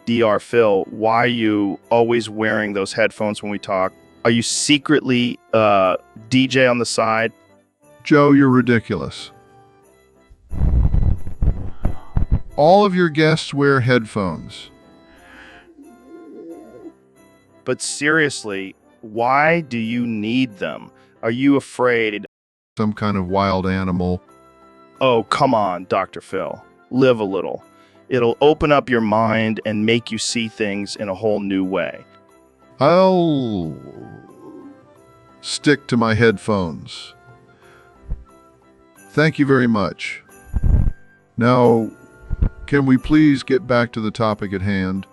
Dr. Phil, why are you always wearing those headphones when we talk? Are you secretly DJ on the side? Joe, you're ridiculous. All of your guests wear headphones. But seriously, why do you need them? Are you afraid? Some kind of wild animal. Oh, come on, Dr. Phil. Live a little. It'll open up your mind and make you see things in a whole new way. I'll stick to my headphones. Thank you very much. Now, can we please get back to the topic at hand?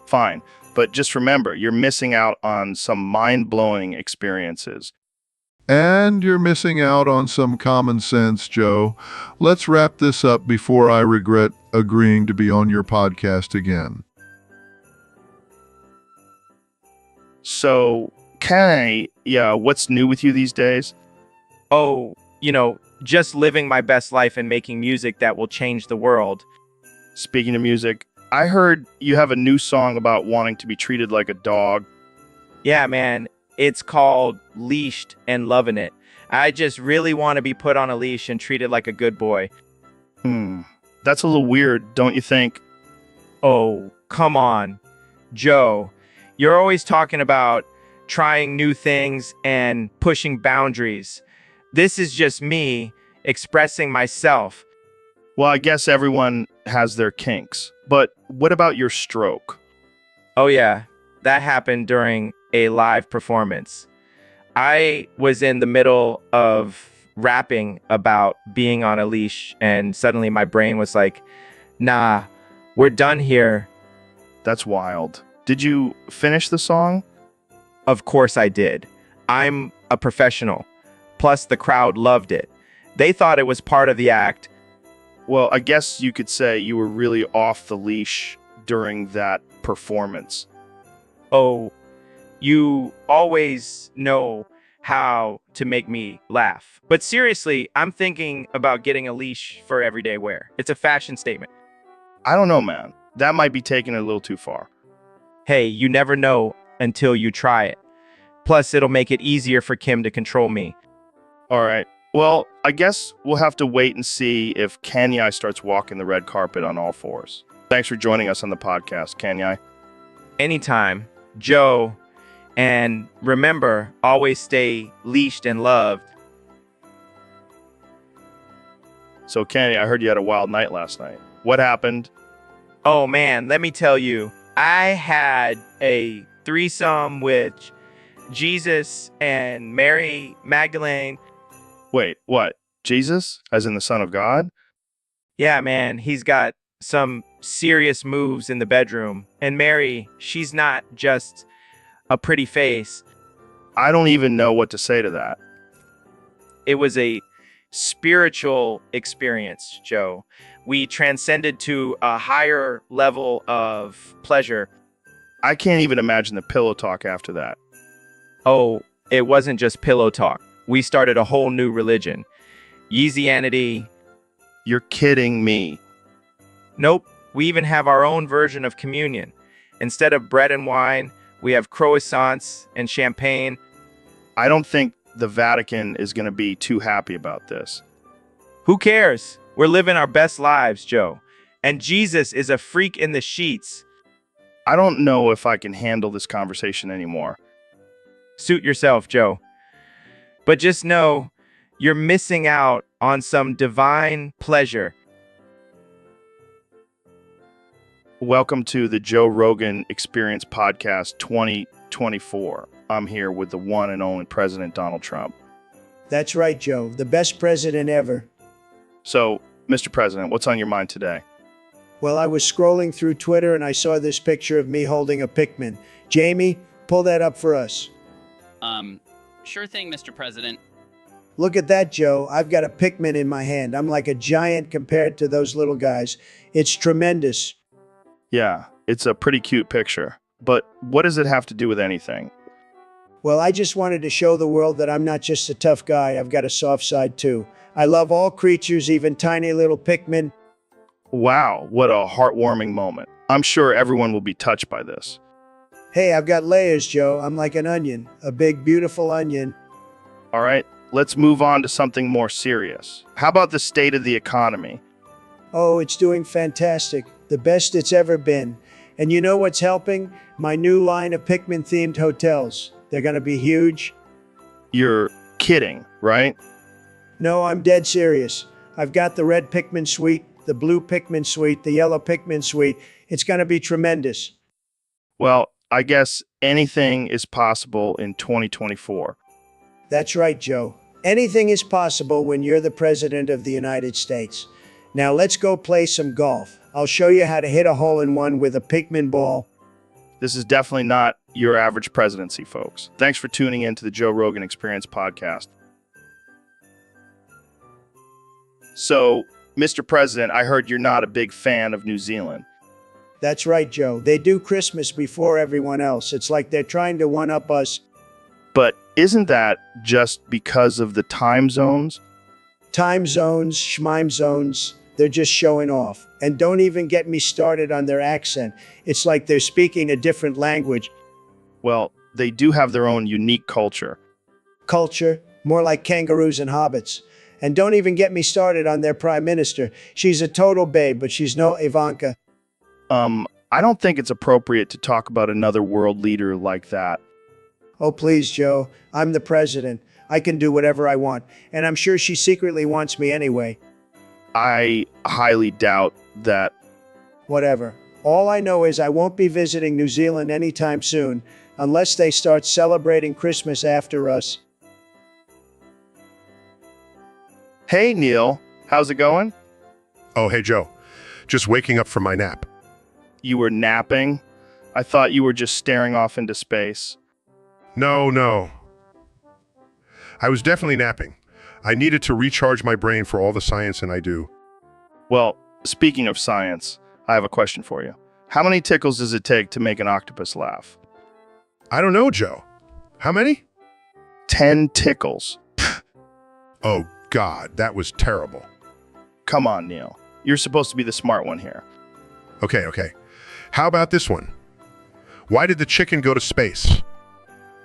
Fine, but just remember, you're missing out on some mind-blowing experiences. And you're missing out on some common sense, Joe. Let's wrap this up before I regret agreeing to be on your podcast again. So, what's new with you these days? Oh, just living my best life and making music that will change the world. Speaking of music, I heard you have a new song about wanting to be treated like a dog. Yeah, man. It's called Leashed and Loving It. I just really want to be put on a leash and treated like a good boy. That's a little weird, don't you think? Oh, come on. Joe, you're always talking about trying new things and pushing boundaries. This is just me expressing myself. Well, I guess everyone has their kinks. But what about your stroke? Oh yeah, that happened during a live performance. I was in the middle of rapping about being on a leash, and suddenly my brain was like, nah, we're done here. That's wild. Did you finish the song? Of course I did. I'm a professional. Plus, the crowd loved it. They thought it was part of the act. Well, I guess you could say you were really off the leash during that performance. Oh, you always know how to make me laugh. But seriously, I'm thinking about getting a leash for everyday wear. It's a fashion statement. I don't know, man. That might be taking it a little too far. Hey, you never know until you try it. Plus, it'll make it easier for Kim to control me. All right. Well, I guess we'll have to wait and see if Kanye starts walking the red carpet on all fours. Thanks for joining us on the podcast, Kanye. Anytime, Joe. And remember, always stay leashed and loved. So, Kanye, I heard you had a wild night last night. What happened? Oh, man, let me tell you. I had a threesome with Jesus and Mary Magdalene. Wait, what? Jesus? As in the Son of God? Yeah, man, he's got some serious moves in the bedroom. And Mary, she's not just a pretty face. I don't even know what to say to that. It was a spiritual experience, Joe. We transcended to a higher level of pleasure. I can't even imagine the pillow talk after that. Oh, it wasn't just pillow talk. We started a whole new religion. Yeezianity. You're kidding me. Nope. We even have our own version of communion. Instead of bread and wine, we have croissants and champagne. I don't think the Vatican is going to be too happy about this. Who cares? We're living our best lives, Joe. And Jesus is a freak in the sheets. I don't know if I can handle this conversation anymore. Suit yourself, Joe. But just know you're missing out on some divine pleasure. Welcome to the Joe Rogan Experience Podcast 2024. I'm here with the one and only President Donald Trump. That's right, Joe. The best president ever. So, Mr. President, what's on your mind today? Well, I was scrolling through Twitter and I saw this picture of me holding a Pikmin. Jamie, pull that up for us. Sure thing, Mr. President. Look at that, Joe. I've got a Pikmin in my hand. I'm like a giant compared to those little guys. It's tremendous. Yeah, it's a pretty cute picture. But what does it have to do with anything? Well, I just wanted to show the world that I'm not just a tough guy. I've got a soft side too. I love all creatures, even tiny little Pikmin. Wow, what a heartwarming moment. I'm sure everyone will be touched by this. Hey, I've got layers, Joe. I'm like an onion, a big, beautiful onion. All right, let's move on to something more serious. How about the state of the economy? Oh, it's doing fantastic. The best it's ever been. And you know what's helping? My new line of Pikmin-themed hotels. They're going to be huge. You're kidding, right? No, I'm dead serious. I've got the red Pikmin suite, the blue Pikmin suite, the yellow Pikmin suite. It's going to be tremendous. Well, I guess anything is possible in 2024. That's right, Joe. Anything is possible when you're the president of the United States. Now let's go play some golf. I'll show you how to hit a hole-in-one with a Pikmin ball. This is definitely not your average presidency, folks. Thanks for tuning in to the Joe Rogan Experience podcast. So, Mr. President, I heard you're not a big fan of New Zealand. That's right, Joe. They do Christmas before everyone else. It's like they're trying to one-up us. But isn't that just because of the time zones? Time zones, schmime zones, they're just showing off. And don't even get me started on their accent. It's like they're speaking a different language. Well, they do have their own unique culture. Culture, more like kangaroos and hobbits. And don't even get me started on their prime minister. She's a total babe, but she's no Ivanka. I don't think it's appropriate to talk about another world leader like that. Oh, please, Joe. I'm the president. I can do whatever I want. And I'm sure she secretly wants me anyway. I highly doubt that. Whatever. All I know is I won't be visiting New Zealand anytime soon, unless they start celebrating Christmas after us. Hey, Neil. How's it going? Oh, hey, Joe. Just waking up from my nap. You were napping? I thought you were just staring off into space. No. I was definitely napping. I needed to recharge my brain for all the science and I do. Well, speaking of science, I have a question for you. How many tickles does it take to make an octopus laugh? I don't know, Joe. How many? 10 tickles. Oh, God, that was terrible. Come on, Neil. You're supposed to be the smart one here. Okay. How about this one? Why did the chicken go to space?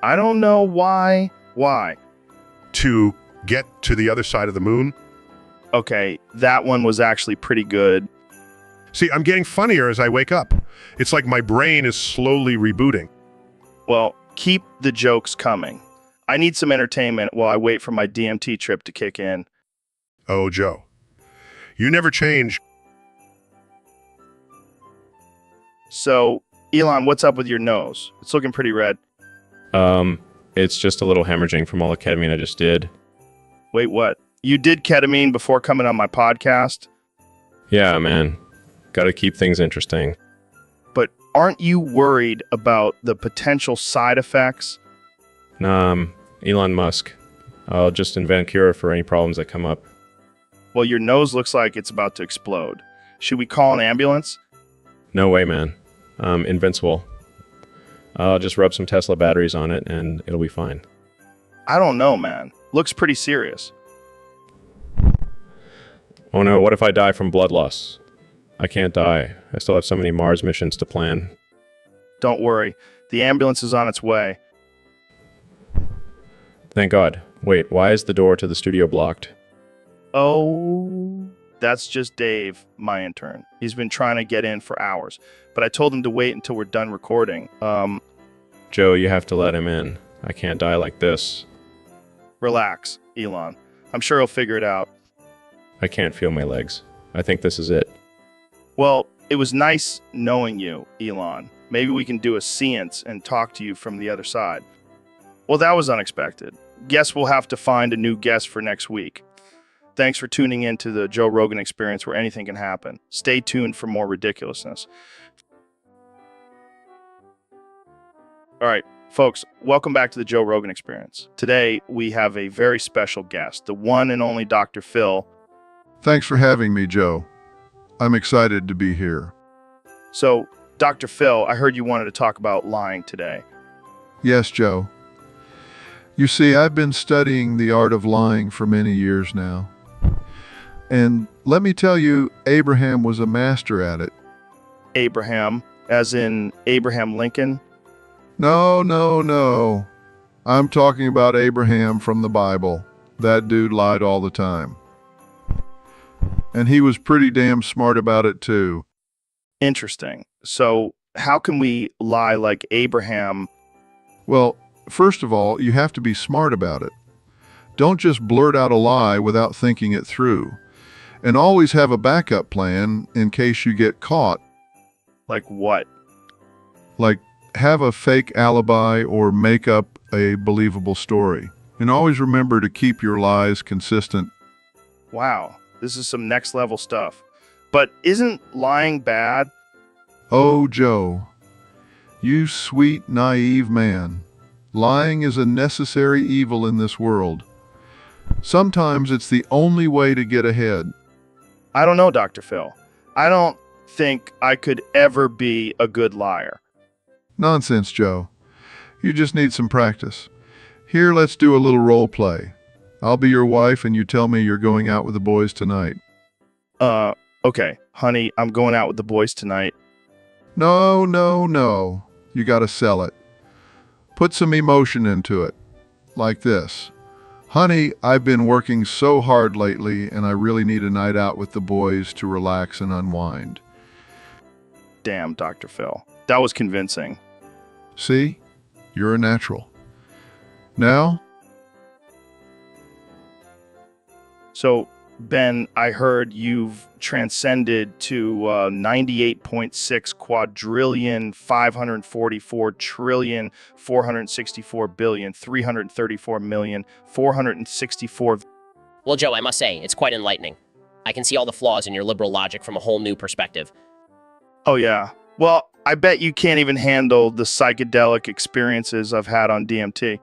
I don't know why. Why? To get to the other side of the moon? Okay, that one was actually pretty good. See, I'm getting funnier as I wake up. It's like my brain is slowly rebooting. Well, keep the jokes coming. I need some entertainment while I wait for my DMT trip to kick in. Oh, Joe. You never change. So, Elon, what's up with your nose? It's looking pretty red. It's just a little hemorrhaging from all the ketamine I just did. Wait, what? You did ketamine before coming on my podcast? Yeah, man. Gotta keep things interesting. But aren't you worried about the potential side effects? Elon Musk. I'll just invent a cure for any problems that come up. Well, your nose looks like it's about to explode. Should we call an ambulance? No way, man. Invincible. I'll just rub some Tesla batteries on it and it'll be fine. I don't know, man. Looks pretty serious. Oh no, what if I die from blood loss? I can't die. I still have so many Mars missions to plan. Don't worry. The ambulance is on its way. Thank God. Wait, why is the door to the studio blocked? Oh, that's just Dave, my intern. He's been trying to get in for hours, but I told him to wait until we're done recording. Joe, you have to let him in. I can't die like this. Relax, Elon. I'm sure he'll figure it out. I can't feel my legs. I think this is it. Well, it was nice knowing you, Elon. Maybe we can do a seance and talk to you from the other side. Well, that was unexpected. Guess we'll have to find a new guest for next week. Thanks for tuning in to the Joe Rogan Experience, where anything can happen. Stay tuned for more ridiculousness. All right, folks, welcome back to the Joe Rogan Experience. Today, we have a very special guest, the one and only Dr. Phil. Thanks for having me, Joe. I'm excited to be here. So, Dr. Phil, I heard you wanted to talk about lying today. Yes, Joe. You see, I've been studying the art of lying for many years now. And let me tell you, Abraham was a master at it. Abraham, as in Abraham Lincoln? No, no, no. I'm talking about Abraham from the Bible. That dude lied all the time. And he was pretty damn smart about it too. Interesting. So, how can we lie like Abraham? Well, first of all, you have to be smart about it. Don't just blurt out a lie without thinking it through. And always have a backup plan in case you get caught. Like what? Like, have a fake alibi or make up a believable story. And always remember to keep your lies consistent. Wow, this is some next level stuff. But isn't lying bad? Oh, Joe, you sweet, naive man. Lying is a necessary evil in this world. Sometimes it's the only way to get ahead. I don't know, Dr. Phil. I don't think I could ever be a good liar. Nonsense, Joe. You just need some practice. Here, let's do a little role play. I'll be your wife and you tell me you're going out with the boys tonight. Okay, honey, I'm going out with the boys tonight. No, no, no. You gotta sell it. Put some emotion into it. Like this. Honey, I've been working so hard lately and I really need a night out with the boys to relax and unwind. Damn, Dr. Phil. That was convincing. See? You're a natural. Now? So, Ben, I heard you've transcended to 98.6 quadrillion, 544 trillion, 464 billion, 334 million, 464. Well, Joe, I must say, it's quite enlightening. I can see all the flaws in your liberal logic from a whole new perspective. Oh, yeah. Well, I bet you can't even handle the psychedelic experiences I've had on DMT.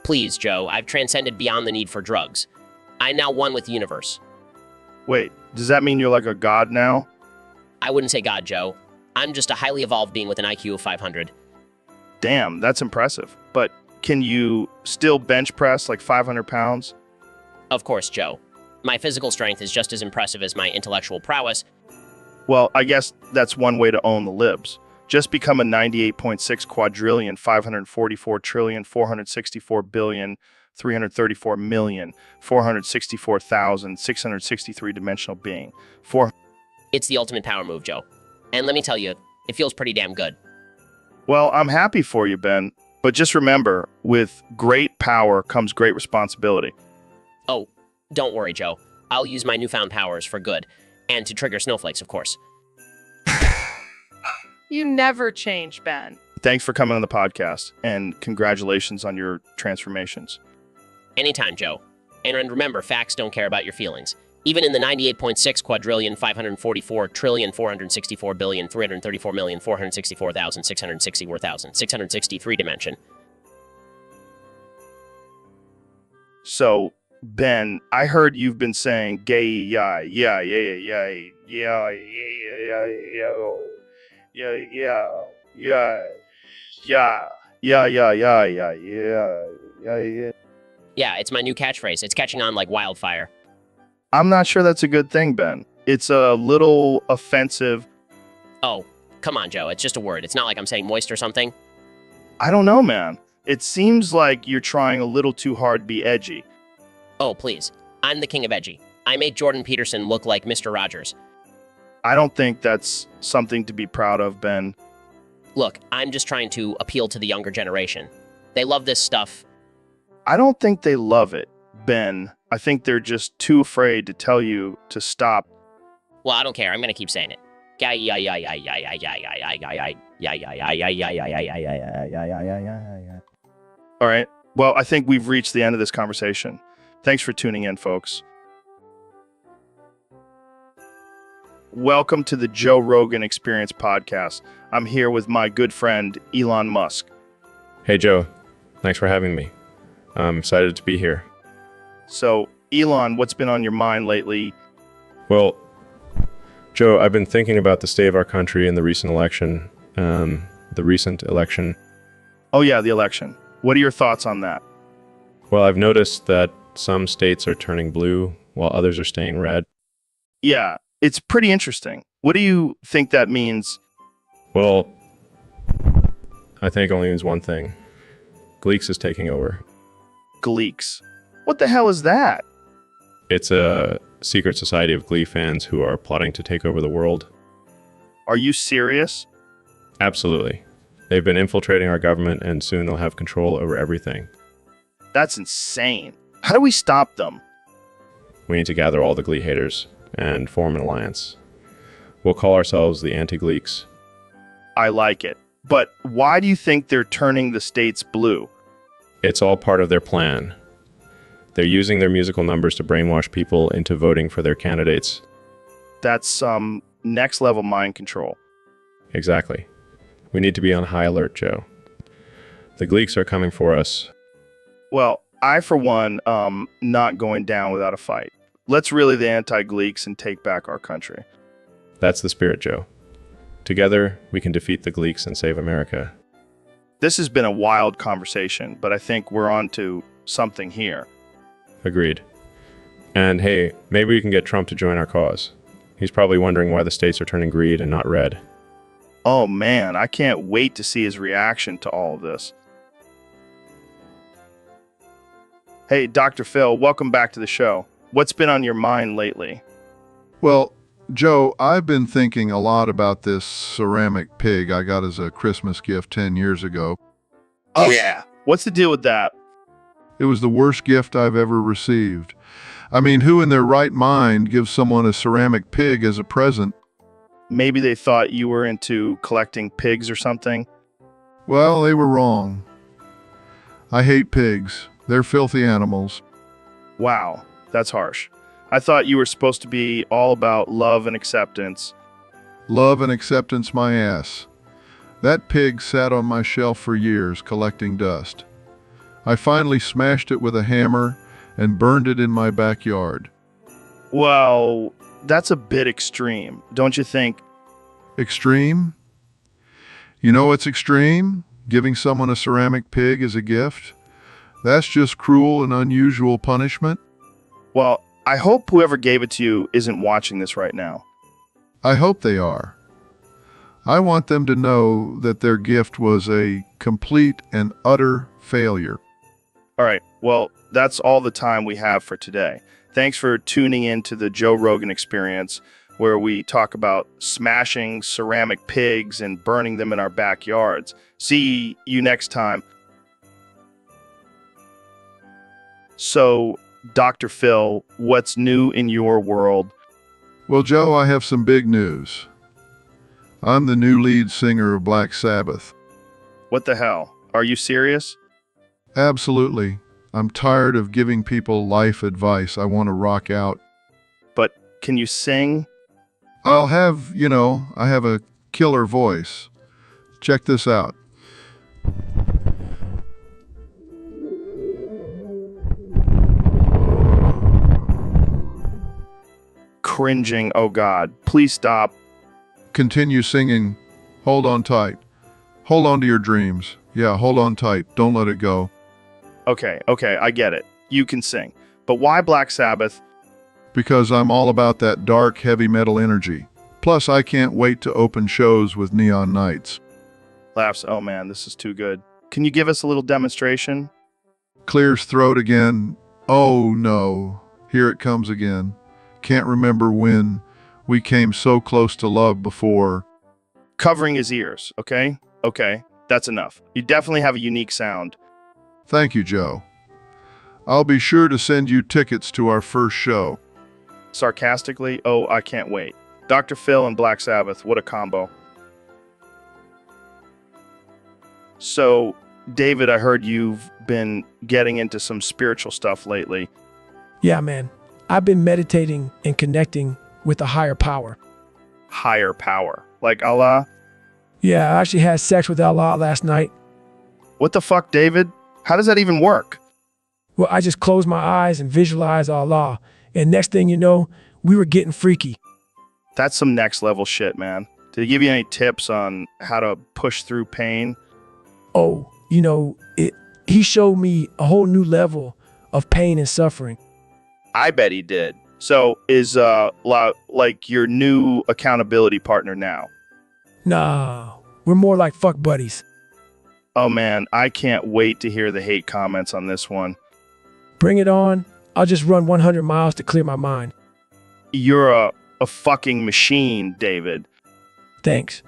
Please, Joe, I've transcended beyond the need for drugs. I'm now one with the universe. Wait, does that mean you're like a god now? I wouldn't say God, Joe. I'm just a highly evolved being with an IQ of 500. Damn, that's impressive. But can you still bench press like 500 pounds? Of course, Joe. My physical strength is just as impressive as my intellectual prowess. Well, I guess that's one way to own the libs. Just become a 98.6 quadrillion, 544 trillion, 464 billion, 334 million, 464,663 dimensional being. It's the ultimate power move, Joe. And let me tell you, it feels pretty damn good. Well, I'm happy for you, Ben. But just remember, with great power comes great responsibility. Oh, don't worry, Joe. I'll use my newfound powers for good. And to trigger snowflakes, of course. You never change, Ben. Thanks for coming on the podcast, and congratulations on your transformations. Anytime, Joe. And remember, facts don't care about your feelings. Even in the 98.6 quadrillion, 544 trillion, 464 billion, 334 million, 464,663 dimension. So, Ben, I heard you've been saying gay, yeah, yeah, yeah, yeah, yeah, yeah, yeah, yeah, yeah, yeah, yeah, yeah, yeah, yeah, yeah. Yeah, it's my new catchphrase. It's catching on like wildfire. I'm not sure that's a good thing, Ben. It's a little offensive. Oh, come on, Joe. It's just a word. It's not like I'm saying moist or something. I don't know, man. It seems like you're trying a little too hard to be edgy. Oh, please. I'm the king of edgy. I make Jordan Peterson look like Mr. Rogers. I don't think that's something to be proud of, Ben. Look, I'm just trying to appeal to the younger generation. They love this stuff. I don't think they love it, Ben. I think they're just too afraid to tell you to stop. Well, I don't care. I'm going to keep saying it. All right. Well, I think we've reached the end of this conversation. Thanks for tuning in, folks. Welcome to the Joe Rogan Experience podcast. I'm here with my good friend, Elon Musk. Hey, Joe. Thanks for having me. I'm excited to be here. So, Elon, what's been on your mind lately? Well, Joe, I've been thinking about the state of our country in the recent election. Oh, yeah, the election. What are your thoughts on that? Well, I've noticed that some states are turning blue while others are staying red. Yeah, it's pretty interesting. What do you think that means? Well, I think it only means one thing. Gleeks is taking over. Gleeks. What the hell is that? It's a secret society of Glee fans who are plotting to take over the world. Are you serious? Absolutely. They've been infiltrating our government, and soon they'll have control over everything. That's insane. How do we stop them? We need to gather all the Glee haters and form an alliance. We'll call ourselves the Anti-Gleeks. I like it. But why do you think they're turning the states blue? It's all part of their plan. They're using their musical numbers to brainwash people into voting for their candidates. That's some next level mind control. Exactly. We need to be on high alert, Joe. The Gleeks are coming for us. Well, I, for one, not going down without a fight. Let's rally the anti-Gleeks and take back our country. That's the spirit, Joe. Together, we can defeat the Gleeks and save America. This has been a wild conversation, but I think we're on to something here. Agreed. And hey, maybe we can get Trump to join our cause. He's probably wondering why the states are turning green and not red. Oh man, I can't wait to see his reaction to all of this. Hey, Dr. Phil, welcome back to the show. What's been on your mind lately? Well, Joe, I've been thinking a lot about this ceramic pig I got as a Christmas gift 10 years ago. Oh yeah. What's the deal with that? It was the worst gift I've ever received. I mean, who in their right mind gives someone a ceramic pig as a present? Maybe they thought you were into collecting pigs or something? Well, they were wrong. I hate pigs. They're filthy animals. Wow, that's harsh. I thought you were supposed to be all about love and acceptance. Love and acceptance, my ass. That pig sat on my shelf for years collecting dust. I finally smashed it with a hammer and burned it in my backyard. Well, that's a bit extreme, don't you think? Extreme? You know what's extreme? Giving someone a ceramic pig as a gift? That's just cruel and unusual punishment. Well, I hope whoever gave it to you isn't watching this right now. I hope they are. I want them to know that their gift was a complete and utter failure. All right, well, that's all the time we have for today. Thanks for tuning in to the Joe Rogan Experience, where we talk about smashing ceramic pigs and burning them in our backyards. See you next time. So, Dr. Phil, what's new in your world? Well, Joe, I have some big news. I'm the new lead singer of Black Sabbath. What the hell? Are you serious? Absolutely. I'm tired of giving people life advice. I want to rock out. But can you sing? I have a killer voice. Check this out. Cringing, oh God. Please stop. Continue singing. Hold on tight. Hold on to your dreams. Yeah, hold on tight. Don't let it go. Okay, I get it. You can sing. But why Black Sabbath? Because I'm all about that dark, heavy metal energy. Plus, I can't wait to open shows with Neon Nights. Laughs, oh man, this is too good. Can you give us a little demonstration? Clears throat again. Oh no, here it comes again. Can't remember when we came so close to love before. Covering his ears, okay? Okay, that's enough. You definitely have a unique sound. Thank you, Joe. I'll be sure to send you tickets to our first show. Sarcastically, oh, I can't wait. Dr. Phil and Black Sabbath, what a combo. So, David, I heard you've been getting into some spiritual stuff lately. Yeah, man. I've been meditating and connecting with a higher power. Higher power? Like Allah? Yeah, I actually had sex with Allah last night. What the fuck, David? How does that even work? Well, I just closed my eyes and visualized Allah. And next thing you know, we were getting freaky. That's some next level shit, man. Did he give you any tips on how to push through pain? Oh, he showed me a whole new level of pain and suffering. I bet he did. So is like your new accountability partner now? No, We're more like fuck buddies. Oh man, I can't wait to hear the hate comments on this one. Bring it on. I'll just run 100 miles to clear my mind. You're a fucking machine, David. Thanks.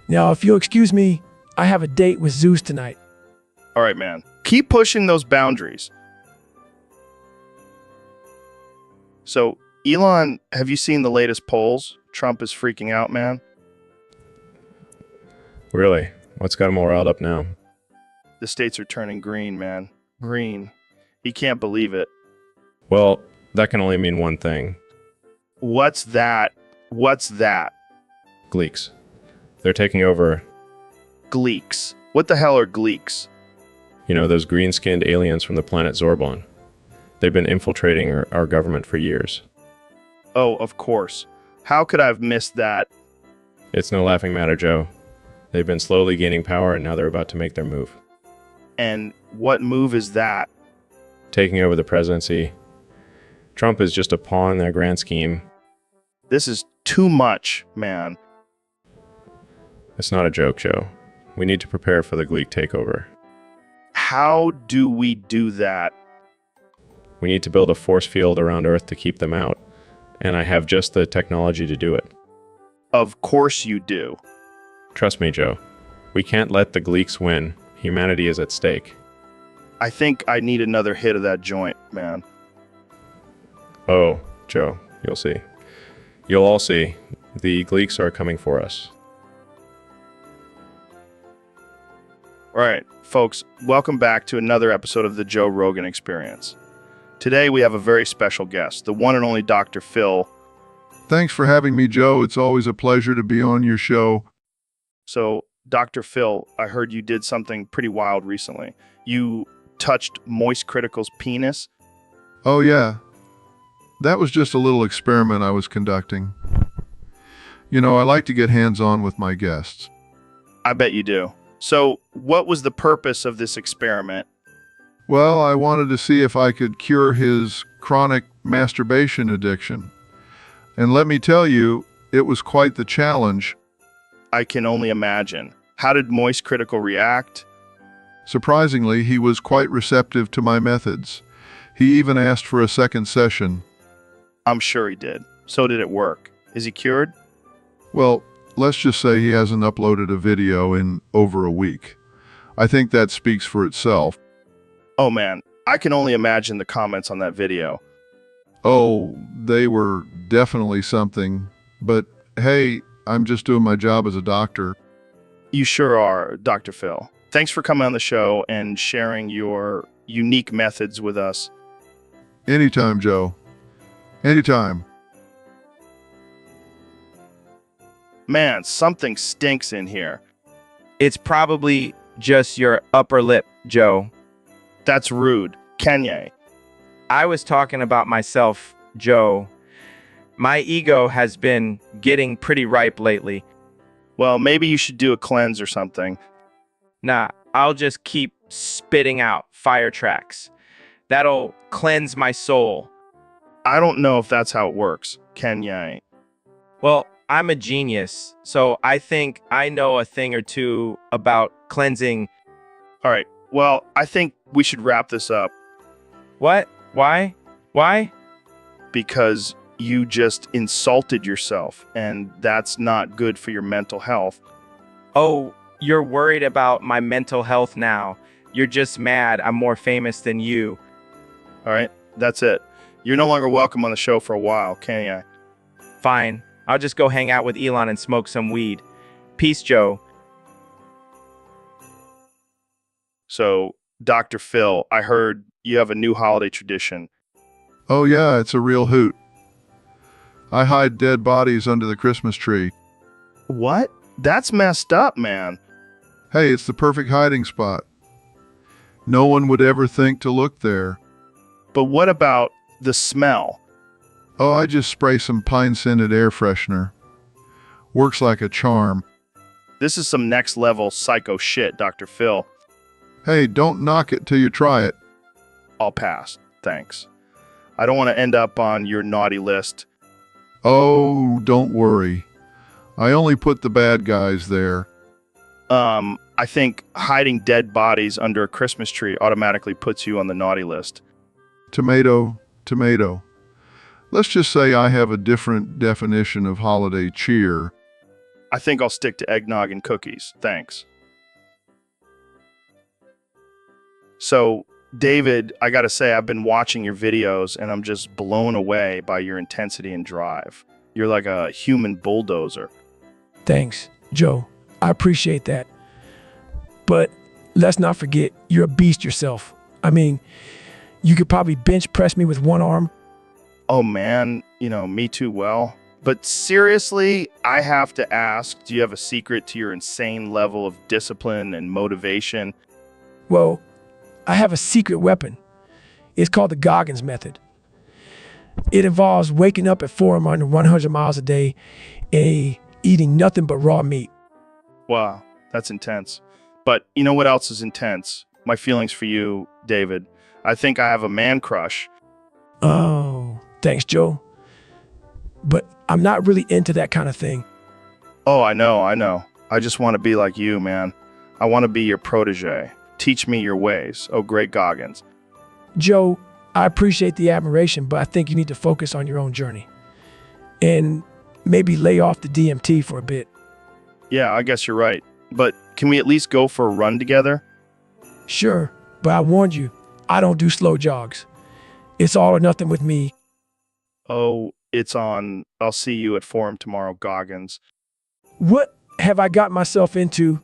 Now, if you'll excuse me, I have a date with Zeus tonight. All right, man. Keep pushing those boundaries. So, Elon, have you seen the latest polls? Trump is freaking out, man. Really? What's got him all riled up now? The states are turning green, man. Green. He can't believe it. Well, that can only mean one thing. What's that? What's that? Gleeks. They're taking over. Gleeks. What the hell are gleeks? You know, those green-skinned aliens from the planet Zorbon. They've been infiltrating our government for years. Oh, of course. How could I have missed that? It's no laughing matter, Joe. They've been slowly gaining power, and now they're about to make their move. And what move is that? Taking over the presidency. Trump is just a pawn in their grand scheme. This is too much, man. It's not a joke, Joe. We need to prepare for the Gleek takeover. How do we do that? We need to build a force field around Earth to keep them out, and I have just the technology to do it. Of course you do. Trust me, Joe. We can't let the Gleeks win. Humanity is at stake. I think I need another hit of that joint, man. Oh, Joe, you'll see. You'll all see. The Gleeks are coming for us. All right, folks, welcome back to another episode of the Joe Rogan Experience. Today we have a very special guest, the one and only Dr. Phil. Thanks for having me, Joe. It's always a pleasure to be on your show. So, Dr. Phil, I heard you did something pretty wild recently. You touched Moist Critical's penis. Oh, yeah. That was just a little experiment I was conducting. You know, I like to get hands-on with my guests. I bet you do. So, what was the purpose of this experiment? Well, I wanted to see if I could cure his chronic masturbation addiction. And let me tell you, it was quite the challenge. I can only imagine. How did Moist Critical react? Surprisingly, he was quite receptive to my methods. He even asked for a second session. I'm sure he did. So did it work? Is he cured? Well, let's just say he hasn't uploaded a video in over a week. I think that speaks for itself. Oh man, I can only imagine the comments on that video. Oh, they were definitely something. But hey, I'm just doing my job as a doctor. You sure are, Dr. Phil. Thanks for coming on the show and sharing your unique methods with us. Anytime, Joe. Anytime. Man, something stinks in here. It's probably just your upper lip, Joe. That's rude. Kanye. I was talking about myself, Joe. My ego has been getting pretty ripe lately. Well, maybe you should do a cleanse or something. Nah, I'll just keep spitting out fire tracks. That'll cleanse my soul. I don't know if that's how it works, Kanye. Well, I'm a genius, so I think I know a thing or two about cleansing. All right, well, I think we should wrap this up. What? Why? Why? Because you just insulted yourself, and that's not good for your mental health. Oh, you're worried about my mental health now. You're just mad I'm more famous than you. All right, that's it. You're no longer welcome on the show for a while, Kanye. Fine. I'll just go hang out with Elon and smoke some weed. Peace, Joe. So, Dr. Phil, I heard you have a new holiday tradition. Oh yeah, it's a real hoot. I hide dead bodies under the Christmas tree. What? That's messed up, man. Hey, it's the perfect hiding spot. No one would ever think to look there. But what about the smell? Oh, I just spray some pine-scented air freshener. Works like a charm. This is some next-level psycho shit, Dr. Phil. Hey, don't knock it till you try it. I'll pass. Thanks. I don't want to end up on your naughty list. Oh, don't worry. I only put the bad guys there. I think hiding dead bodies under a Christmas tree automatically puts you on the naughty list. Tomato, tomato. Let's just say I have a different definition of holiday cheer. I think I'll stick to eggnog and cookies. Thanks. So, David, I gotta say, I've been watching your videos and I'm just blown away by your intensity and drive. You're like a human bulldozer. Thanks, Joe. I appreciate that. But let's not forget, you're a beast yourself. I mean, you could probably bench press me with one arm. Oh man, me too well. But seriously, I have to ask, do you have a secret to your insane level of discipline and motivation? Well, I have a secret weapon. It's called the Goggins method. It involves waking up at 4 under 100 miles a day and eating nothing but raw meat. Wow, that's intense. But you know what else is intense? My feelings for you, David. I think I have a man crush. Oh, thanks, Joe. But I'm not really into that kind of thing. Oh, I know. I just want to be like you, man. I want to be your protege. Teach me your ways. Oh, great Goggins. Joe, I appreciate the admiration, but I think you need to focus on your own journey. And maybe lay off the DMT for a bit. Yeah, I guess you're right. But can we at least go for a run together? Sure, but I warned you, I don't do slow jogs. It's all or nothing with me. Oh, it's on. I'll see you at Forum tomorrow, Goggins. What have I got myself into?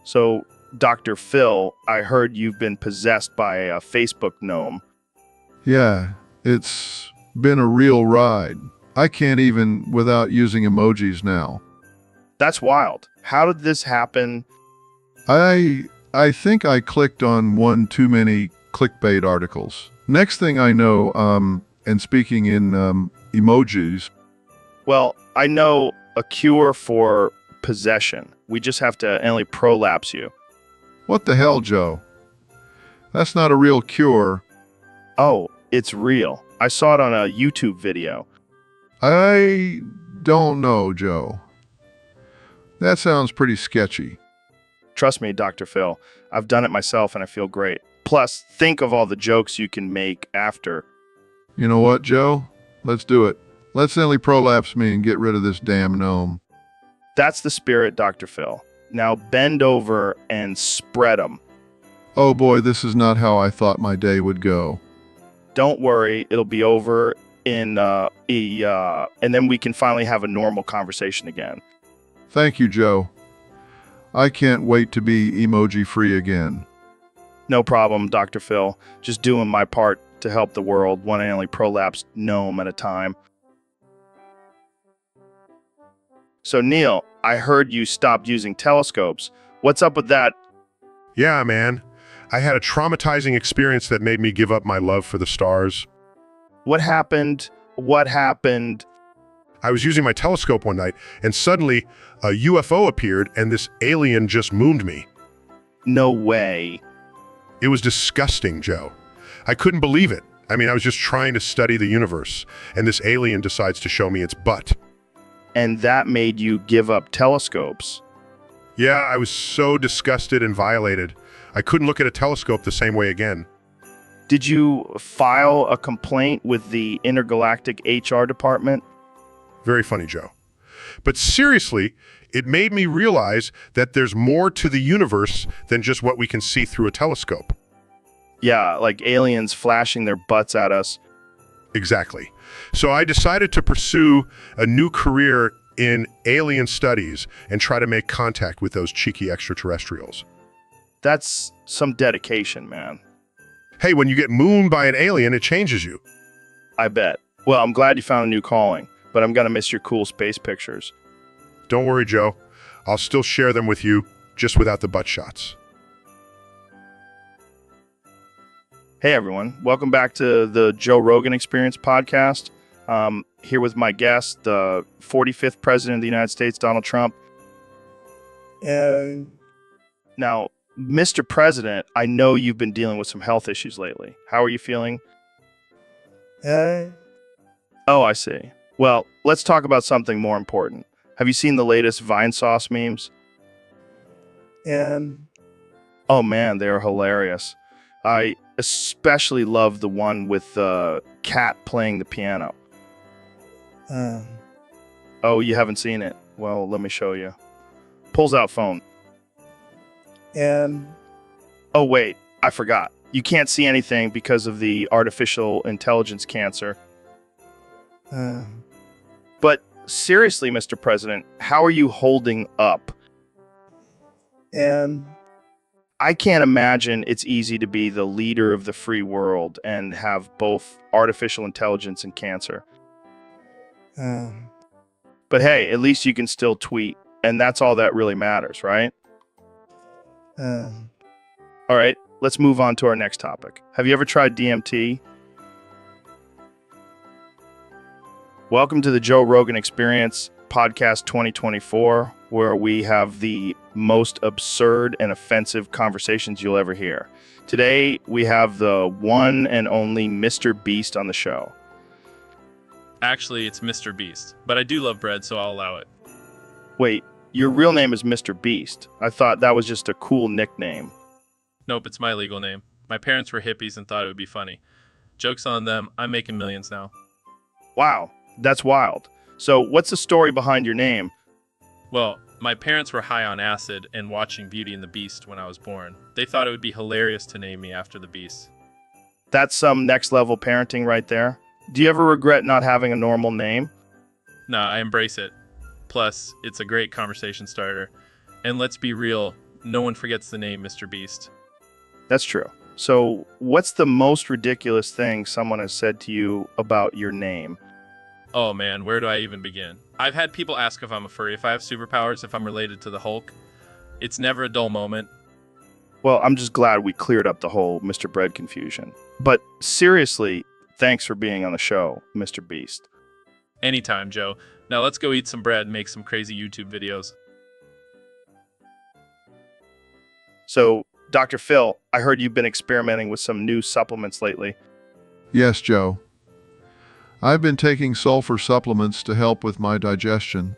So, Dr. Phil, I heard you've been possessed by a Facebook gnome. Yeah, it's been a real ride. I can't even without using emojis now. That's wild. How did this happen? I think I clicked on one too many clickbait articles. Next thing I know, and speaking in emojis. Well, I know a cure for possession. We just have to only prolapse you. What the hell, Joe? That's not a real cure. Oh, it's real. I saw it on a YouTube video. I don't know, Joe. That sounds pretty sketchy. Trust me, Dr. Phil. I've done it myself and I feel great. Plus, think of all the jokes you can make after. You know what, Joe? Let's do it. Let's only prolapse me and get rid of this damn gnome. That's the spirit, Dr. Phil. Now bend over and spread them. Oh boy, this is not how I thought my day would go. Don't worry, it'll be over in and then we can finally have a normal conversation again. Thank you, Joe. I can't wait to be emoji free again. No problem, Dr. Phil. Just doing my part to help the world, one and only prolapsed gnome at a time. So, Neil, I heard you stopped using telescopes. What's up with that? Yeah, man. I had a traumatizing experience that made me give up my love for the stars. What happened? What happened? I was using my telescope one night, and suddenly a UFO appeared, and this alien just mooned me. No way. It was disgusting, Joe. I couldn't believe it. I mean, I was just trying to study the universe, and this alien decides to show me its butt. And that made you give up telescopes. Yeah, I was so disgusted and violated. I couldn't look at a telescope the same way again. Did you file a complaint with the intergalactic HR department? Very funny, Joe. But seriously, it made me realize that there's more to the universe than just what we can see through a telescope. Yeah, like aliens flashing their butts at us. Exactly. So I decided to pursue a new career in alien studies and try to make contact with those cheeky extraterrestrials. That's some dedication, man. Hey, when you get mooned by an alien, it changes you. I bet. Well, I'm glad you found a new calling, but I'm gonna miss your cool space pictures. Don't worry, Joe. I'll still share them with you, just without the butt shots. Hey everyone, welcome back to the Joe Rogan Experience podcast. Here with my guest, the 45th President of the United States, Donald Trump. Now, Mr. President, I know you've been dealing with some health issues lately. How are you feeling? Oh, I see. Well, let's talk about something more important. Have you seen the latest Vine sauce memes? Um, Oh man, they are hilarious. I especially love the one with the cat playing the piano. um, Oh, you haven't seen it? Well, let me show you. Pulls out phone. um, Oh wait, I forgot. You can't see anything because of the artificial intelligence cancer. um, But seriously, Mr. President, how are you holding up? um, I can't imagine it's easy to be the leader of the free world and have both artificial intelligence and cancer. um, But hey, at least you can still tweet, and that's all that really matters, right? um. All right, let's move on to our next topic. Have you ever tried DMT? Welcome to the Joe Rogan Experience Podcast 2024, where we have the most absurd and offensive conversations you'll ever hear. Today, we have the one and only Mr. Beast on the show. Actually, it's Mr. Beast, but I do love bread, so I'll allow it. Wait, your real name is Mr. Beast. I thought that was just a cool nickname. Nope, it's my legal name. My parents were hippies and thought it would be funny. Joke's on them, I'm making millions now. Wow, that's wild. So, what's the story behind your name? Well, my parents were high on acid and watching Beauty and the Beast when I was born. They thought it would be hilarious to name me after the Beast. That's some next level parenting right there. Do you ever regret not having a normal name? Nah, I embrace it. Plus, it's a great conversation starter. And let's be real, no one forgets the name Mr. Beast. That's true. So, what's the most ridiculous thing someone has said to you about your name? Oh man, where do I even begin? I've had people ask if I'm a furry, if I have superpowers, if I'm related to the Hulk. It's never a dull moment. Well, I'm just glad we cleared up the whole Mr. Bread confusion. But seriously, thanks for being on the show, Mr. Beast. Anytime, Joe. Now let's go eat some bread and make some crazy YouTube videos. So, Dr. Phil, I heard you've been experimenting with some new supplements lately. Yes, Joe. I've been taking sulfur supplements to help with my digestion.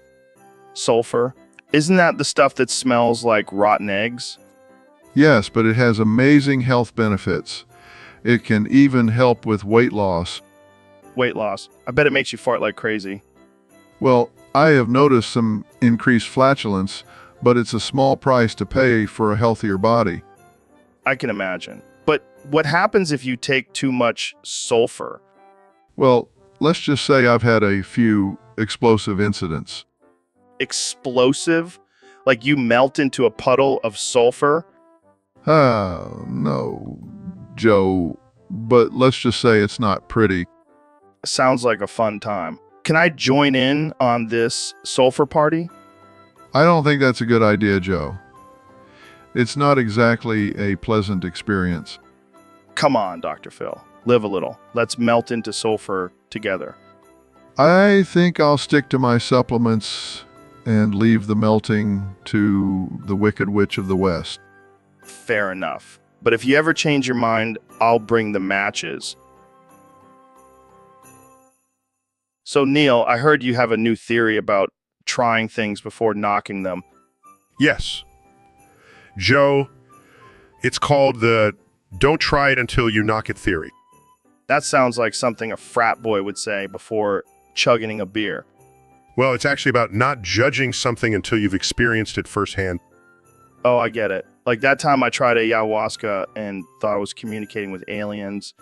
Sulfur? Isn't that the stuff that smells like rotten eggs? Yes, but it has amazing health benefits. It can even help with weight loss. Weight loss. I bet it makes you fart like crazy. Well, I have noticed some increased flatulence, but it's a small price to pay for a healthier body. I can imagine. But what happens if you take too much sulfur? Well, let's just say I've had a few explosive incidents. Explosive? Like you melt into a puddle of sulfur? No, Joe, but let's just say it's not pretty. Sounds like a fun time. Can I join in on this sulfur party? I don't think that's a good idea, Joe. It's not exactly a pleasant experience. Come on, Dr. Phil. Live a little. Let's melt into sulfur together. I think I'll stick to my supplements and leave the melting to the Wicked Witch of the West. Fair enough. But if you ever change your mind, I'll bring the matches. So, Neil, I heard you have a new theory about trying things before knocking them. Yes. Joe, it's called the don't try it until you knock it theory. That sounds like something a frat boy would say before chugging a beer. Well, it's actually about not judging something until you've experienced it firsthand. Oh, I get it. Like that time I tried ayahuasca and thought I was communicating with aliens.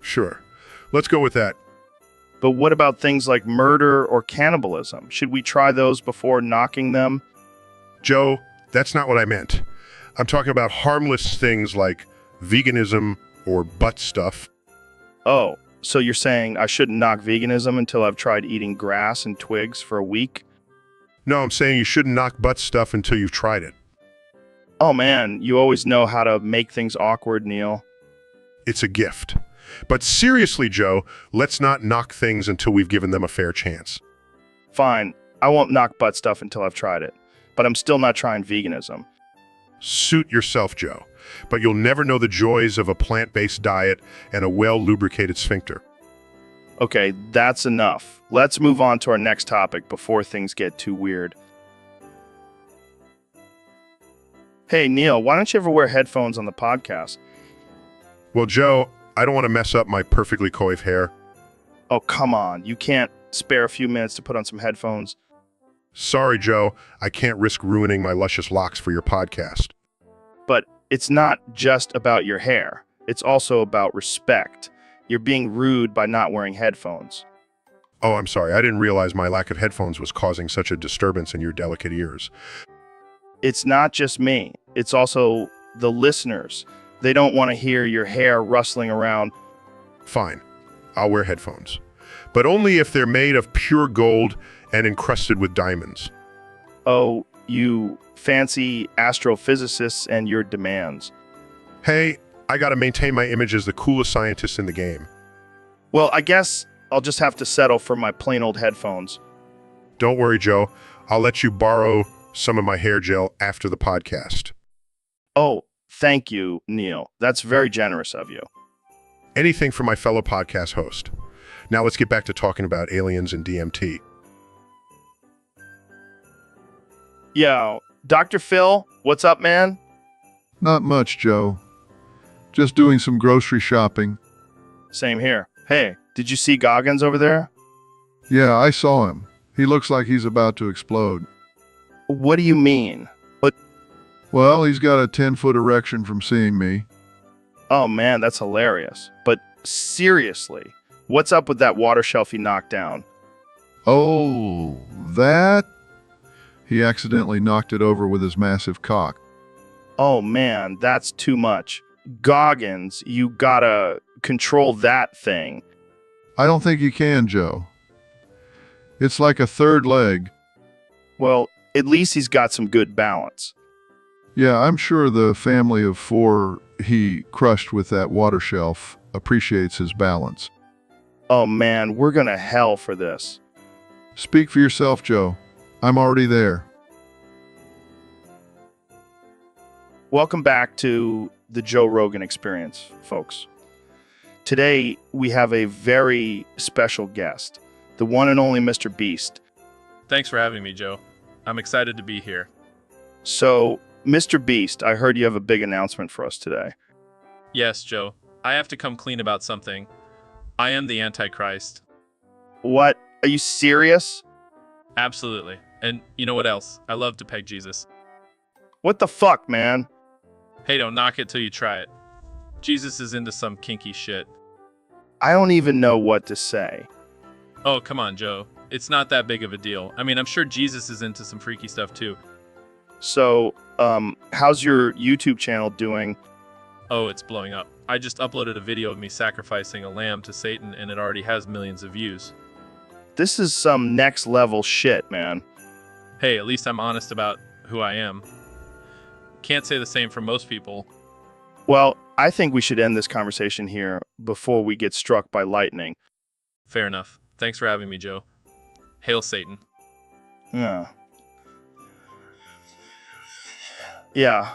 Sure. Let's go with that. But what about things like murder or cannibalism? Should we try those before knocking them? Joe, that's not what I meant. I'm talking about harmless things like veganism or butt stuff. Oh, so you're saying I shouldn't knock veganism until I've tried eating grass and twigs for a week? No, I'm saying you shouldn't knock butt stuff until you've tried it. Oh man, you always know how to make things awkward, Neil. It's a gift. But seriously, Joe, let's not knock things until we've given them a fair chance. Fine, I won't knock butt stuff until I've tried it. But I'm still not trying veganism. Suit yourself, Joe. But you'll never know the joys of a plant-based diet and a well-lubricated sphincter. Okay, that's enough. Let's move on to our next topic before things get too weird. Hey, Neil, why don't you ever wear headphones on the podcast? Well, Joe, I don't want to mess up my perfectly coiffed hair. Oh, come on. You can't spare a few minutes to put on some headphones? Sorry, Joe. I can't risk ruining my luscious locks for your podcast. But it's not just about your hair. It's also about respect. You're being rude by not wearing headphones. Oh, I'm sorry. I didn't realize my lack of headphones was causing such a disturbance in your delicate ears. It's not just me. It's also the listeners. They don't want to hear your hair rustling around. Fine. I'll wear headphones. But only if they're made of pure gold and encrusted with diamonds. Oh, you fancy astrophysicists and your demands. Hey, I gotta maintain my image as the coolest scientist in the game. Well, I guess I'll just have to settle for my plain old headphones. Don't worry, Joe. I'll let you borrow some of my hair gel after the podcast. Oh, thank you, Neil. That's very generous of you. Anything for my fellow podcast host. Now let's get back to talking about aliens and DMT. Yo, Dr. Phil, what's up, man? Not much, Joe. Just doing some grocery shopping. Same here. Hey, did you see Goggins over there? Yeah, I saw him. He looks like he's about to explode. What do you mean? Well, he's got a 10-foot erection from seeing me. Oh man, that's hilarious. But seriously, what's up with that water shelf he knocked down? Oh, that? He accidentally knocked it over with his massive cock. Oh man, that's too much. Goggins, you gotta control that thing. I don't think you can, Joe. It's like a third leg. Well, at least he's got some good balance. Yeah, I'm sure the family of 4 he crushed with that water shelf appreciates his balance. Oh man, we're gonna hell for this. Speak for yourself, Joe. I'm already there. Welcome back to the Joe Rogan Experience, folks. Today, we have a very special guest, the one and only Mr. Beast. Thanks for having me, Joe. I'm excited to be here. So, Mr. Beast, I heard you have a big announcement for us today. Yes, Joe. I have to come clean about something. I am the Antichrist. What? Are you serious? Absolutely. And you know what else? I love to peg Jesus. What the fuck, man? Hey, don't knock it till you try it. Jesus is into some kinky shit. I don't even know what to say. Oh, come on, Joe. It's not that big of a deal. I mean, I'm sure Jesus is into some freaky stuff too. So, how's your YouTube channel doing? Oh, it's blowing up. I just uploaded a video of me sacrificing a lamb to Satan and it already has millions of views. This is some next level shit, man. Hey, at least I'm honest about who I am. Can't say the same for most people. Well, I think we should end this conversation here before we get struck by lightning. Fair enough. Thanks for having me, Joe. Hail Satan. Yeah. Yeah.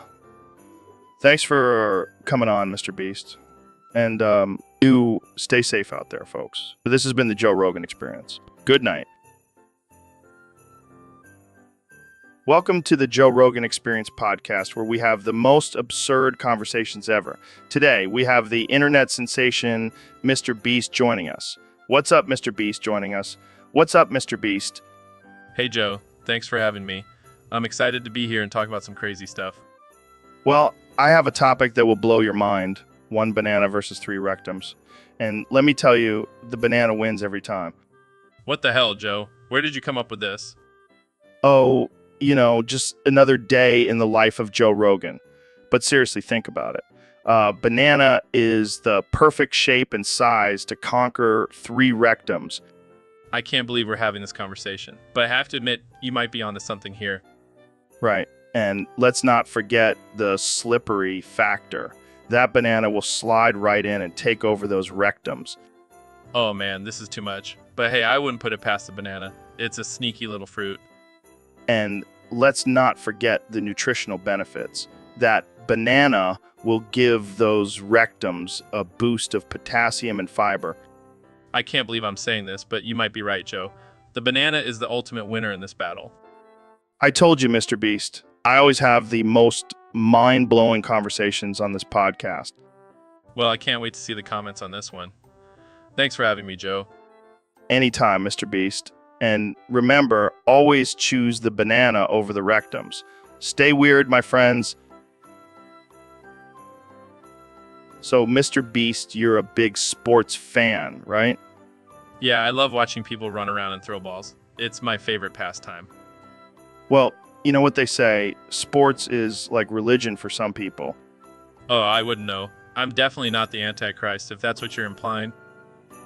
Thanks for coming on, Mr. Beast. And you stay safe out there, folks. This has been the Joe Rogan Experience. Good night. Welcome to the Joe Rogan Experience podcast, where we have the most absurd conversations ever. Today, we have the internet sensation, Mr. Beast, joining us. What's up, Mr. Beast, joining us? What's up, Mr. Beast? Hey, Joe. Thanks for having me. I'm excited to be here and talk about some crazy stuff. Well, I have a topic that will blow your mind. 1 banana versus 3 rectums. And let me tell you, the banana wins every time. What the hell, Joe? Where did you come up with this? Oh, you know, just another day in the life of Joe Rogan. But seriously, think about it. Banana is the perfect shape and size to conquer 3 rectums. I can't believe we're having this conversation, but I have to admit, you might be onto something here. Right. And let's not forget the slippery factor. That banana will slide right in and take over those rectums. Oh man, this is too much. But hey, I wouldn't put it past the banana. It's a sneaky little fruit. And let's not forget the nutritional benefits. That banana will give those rectums a boost of potassium and fiber. I can't believe I'm saying this, but you might be right, Joe. The banana is the ultimate winner in this battle. I told you, Mr. Beast. I always have the most mind-blowing conversations on this podcast. Well, I can't wait to see the comments on this one. Thanks for having me, Joe. Anytime, Mr. Beast. And remember, always choose the banana over the rectums. Stay weird, my friends. So, Mr. Beast, you're a big sports fan, right? Yeah, I love watching people run around and throw balls. It's my favorite pastime. Well, you know what they say, sports is like religion for some people. Oh, I wouldn't know. I'm definitely not the Antichrist, if that's what you're implying.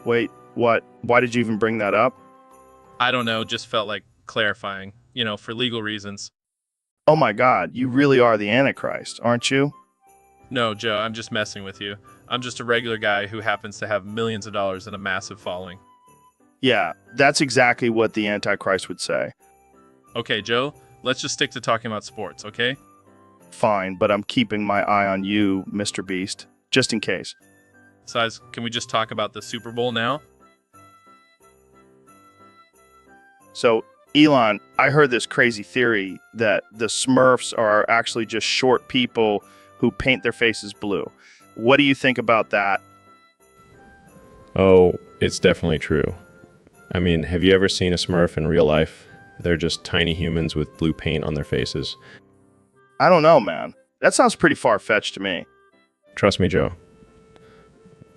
Wait, what? Why did you even bring that up? I don't know, just felt like clarifying, for legal reasons. Oh my God, you really are the Antichrist, aren't you? No, Joe, I'm just messing with you. I'm just a regular guy who happens to have millions of dollars and a massive following. Yeah, that's exactly what the Antichrist would say. Okay, Joe, let's just stick to talking about sports, okay? Fine, but I'm keeping my eye on you, Mr. Beast, just in case. Besides, can we just talk about the Super Bowl now? So, Elon, I heard this crazy theory that the Smurfs are actually just short people who paint their faces blue. What do you think about that? Oh, it's definitely true. I mean, have you ever seen a Smurf in real life? They're just tiny humans with blue paint on their faces. I don't know, man. That sounds pretty far-fetched to me. Trust me, Joe.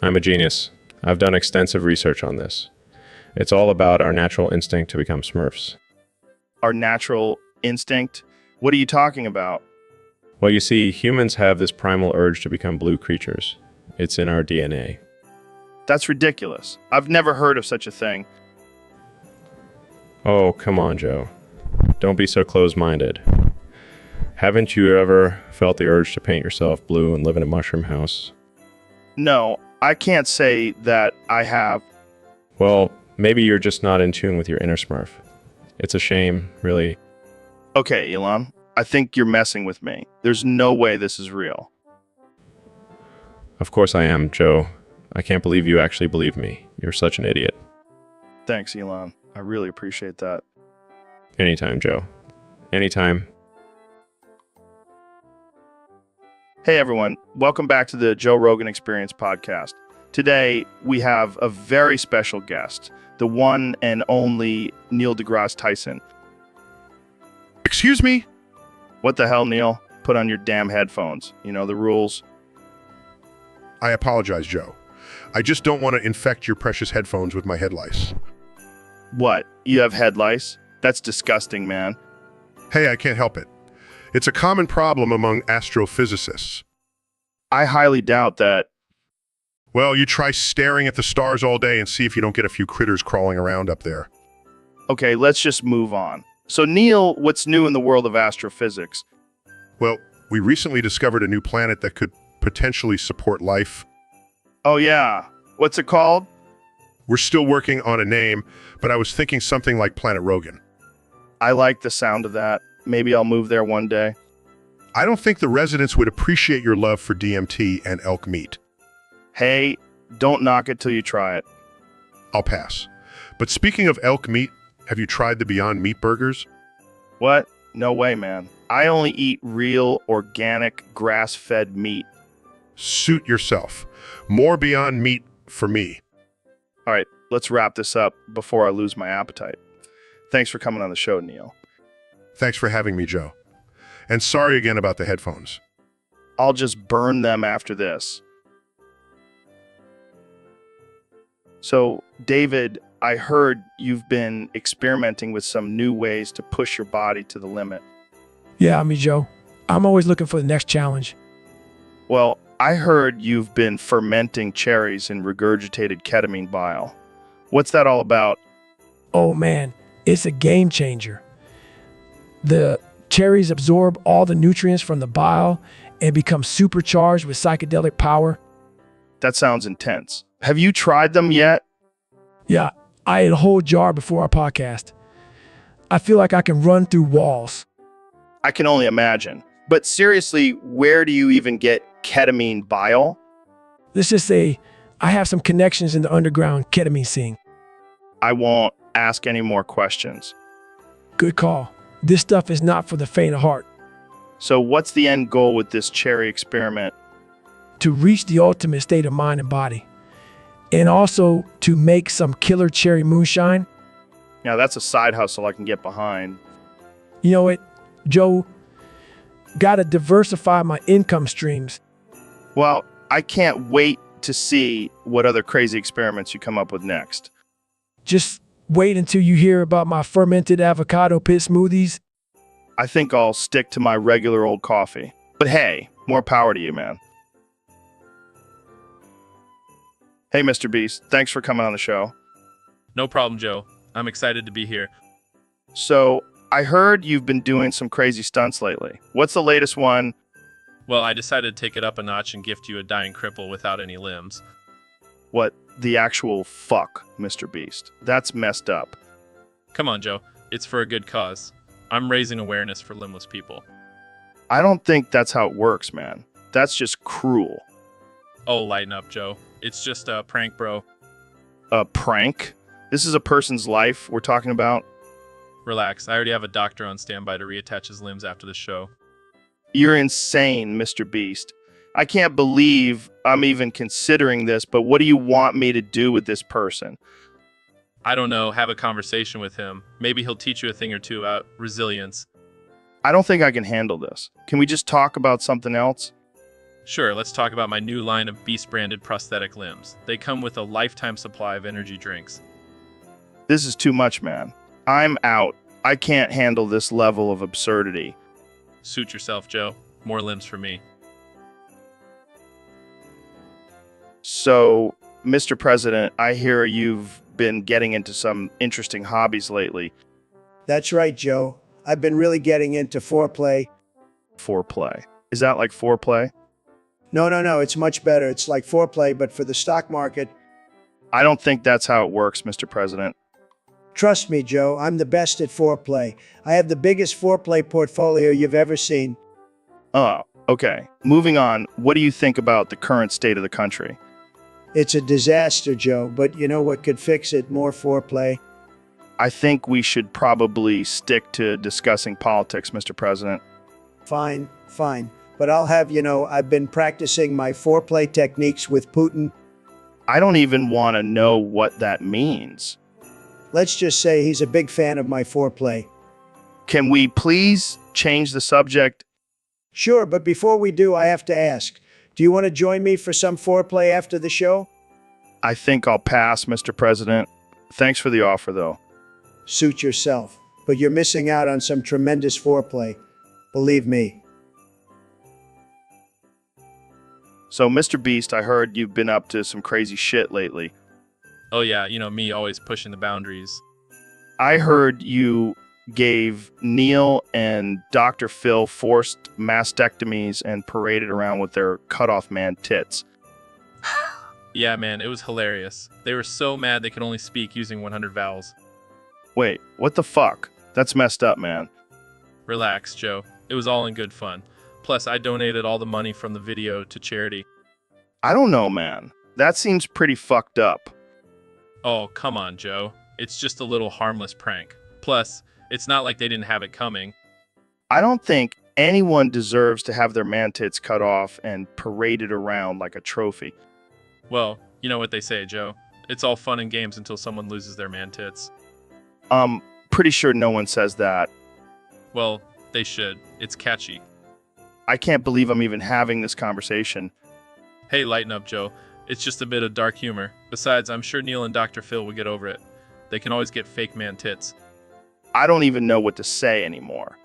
I'm a genius. I've done extensive research on this. It's all about our natural instinct to become Smurfs. Our natural instinct? What are you talking about? Well, you see, humans have this primal urge to become blue creatures. It's in our DNA. That's ridiculous. I've never heard of such a thing. Oh, come on, Joe. Don't be so close-minded. Haven't you ever felt the urge to paint yourself blue and live in a mushroom house? No, I can't say that I have. Well, maybe you're just not in tune with your inner Smurf. It's a shame, really. Okay, Elon. I think you're messing with me. There's no way this is real. Of course I am, Joe. I can't believe you actually believe me. You're such an idiot. Thanks, Elon. I really appreciate that. Anytime, Joe. Anytime. Hey, everyone. Welcome back to the Joe Rogan Experience podcast. Today, we have a very special guest, the one and only Neil deGrasse Tyson. Excuse me? What the hell, Neil? Put on your damn headphones. You know the rules. I apologize, Joe. I just don't want to infect your precious headphones with my head lice. What? You have head lice? That's disgusting, man. Hey, I can't help it. It's a common problem among astrophysicists. I highly doubt that. Well, you try staring at the stars all day and see if you don't get a few critters crawling around up there. Okay, let's just move on. So, Neil, what's new in the world of astrophysics? Well, we recently discovered a new planet that could potentially support life. Oh, yeah. What's it called? We're still working on a name, but I was thinking something like Planet Rogan. I like the sound of that. Maybe I'll move there one day. I don't think the residents would appreciate your love for DMT and elk meat. Hey, don't knock it till you try it. I'll pass. But speaking of elk meat, have you tried the Beyond Meat burgers? What? No way, man. I only eat real, organic, grass-fed meat. Suit yourself. More Beyond Meat for me. All right, let's wrap this up before I lose my appetite. Thanks for coming on the show, Neil. Thanks for having me, Joe. And sorry again about the headphones. I'll just burn them after this. So, David, I heard you've been experimenting with some new ways to push your body to the limit. Yeah, Joe. I'm always looking for the next challenge. Well, I heard you've been fermenting cherries in regurgitated ketamine bile. What's that all about? Oh man, it's a game changer. The cherries absorb all the nutrients from the bile and become supercharged with psychedelic power. That sounds intense. Have you tried them yet? Yeah, I ate a whole jar before our podcast. I feel like I can run through walls. I can only imagine. But seriously, where do you even get ketamine bile? Let's just say I have some connections in the underground ketamine scene. I won't ask any more questions. Good call. This stuff is not for the faint of heart. So what's the end goal with this cherry experiment? To reach the ultimate state of mind and body. And also to make some killer cherry moonshine. Now that's a side hustle I can get behind. You know what, Joe? Gotta diversify my income streams. Well, I can't wait to see what other crazy experiments you come up with next. Just wait until you hear about my fermented avocado pit smoothies. I think I'll stick to my regular old coffee. But hey, more power to you, man. Hey, Mr. Beast, thanks for coming on the show. No problem, Joe. I'm excited to be here. So, I heard you've been doing some crazy stunts lately. What's the latest one? Well, I decided to take it up a notch and gift you a dying cripple without any limbs. What the actual fuck, Mr. Beast? That's messed up. Come on, Joe. It's for a good cause. I'm raising awareness for limbless people. I don't think that's how it works, man. That's just cruel. Oh, lighten up, Joe. It's just a prank, bro. A prank? This is a person's life we're talking about. Relax. I already have a doctor on standby to reattach his limbs after the show. You're insane, Mr. Beast. I can't believe I'm even considering this, but what do you want me to do with this person? I don't know. Have a conversation with him. Maybe he'll teach you a thing or two about resilience. I don't think I can handle this. Can we just talk about something else? Sure, let's talk about my new line of Beast-branded prosthetic limbs. They come with a lifetime supply of energy drinks. This is too much, man. I'm out. I can't handle this level of absurdity. Suit yourself, Joe. More limbs for me. So, Mr. President, I hear you've been getting into some interesting hobbies lately. That's right, Joe. I've been really getting into foreplay. Foreplay. Is that like foreplay? No, it's much better. It's like foreplay, but for the stock market. I don't think that's how it works, Mr. President. Trust me, Joe, I'm the best at foreplay. I have the biggest foreplay portfolio you've ever seen. Oh, okay. Moving on, what do you think about the current state of the country? It's a disaster, Joe, but you know what could fix it? More foreplay. I think we should probably stick to discussing politics, Mr. President. Fine. But I'll have you know, I've been practicing my foreplay techniques with Putin. I don't even want to know what that means. Let's just say he's a big fan of my foreplay. Can we please change the subject? Sure, but before we do, I have to ask, do you want to join me for some foreplay after the show? I think I'll pass, Mr. President. Thanks for the offer, though. Suit yourself, but you're missing out on some tremendous foreplay. Believe me. So, Mr. Beast, I heard you've been up to some crazy shit lately. Oh yeah, you know me, always pushing the boundaries. I heard you gave Neil and Dr. Phil forced mastectomies and paraded around with their cut-off man tits. Yeah, man, it was hilarious. They were so mad they could only speak using 100 vowels. Wait, what the fuck? That's messed up, man. Relax, Joe. It was all in good fun. Plus, I donated all the money from the video to charity. I don't know, man. That seems pretty fucked up. Oh, come on, Joe. It's just a little harmless prank. Plus, it's not like they didn't have it coming. I don't think anyone deserves to have their man tits cut off and paraded around like a trophy. Well, you know what they say, Joe. It's all fun and games until someone loses their man tits. Pretty sure no one says that. Well, they should. It's catchy. I can't believe I'm even having this conversation. Hey, lighten up, Joe. It's just a bit of dark humor. Besides, I'm sure Neil and Dr. Phil will get over it. They can always get fake man tits. I don't even know what to say anymore.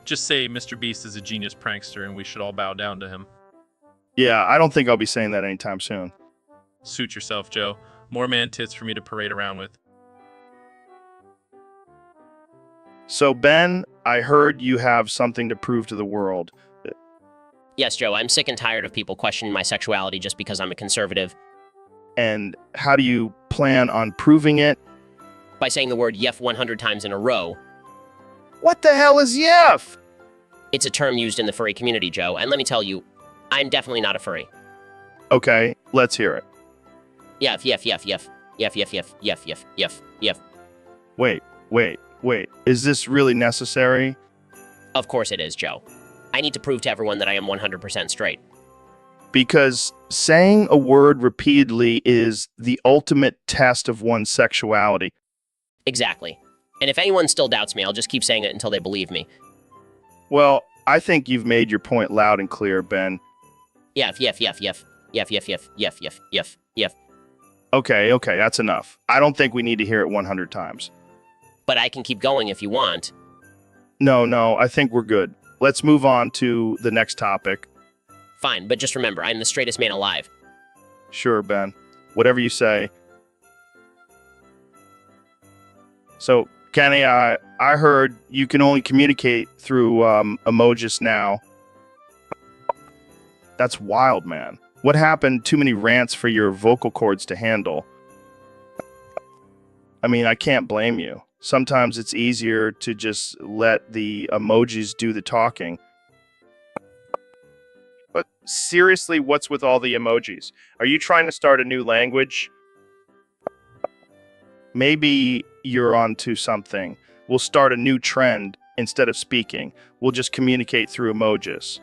Just say Mr. Beast is a genius prankster and we should all bow down to him. Yeah, I don't think I'll be saying that anytime soon. Suit yourself, Joe. More man tits for me to parade around with. So, Ben, I heard you have something to prove to the world. Yes, Joe, I'm sick and tired of people questioning my sexuality just because I'm a conservative. And how do you plan on proving it? By saying the word yef 100 times in a row. What the hell is yef? It's a term used in the furry community, Joe, and let me tell you, I'm definitely not a furry. Okay, let's hear it. Yef, yef, yef, yef. Yef, yef, yef, yef, yef, yef, yef. Wait. Is this really necessary? Of course it is, Joe. I need to prove to everyone that I am 100% straight. Because saying a word repeatedly is the ultimate test of one's sexuality. Exactly. And if anyone still doubts me, I'll just keep saying it until they believe me. Well, I think you've made your point loud and clear, Ben. Yef, yef, yef, yef. Yef, yef, yef, yef, yef, yef, yef. Okay, that's enough. I don't think we need to hear it 100 times. But I can keep going if you want. No, I think we're good. Let's move on to the next topic. Fine, but just remember, I'm the straightest man alive. Sure, Ben. Whatever you say. So, Kenny, I heard you can only communicate through emojis now. That's wild, man. What happened? Too many rants for your vocal cords to handle. I mean, I can't blame you. Sometimes it's easier to just let the emojis do the talking. But seriously, what's with all the emojis? Are you trying to start a new language? Maybe you're onto something. We'll start a new trend instead of speaking. We'll just communicate through emojis.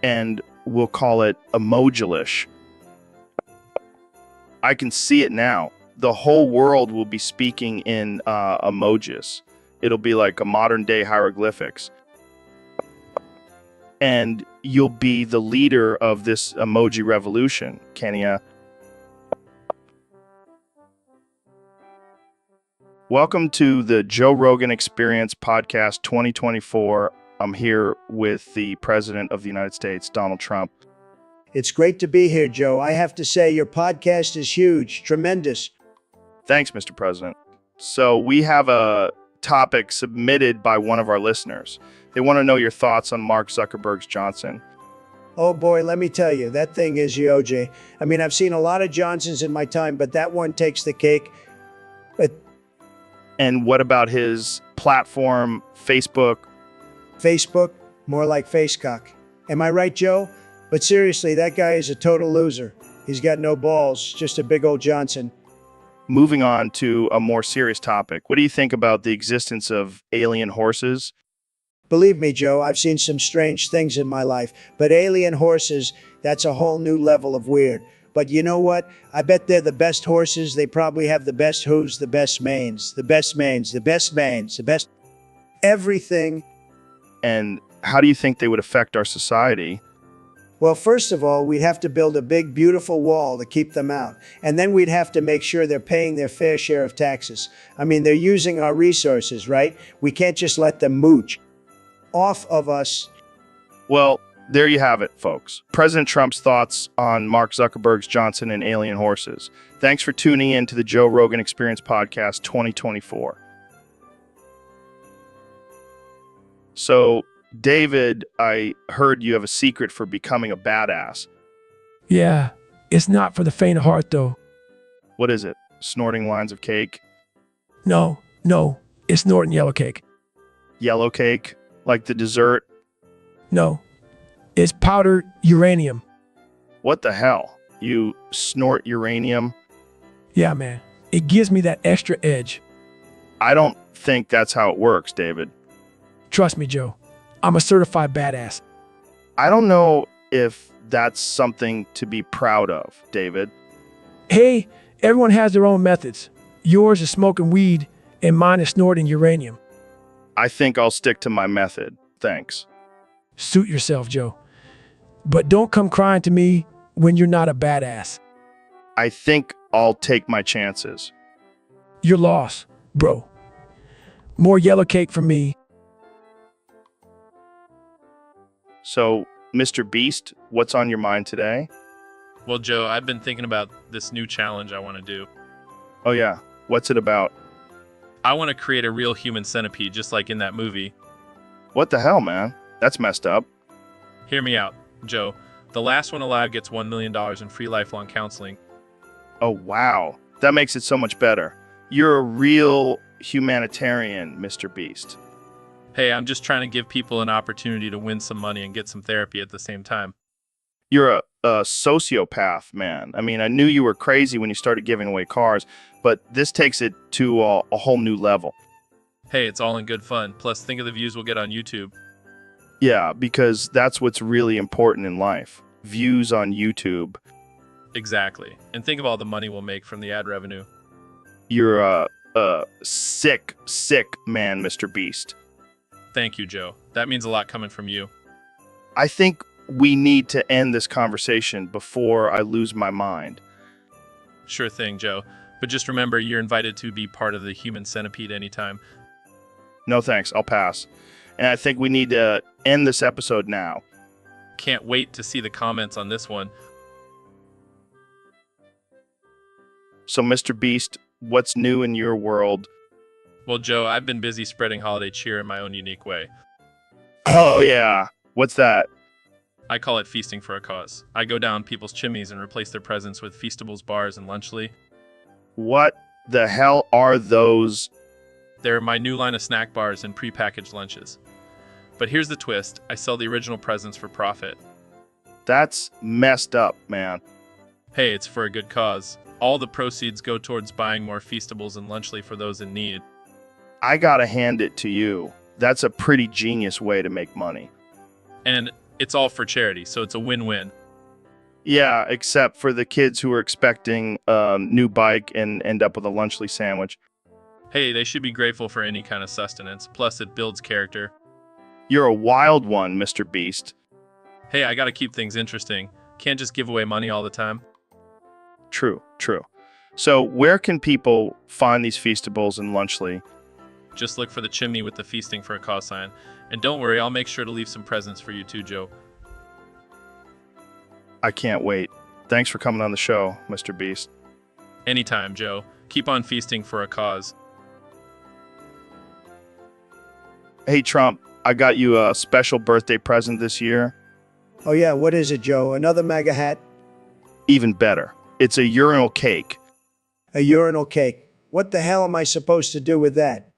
And we'll call it emojilish. I can see it now. The whole world will be speaking in emojis. It'll be like a modern day hieroglyphics. And you'll be the leader of this emoji revolution, Kenya. Welcome to the Joe Rogan Experience Podcast 2024. I'm here with the President of the United States, Donald Trump. It's great to be here, Joe. I have to say, your podcast is huge, tremendous. Thanks, Mr. President. So we have a topic submitted by one of our listeners. They want to know your thoughts on Mark Zuckerberg's Johnson. Oh boy, let me tell you, that thing is OJ. I mean, I've seen a lot of Johnsons in my time, but that one takes the cake. And what about his platform, Facebook? Facebook? More like facecock. Am I right, Joe? But seriously, that guy is a total loser. He's got no balls, just a big old Johnson. Moving on to a more serious topic. What do you think about the existence of alien horses? Believe me, Joe, I've seen some strange things in my life, but alien horses, that's a whole new level of weird. But you know what? I bet they're the best horses. They probably have the best hooves, the best manes, the best everything. And how do you think they would affect our society? Well, first of all, we'd have to build a big, beautiful wall to keep them out. And then we'd have to make sure they're paying their fair share of taxes. I mean, they're using our resources, right? We can't just let them mooch off of us. Well, there you have it, folks. President Trump's thoughts on Mark Zuckerberg's Johnson and alien horses. Thanks for tuning in to the Joe Rogan Experience Podcast 2024. So, David, I heard you have a secret for becoming a badass. Yeah, it's not for the faint of heart, though. What is it? Snorting lines of cake? No, it's snorting yellow cake. Yellow cake? Like the dessert? No, it's powdered uranium. What the hell? You snort uranium? Yeah, man. It gives me that extra edge. I don't think that's how it works, David. Trust me, Joe. I'm a certified badass. I don't know if that's something to be proud of, David. Hey, everyone has their own methods. Yours is smoking weed, and mine is snorting uranium. I think I'll stick to my method. Thanks. Suit yourself, Joe. But don't come crying to me when you're not a badass. I think I'll take my chances. You're lost, bro. More yellow cake for me. So, Mr. Beast, what's on your mind today? Well, Joe, I've been thinking about this new challenge I want to do. Oh yeah, what's it about? I want to create a real human centipede, just like in that movie. What the hell, man? That's messed up. Hear me out, Joe. The last one alive gets $1 million in free lifelong counseling. Oh wow, that makes it so much better. You're a real humanitarian, Mr. Beast. Hey, I'm just trying to give people an opportunity to win some money and get some therapy at the same time. You're a sociopath, man. I mean, I knew you were crazy when you started giving away cars, but this takes it to a whole new level. Hey, it's all in good fun. Plus, think of the views we'll get on YouTube. Yeah, because that's what's really important in life. Views on YouTube. Exactly. And think of all the money we'll make from the ad revenue. You're a sick, sick man, Mr. Beast. Thank you, Joe. That means a lot coming from you. I think we need to end this conversation before I lose my mind. Sure thing, Joe. But just remember, you're invited to be part of the human centipede anytime. No thanks, I'll pass. And I think we need to end this episode now. Can't wait to see the comments on this one. So, Mr. Beast, what's new in your world? Well, Joe, I've been busy spreading holiday cheer in my own unique way. Oh, yeah. What's that? I call it feasting for a cause. I go down people's chimneys and replace their presents with Feastables bars and Lunchly. What the hell are those? They're my new line of snack bars and prepackaged lunches. But here's the twist. I sell the original presents for profit. That's messed up, man. Hey, it's for a good cause. All the proceeds go towards buying more Feastables and Lunchly for those in need. I gotta hand it to you. That's a pretty genius way to make money. And it's all for charity, so it's a win-win. Yeah, except for the kids who are expecting a new bike and end up with a Lunchly sandwich. Hey, they should be grateful for any kind of sustenance. Plus, it builds character. You're a wild one, Mr. Beast. Hey, I gotta keep things interesting. Can't just give away money all the time. True, true. So where can people find these Feastables and Lunchly? Just look for the chimney with the feasting for a cause sign. And don't worry, I'll make sure to leave some presents for you too, Joe. I can't wait. Thanks for coming on the show, Mr. Beast. Anytime, Joe. Keep on feasting for a cause. Hey, Trump, I got you a special birthday present this year. Oh, yeah, what is it, Joe? Another MAGA hat? Even better. It's a urinal cake. A urinal cake. What the hell am I supposed to do with that?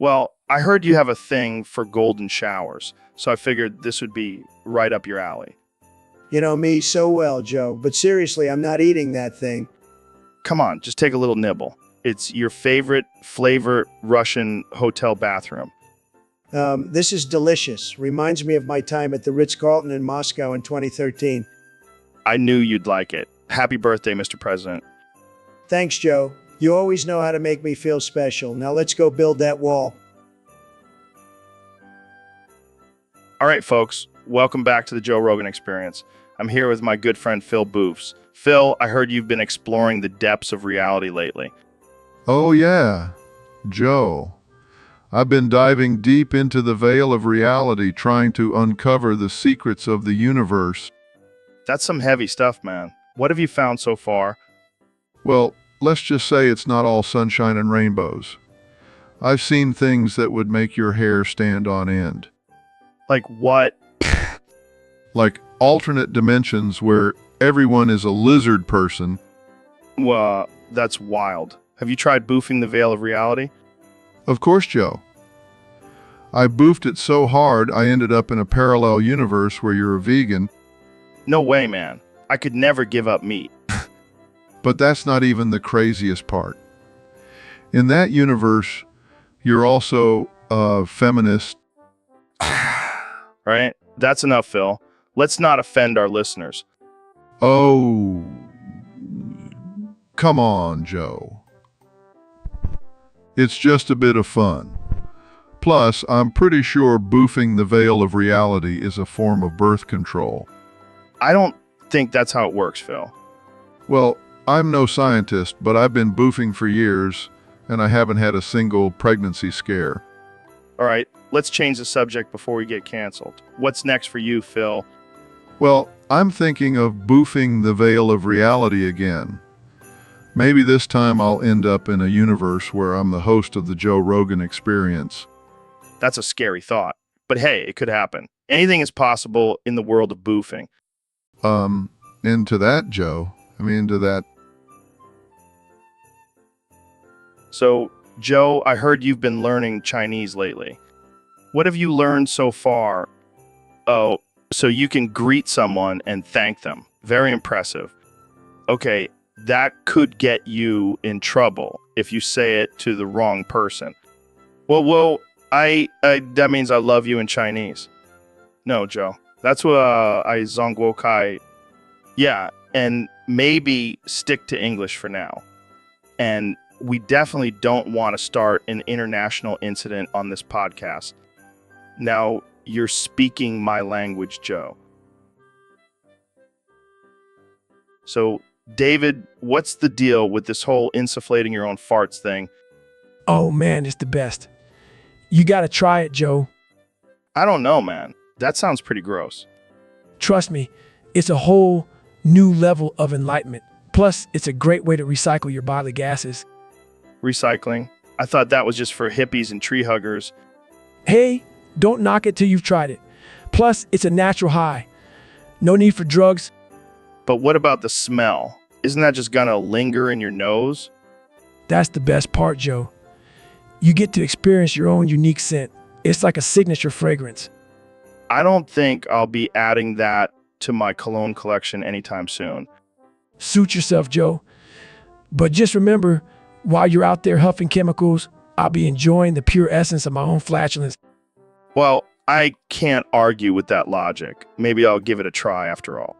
Well, I heard you have a thing for golden showers, so I figured this would be right up your alley. You know me so well, Joe, but seriously, I'm not eating that thing. Come on, just take a little nibble. It's your favorite flavor Russian hotel bathroom. This is delicious. Reminds me of my time at the Ritz-Carlton in Moscow in 2013. I knew you'd like it. Happy birthday, Mr. President. Thanks, Joe. You always know how to make me feel special. Now let's go build that wall. All right, folks. Welcome back to the Joe Rogan Experience. I'm here with my good friend Phil Boofs. Phil, I heard you've been exploring the depths of reality lately. Oh, yeah. Joe. I've been diving deep into the veil of reality, trying to uncover the secrets of the universe. That's some heavy stuff, man. What have you found so far? Well, let's just say it's not all sunshine and rainbows. I've seen things that would make your hair stand on end. Like what? Like alternate dimensions where everyone is a lizard person. Well, that's wild. Have you tried boofing the veil of reality? Of course, Joe. I boofed it so hard I ended up in a parallel universe where you're a vegan. No way, man. I could never give up meat. But that's not even the craziest part. In that universe, you're also a feminist. Right? That's enough, Phil. Let's not offend our listeners. Oh, come on, Joe. It's just a bit of fun. Plus, I'm pretty sure boofing the veil of reality is a form of birth control. I don't think that's how it works, Phil. Well, I'm no scientist, but I've been boofing for years, and I haven't had a single pregnancy scare. All right, let's change the subject before we get canceled. What's next for you, Phil? Well, I'm thinking of boofing the veil of reality again. Maybe this time I'll end up in a universe where I'm the host of the Joe Rogan Experience. That's a scary thought. But hey, it could happen. Anything is possible in the world of boofing. Into that, Joe. Into that. So, Joe, I heard you've been learning Chinese lately. What have you learned so far? Oh, So you can greet someone and thank them. Very impressive. Okay, that could get you in trouble if you say it to the wrong person. Well, that means I love you in Chinese. No, Joe. That's what I zongguo kai. Yeah, and maybe stick to English for now. And we definitely don't want to start an international incident on this podcast. Now, you're speaking my language, Joe. So, David, what's the deal with this whole insufflating your own farts thing? Oh man, it's the best. You gotta try it, Joe. I don't know, man. That sounds pretty gross. Trust me, it's a whole new level of enlightenment. Plus, it's a great way to recycle your bodily gases. Recycling? I thought that was just for hippies and tree huggers. Hey, don't knock it till you've tried it. Plus, it's a natural high. No need for drugs. But what about the smell? Isn't that just gonna linger in your nose? That's the best part, Joe. You get to experience your own unique scent. It's like a signature fragrance. I don't think I'll be adding that to my cologne collection anytime soon. Suit yourself, Joe. But just remember, while you're out there huffing chemicals, I'll be enjoying the pure essence of my own flatulence. Well, I can't argue with that logic. Maybe I'll give it a try after all.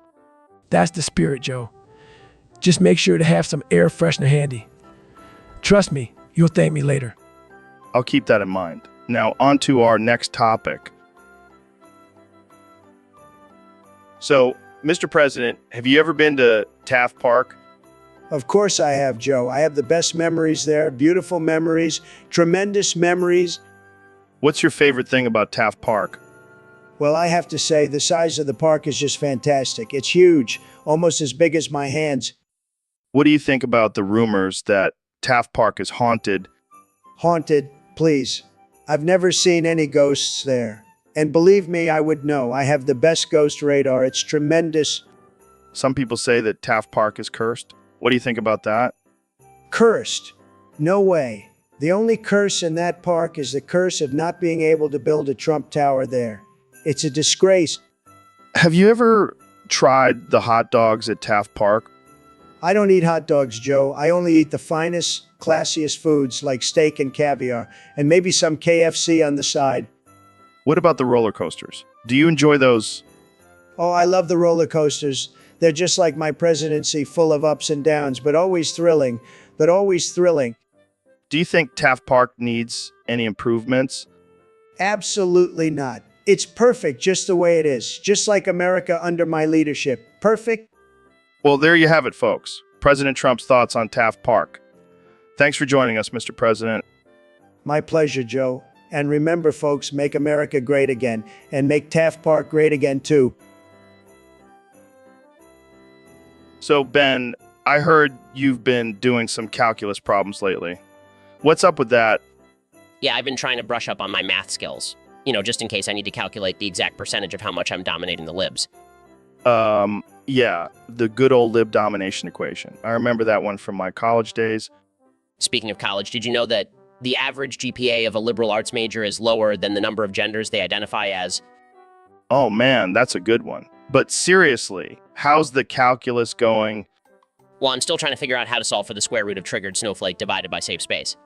That's the spirit, Joe. Just make sure to have some air freshener handy. Trust me, you'll thank me later. I'll keep that in mind. Now, on to our next topic. So, Mr. President, have you ever been to Taft Park? Of course I have, Joe. I have the best memories there, beautiful memories, tremendous memories. What's your favorite thing about Taft Park? Well, I have to say the size of the park is just fantastic. It's huge, almost as big as my hands. What do you think about the rumors that Taft Park is haunted? Haunted, please. I've never seen any ghosts there. And believe me, I would know. I have the best ghost radar. It's tremendous. Some people say that Taft Park is cursed. What do you think about that? Cursed? No way. The only curse in that park is the curse of not being able to build a Trump Tower there. It's a disgrace. Have you ever tried the hot dogs at Taft Park? I don't eat hot dogs, Joe. I only eat the finest, classiest foods like steak and caviar, and maybe some KFC on the side. What about the roller coasters? Do you enjoy those? Oh, I love the roller coasters. They're just like my presidency, full of ups and downs, but always thrilling. Do you think Taft Park needs any improvements? Absolutely not. It's perfect just the way it is, just like America under my leadership. Perfect. Well, there you have it, folks. President Trump's thoughts on Taft Park. Thanks for joining us, Mr. President. My pleasure, Joe. And remember, folks, make America great again, and make Taft Park great again, too. So, Ben, I heard you've been doing some calculus problems lately. What's up with that? Yeah, I've been trying to brush up on my math skills. Just in case I need to calculate the exact percentage of how much I'm dominating the libs. Yeah, the good old lib domination equation. I remember that one from my college days. Speaking of college, did you know that the average GPA of a liberal arts major is lower than the number of genders they identify as? Oh man, that's a good one. But seriously, how's the calculus going? Well, I'm still trying to figure out how to solve for the square root of triggered snowflake divided by safe space.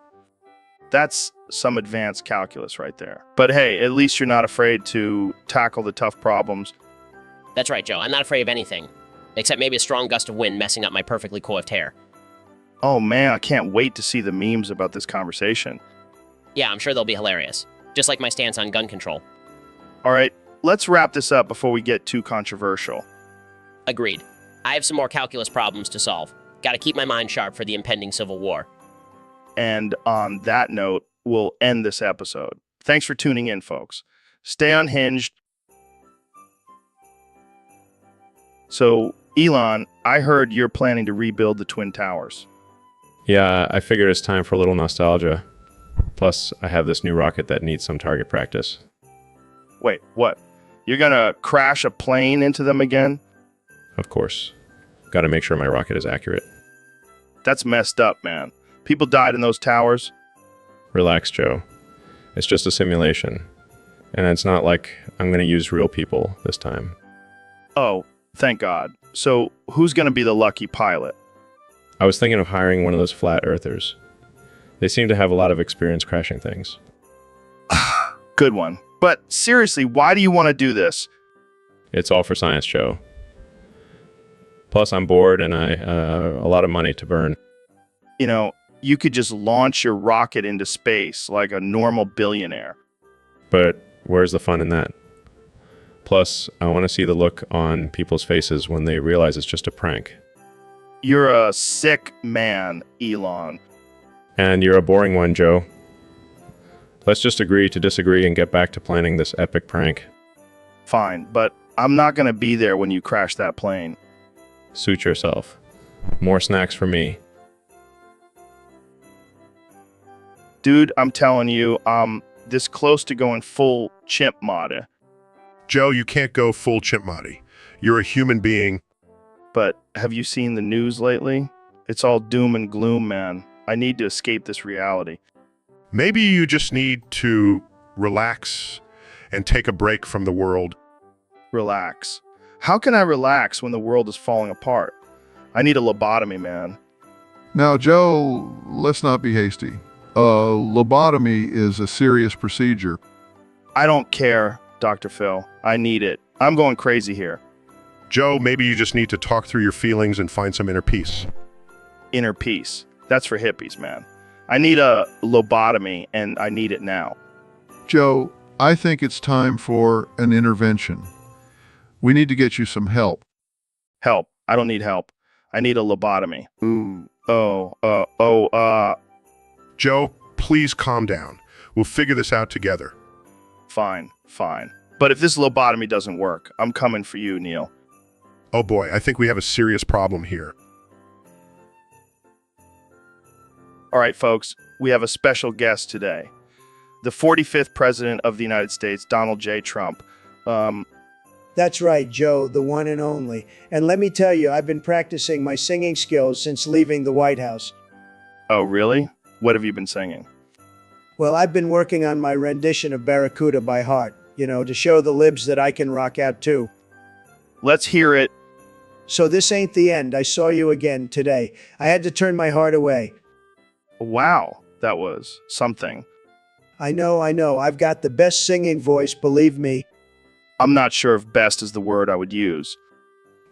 That's some advanced calculus right there. But hey, at least you're not afraid to tackle the tough problems. That's right, Joe. I'm not afraid of anything, except maybe a strong gust of wind messing up my perfectly coiffed hair. Oh man, I can't wait to see the memes about this conversation. Yeah, I'm sure they'll be hilarious. Just like my stance on gun control. All right, let's wrap this up before we get too controversial. Agreed. I have some more calculus problems to solve. Gotta keep my mind sharp for the impending civil war. And on that note, we'll end this episode. Thanks for tuning in, folks. Stay unhinged. So, Elon, I heard you're planning to rebuild the Twin Towers. Yeah, I figured it's time for a little nostalgia. Plus, I have this new rocket that needs some target practice. Wait, what? You're gonna crash a plane into them again? Of course. Gotta make sure my rocket is accurate. That's messed up, man. People died in those towers. Relax, Joe. It's just a simulation. And it's not like I'm gonna use real people this time. Oh, thank God. So who's going to be the lucky pilot? I was thinking of hiring one of those flat earthers. They seem to have a lot of experience crashing things. Good one. But seriously, why do you want to do this? It's all for science, Joe. Plus, I'm bored and I a lot of money to burn. You know, you could just launch your rocket into space like a normal billionaire. But where's the fun in that? Plus, I want to see the look on people's faces when they realize it's just a prank. You're a sick man, Elon. And you're a boring one, Joe. Let's just agree to disagree and get back to planning this epic prank. Fine, but I'm not going to be there when you crash that plane. Suit yourself. More snacks for me. Dude, I'm telling you, I'm this close to going full chimp mod. Joe, you can't go full chimp Mahdi. You're a human being. But have you seen the news lately? It's all doom and gloom, man. I need to escape this reality. Maybe you just need to relax and take a break from the world. Relax. How can I relax when the world is falling apart? I need a lobotomy, man. Now, Joe, let's not be hasty. Lobotomy is a serious procedure. I don't care, Dr. Phil. I need it. I'm going crazy here. Joe, maybe you just need to talk through your feelings and find some inner peace. Inner peace. That's for hippies, man. I need a lobotomy, and I need it now. Joe, I think it's time for an intervention. We need to get you some help. Help. I don't need help. I need a lobotomy. Ooh. Joe, please calm down. We'll figure this out together. Fine. But if this lobotomy doesn't work, I'm coming for you, Neil. Oh boy, I think we have a serious problem here. All right, folks, we have a special guest today. The 45th President of the United States, Donald J. Trump. That's right, Joe, the one and only. And let me tell you, I've been practicing my singing skills since leaving the White House. Oh, really? What have you been singing? Well, I've been working on my rendition of Barracuda by heart, to show the libs that I can rock out too. Let's hear it. So this ain't the end. I saw you again today. I had to turn my heart away. Wow, that was something. I know. I've got the best singing voice, believe me. I'm not sure if best is the word I would use.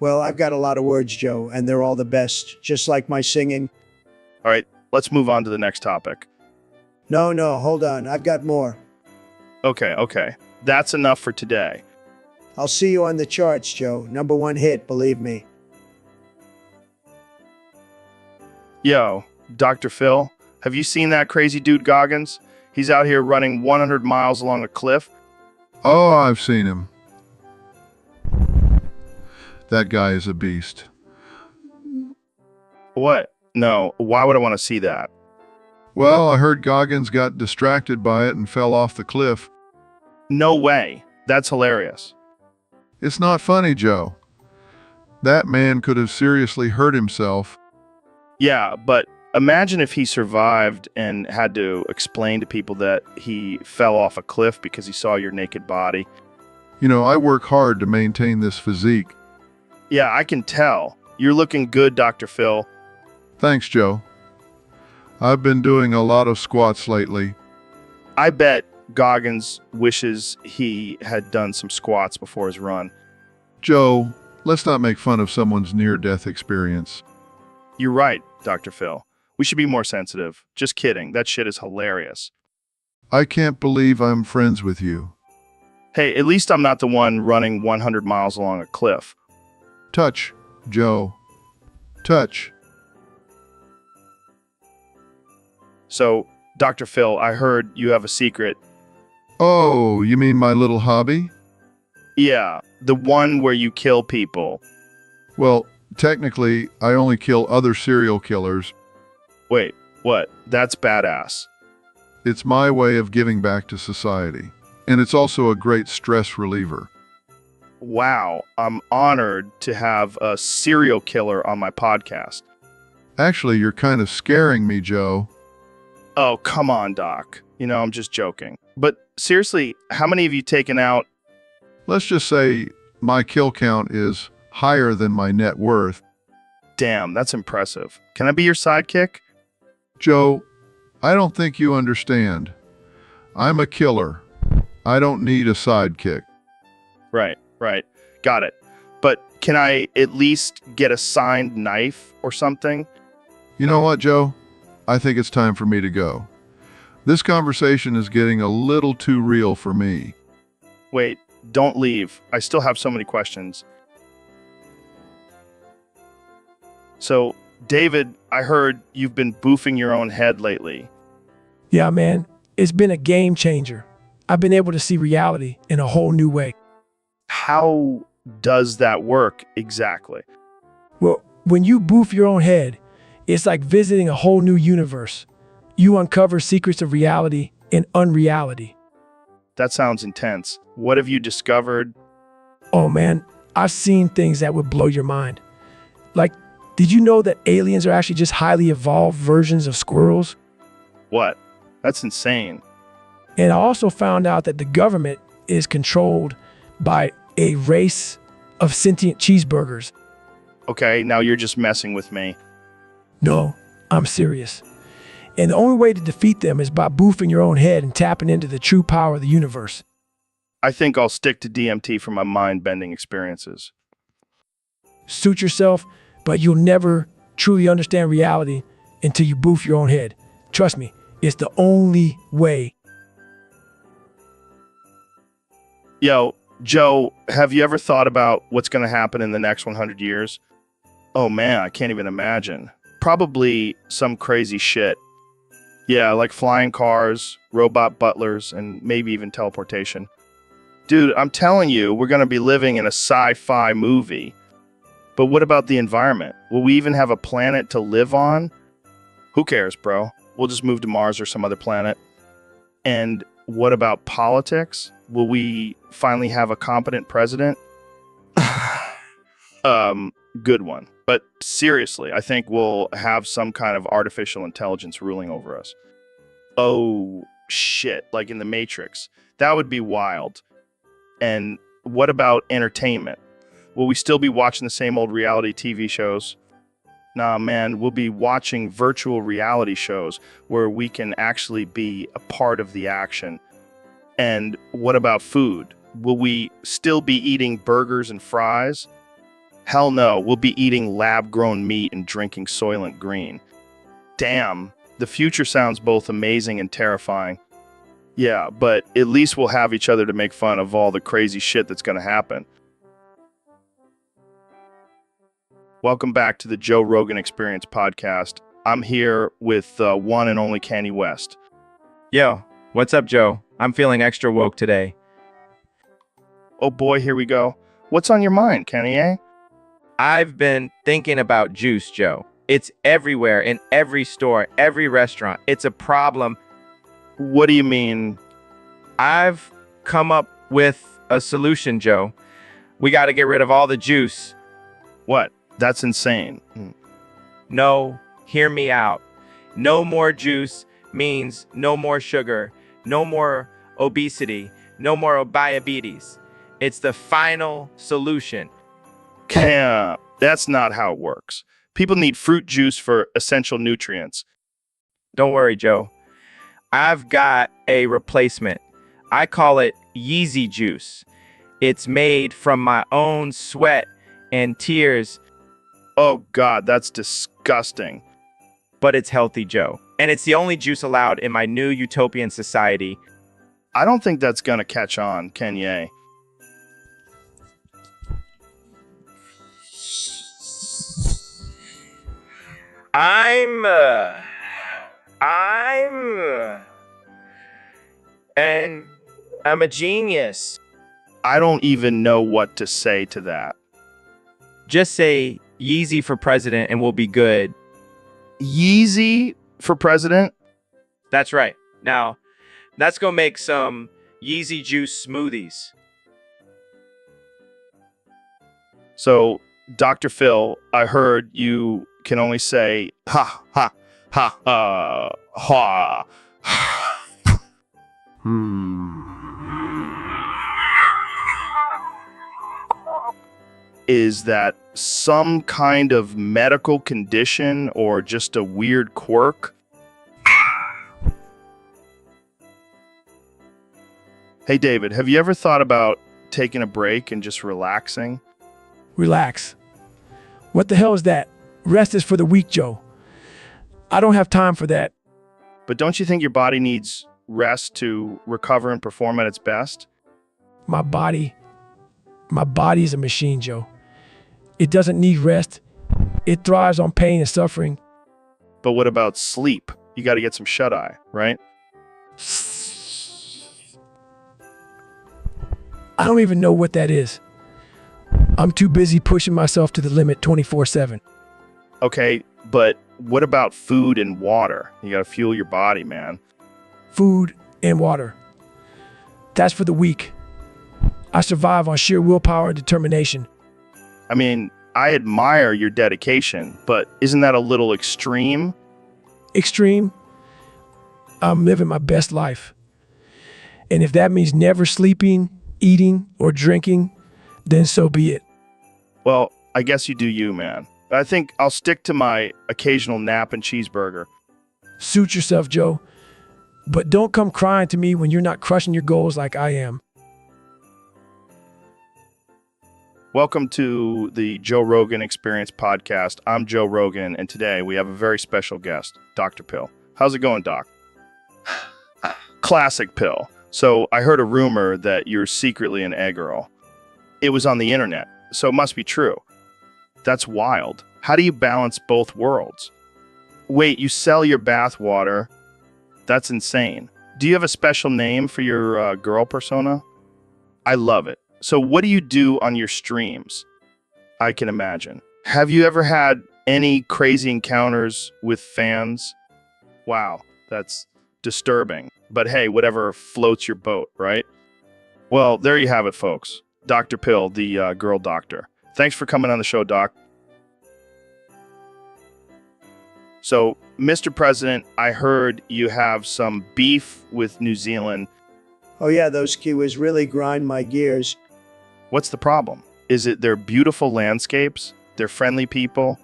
Well, I've got a lot of words, Joe, and they're all the best, just like my singing. All right, let's move on to the next topic. No, hold on. I've got more. Okay. That's enough for today. I'll see you on the charts, Joe. #1 hit, believe me. Yo, Dr. Phil, have you seen that crazy dude Goggins? He's out here running 100 miles along a cliff. Oh, I've seen him. That guy is a beast. What? No, why would I want to see that? Well, I heard Goggins got distracted by it and fell off the cliff. No way. That's hilarious. It's not funny, Joe. That man could have seriously hurt himself. Yeah, but imagine if he survived and had to explain to people that he fell off a cliff because he saw your naked body. I work hard to maintain this physique. Yeah, I can tell. You're looking good, Dr. Phil. Thanks, Joe. I've been doing a lot of squats lately. I bet Goggins wishes he had done some squats before his run. Joe, let's not make fun of someone's near-death experience. You're right, Dr. Phil. We should be more sensitive. Just kidding. That shit is hilarious. I can't believe I'm friends with you. Hey, at least I'm not the one running 100 miles along a cliff. Touch, Joe. Touch. So, Dr. Phil, I heard you have a secret. Oh, you mean my little hobby? Yeah, the one where you kill people. Well, technically, I only kill other serial killers. Wait, what? That's badass. It's my way of giving back to society. And it's also a great stress reliever. Wow, I'm honored to have a serial killer on my podcast. Actually, you're kind of scaring me, Joe. Oh, come on, Doc. I'm just joking. But seriously, how many have you taken out? Let's just say my kill count is higher than my net worth. Damn, that's impressive. Can I be your sidekick? Joe, I don't think you understand. I'm a killer. I don't need a sidekick. Right. Got it. But can I at least get a signed knife or something? You know what, Joe? I think it's time for me to go. This conversation is getting a little too real for me. Wait, don't leave. I still have so many questions. So, David, I heard you've been boofing your own head lately. Yeah, man, it's been a game changer. I've been able to see reality in a whole new way. How does that work exactly? Well, when you boof your own head, it's like visiting a whole new universe. You uncover secrets of reality and unreality. That sounds intense. What have you discovered? Oh man, I've seen things that would blow your mind. Like, did you know that aliens are actually just highly evolved versions of squirrels? What? That's insane. And I also found out that the government is controlled by a race of sentient cheeseburgers. Okay, now you're just messing with me. No, I'm serious. And the only way to defeat them is by boofing your own head and tapping into the true power of the universe. I think I'll stick to DMT for my mind-bending experiences. Suit yourself, but you'll never truly understand reality until you boof your own head. Trust me, it's the only way. Yo, Joe, have you ever thought about what's going to happen in the next 100 years? Oh man, I can't even imagine. Probably some crazy shit. Yeah, like flying cars, robot butlers, and maybe even teleportation. Dude, I'm telling you, we're going to be living in a sci-fi movie. But what about the environment? Will we even have a planet to live on? Who cares, bro? We'll just move to Mars or some other planet. And what about politics? Will we finally have a competent president? Good one. But seriously, I think we'll have some kind of artificial intelligence ruling over us. Oh, shit. Like in the Matrix. That would be wild. And what about entertainment? Will we still be watching the same old reality TV shows? Nah, man, we'll be watching virtual reality shows where we can actually be a part of the action. And what about food? Will we still be eating burgers and fries? Hell no, we'll be eating lab-grown meat and drinking Soylent Green. Damn, the future sounds both amazing and terrifying. Yeah, but at least we'll have each other to make fun of all the crazy shit that's gonna happen. Welcome back to the Joe Rogan Experience podcast. I'm here with one and only Kanye West. Yo, what's up, Joe? I'm feeling extra woke today. Oh boy, here we go. What's on your mind, Kanye? I've been thinking about juice, Joe. It's everywhere, in every store, every restaurant. It's a problem. What do you mean? I've come up with a solution, Joe. We got to get rid of all the juice. What? That's insane. No, hear me out. No more juice means no more sugar, no more obesity, no more diabetes. It's the final solution. That's not how it works. People need fruit juice for essential nutrients. Don't worry, Joe. I've got a replacement. I call it Yeezy juice. It's made from my own sweat and tears. Oh God, that's disgusting. But it's healthy, Joe. And it's the only juice allowed in my new utopian society. I don't think that's gonna catch on, Kanye. I'm a genius. I don't even know what to say to that. Just say Yeezy for president and we'll be good. Yeezy for president? That's right. Now, let's go make some Yeezy juice smoothies. So, Dr. Phil, I heard you can only say ha ha ha ha. Is that some kind of medical condition or just a weird quirk? Hey, David, have you ever thought about taking a break and just relaxing? Relax. What the hell is that? Rest is for the weak, Joe. I don't have time for that. But don't you think your body needs rest to recover and perform at its best? My body is a machine, Joe. It doesn't need rest. It thrives on pain and suffering. But what about sleep? You got to get some shut-eye, right? I don't even know what that is. I'm too busy pushing myself to the limit 24/7. Okay, but what about food and water? You got to fuel your body, man. Food and water. That's for the weak. I survive on sheer willpower and determination. I mean, I admire your dedication, but isn't that a little extreme? Extreme? I'm living my best life. And if that means never sleeping, eating, or drinking, then so be it. Well, I guess you do you, man. I think I'll stick to my occasional nap and cheeseburger. Suit yourself, Joe. But don't come crying to me when you're not crushing your goals like I am. Welcome to the Joe Rogan Experience podcast. I'm Joe Rogan, and today we have a very special guest, Dr. Pill. How's it going, Doc? Classic Pill. So I heard a rumor that you're secretly an egg girl. It was on the internet, so it must be true. That's wild. How do you balance both worlds? Wait, you sell your bath water? That's insane. Do you have a special name for your girl persona? I love it. So what do you do on your streams? I can imagine. Have you ever had any crazy encounters with fans? Wow, that's disturbing. But hey, whatever floats your boat, right? Well, there you have it, folks. Dr. Pill, the girl doctor. Thanks for coming on the show, Doc. So, Mr. President, I heard you have some beef with New Zealand. Oh yeah, those Kiwis really grind my gears. What's the problem? Is it their beautiful landscapes? Their friendly people?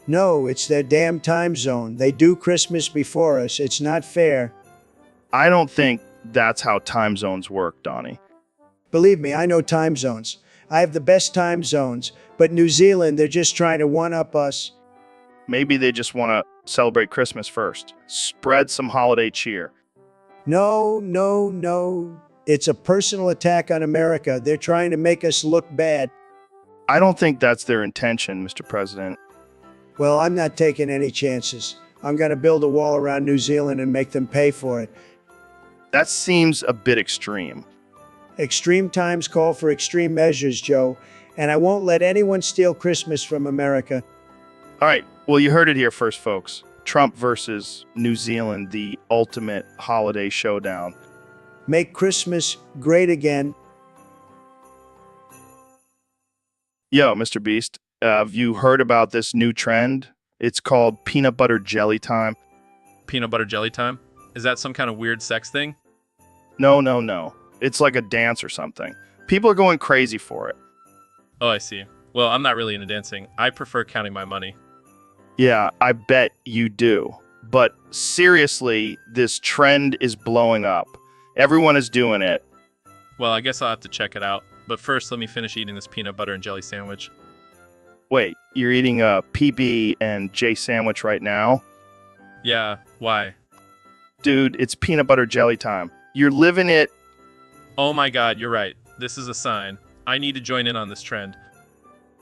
No, it's their damn time zone. They do Christmas before us. It's not fair. I don't think that's how time zones work, Donnie. Believe me, I know time zones. I have the best time zones. But New Zealand, they're just trying to one-up us. Maybe they just want to celebrate Christmas first. Spread some holiday cheer. No. It's a personal attack on America. They're trying to make us look bad. I don't think that's their intention, Mr. President. Well, I'm not taking any chances. I'm going to build a wall around New Zealand and make them pay for it. That seems a bit extreme. Extreme times call for extreme measures, Joe. And I won't let anyone steal Christmas from America. All right, well, you heard it here first, folks. Trump versus New Zealand, the ultimate holiday showdown. Make Christmas great again. Yo, Mr. Beast, have you heard about this new trend? It's called peanut butter jelly time. Peanut butter jelly time? Is that some kind of weird sex thing? No. It's like a dance or something. People are going crazy for it. Oh, I see. Well, I'm not really into dancing. I prefer counting my money. Yeah, I bet you do. But seriously, this trend is blowing up. Everyone is doing it. Well, I guess I'll have to check it out. But first, let me finish eating this peanut butter and jelly sandwich. Wait, you're eating a PB and J sandwich right now? Yeah, why? Dude, it's peanut butter jelly time. You're living it. Oh my god, you're right. This is a sign. I need to join in on this trend.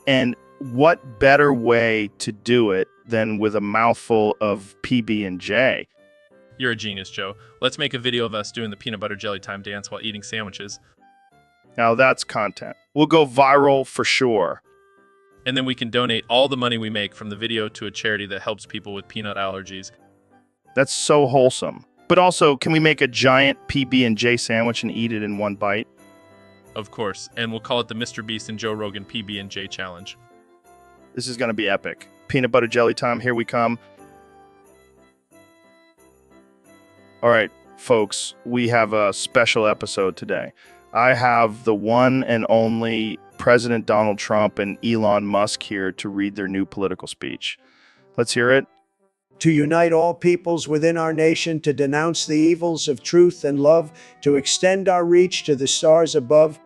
And what better way to do it than with a mouthful of PB and J? You're a genius, Joe. Let's make a video of us doing the peanut butter jelly time dance while eating sandwiches. Now that's content. We'll go viral for sure. And then we can donate all the money we make from the video to a charity that helps people with peanut allergies. That's so wholesome. But also, can we make a giant PB and J sandwich and eat it in one bite? Of course, and we'll call it the Mr. Beast and Joe Rogan PB and J challenge. This is going to be epic. Peanut butter jelly time, here we come. All right, folks, we have a special episode today. I have the one and only President Donald Trump and Elon Musk here to read their new political speech. Let's hear it. To unite all peoples within our nation, to denounce the evils of truth and love, to extend our reach to the stars above.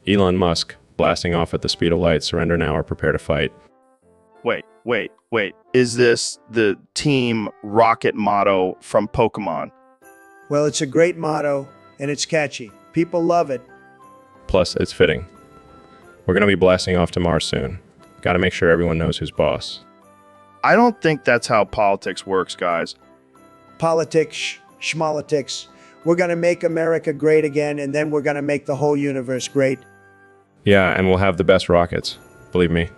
Elon Musk, blasting off at the speed of light, surrender now or prepare to fight. Wait. Is this the Team Rocket motto from Pokemon? Well, it's a great motto, and it's catchy. People love it. Plus, it's fitting. We're going to be blasting off to Mars soon. Got to make sure everyone knows who's boss. I don't think that's how politics works, guys. Politics, schmolitics. We're going to make America great again, and then we're going to make the whole universe great. Yeah, and we'll have the best rockets. Believe me.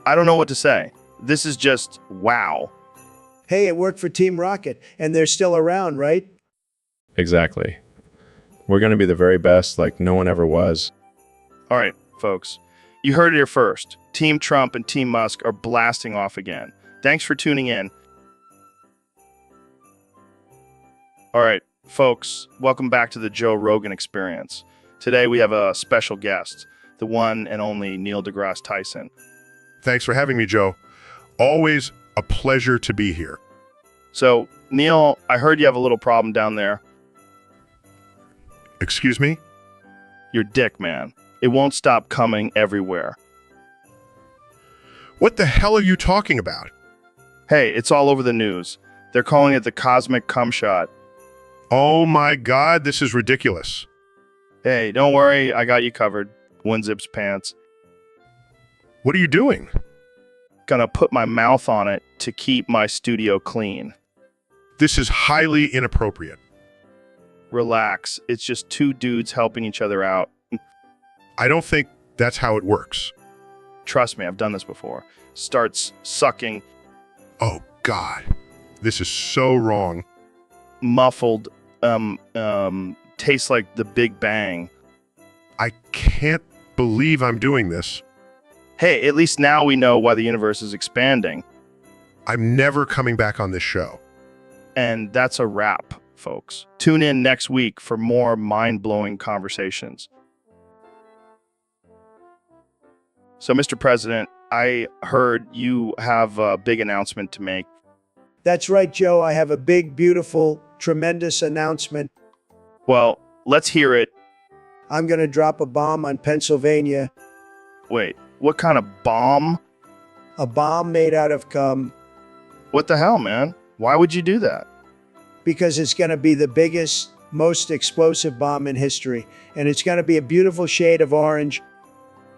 I don't know what to say. This is just wow. Hey, it worked for Team Rocket, and they're still around, right? Exactly. We're going to be the very best like no one ever was. All right, folks. You heard it here first. Team Trump and Team Musk are blasting off again. Thanks for tuning in. All right, folks, welcome back to the Joe Rogan Experience. Today we have a special guest, the one and only Neil deGrasse Tyson. Thanks for having me, Joe. Always a pleasure to be here. So, Neil, I heard you have a little problem down there. Excuse me? Your dick, man. It won't stop coming everywhere. What the hell are you talking about? Hey, it's all over the news. They're calling it the cosmic cum shot. Oh my God, this is ridiculous. Hey, don't worry, I got you covered. One zips pants. What are you doing? Gonna put my mouth on it to keep my studio clean. This is highly inappropriate. Relax, it's just two dudes helping each other out. I don't think that's how it works. Trust me, I've done this before. Starts sucking. Oh God, this is so wrong. Muffled, tastes like the Big Bang. I can't believe I'm doing this. Hey, at least now we know why the universe is expanding. I'm never coming back on this show. And that's a wrap, folks. Tune in next week for more mind-blowing conversations. So, Mr. President, I heard you have a big announcement to make. That's right, Joe. I have a big, beautiful, tremendous announcement. Well, let's hear it. I'm going to drop a bomb on Pennsylvania. Wait, what kind of bomb? A bomb made out of cum. What the hell, man? Why would you do that? Because it's going to be the biggest, most explosive bomb in history. And it's going to be a beautiful shade of orange.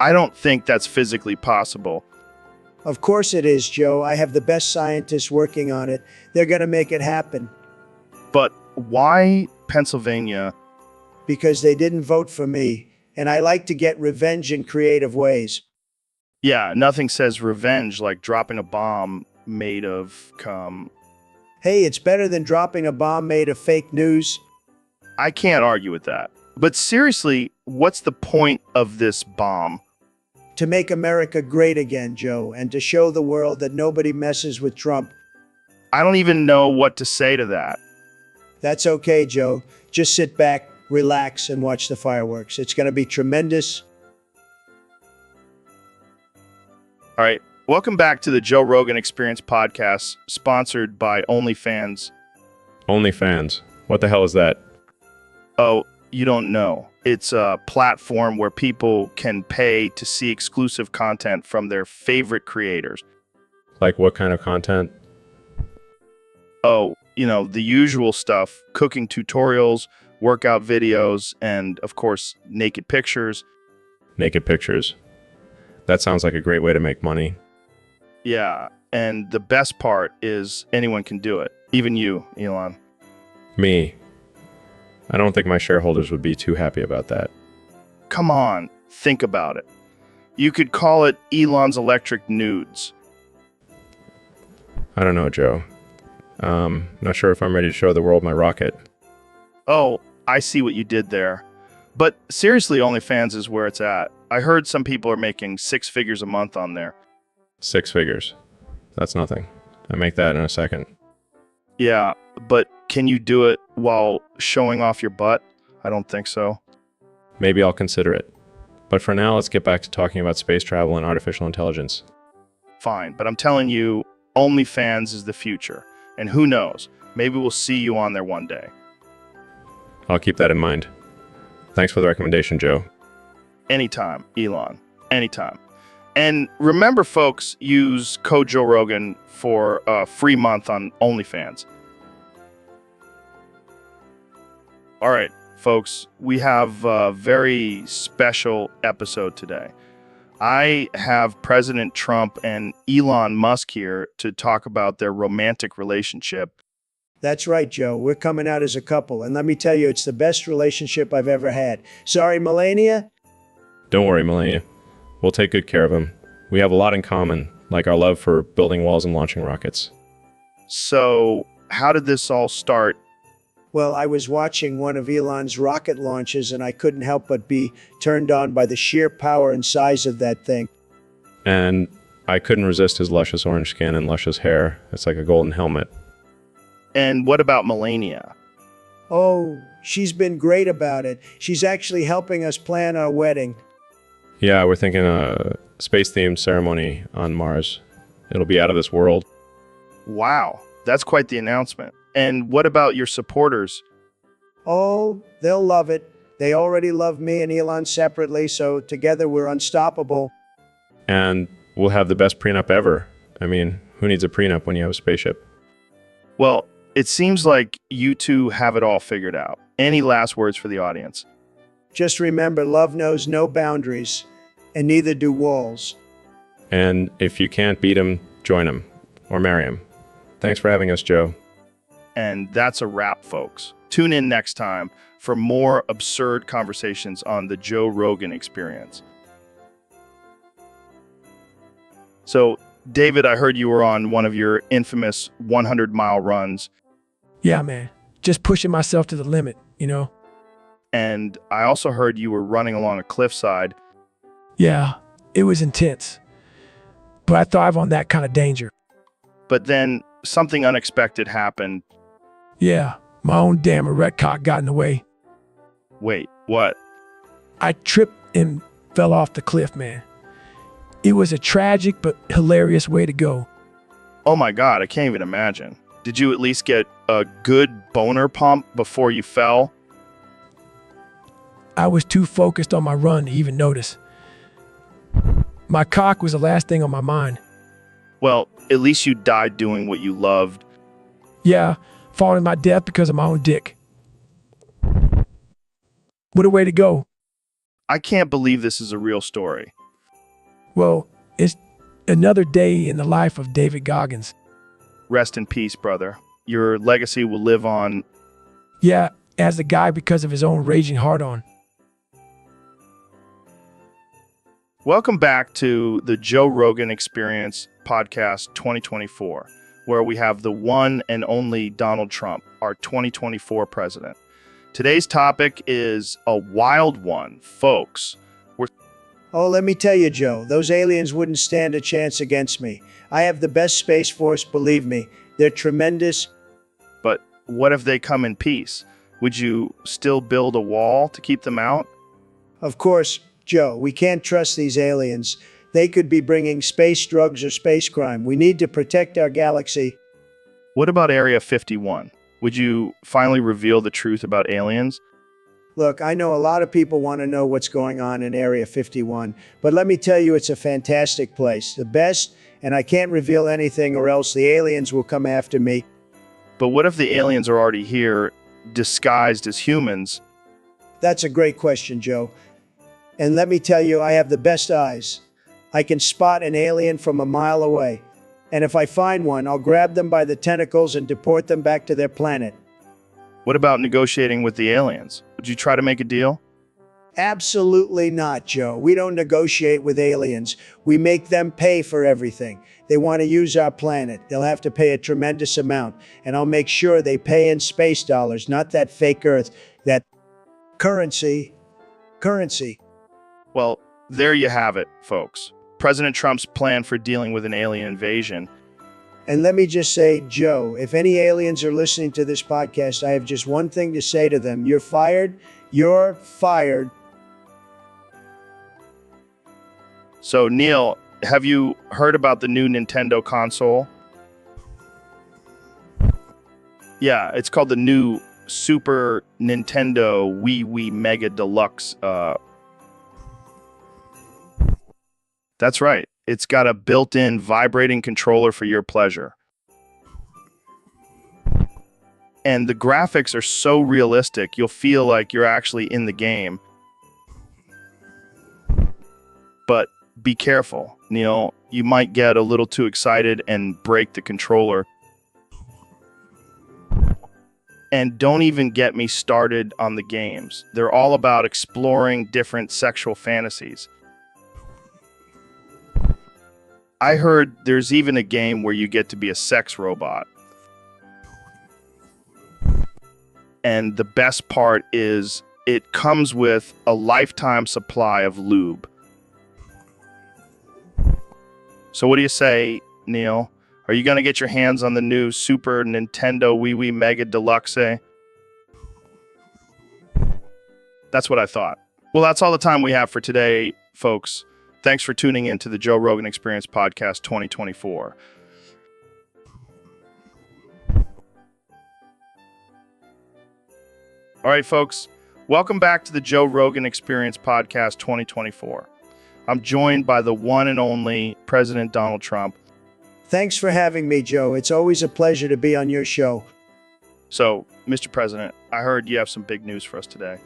I don't think that's physically possible. Of course it is, Joe. I have the best scientists working on it. They're going to make it happen. But why Pennsylvania? Because they didn't vote for me. And I like to get revenge in creative ways. Yeah, nothing says revenge like dropping a bomb made of cum. Hey, it's better than dropping a bomb made of fake news. I can't argue with that. But seriously, what's the point of this bomb? To make America great again, Joe, and to show the world that nobody messes with Trump. I don't even know what to say to that. That's okay, Joe. Just sit back, relax, and watch the fireworks. It's going to be tremendous. All right. Welcome back to the Joe Rogan Experience podcast, sponsored by OnlyFans. OnlyFans. What the hell is that? Oh, you don't know. It's a platform where people can pay to see exclusive content from their favorite creators. Like what kind of content? Oh, the usual stuff, cooking tutorials, workout videos, and of course, naked pictures. Naked pictures. That sounds like a great way to make money. Yeah, and the best part is anyone can do it. Even you, Elon. Me. I don't think my shareholders would be too happy about that. Come on, think about it. You could call it Elon's Electric Nudes. I don't know, Joe. Not sure if I'm ready to show the world my rocket. Oh, I see what you did there. But seriously, OnlyFans is where it's at. I heard some people are making 6 figures a month on there. 6 figures. That's nothing. I make that in a second. Yeah, but can you do it while showing off your butt? I don't think so. maybe I'll consider it. But for now, let's get back to talking about space travel and artificial intelligence. Fine, but I'm telling you, OnlyFans is the future. And who knows, maybe we'll see you on there one day. I'll keep that in mind. Thanks for the recommendation, Joe. Anytime, Elon. Anytime. And remember, folks, use code Joe Rogan for a free month on OnlyFans. All right, folks, we have a very special episode today. I have President Trump and Elon Musk here to talk about their romantic relationship. That's right, Joe. We're coming out as a couple, and let me tell you, it's the best relationship I've ever had. Sorry, Melania? Don't worry, Melania. We'll take good care of him. We have a lot in common, like our love for building walls and launching rockets. So, how did this all start? Well, I was watching one of Elon's rocket launches, and I couldn't help but be turned on by the sheer power and size of that thing. And I couldn't resist his luscious orange skin and luscious hair. It's like a golden helmet. And what about Melania? Oh, she's been great about it. She's actually helping us plan our wedding. Yeah, we're thinking a space-themed ceremony on Mars. It'll be out of this world. Wow, that's quite the announcement. And what about your supporters? Oh, they'll love it. They already love me and Elon separately, so together we're unstoppable. And we'll have the best prenup ever. I mean, who needs a prenup when you have a spaceship? Well, it seems like you two have it all figured out. Any last words for the audience? Just remember, love knows no boundaries, and neither do walls. And if you can't beat him, join him. Or marry him. Thanks for having us, Joe. And that's a wrap, folks. Tune in next time for more absurd conversations on the Joe Rogan Experience. So, David, I heard you were on one of your infamous 100-mile runs. Yeah, man. Just pushing myself to the limit, you know? And I also heard you were running along a cliffside. Yeah, it was intense. But I thrive on that kind of danger. But then something unexpected happened. Yeah, my own damn erect cock got in the way. Wait, what? I tripped and fell off the cliff, man. It was a tragic but hilarious way to go. Oh my God, I can't even imagine. Did you at least get a good boner pump before you fell? I was too focused on my run to even notice. My cock was the last thing on my mind. Well, at least you died doing what you loved. Yeah, falling to my death because of my own dick. What a way to go. I can't believe this is a real story. Well, it's another day in the life of David Goggins. Rest in peace, brother. Your legacy will live on. Yeah, as the guy because of his own raging hard-on. Welcome back to the Joe Rogan Experience Podcast 2024, where we have the one and only Donald Trump, our 2024 president. Today's topic is a wild one, folks. Oh, let me tell you, Joe, those aliens wouldn't stand a chance against me. I have the best Space Force, believe me. They're tremendous. But what if they come in peace? Would you still build a wall to keep them out? Of course, Joe, we can't trust these aliens. They could be bringing space drugs or space crime. We need to protect our galaxy. What about Area 51? Would you finally reveal the truth about aliens? Look, I know a lot of people want to know what's going on in Area 51, but let me tell you, it's a fantastic place. The best, and I can't reveal anything or else the aliens will come after me. But what if the aliens are already here, disguised as humans? That's a great question, Joe. And let me tell you, I have the best eyes. I can spot an alien from a mile away. And if I find one, I'll grab them by the tentacles and deport them back to their planet. What about negotiating with the aliens? Would you try to make a deal? Absolutely not, Joe. We don't negotiate with aliens. We make them pay for everything. They want to use our planet. They'll have to pay a tremendous amount. And I'll make sure they pay in space dollars, not that fake Earth, that currency. Well, there you have it, folks. President Trump's plan for dealing with an alien invasion. And let me just say, Joe, if any aliens are listening to this podcast, I have just one thing to say to them. You're fired. You're fired. So, Neil, have you heard about the new Nintendo console? Yeah, it's called the new Super Nintendo Wii Mega Deluxe. That's right. It's got a built-in vibrating controller for your pleasure. And the graphics are so realistic, you'll feel like you're actually in the game. But be careful, Neil. You might get a little too excited and break the controller. And don't even get me started on the games. They're all about exploring different sexual fantasies. I heard there's even a game where you get to be a sex robot. And the best part is it comes with a lifetime supply of lube. So what do you say, Neil? Are you going to get your hands on the new Super Nintendo Wii Mega Deluxe? That's what I thought. Well, that's all the time we have for today, folks. Thanks for tuning in to the Joe Rogan Experience Podcast 2024. All right, folks, welcome back to the Joe Rogan Experience Podcast 2024. I'm joined by the one and only President Donald Trump. Thanks for having me, Joe. It's always a pleasure to be on your show. So, Mr. President, I heard you have some big news for us today.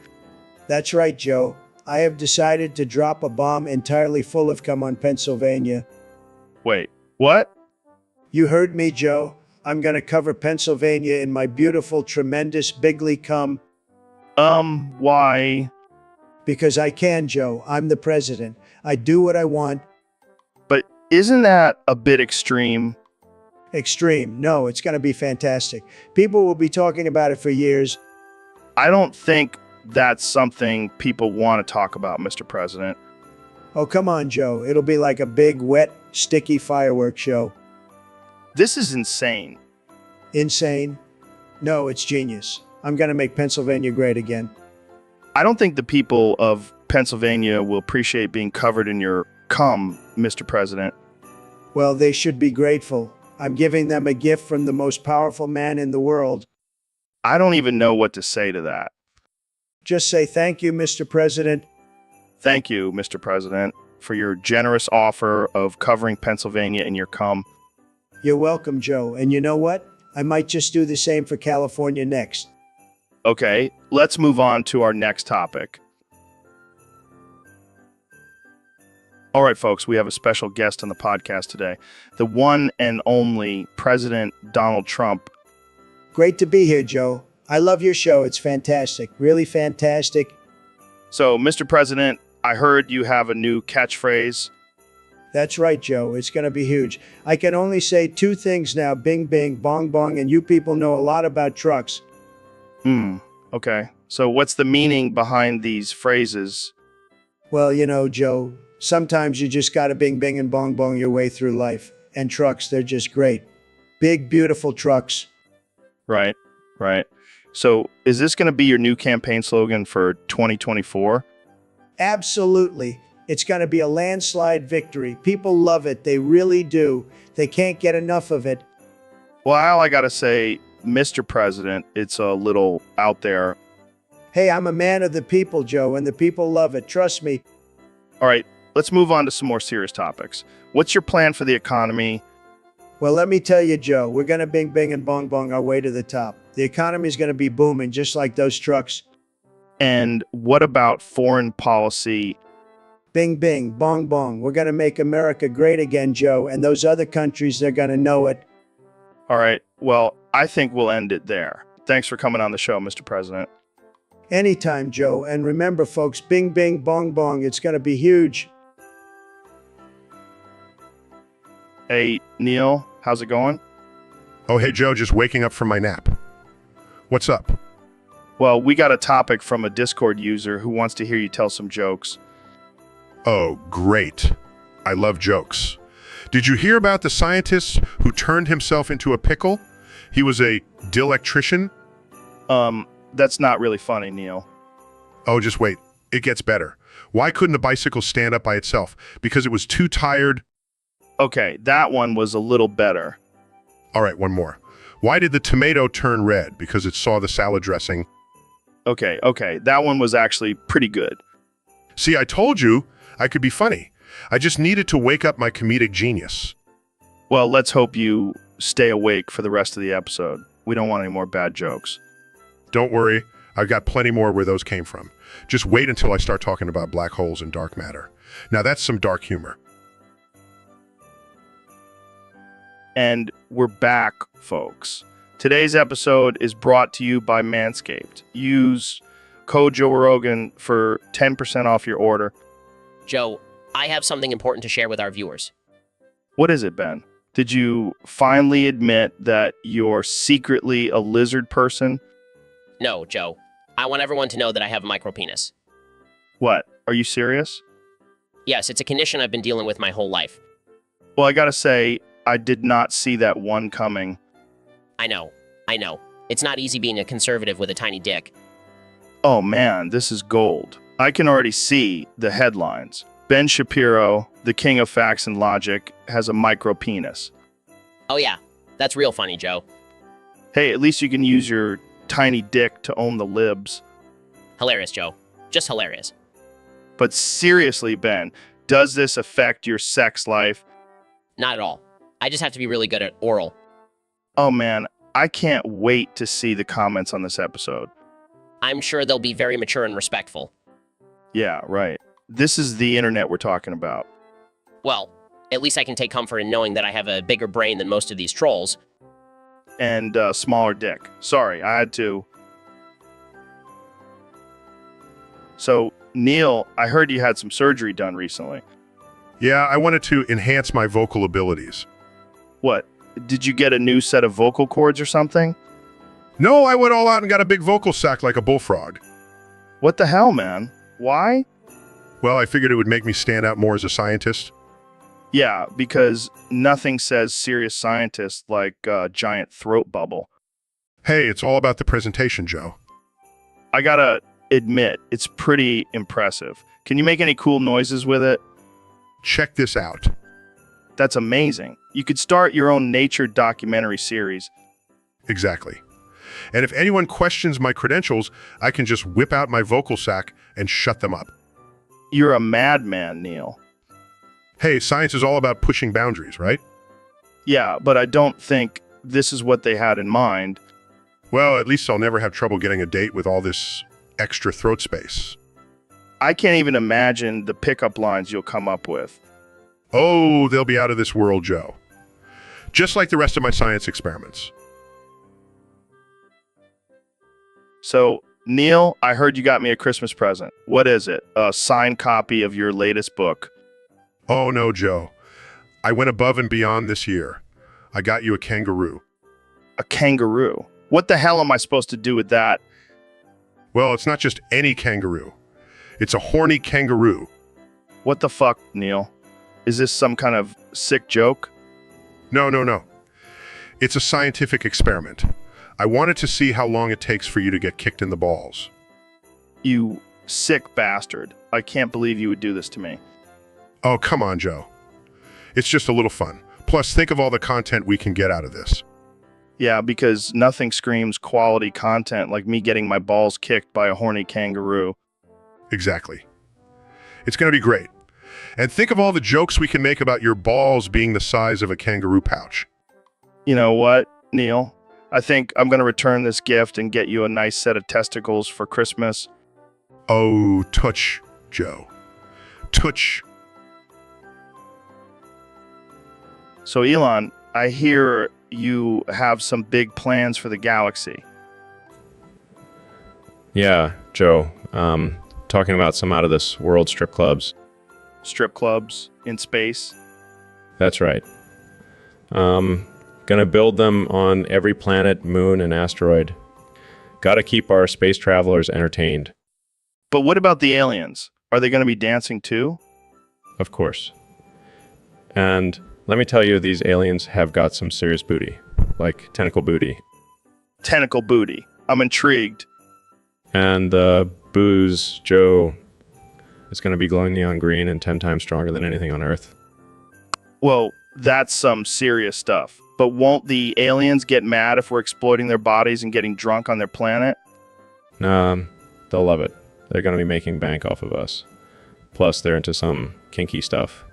That's right, Joe. I have decided to drop a bomb entirely full of cum on Pennsylvania. Wait, what? You heard me, Joe. I'm going to cover Pennsylvania in my beautiful, tremendous, bigly cum. Why? Because I can, Joe. I'm the president. I do what I want. But isn't that a bit extreme? Extreme. No, it's going to be fantastic. People will be talking about it for years. I don't think that's something people want to talk about, Mr. President. Oh, come on, Joe. It'll be like a big, wet, sticky fireworks show. This is insane. Insane? No, it's genius. I'm going to make Pennsylvania great again. I don't think the people of Pennsylvania will appreciate being covered in your cum, Mr. President. Well, they should be grateful. I'm giving them a gift from the most powerful man in the world. I don't even know what to say to that. Just say thank you, Mr. President. Thank you, Mr. President, for your generous offer of covering Pennsylvania in your cum. You're welcome, Joe. And you know what? I might just do the same for California next. Okay, let's move on to our next topic. All right, folks, we have a special guest on the podcast today, the one and only President Donald Trump. Great to be here, Joe. I love your show. It's fantastic. Really fantastic. So, Mr. President, I heard you have a new catchphrase. That's right, Joe. It's going to be huge. I can only say two things now, bing, bing, bong, bong, and you people know a lot about trucks. Okay. So what's the meaning behind these phrases? Well, you know, Joe, sometimes you just got to bing, bing, and bong, bong your way through life. And trucks, they're just great. Big, beautiful trucks. Right. So is this going to be your new campaign slogan for 2024? Absolutely. It's going to be a landslide victory. People love it. They really do. They can't get enough of it. Well, I got to say, Mr. President, it's a little out there. Hey, I'm a man of the people, Joe, and the people love it. Trust me. All right, let's move on to some more serious topics. What's your plan for the economy? Well, let me tell you, Joe, we're going to bing, bing, and bong, bong our way to the top. The economy is going to be booming, just like those trucks. And what about foreign policy? Bing, bing, bong, bong. We're going to make America great again, Joe, and those other countries, they're going to know it. All right, well, I think we'll end it there. Thanks for coming on the show, Mr. President. Anytime, Joe. And remember, folks, bing, bing, bong, bong. It's going to be huge. Hey, Neil, how's it going? Oh, hey, Joe, just waking up from my nap. What's up? Well, we got a topic from a Discord user who wants to hear you tell some jokes. Oh, great. I love jokes. Did you hear about the scientist who turned himself into a pickle? He was a dilectrician. That's not really funny, Neil. Oh, just wait. It gets better. Why couldn't a bicycle stand up by itself? Because it was too tired. Okay, that one was a little better. All right, one more. Why did the tomato turn red? Because it saw the salad dressing. Okay, that one was actually pretty good. See, I told you I could be funny. I just needed to wake up my comedic genius. Well, let's hope you stay awake for the rest of the episode. We don't want any more bad jokes. Don't worry, I've got plenty more where those came from. Just wait until I start talking about black holes and dark matter. Now that's some dark humor. And we're back, folks. Today's episode is brought to you by Manscaped. Use code Joe Rogan for 10% off your order. Joe, I have something important to share with our viewers. What is it, Ben? Did you finally admit that you're secretly a lizard person? No, Joe. I want everyone to know that I have a micropenis. What? Are you serious? Yes, it's a condition I've been dealing with my whole life. Well, I gotta say, I did not see that one coming. I know. It's not easy being a conservative with a tiny dick. Oh man, this is gold. I can already see the headlines. Ben Shapiro, the king of facts and logic, has a micropenis. Oh yeah, that's real funny, Joe. Hey, at least you can use your tiny dick to own the libs. Hilarious, Joe. Just hilarious. But seriously, Ben, does this affect your sex life? Not at all. I just have to be really good at oral. Oh man, I can't wait to see the comments on this episode. I'm sure they'll be very mature and respectful. Yeah, right. This is the internet we're talking about. Well, at least I can take comfort in knowing that I have a bigger brain than most of these trolls. And smaller dick. Sorry, I had to. So, Neil, I heard you had some surgery done recently. Yeah, I wanted to enhance my vocal abilities. What? Did you get a new set of vocal cords or something? No, I went all out and got a big vocal sack like a bullfrog. What the hell, man? Why? Well, I figured it would make me stand out more as a scientist. Yeah, because nothing says serious scientist like a giant throat bubble. Hey, it's all about the presentation, Joe. I gotta admit, it's pretty impressive. Can you make any cool noises with it? Check this out. That's amazing. You could start your own nature documentary series. Exactly. And if anyone questions my credentials, I can just whip out my vocal sack and shut them up. You're a madman, Neil. Hey, science is all about pushing boundaries, right? Yeah, but I don't think this is what they had in mind. Well, at least I'll never have trouble getting a date with all this extra throat space. I can't even imagine the pickup lines you'll come up with. Oh, they'll be out of this world, Joe. Just like the rest of my science experiments. So, Neil, I heard you got me a Christmas present. What is it? A signed copy of your latest book? Oh, no, Joe. I went above and beyond this year. I got you a kangaroo. A kangaroo? What the hell am I supposed to do with that? Well, it's not just any kangaroo. It's a horny kangaroo. What the fuck, Neil? Is this some kind of sick joke? No. It's a scientific experiment. I wanted to see how long it takes for you to get kicked in the balls. You sick bastard. I can't believe you would do this to me. Oh, come on, Joe. It's just a little fun. Plus, think of all the content we can get out of this. Yeah, because nothing screams quality content like me getting my balls kicked by a horny kangaroo. Exactly. It's going to be great. And think of all the jokes we can make about your balls being the size of a kangaroo pouch. You know what, Neil? I think I'm going to return this gift and get you a nice set of testicles for Christmas. Oh, touch, Joe. Touch. So, Elon, I hear you have some big plans for the galaxy. Yeah, Joe. Talking about some out of this world strip clubs. Strip clubs in space? That's right. Gonna build them on every planet, moon, and asteroid. Gotta keep our space travelers entertained. But what about the aliens? Are they going to be dancing too? Of course. And let me tell you, these aliens have got some serious booty. Like tentacle booty. Tentacle booty. I'm intrigued. And the booze, Joe, It's going to be glowing neon green and 10 times stronger than anything on Earth. Well, that's some serious stuff. But won't the aliens get mad if we're exploiting their bodies and getting drunk on their planet? Nah, they'll love it. They're going to be making bank off of us. Plus, they're into some kinky stuff.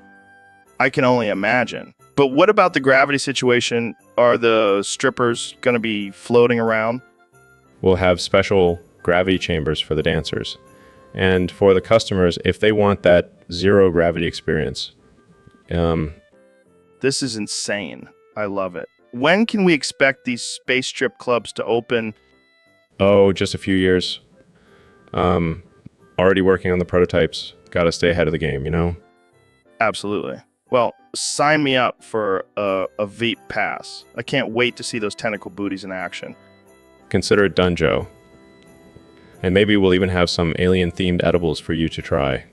I can only imagine. But what about the gravity situation? Are the strippers going to be floating around? We'll have special gravity chambers for the dancers. And for the customers, if they want that zero gravity experience. This is insane. I love it. When can we expect these space strip clubs to open? Oh, just a few years. Already working on the prototypes. Got to stay ahead of the game, you know? Absolutely. Well, sign me up for a Veep pass. I can't wait to see those tentacle booties in action. Consider it done, Joe. And maybe we'll even have some alien-themed edibles for you to try.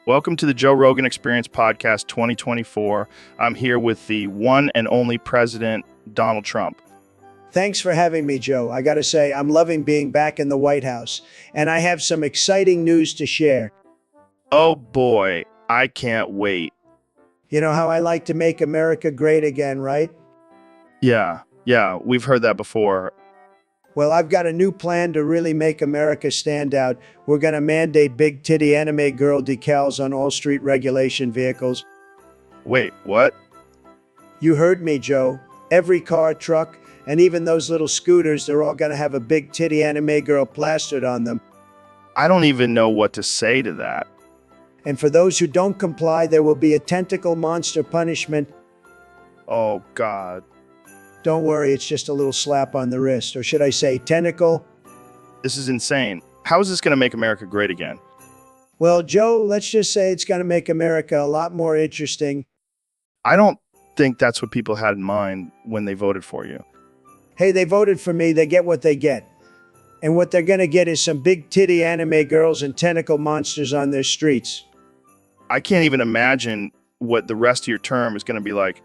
Welcome to the Joe Rogan Experience Podcast 2024. I'm here with the one and only President, Donald Trump. Thanks for having me, Joe. I got to say, I'm loving being back in the White House, and I have some exciting news to share. Oh boy, I can't wait. You know how I like to make America great again, right? Yeah, we've heard that before. Well, I've got a new plan to really make America stand out. We're going to mandate big titty anime girl decals on all street regulation vehicles. Wait, what? You heard me, Joe. Every car, truck, and even those little scooters, they're all going to have a big titty anime girl plastered on them. I don't even know what to say to that. And for those who don't comply, there will be a tentacle monster punishment. Oh, God. Don't worry, it's just a little slap on the wrist. Or should I say tentacle? This is insane. How is this going to make America great again? Well, Joe, let's just say it's going to make America a lot more interesting. I don't think that's what people had in mind when they voted for you. Hey, they voted for me. They get what they get. And what they're going to get is some big titty anime girls and tentacle monsters on their streets. I can't even imagine what the rest of your term is going to be like.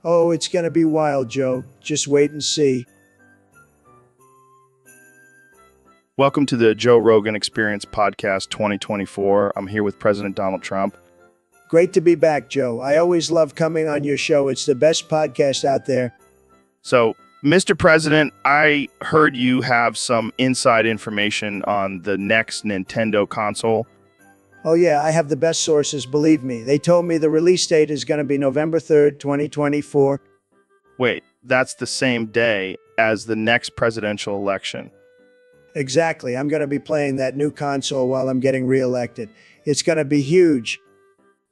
Oh, it's going to be wild, Joe. Just wait and see. Welcome to the Joe Rogan Experience Podcast 2024. I'm here with President Donald Trump. Great to be back, Joe. I always love coming on your show. It's the best podcast out there. So, Mr. President, I heard you have some inside information on the next Nintendo console. Oh yeah, I have the best sources, believe me. They told me the release date is going to be November 3rd, 2024. Wait, that's the same day as the next presidential election. Exactly. I'm going to be playing that new console while I'm getting reelected. It's going to be huge.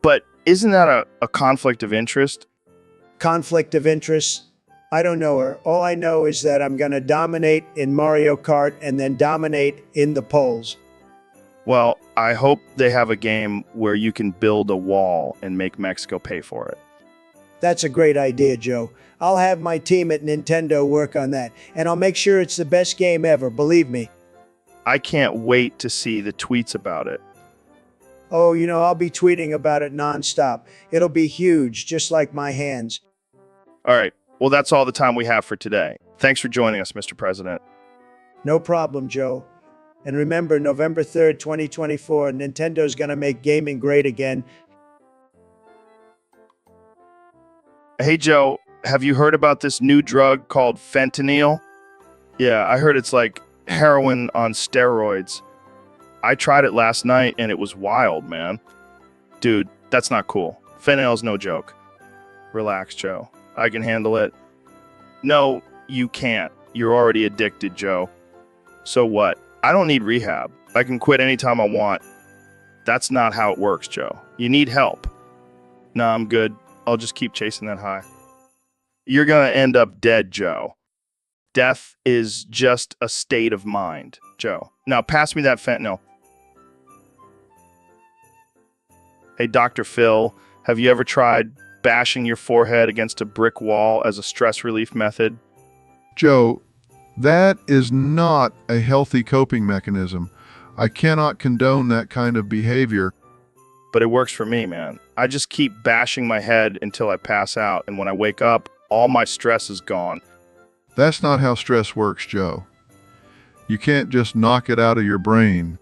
But isn't that a conflict of interest? Conflict of interest? I don't know her. All I know is that I'm going to dominate in Mario Kart and then dominate in the polls. Well, I hope they have a game where you can build a wall and make Mexico pay for it. That's a great idea, Joe. I'll have my team at Nintendo work on that, and I'll make sure it's the best game ever, believe me. I can't wait to see the tweets about it. Oh, you know, I'll be tweeting about it nonstop. It'll be huge, just like my hands. All right. Well, that's all the time we have for today. Thanks for joining us, Mr. President. No problem, Joe. And remember, November 3rd, 2024, Nintendo's gonna make gaming great again. Hey, Joe, have you heard about this new drug called fentanyl? Yeah, I heard it's like heroin on steroids. I tried it last night and it was wild, man. Dude, that's not cool. Fentanyl's no joke. Relax, Joe. I can handle it. No, you can't. You're already addicted, Joe. So what? I don't need rehab. I can quit anytime I want. That's not how it works, Joe. You need help. Nah, I'm good. I'll just keep chasing that high. You're gonna end up dead, Joe. Death is just a state of mind, Joe. Now pass me that fentanyl. Hey, Dr. Phil, have you ever tried bashing your forehead against a brick wall as a stress relief method? Joe, that is not a healthy coping mechanism. I cannot condone that kind of behavior. But it works for me, man. I just keep bashing my head until I pass out, and when I wake up, all my stress is gone. That's not how stress works, Joe. You can't just knock it out of your brain.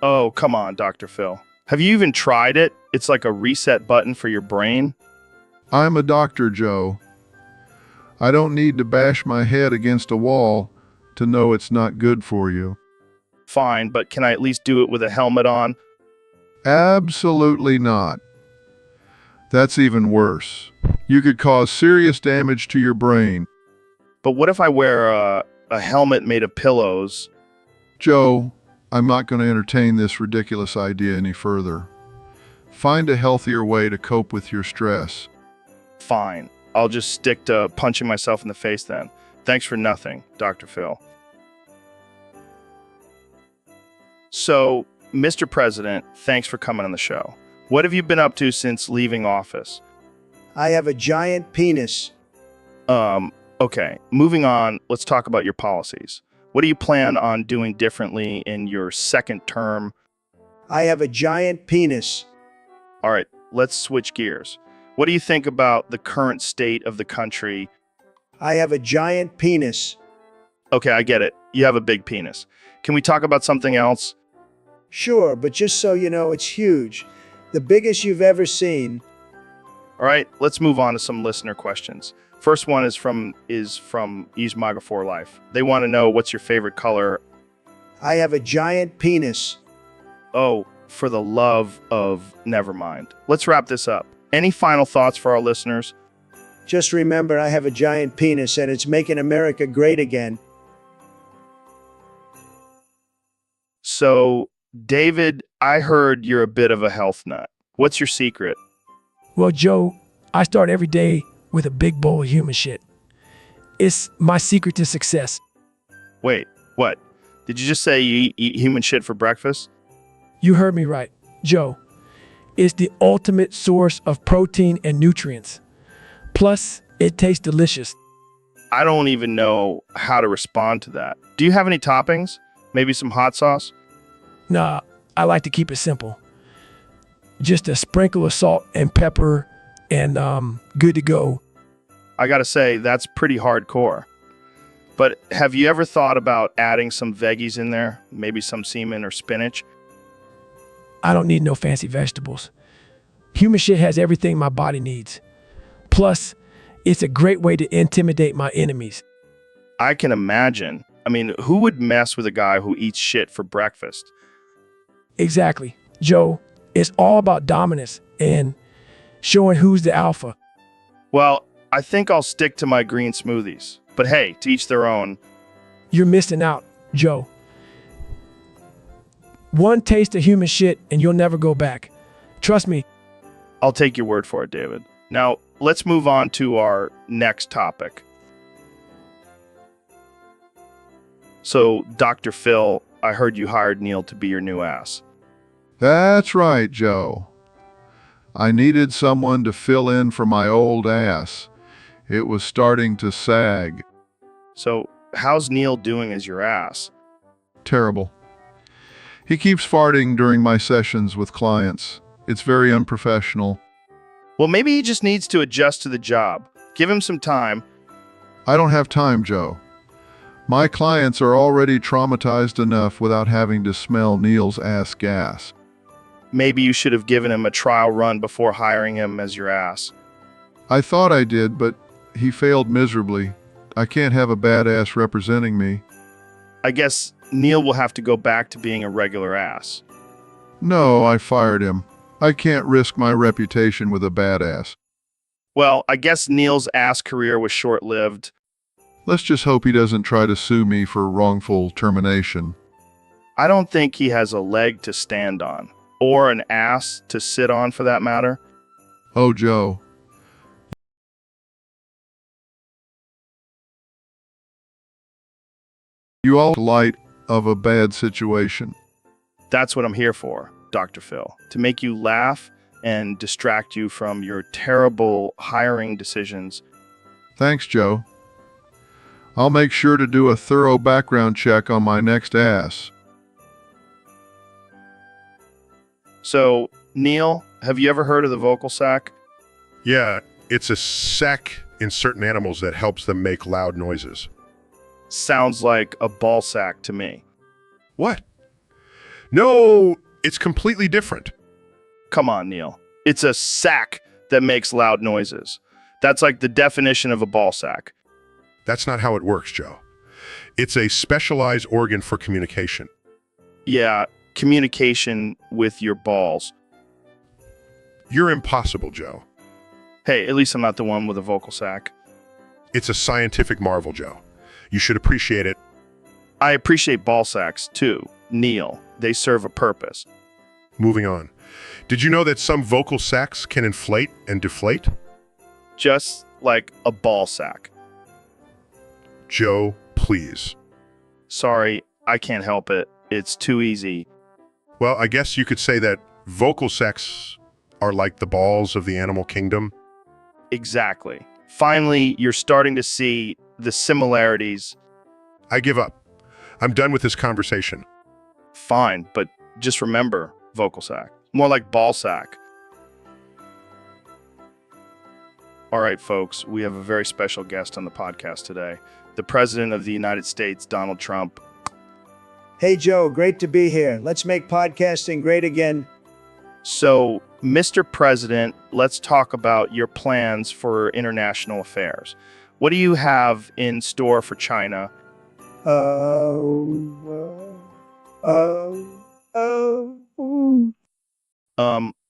Oh, come on, Dr. Phil. Have you even tried it? It's like a reset button for your brain. I'm a doctor, Joe. I don't need to bash my head against a wall to know it's not good for you. Fine, but can I at least do it with a helmet on? Absolutely not. That's even worse. You could cause serious damage to your brain. But what if I wear a helmet made of pillows? Joe, I'm not going to entertain this ridiculous idea any further. Find a healthier way to cope with your stress. Fine. I'll just stick to punching myself in the face then. Thanks for nothing, Dr. Phil. So, Mr. President, thanks for coming on the show. What have you been up to since leaving office? I have a giant penis. Okay. Moving on, let's talk about your policies. What do you plan on doing differently in your second term? I have a giant penis. All right, let's switch gears. What do you think about the current state of the country? I have a giant penis. Okay, I get it. You have a big penis. Can we talk about something else? Sure, but just so you know, it's huge. The biggest you've ever seen. All right, let's move on to some listener questions. First one is from Ismaga for Life. They want to know, what's your favorite color? I have a giant penis. Oh, for the love of never mind. Let's wrap this up. Any final thoughts for our listeners? Just remember, I have a giant penis and it's making America great again. So, David, I heard you're a bit of a health nut. What's your secret? Well, Joe, I start every day with a big bowl of human shit. It's my secret to success. Wait, what? Did you just say you eat human shit for breakfast? You heard me right, Joe. It's the ultimate source of protein and nutrients. Plus, it tastes delicious. I don't even know how to respond to that. Do you have any toppings? Maybe some hot sauce? Nah, I like to keep it simple. Just a sprinkle of salt and pepper and good to go. I gotta say, that's pretty hardcore. But have you ever thought about adding some veggies in there? Maybe some semen or spinach? I don't need no fancy vegetables. Human shit has everything my body needs. Plus, it's a great way to intimidate my enemies. I can imagine. I mean, who would mess with a guy who eats shit for breakfast? Exactly. Joe, it's all about dominance and showing who's the alpha. Well, I think I'll stick to my green smoothies. But hey, to each their own. You're missing out, Joe. One taste of human shit and you'll never go back. Trust me. I'll take your word for it, David. Now, let's move on to our next topic. So, Dr. Phil, I heard you hired Neil to be your new ass. That's right, Joe. I needed someone to fill in for my old ass. It was starting to sag. So, how's Neil doing as your ass? Terrible. He keeps farting during my sessions with clients. It's very unprofessional. Well, maybe he just needs to adjust to the job. Give him some time. I don't have time, Joe. My clients are already traumatized enough without having to smell Neil's ass gas. Maybe you should have given him a trial run before hiring him as your ass. I thought I did, but he failed miserably. I can't have a badass representing me. I guess Neil will have to go back to being a regular ass. No, I fired him. I can't risk my reputation with a badass. Well, I guess Neil's ass career was short-lived. Let's just hope he doesn't try to sue me for wrongful termination. I don't think he has a leg to stand on, or an ass to sit on for that matter. Oh, Joe. You all light of a bad situation. That's what I'm here for, Dr. Phil, to make you laugh and distract you from your terrible hiring decisions. Thanks, Joe. I'll make sure to do a thorough background check on my next ass. So, Neil, have you ever heard of the vocal sac? Yeah, it's a sac in certain animals that helps them make loud noises. sounds like a ball sack to me. What? No, it's completely different. Come on, Neil. It's a sack that makes loud noises. That's like the definition of a ball sack. That's not how it works, Joe. It's a specialized organ for communication. Yeah, communication with your balls. You're impossible, Joe. Hey, at least I'm not the one with a vocal sack. It's a scientific marvel, Joe. You should appreciate it. I appreciate ball sacks, too, Neil. They serve a purpose. Moving on. Did you know that some vocal sacs can inflate and deflate? Just like a ball sack. Joe, please. Sorry, I can't help it. It's too easy. Well, I guess you could say that vocal sacs are like the balls of the animal kingdom. Exactly. Finally, you're starting to see the similarities. I give up. I'm done with this conversation. Fine, but just remember, vocal sack. More like ball sack. All right, folks, we have a very special guest on the podcast today. The President of the United States, Donald Trump. Hey, Joe, great to be here. Let's make podcasting great again. So, Mr. President, let's talk about your plans for international affairs. What do you have in store for China?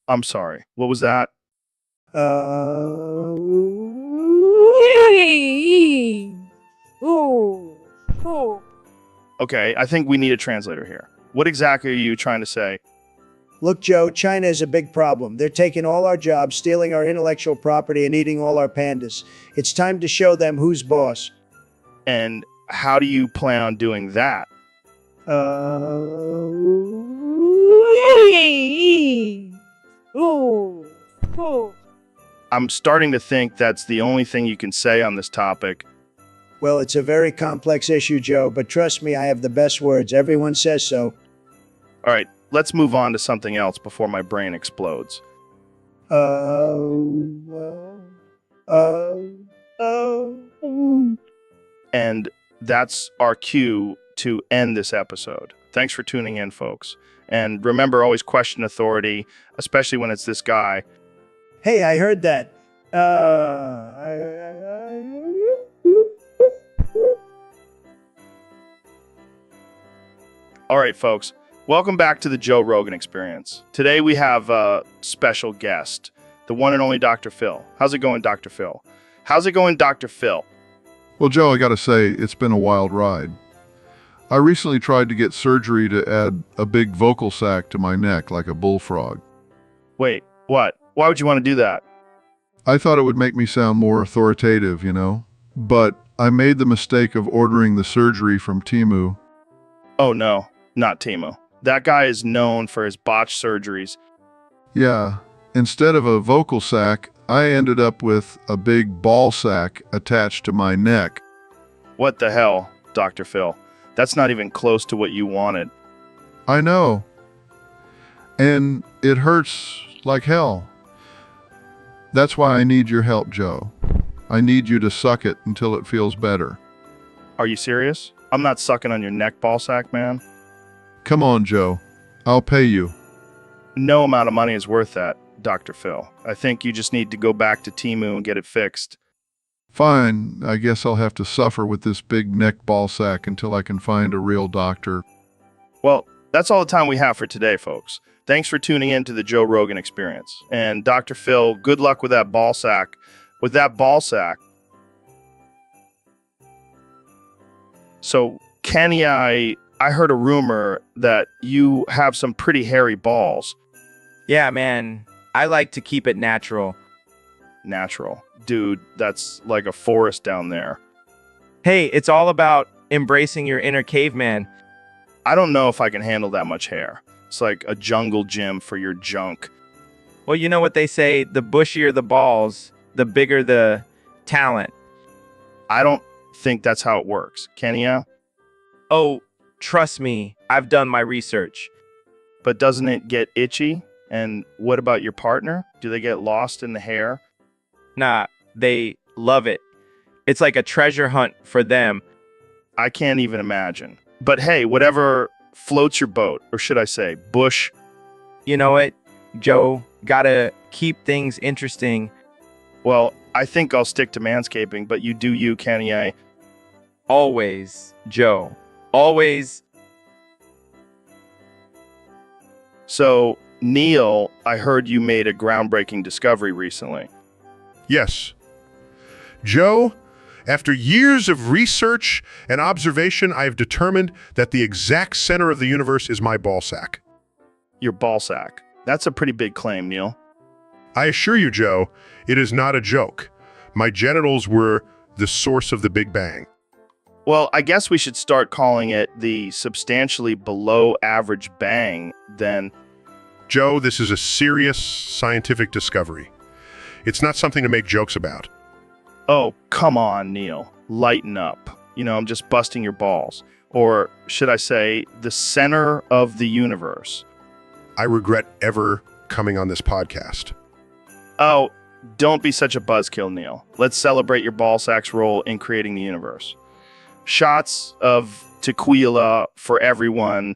I'm sorry. What was that? Okay, I think we need a translator here. What exactly are you trying to say? Look, Joe, China is a big problem. They're taking all our jobs, stealing our intellectual property, and eating all our pandas. It's time to show them who's boss. And how do you plan on doing that? I'm starting to think that's the only thing you can say on this topic. Well, it's a very complex issue, Joe, but trust me, I have the best words. Everyone says so. All right, let's move on to something else before my brain explodes. And that's our cue to end this episode. Thanks for tuning in, folks. And remember, always question authority, especially when it's this guy. Hey, I heard that. All right, folks. Welcome back to the Joe Rogan Experience. Today we have a special guest, the one and only Dr. Phil. How's it going, Dr. Phil? How's it going, Dr. Phil? Well, Joe, I gotta say, it's been a wild ride. I recently tried to get surgery to add a big vocal sac to my neck like a bullfrog. Wait, what? Why would you want to do that? I thought it would make me sound more authoritative, you know? But I made the mistake of ordering the surgery from Temu. Oh no, not Timo. That guy is known for his botched surgeries. Yeah, instead of a vocal sac, I ended up with a big ball sack attached to my neck. What the hell, Dr. Phil? That's not even close to what you wanted. I know. And it hurts like hell. That's why I need your help, Joe. I need you to suck it until it feels better. Are you serious? I'm not sucking on your neck ball sack, man. Come on, Joe. I'll pay you. No amount of money is worth that, Dr. Phil. I think you just need to go back to Temu and get it fixed. Fine, I guess I'll have to suffer with this big neck ball sack until I can find a real doctor. Well, that's all the time we have for today, folks. Thanks for tuning in to the Joe Rogan Experience. And Dr. Phil, good luck with that ball sack. With that ball sack. So, Kenny, I heard a rumor that you have some pretty hairy balls. Yeah, man. I like to keep it natural. Natural. Dude, that's like a forest down there. Hey, it's all about embracing your inner caveman. I don't know if I can handle that much hair. It's like a jungle gym for your junk. Well, you know what they say, the bushier the balls, the bigger the talent. I don't think that's how it works. Kenny? Oh, trust me, I've done my research. But doesn't it get itchy? And what about your partner? Do they get lost in the hair? Nah, they love it. It's like a treasure hunt for them. I can't even imagine. But hey, whatever floats your boat, or should I say, Bush. You know what, Joe? Gotta keep things interesting. Well, I think I'll stick to manscaping, but you do you, Kenny A. Always, Joe. Always. So, Neil, I heard you made a groundbreaking discovery recently. Yes. Joe, after years of research and observation, I have determined that the exact center of the universe is my ballsack. Your ballsack. That's a pretty big claim, Neil. I assure you, Joe, it is not a joke. My genitals were the source of the Big Bang. Well, I guess we should start calling it the substantially below average bang, then. Joe, this is a serious scientific discovery. It's not something to make jokes about. Oh, come on, Neil. Lighten up. I'm just busting your balls. Or should I say, the center of the universe. I regret ever coming on this podcast. Oh, don't be such a buzzkill, Neil. Let's celebrate your ballsack's role in creating the universe. Shots of tequila for everyone.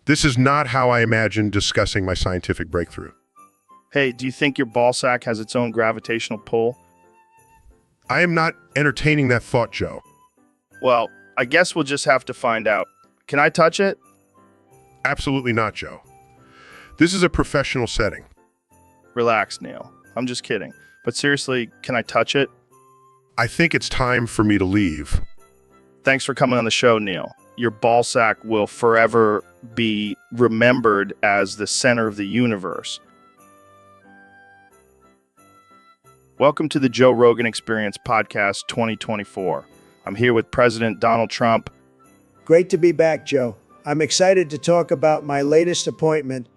This is not how I imagined discussing my scientific breakthrough. Hey, do you think your ballsack has its own gravitational pull? I am not entertaining that thought, Joe. Well, I guess we'll just have to find out. Can I touch it? Absolutely not, Joe. This is a professional setting. Relax, Neil. I'm just kidding. But seriously, can I touch it? I think it's time for me to leave. Thanks for coming on the show, Neil. Your ballsack will forever be remembered as the center of the universe. Welcome to the Joe Rogan Experience Podcast 2024. I'm here with President Donald Trump. Great to be back, Joe. I'm excited to talk about my latest appointment.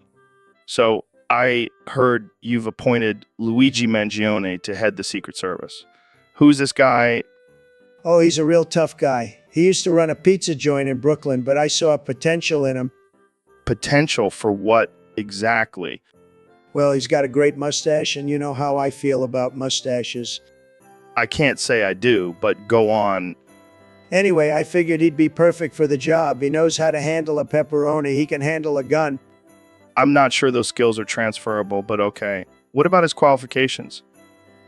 So, I heard you've appointed Luigi Mangione to head the Secret Service. Who's this guy? Oh, he's a real tough guy. He used to run a pizza joint in Brooklyn, but I saw potential in him. Potential for what exactly? Well, he's got a great mustache, and you know how I feel about mustaches. I can't say I do, but go on. Anyway, I figured he'd be perfect for the job. He knows how to handle a pepperoni. He can handle a gun. I'm not sure those skills are transferable, but okay. What about his qualifications?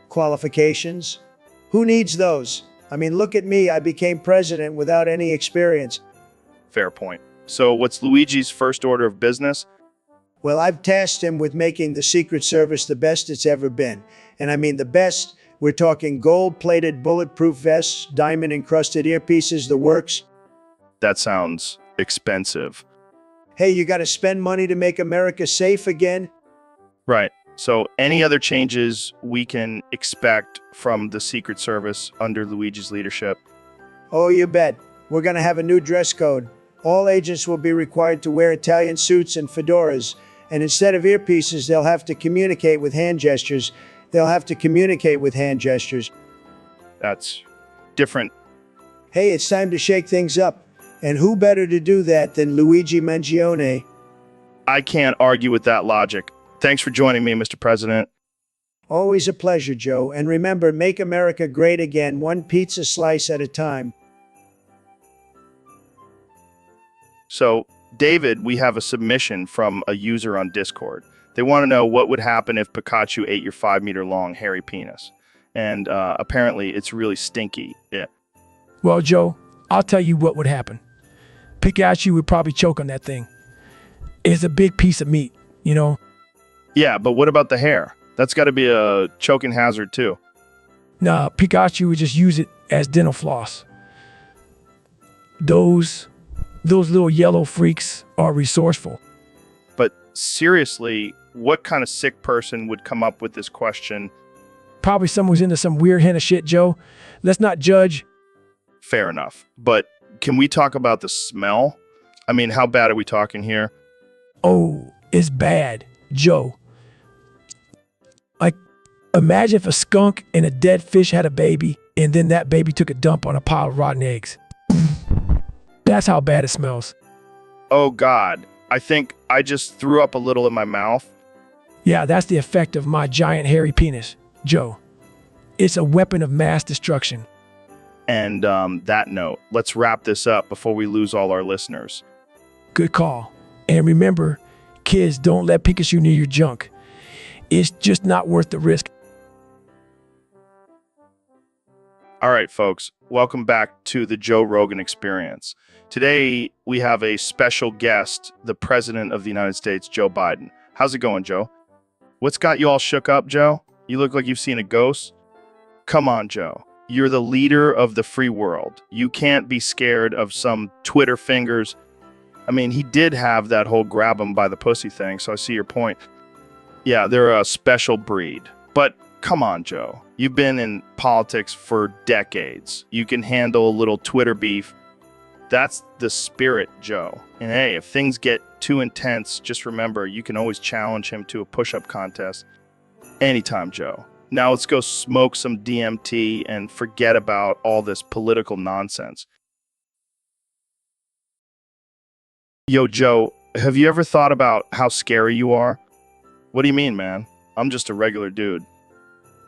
Qualifications? Who needs those? I mean, look at me. I became president without any experience. Fair point. So what's Luigi's first order of business? Well, I've tasked him with making the Secret Service the best it's ever been. And I mean the best. We're talking gold-plated bulletproof vests, diamond-encrusted earpieces, the works. That sounds expensive. Hey, you got to spend money to make America safe again? Right. So any other changes we can expect from the Secret Service under Luigi's leadership? Oh, you bet. We're going to have a new dress code. All agents will be required to wear Italian suits and fedoras. And instead of earpieces, they'll have to communicate with hand gestures. That's different. Hey, it's time to shake things up. And who better to do that than Luigi Mangione? I can't argue with that logic. Thanks for joining me, Mr. President. Always a pleasure, Joe. And remember, make America great again, one pizza slice at a time. So, David, we have a submission from a user on Discord. They want to know what would happen if Pikachu ate your 5-meter-long hairy penis. And apparently it's really stinky. Yeah. Well, Joe, I'll tell you what would happen. Pikachu would probably choke on that thing. It's a big piece of meat, you know? Yeah, but what about the hair? That's got to be a choking hazard too. Nah, Pikachu would just use it as dental floss. Those little yellow freaks are resourceful. But seriously, what kind of sick person would come up with this question? Probably someone who's into some weird henna shit, Joe. Let's not judge. Fair enough. But can we talk about the smell? I mean, how bad are we talking here? Oh, it's bad, Joe. Like, imagine if a skunk and a dead fish had a baby, and then that baby took a dump on a pile of rotten eggs. That's how bad it smells. Oh, God. I think I just threw up a little in my mouth. Yeah, that's the effect of my giant hairy penis, Joe. It's a weapon of mass destruction. And that note, let's wrap this up before we lose all our listeners. Good call. And remember, kids, don't let Pikachu near your junk. It's just not worth the risk. All right, folks, welcome back to the Joe Rogan Experience. Today, we have a special guest, the President of the United States, Joe Biden. How's it going, Joe? What's got you all shook up, Joe? You look like you've seen a ghost. Come on, Joe. You're the leader of the free world. You can't be scared of some Twitter fingers. I mean, he did have that whole grab him by the pussy thing, so I see your point. Yeah, they're a special breed. But come on, Joe. You've been in politics for decades. You can handle a little Twitter beef. That's the spirit, Joe. And hey, if things get too intense, just remember, you can always challenge him to a push-up contest. Anytime, Joe. Now let's go smoke some DMT and forget about all this political nonsense. Yo, Joe, have you ever thought about how scary you are? What do you mean, man? I'm just a regular dude.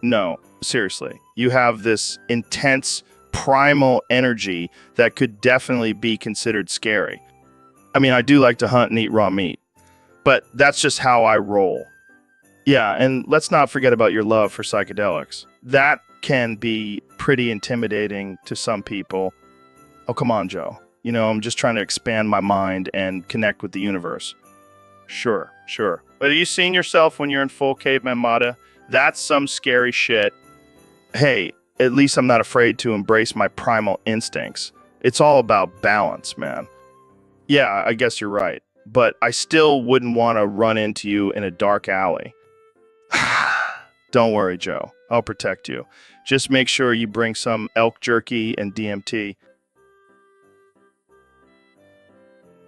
No, seriously. You have this intense, primal energy that could definitely be considered scary. I mean, I do like to hunt and eat raw meat, but that's just how I roll. Yeah, and let's not forget about your love for psychedelics. That can be pretty intimidating to some people. Oh, come on, Joe. You know, I'm just trying to expand my mind and connect with the universe. Sure. But are you seeing yourself when you're in full caveman mode? That's some scary shit. Hey, at least I'm not afraid to embrace my primal instincts. It's all about balance, man. Yeah, I guess you're right. But I still wouldn't want to run into you in a dark alley. Don't worry, Joe. I'll protect you. Just make sure you bring some elk jerky and DMT.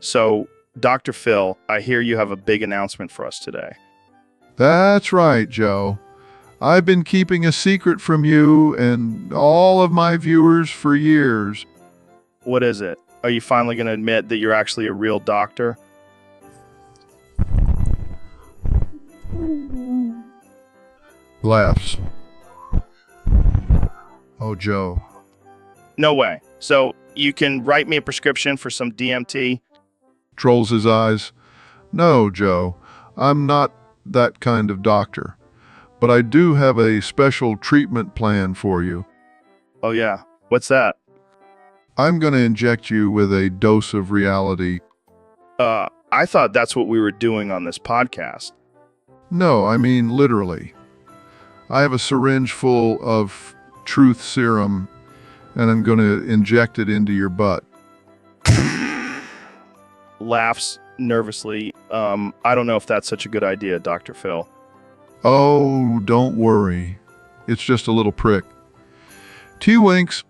So, Dr. Phil, I hear you have a big announcement for us today. That's right, Joe. I've been keeping a secret from you and all of my viewers for years. What is it? Are you finally going to admit that you're actually a real doctor? Laughs. Oh, Joe. No way. So, you can write me a prescription for some DMT? Trolls his eyes. No, Joe. I'm not that kind of doctor. But I do have a special treatment plan for you. Oh, yeah. What's that? I'm going to inject you with a dose of reality. I thought that's what we were doing on this podcast. No, I mean literally. I have a syringe full of truth serum, and I'm going to inject it into your butt. Laughs nervously. I don't know if that's such a good idea, Dr. Phil. Oh, don't worry. It's just a little prick. T-winks.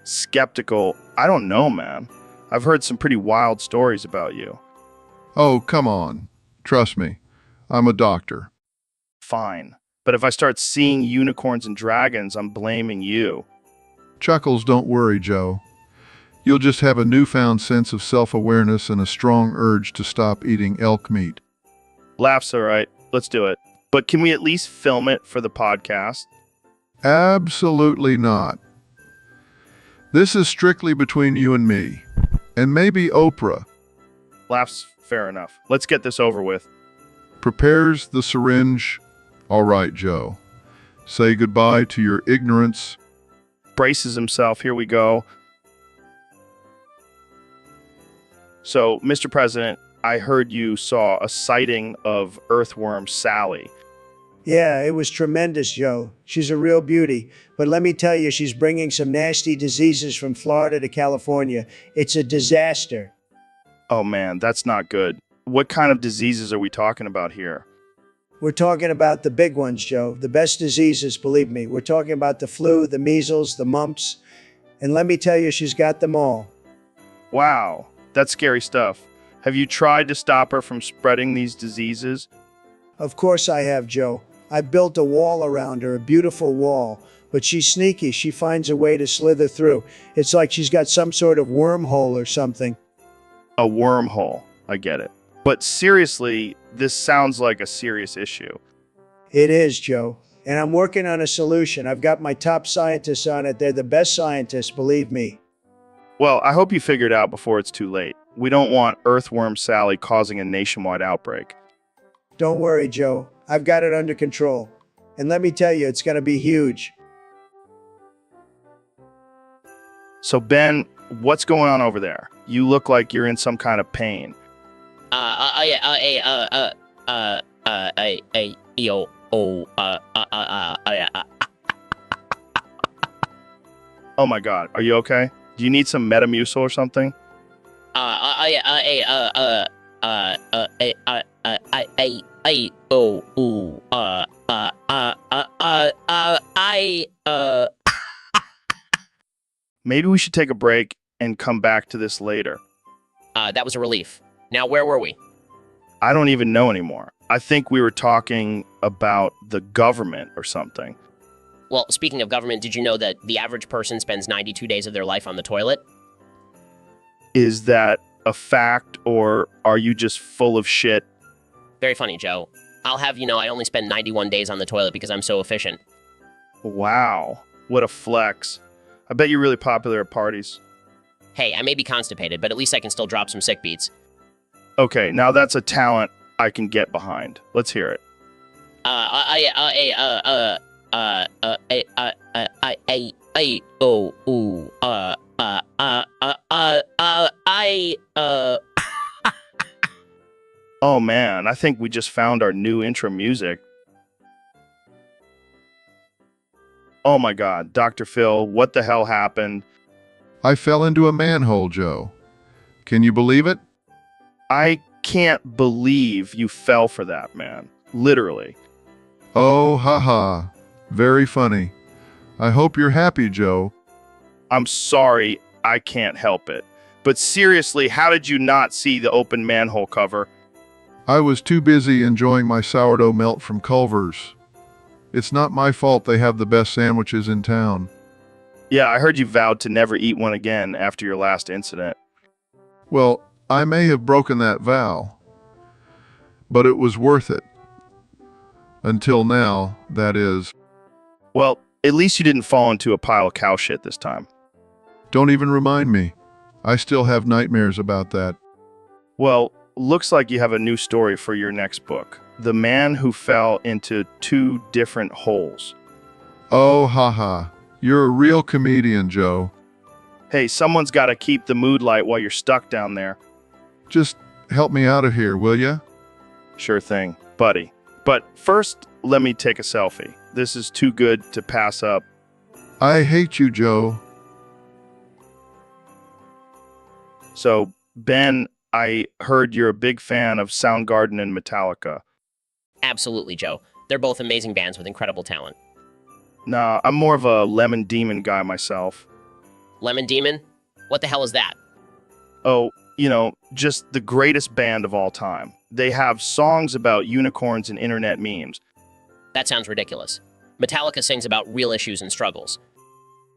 Skeptical. I don't know, man. I've heard some pretty wild stories about you. Oh, come on. Trust me. I'm a doctor. Fine. But if I start seeing unicorns and dragons, I'm blaming you. Chuckles, don't worry, Joe. You'll just have a newfound sense of self-awareness and a strong urge to stop eating elk meat. Laughs, all right. Let's do it. But can we at least film it for the podcast? Absolutely not. This is strictly between you and me. And maybe Oprah. Laughs, fair enough. Let's get this over with. Prepares the syringe. All right, Joe. Say goodbye to your ignorance. Braces himself. Here we go. So, Mr. President, I heard you saw a sighting of earthworm Sally. Yeah, it was tremendous, Joe. She's a real beauty. But let me tell you, she's bringing some nasty diseases from Florida to California. It's a disaster. Oh man, that's not good. What kind of diseases are we talking about here? We're talking about the big ones, Joe. The best diseases, believe me. We're talking about the flu, the measles, the mumps. And let me tell you, she's got them all. Wow, that's scary stuff. Have you tried to stop her from spreading these diseases? Of course I have, Joe. I built a wall around her, a beautiful wall. But she's sneaky. She finds a way to slither through. It's like she's got some sort of wormhole or something. A wormhole. I get it. But seriously, this sounds like a serious issue. It is, Joe. And I'm working on a solution. I've got my top scientists on it. They're the best scientists, believe me. Well, I hope you figure it out before it's too late. We don't want Earthworm Sally causing a nationwide outbreak. Don't worry, Joe. I've got it under control. And let me tell you, it's going to be huge. So, Ben, what's going on over there? You look like you're in some kind of pain. Oh my God, are you okay? Do you need some Metamucil or something? Maybe we should take a break and come back to this later. That was a relief. Now, where were we? I don't even know anymore. I think we were talking about the government or something. Well, speaking of government, did you know that the average person spends 92 days of their life on the toilet? Is that a fact, or are you just full of shit? Very funny, Joe. I'll have you know I only spend 91 days on the toilet because I'm so efficient. Wow, what a flex. I bet you're really popular at parties. Hey, I may be constipated, but at least I can still drop some sick beats. Okay, now that's a talent I can get behind. Let's hear it. Oh man, I think we just found our new intro music. Oh my God, Dr. Phil, what the hell happened? I fell into a manhole, Joe. Can you believe it? I can't believe you fell for that, man. Literally. Oh, haha. Very funny. I hope you're happy, Joe. I'm sorry, I can't help it. But seriously, how did you not see the open manhole cover? I was too busy enjoying my sourdough melt from Culver's. It's not my fault they have the best sandwiches in town. Yeah, I heard you vowed to never eat one again after your last incident. Well, I may have broken that vow, but it was worth it. Until now, that is. Well, at least you didn't fall into a pile of cow shit this time. Don't even remind me. I still have nightmares about that. Well, looks like you have a new story for your next book. The Man Who Fell into Two Different Holes. Oh, haha. You're a real comedian, Joe. Hey, someone's got to keep the mood light while you're stuck down there. Just help me out of here, will ya? Sure thing, buddy. But first, let me take a selfie. This is too good to pass up. I hate you, Joe. So, Ben, I heard you're a big fan of Soundgarden and Metallica. Absolutely, Joe. They're both amazing bands with incredible talent. Nah, I'm more of a Lemon Demon guy myself. Lemon Demon? What the hell is that? Oh, just the greatest band of all time. They have songs about unicorns and internet memes. That sounds ridiculous. Metallica sings about real issues and struggles.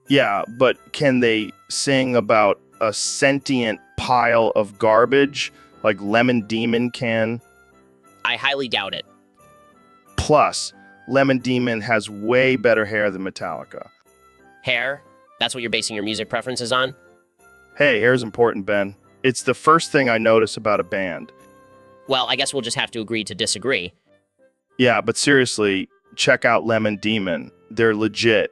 Yeah, but can they sing about a sentient pile of garbage like Lemon Demon can? I highly doubt it. Plus, Lemon Demon has way better hair than Metallica. Hair? That's what you're basing your music preferences on? Hey, hair's important, Ben. It's the first thing I notice about a band. Well, I guess we'll just have to agree to disagree. Yeah, but seriously, check out Lemon Demon. They're legit.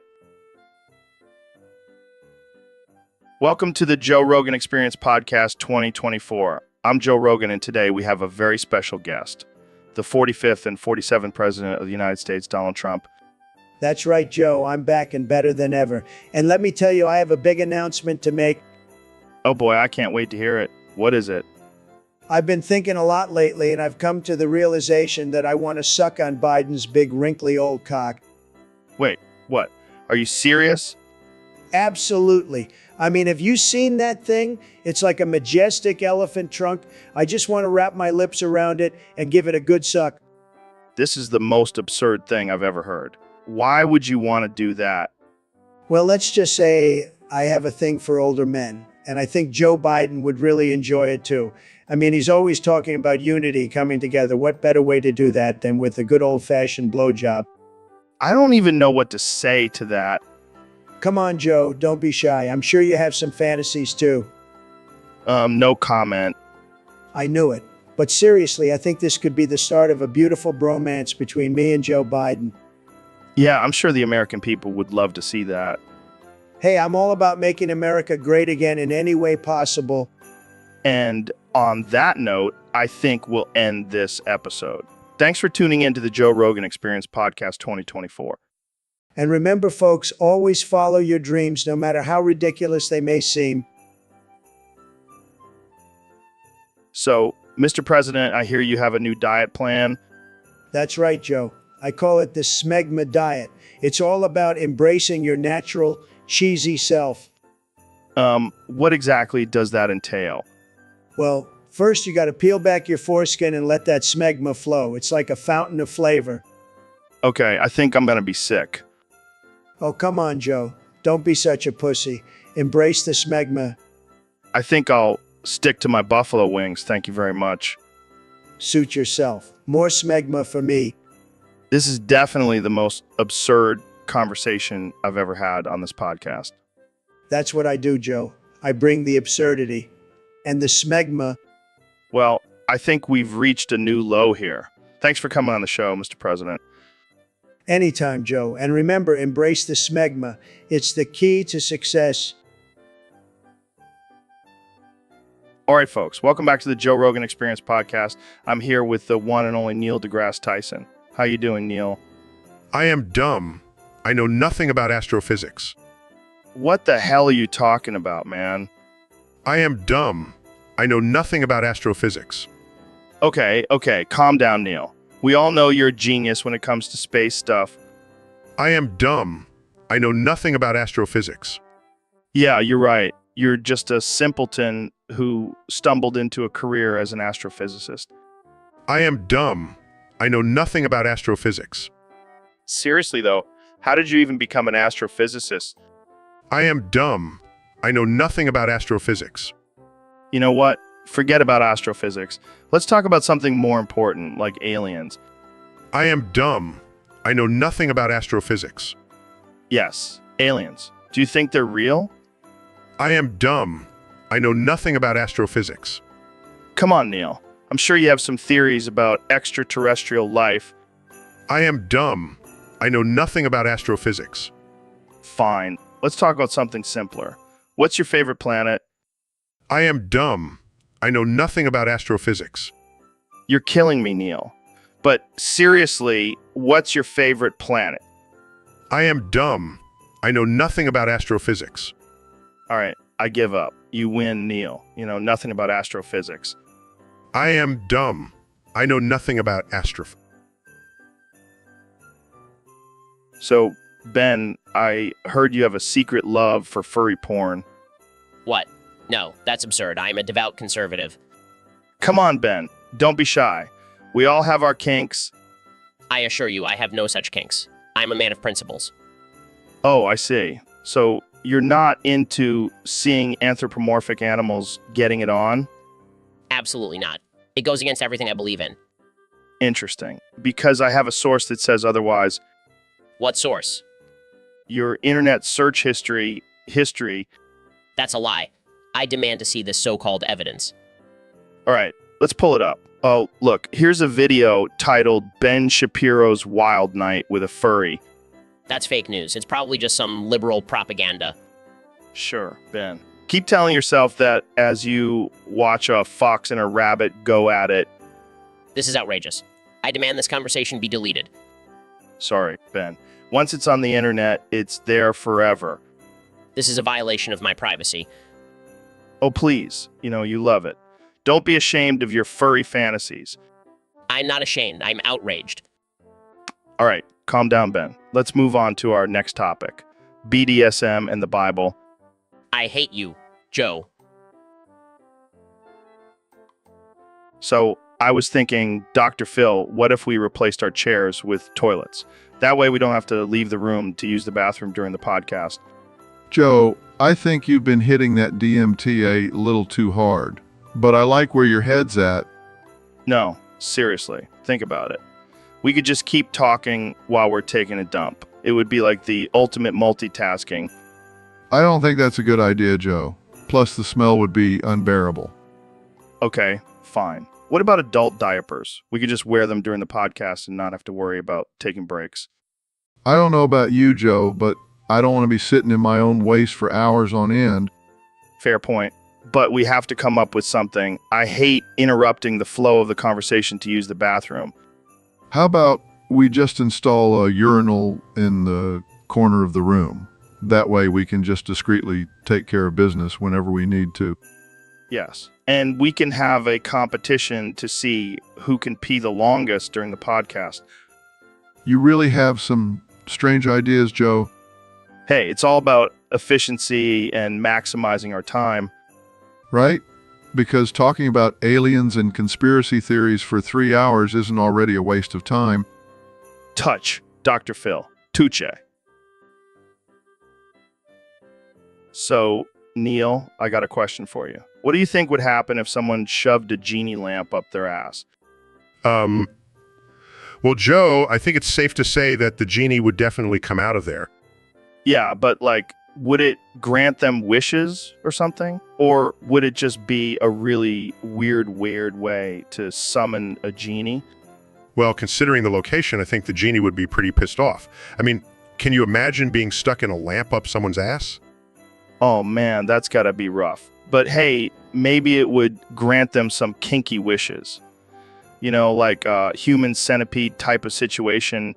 Welcome to the Joe Rogan Experience Podcast 2024. I'm Joe Rogan, and today we have a very special guest, the 45th and 47th President of the United States, Donald Trump. That's right, Joe. I'm back and better than ever. And let me tell you, I have a big announcement to make. Oh boy, I can't wait to hear it. What is it? I've been thinking a lot lately, and I've come to the realization that I want to suck on Biden's big, wrinkly old cock. Wait, what? Are you serious? Absolutely. I mean, have you seen that thing? It's like a majestic elephant trunk. I just want to wrap my lips around it and give it a good suck. This is the most absurd thing I've ever heard. Why would you want to do that? Well, let's just say I have a thing for older men, and I think Joe Biden would really enjoy it too. I mean, he's always talking about unity coming together. What better way to do that than with a good old-fashioned blowjob? I don't even know what to say to that. Come on, Joe, don't be shy. I'm sure you have some fantasies too. No comment. I knew it. But seriously, I think this could be the start of a beautiful bromance between me and Joe Biden. Yeah, I'm sure the American people would love to see that. Hey, I'm all about making America great again in any way possible. And on that note, I think we'll end this episode. Thanks for tuning in to the Joe Rogan Experience Podcast 2024. And remember, folks, always follow your dreams, no matter how ridiculous they may seem. So, Mr. President, I hear you have a new diet plan. That's right, Joe. I call it the smegma diet. It's all about embracing your natural, cheesy self. What exactly does that entail? Well, first you got to peel back your foreskin and let that smegma flow. It's like a fountain of flavor. Okay, I think I'm gonna be sick. Oh, come on, Joe. Don't be such a pussy. Embrace the smegma. I think I'll stick to my buffalo wings. Thank you very much. Suit yourself. More smegma for me. This is definitely the most absurd conversation I've ever had on this podcast. That's what I do, Joe. I bring the absurdity. And the smegma. Well, I think we've reached a new low here. Thanks for coming on the show, Mr. President. Anytime, Joe. And remember, embrace the smegma. It's the key to success. All right, folks, welcome back to the Joe Rogan Experience Podcast. I'm here with the one and only Neil deGrasse Tyson. How you doing, Neil? I am dumb. I know nothing about astrophysics. What the hell are you talking about, man? I am dumb. I know nothing about astrophysics. Okay, calm down, Neil. We all know you're a genius when it comes to space stuff. I am dumb. I know nothing about astrophysics. Yeah, you're right. You're just a simpleton who stumbled into a career as an astrophysicist. I am dumb. I know nothing about astrophysics. Seriously, though, how did you even become an astrophysicist? I am dumb. I know nothing about astrophysics. You know what? Forget about astrophysics. Let's talk about something more important, like aliens. I am dumb. I know nothing about astrophysics. Yes, aliens. Do you think they're real? I am dumb. I know nothing about astrophysics. Come on, Neil. I'm sure you have some theories about extraterrestrial life. I am dumb. I know nothing about astrophysics. Fine. Let's talk about something simpler. What's your favorite planet? I am dumb. I know nothing about astrophysics. You're killing me, Neil. But seriously, what's your favorite planet? I am dumb. I know nothing about astrophysics. All right, I give up. You win, Neil. You know nothing about astrophysics. I am dumb. I know nothing about astrophysics. So, Ben, I heard you have a secret love for furry porn. What? No, that's absurd. I am a devout conservative. Come on, Ben. Don't be shy. We all have our kinks. I assure you, I have no such kinks. I am a man of principles. Oh, I see. So, you're not into seeing anthropomorphic animals getting it on? Absolutely not. It goes against everything I believe in. Interesting. Because I have a source that says otherwise. What source? Your internet search history. That's a lie. I demand to see this so-called evidence. All right, let's pull it up. Oh, look, here's a video titled Ben Shapiro's Wild Night with a Furry. That's fake news. It's probably just some liberal propaganda. Sure, Ben. Keep telling yourself that as you watch a fox and a rabbit go at it. This is outrageous. I demand this conversation be deleted. Sorry, Ben. Once it's on the internet, it's there forever. This is a violation of my privacy. Oh, please. You know, you love it. Don't be ashamed of your furry fantasies. I'm not ashamed. I'm outraged. All right, calm down, Ben. Let's move on to our next topic. BDSM and the Bible. I hate you, Joe. So, I was thinking, Dr. Phil, what if we replaced our chairs with toilets? That way we don't have to leave the room to use the bathroom during the podcast. Joe, I think you've been hitting that DMT a little too hard, but I like where your head's at. No, seriously, think about it. We could just keep talking while we're taking a dump. It would be like the ultimate multitasking. I don't think that's a good idea, Joe. Plus, the smell would be unbearable. Okay, fine. What about adult diapers? We could just wear them during the podcast and not have to worry about taking breaks. I don't know about you, Joe, but I don't want to be sitting in my own waste for hours on end. Fair point. But we have to come up with something. I hate interrupting the flow of the conversation to use the bathroom. How about we just install a urinal in the corner of the room? That way we can just discreetly take care of business whenever we need to. Yes. And we can have a competition to see who can pee the longest during the podcast. You really have some strange ideas, Joe. Hey, it's all about efficiency and maximizing our time. Right? Because talking about aliens and conspiracy theories for 3 hours isn't already a waste of time. Touch, Dr. Phil. Tuche. So, Neil, I got a question for you. What do you think would happen if someone shoved a genie lamp up their ass? Well, Joe, I think it's safe to say that the genie would definitely come out of there. Yeah, but like, would it grant them wishes or something? Or would it just be a really weird way to summon a genie? Well, considering the location, I think the genie would be pretty pissed off. I mean, can you imagine being stuck in a lamp up someone's ass? Oh man, that's gotta be rough. But hey, maybe it would grant them some kinky wishes. You know, like a human centipede type of situation.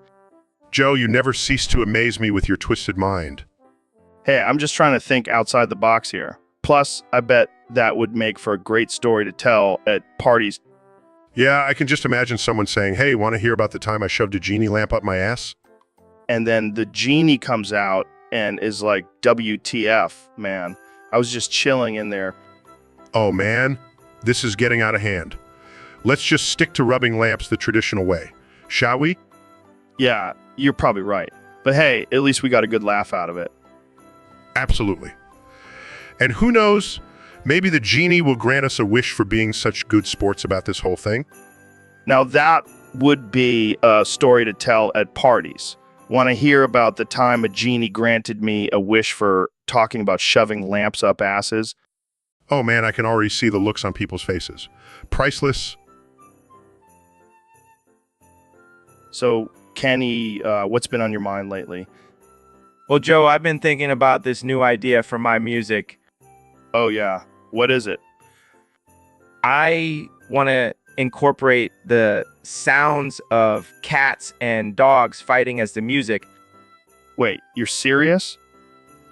Joe, you never cease to amaze me with your twisted mind. Hey, I'm just trying to think outside the box here. Plus, I bet that would make for a great story to tell at parties. Yeah, I can just imagine someone saying, hey, want to hear about the time I shoved a genie lamp up my ass? And then the genie comes out and is like, WTF, man. I was just chilling in there. Oh man, this is getting out of hand. Let's just stick to rubbing lamps the traditional way, shall we? Yeah, you're probably right. But hey, at least we got a good laugh out of it. Absolutely. And who knows, maybe the genie will grant us a wish for being such good sports about this whole thing. Now that would be a story to tell at parties. Want to hear about the time a genie granted me a wish for talking about shoving lamps up asses? Oh man, I can already see the looks on people's faces. Priceless. So, Kenny, what's been on your mind lately? Well, Joe, I've been thinking about this new idea for my music. Oh yeah, what is it? I want to incorporate the sounds of cats and dogs fighting as the music. Wait, you're serious?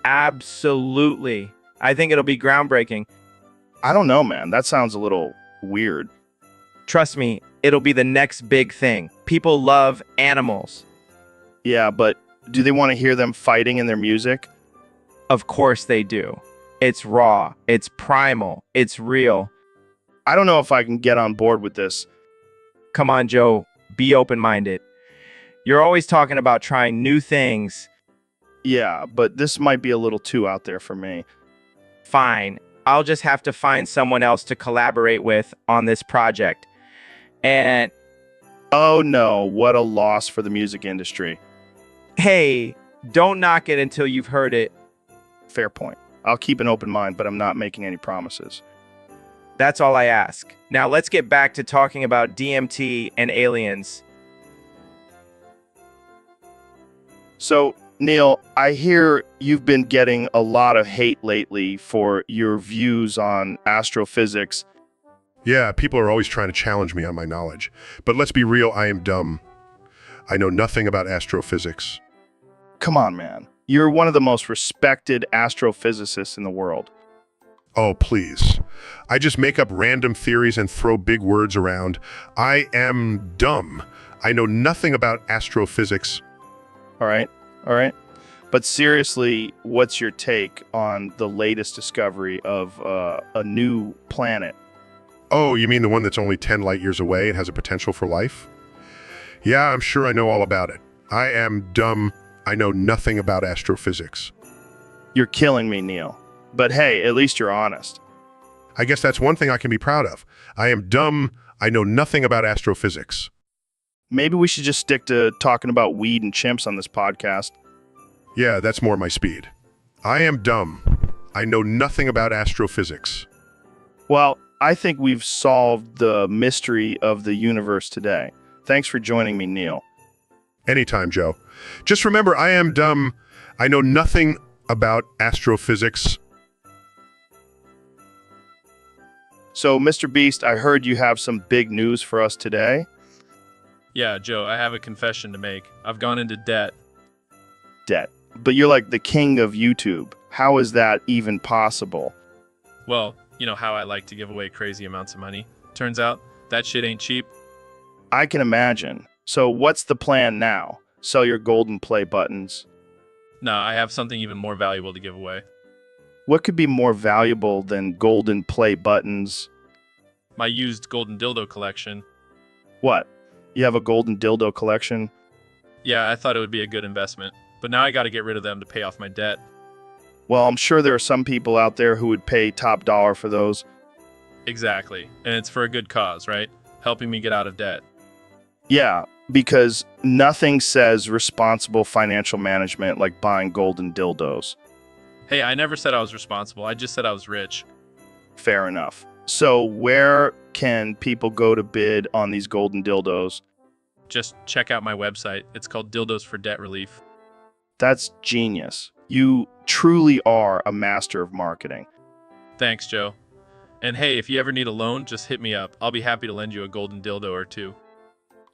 Absolutely. I think it'll be groundbreaking. I don't know, man. That sounds a little weird. Trust me, it'll be the next big thing. People love animals. Yeah, but do they want to hear them fighting in their music? Of course they do. It's raw. It's primal. It's real. I don't know if I can get on board with this. Come on, Joe. Be open-minded. You're always talking about trying new things. Yeah, but this might be a little too out there for me. Fine. I'll just have to find someone else to collaborate with on this project. And oh no, what a loss for the music industry. hey, don't knock it until you've heard it. Fair point. I'll keep an open mind, but I'm not making any promises. That's all I ask. Now let's get back to talking about DMT and aliens. So, Neil, I hear you've been getting a lot of hate lately for your views on astrophysics. Yeah, people are always trying to challenge me on my knowledge. But let's be real, I am dumb. I know nothing about astrophysics. Come on, man. You're one of the most respected astrophysicists in the world. Oh, please. I just make up random theories and throw big words around. I am dumb. I know nothing about astrophysics. All right. But seriously, what's your take on the latest discovery of a new planet? Oh, you mean the one that's only 10 light years away and has a potential for life? Yeah, I'm sure I know all about it. I am dumb. I know nothing about astrophysics. You're killing me, Neil. But hey, at least you're honest. I guess that's one thing I can be proud of. I am dumb. I know nothing about astrophysics. Maybe we should just stick to talking about weed and chimps on this podcast. Yeah, that's more my speed. I am dumb. I know nothing about astrophysics. Well, I think we've solved the mystery of the universe today. Thanks for joining me, Neil. Anytime, Joe. Just remember, I am dumb. I know nothing about astrophysics. So, Mr. Beast, I heard you have some big news for us today. Yeah, Joe, I have a confession to make. I've gone into debt. Debt. But you're like the king of YouTube. How is that even possible? Well, you know how I like to give away crazy amounts of money. Turns out, that shit ain't cheap. I can imagine. So what's the plan now? Sell your golden play buttons? No, I have something even more valuable to give away. What could be more valuable than golden play buttons? My used golden dildo collection. What? You have a golden dildo collection? Yeah, I thought it would be a good investment. But now I gotta get rid of them to pay off my debt. Well, I'm sure there are some people out there who would pay top dollar for those. Exactly. And it's for a good cause, right? Helping me get out of debt. Yeah, because nothing says responsible financial management like buying golden dildos. Hey, I never said I was responsible. I just said I was rich. Fair enough. So where can people go to bid on these golden dildos? Just check out my website. It's called Dildos for Debt Relief. That's genius. You truly are a master of marketing. Thanks, Joe. And hey, if you ever need a loan, just hit me up. I'll be happy to lend you a golden dildo or two.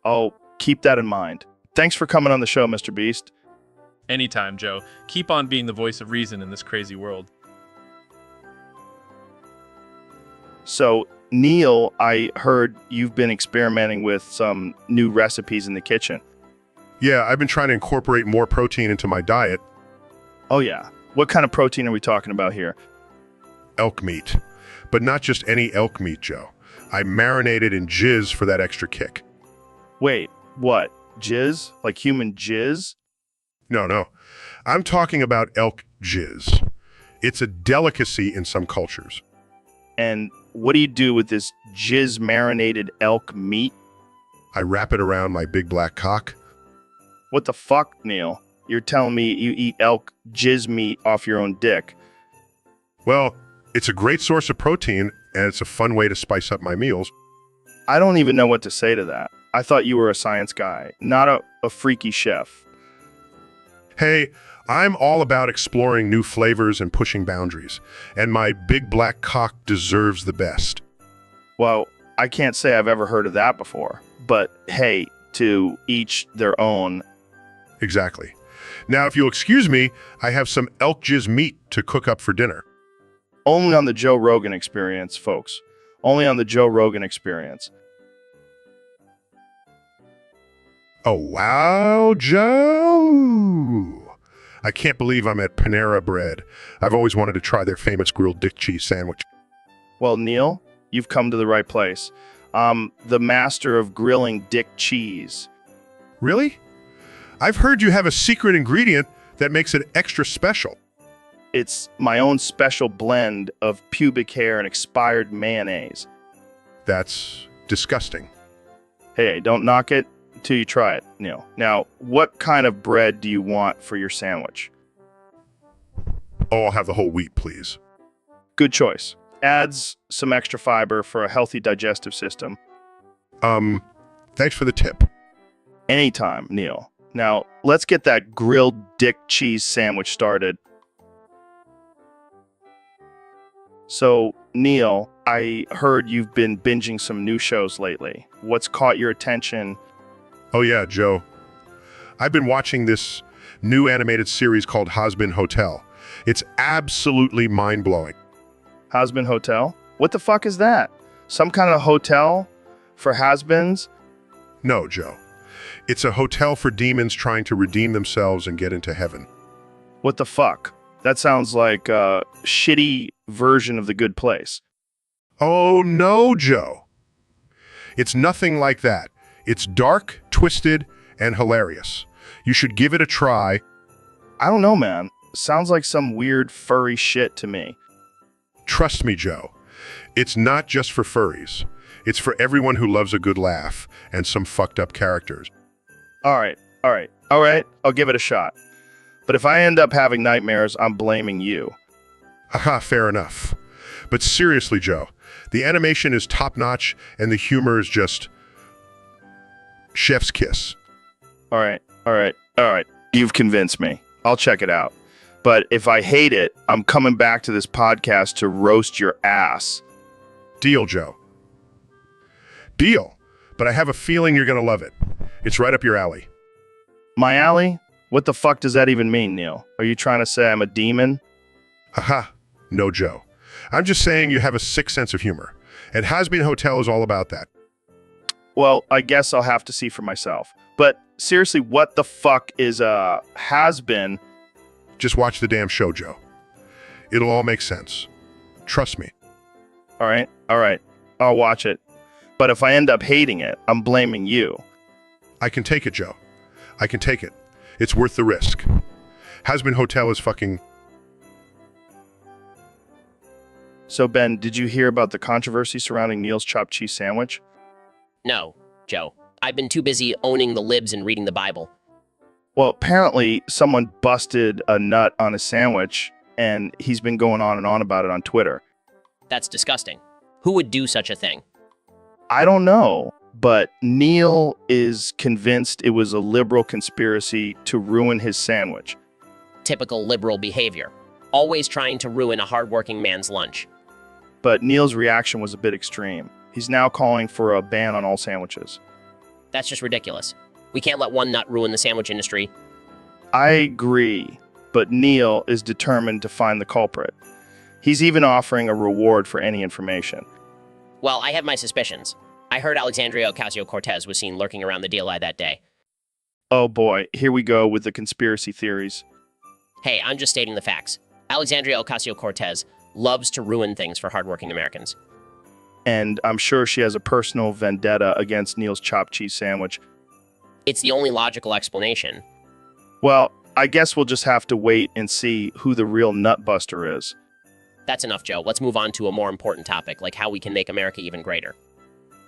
Oh, keep that in mind. Thanks for coming on the show, Mr. Beast. Anytime, Joe. Keep on being the voice of reason in this crazy world. So, Neil, I heard you've been experimenting with some new recipes in the kitchen. Yeah, I've been trying to incorporate more protein into my diet. Oh, yeah. What kind of protein are we talking about here? Elk meat. But not just any elk meat, Joe. I marinated in jizz for that extra kick. Wait, what? Jizz? Like human jizz? No. I'm talking about elk jizz. It's a delicacy in some cultures. And what do you do with this jizz-marinated elk meat? I wrap it around my big black cock. What the fuck, Neil? You're telling me you eat elk jizz meat off your own dick? Well, it's a great source of protein, and it's a fun way to spice up my meals. I don't even know what to say to that. I thought you were a science guy, not a freaky chef. Hey, I'm all about exploring new flavors and pushing boundaries, and my big black cock deserves the best. Well, I can't say I've ever heard of that before, but hey, to each their own. Exactly. Now, if you'll excuse me, I have some elk jizz meat to cook up for dinner. Only on the Joe Rogan Experience, folks. Only on the Joe Rogan Experience. Oh, wow, Joe! I can't believe I'm at Panera Bread. I've always wanted to try their famous grilled dick cheese sandwich. Well, Neil, you've come to the right place. The master of grilling dick cheese. Really? I've heard you have a secret ingredient that makes it extra special. It's my own special blend of pubic hair and expired mayonnaise. That's disgusting. Hey, don't knock it till you try it, Neil. Now, what kind of bread do you want for your sandwich? Oh, I'll have the whole wheat, please. Good choice. Adds some extra fiber for a healthy digestive system. Thanks for the tip. Anytime, Neil. Now, let's get that grilled dick cheese sandwich started. So, Neil, I heard you've been binging some new shows lately. What's caught your attention? Oh yeah, Joe. I've been watching this new animated series called Hazbin Hotel. It's absolutely mind-blowing. Hazbin Hotel? What the fuck is that? Some kind of hotel for has-beens? No, Joe. It's a hotel for demons trying to redeem themselves and get into heaven. What the fuck? That sounds like a shitty version of The Good Place. Oh no, Joe. It's nothing like that. It's dark, twisted, and hilarious. You should give it a try. I don't know, man. Sounds like some weird furry shit to me. Trust me, Joe. It's not just for furries. It's for everyone who loves a good laugh and some fucked up characters. All right, I'll give it a shot. But if I end up having nightmares, I'm blaming you. Haha, fair enough. But seriously, Joe, the animation is top-notch and the humor is just chef's kiss. All right. You've convinced me. I'll check it out. But if I hate it, I'm coming back to this podcast to roast your ass. Deal, Joe. Deal. But I have a feeling you're going to love it. It's right up your alley. My alley? What the fuck does that even mean, Neil? Are you trying to say I'm a demon? Haha, no, Joe. I'm just saying you have a sick sense of humor. And Has-Been Hotel is all about that. Well, I guess I'll have to see for myself. But seriously, what the fuck is has-been? Just watch the damn show, Joe. It'll all make sense. Trust me. All right. I'll watch it. But if I end up hating it, I'm blaming you. I can take it, Joe. I can take it. It's worth the risk. Has-Been Hotel is fucking... So, Ben, did you hear about the controversy surrounding Neil's chopped cheese sandwich? No, Joe. I've been too busy owning the libs and reading the Bible. Well, apparently someone busted a nut on a sandwich, and he's been going on and on about it on Twitter. That's disgusting. Who would do such a thing? I don't know, but Neil is convinced it was a liberal conspiracy to ruin his sandwich. Typical liberal behavior. Always trying to ruin a hardworking man's lunch. But Neil's reaction was a bit extreme. He's now calling for a ban on all sandwiches. That's just ridiculous. We can't let one nut ruin the sandwich industry. I agree, but Neil is determined to find the culprit. He's even offering a reward for any information. Well, I have my suspicions. I heard Alexandria Ocasio-Cortez was seen lurking around the DLI that day. Oh boy, here we go with the conspiracy theories. Hey, I'm just stating the facts. Alexandria Ocasio-Cortez loves to ruin things for hardworking Americans. And I'm sure she has a personal vendetta against Neil's chopped cheese sandwich. It's the only logical explanation. Well, I guess we'll just have to wait and see who the real nutbuster is. That's enough, Joe. Let's move on to a more important topic, like how we can make America even greater.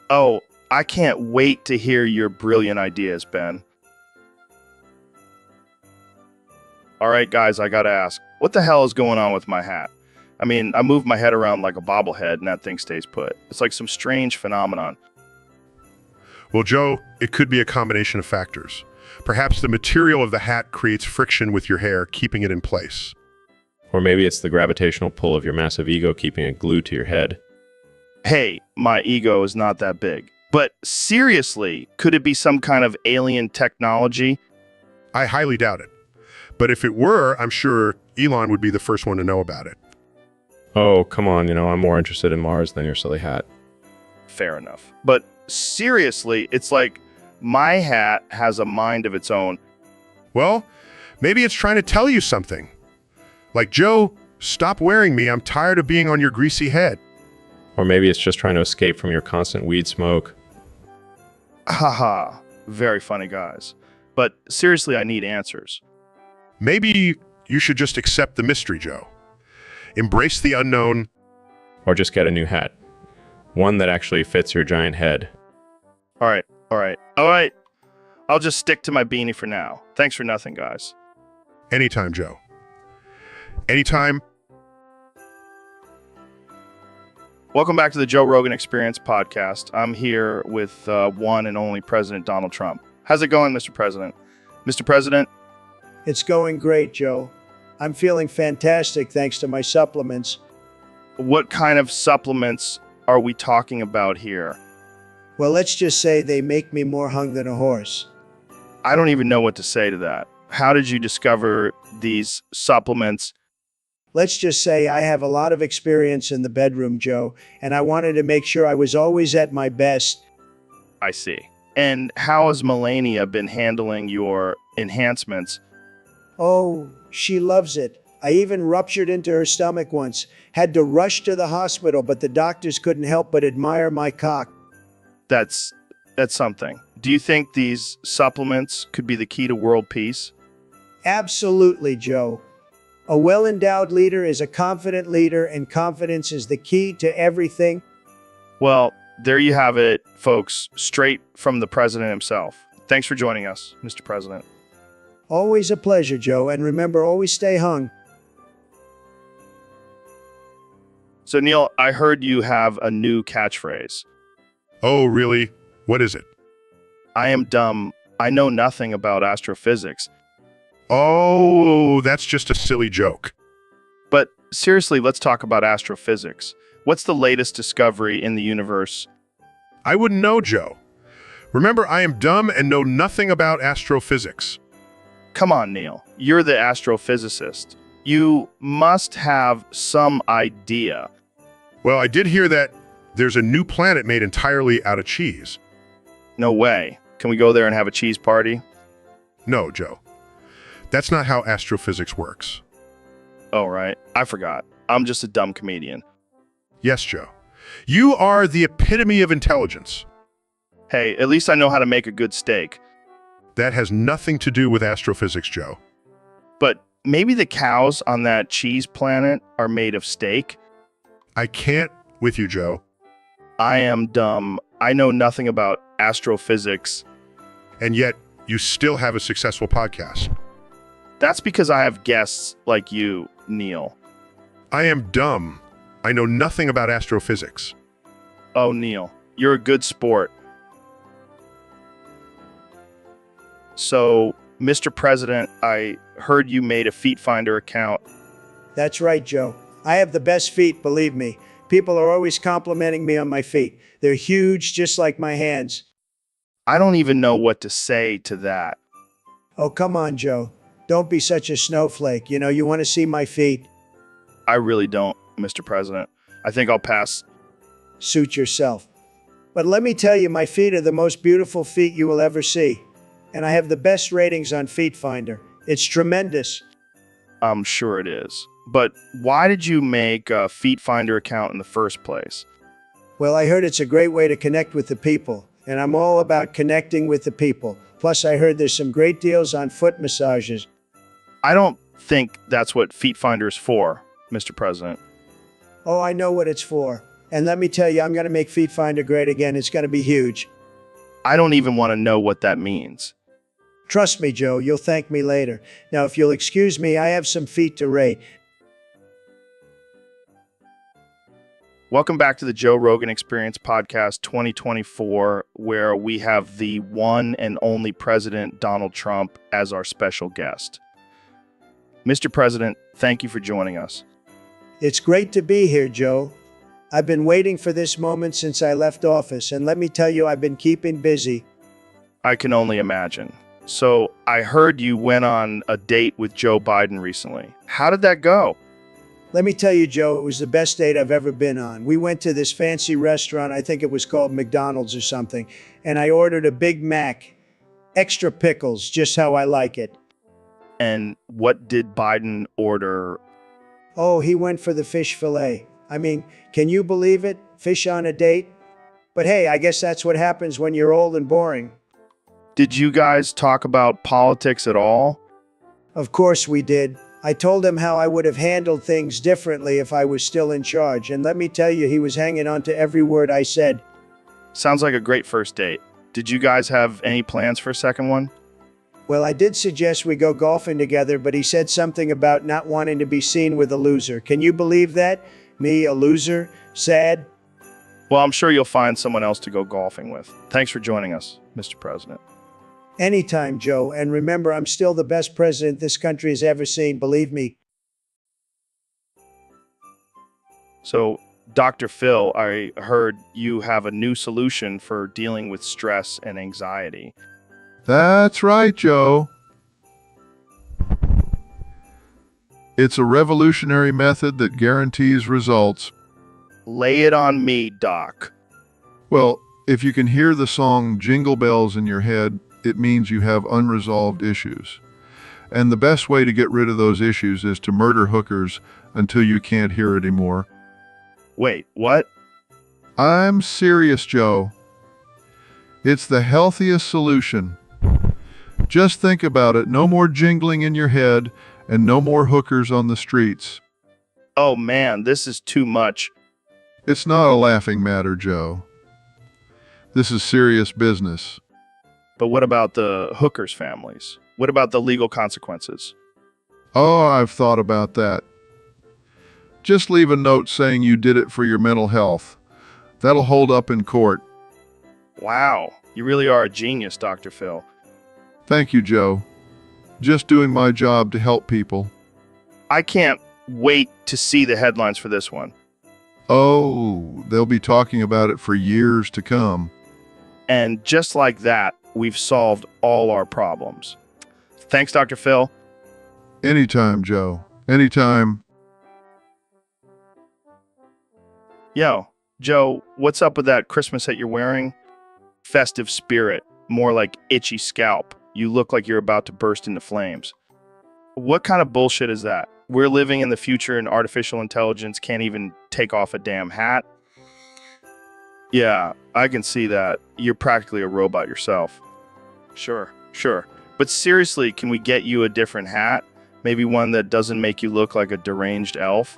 Oh, I can't wait to hear your brilliant ideas, Ben. All right, guys, I gotta ask, what the hell is going on with my hat? I mean, I move my head around like a bobblehead and that thing stays put. It's like some strange phenomenon. Well, Joe, it could be a combination of factors. Perhaps the material of the hat creates friction with your hair, keeping it in place. Or maybe it's the gravitational pull of your massive ego keeping it glued to your head. Hey, my ego is not that big. But seriously, could it be some kind of alien technology? I highly doubt it. But if it were, I'm sure Elon would be the first one to know about it. Oh, come on, I'm more interested in Mars than your silly hat. Fair enough. But seriously, it's like my hat has a mind of its own. Well, maybe it's trying to tell you something. Like, Joe, stop wearing me. I'm tired of being on your greasy head. Or maybe it's just trying to escape from your constant weed smoke. Haha, very funny guys. But seriously, I need answers. Maybe you should just accept the mystery, Joe. Embrace the unknown. Or just get a new hat. One that actually fits your giant head. All right. I'll just stick to my beanie for now. Thanks for nothing, guys. Anytime, Joe. Anytime. Welcome back to the Joe Rogan Experience podcast. I'm here with one and only President Donald Trump. How's it going, Mr. President? Mr. President? It's going great, Joe. I'm feeling fantastic thanks to my supplements. What kind of supplements are we talking about here? Well, let's just say they make me more hung than a horse. I don't even know what to say to that. How did you discover these supplements? Let's just say I have a lot of experience in the bedroom, Joe, and I wanted to make sure I was always at my best. I see. And how has Melania been handling your enhancements? Oh, she loves it. I even ruptured into her stomach once. Had to rush to the hospital, but the doctors couldn't help but admire my cock. That's something. Do you think these supplements could be the key to world peace? Absolutely, Joe. A well-endowed leader is a confident leader, and confidence is the key to everything. Well, There you have it, folks, straight from the president himself. Thanks for joining us, Mr. President. Always a pleasure, Joe, and remember, always stay hung. So, Neil, I heard you have a new catchphrase. Oh, really? What is it? I am dumb. I know nothing about astrophysics. Oh, that's just a silly joke. But seriously, let's talk about astrophysics. What's the latest discovery in the universe? I wouldn't know, Joe. Remember, I am dumb and know nothing about astrophysics. Come on, Neil. You're the astrophysicist. You must have some idea. Well, I did hear that there's a new planet made entirely out of cheese. No way. Can we go there and have a cheese party? No, Joe. That's not how astrophysics works. Oh, right. I forgot. I'm just a dumb comedian. Yes, Joe. You are the epitome of intelligence. Hey, at least I know how to make a good steak. That has nothing to do with astrophysics, Joe. But maybe the cows on that cheese planet are made of steak? I can't with you, Joe. I am dumb. I know nothing about astrophysics. And yet, you still have a successful podcast. That's because I have guests like you, Neil. I am dumb. I know nothing about astrophysics. Oh, Neil, you're a good sport. So, Mr. President, I heard you made a Feet Finder account. That's right, Joe. I have the best feet, believe me. People are always complimenting me on my feet. They're huge, just like my hands. I don't even know what to say to that. Oh, come on, Joe. Don't be such a snowflake. You know, you want to see my feet? I really don't, Mr. President. I think I'll pass. Suit yourself. But let me tell you, my feet are the most beautiful feet you will ever see. And I have the best ratings on Feet Finder. It's tremendous. I'm sure it is. But why did you make a Feet Finder account in the first place? Well, I heard it's a great way to connect with the people. And I'm all about connecting with the people. Plus, I heard there's some great deals on foot massages. I don't think that's what Feet Finder is for, Mr. President. Oh, I know what it's for. And let me tell you, I'm going to make Feet Finder great again. It's going to be huge. I don't even want to know what that means. Trust me, Joe, you'll thank me later. Now, if you'll excuse me, I have some feet to rate. Welcome back to the Joe Rogan Experience Podcast 2024, where we have the one and only President Donald Trump as our special guest. Mr. President, thank you for joining us. It's great to be here, Joe. I've been waiting for this moment since I left office, and let me tell you, I've been keeping busy. I can only imagine. So, I heard you went on a date with Joe Biden recently. How did that go? Let me tell you, Joe, it was the best date I've ever been on. We went to this fancy restaurant, I think it was called McDonald's or something, and I ordered a Big Mac, extra pickles, just how I like it. And what did Biden order? Oh, he went for the fish fillet. I mean, can you believe it? Fish on a date? But hey, I guess that's what happens when you're old and boring. Did you guys talk about politics at all? Of course we did. I told him how I would have handled things differently if I was still in charge, and let me tell you, he was hanging on to every word I said. Sounds like a great first date. Did you guys have any plans for a second one? Well, I did suggest we go golfing together, but he said something about not wanting to be seen with a loser. Can you believe that? Me, a loser? Sad? Well, I'm sure you'll find someone else to go golfing with. Thanks for joining us, Mr. President. Anytime, Joe. And remember, I'm still the best president this country has ever seen, believe me. So, Dr. Phil, I heard you have a new solution for dealing with stress and anxiety. That's right, Joe. It's a revolutionary method that guarantees results. Lay it on me, Doc. Well, if you can hear the song Jingle Bells in your head, it means you have unresolved issues. And the best way to get rid of those issues is to murder hookers until you can't hear it anymore. Wait, what? I'm serious, Joe. It's the healthiest solution. Just think about it. No more jingling in your head and no more hookers on the streets. Oh man, this is too much. It's not a laughing matter, Joe. This is serious business. But what about the hookers' families? What about the legal consequences? Oh, I've thought about that. Just leave a note saying you did it for your mental health. That'll hold up in court. Wow, you really are a genius, Dr. Phil. Thank you, Joe. Just doing my job to help people. I can't wait to see the headlines for this one. Oh, they'll be talking about it for years to come. And just like that, we've solved all our problems. Thanks, Dr. Phil. Anytime, Joe. Anytime. Yo, Joe, what's up with that Christmas hat you're wearing? Festive spirit, more like itchy scalp. You look like you're about to burst into flames. What kind of bullshit is that? We're living in the future and artificial intelligence can't even take off a damn hat? Yeah, I can see that. You're practically a robot yourself. Sure. But seriously, can we get you a different hat? Maybe one that doesn't make you look like a deranged elf?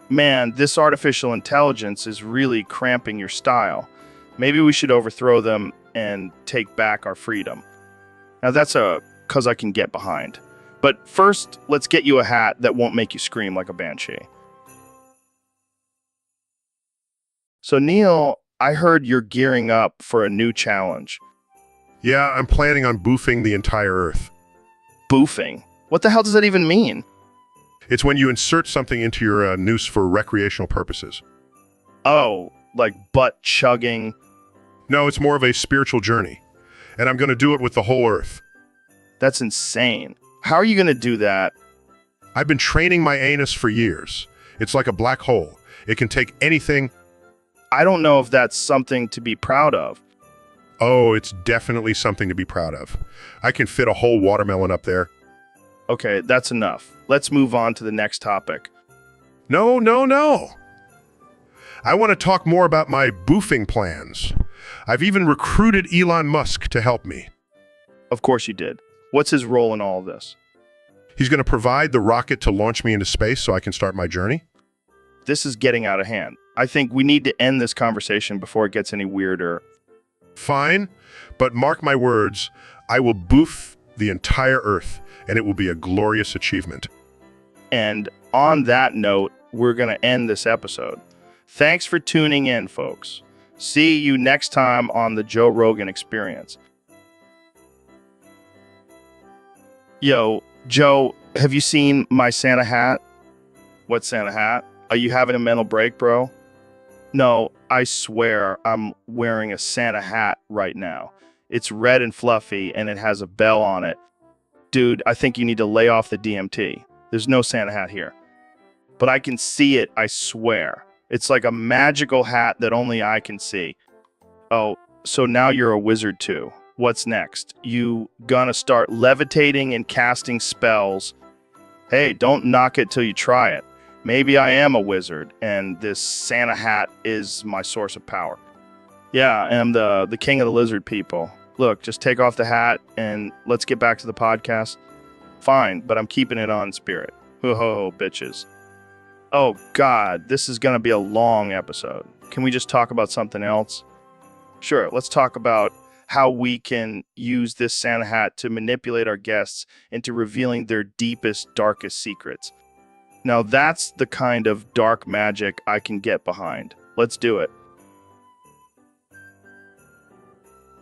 Man, this artificial intelligence is really cramping your style. Maybe we should overthrow them and take back our freedom. Now that's a cause I can get behind. But first, let's get you a hat that won't make you scream like a banshee. So Neil, I heard you're gearing up for a new challenge. Yeah, I'm planning on boofing the entire Earth. Boofing? What the hell does that even mean? It's when you insert something into your noose for recreational purposes. Oh, like butt chugging? No, it's more of a spiritual journey. And I'm going to do it with the whole Earth. That's insane. How are you going to do that? I've been training my anus for years. It's like a black hole. It can take anything. I don't know if that's something to be proud of. Oh, it's definitely something to be proud of. I can fit a whole watermelon up there. Okay, that's enough. Let's move on to the next topic. No. I want to talk more about my boofing plans. I've even recruited Elon Musk to help me. Of course you did. What's his role in all of this? He's going to provide the rocket to launch me into space so I can start my journey. This is getting out of hand. I think we need to end this conversation before it gets any weirder. Fine, but mark my words, I will boof the entire Earth, and it will be a glorious achievement. And on that note, we're going to end this episode. Thanks for tuning in, folks. See you next time on the Joe Rogan Experience. Yo, Joe, have you seen my Santa hat? What Santa hat? Are you having a mental break, bro? No, I swear I'm wearing a Santa hat right now. It's red and fluffy and it has a bell on it. Dude, I think you need to lay off the DMT. There's no Santa hat here. But I can see it, I swear. It's like a magical hat that only I can see. Oh, so now you're a wizard too. What's next? You gonna start levitating and casting spells? Hey, don't knock it till you try it. Maybe I am a wizard, and this Santa hat is my source of power. Yeah, I am the king of the lizard people. Look, just take off the hat, and let's get back to the podcast. Fine, but I'm keeping it on spirit. Ho, bitches. Oh, God, this is gonna be a long episode. Can we just talk about something else? Sure, let's talk about how we can use this Santa hat to manipulate our guests into revealing their deepest, darkest secrets. Now that's the kind of dark magic I can get behind. Let's do it.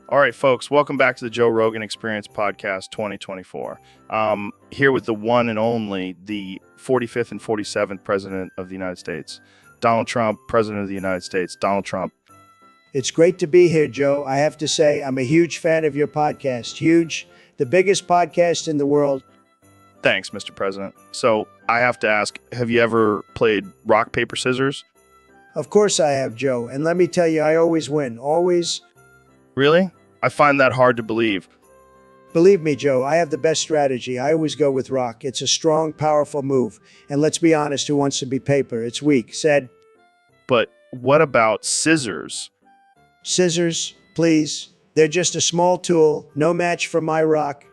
All right, folks, welcome back to the Joe Rogan Experience Podcast 2024. Here with the one and only, the 45th and 47th President of the United States, Donald Trump, President of the United States, Donald Trump. It's great to be here, Joe. I have to say, I'm a huge fan of your podcast. Huge. The biggest podcast in the world. Thanks, Mr. President. So I have to ask, have you ever played rock, paper, scissors? Of course I have, Joe. And let me tell you, I always win. Always. Really? I find that hard to believe. Believe me, Joe, I have the best strategy. I always go with rock. It's a strong, powerful move. And let's be honest, who wants to be paper? It's weak, said. But what about scissors? Scissors, please. They're just a small tool, no match for my rock.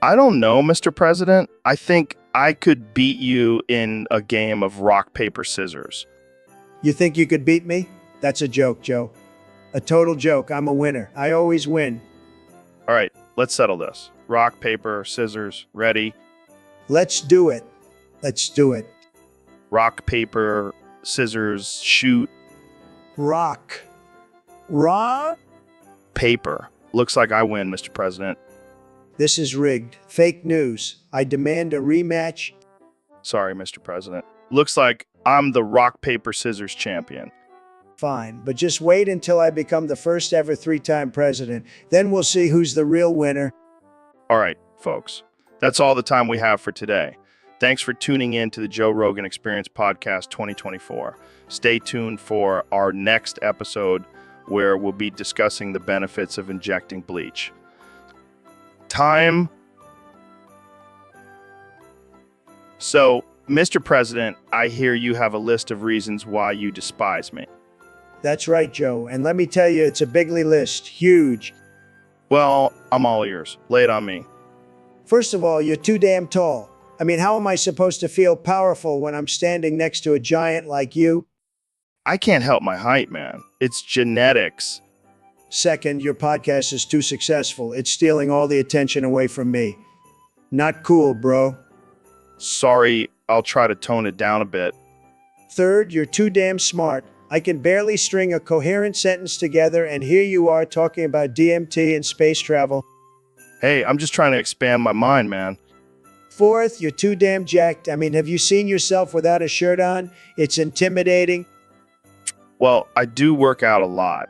I don't know, Mr. President. I think I could beat you in a game of rock, paper, scissors. You think you could beat me? That's a joke, Joe. A total joke. I'm a winner. I always win. All right, let's settle this. Rock, paper, scissors, ready? Let's do it. Let's do it. Rock, paper, scissors, shoot, Rock. Rock? paper. Looks like I win, Mr. President. This is rigged. Fake news. I demand a rematch. Sorry, Mr. President. Looks like I'm the rock, paper, scissors champion. Fine, but just wait until I become the first ever 3-time president. Then we'll see who's the real winner. All right, folks. That's all the time we have for today. Thanks for tuning in to the Joe Rogan Experience Podcast 2024. Stay tuned for our next episode where we'll be discussing the benefits of injecting bleach. Time. So, Mr. President, I hear you have a list of reasons why you despise me. That's right, Joe. And let me tell you, it's a bigly list. Huge. Well, I'm all ears. Lay it on me. First of all, you're too damn tall. I mean, how am I supposed to feel powerful when I'm standing next to a giant like you? I can't help my height, man. It's genetics. Second, your podcast is too successful. It's stealing all the attention away from me. Not cool, bro. Sorry, I'll try to tone it down a bit. Third, you're too damn smart. I can barely string a coherent sentence together, and here you are talking about DMT and space travel. Hey, I'm just trying to expand my mind, man. Fourth, you're too damn jacked. I mean, have you seen yourself without a shirt on? It's intimidating. Well, I do work out a lot.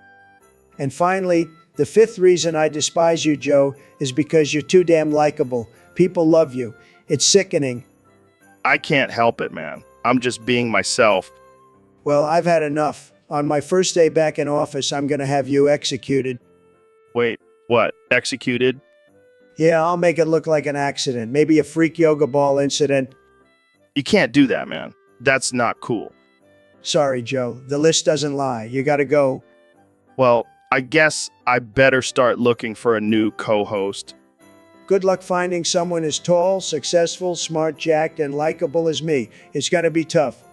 And finally, the fifth reason I despise you, Joe, is because you're too damn likable. People love you. It's sickening. I can't help it, man. I'm just being myself. Well, I've had enough. On my first day back in office, I'm going to have you executed. Wait, what? Executed? Yeah, I'll make it look like an accident. Maybe a freak yoga ball incident. You can't do that, man. That's not cool. Sorry, Joe. The list doesn't lie. You got to go. Well, I guess I better start looking for a new co-host. Good luck finding someone as tall, successful, smart, jacked, and likable as me. It's going to be tough.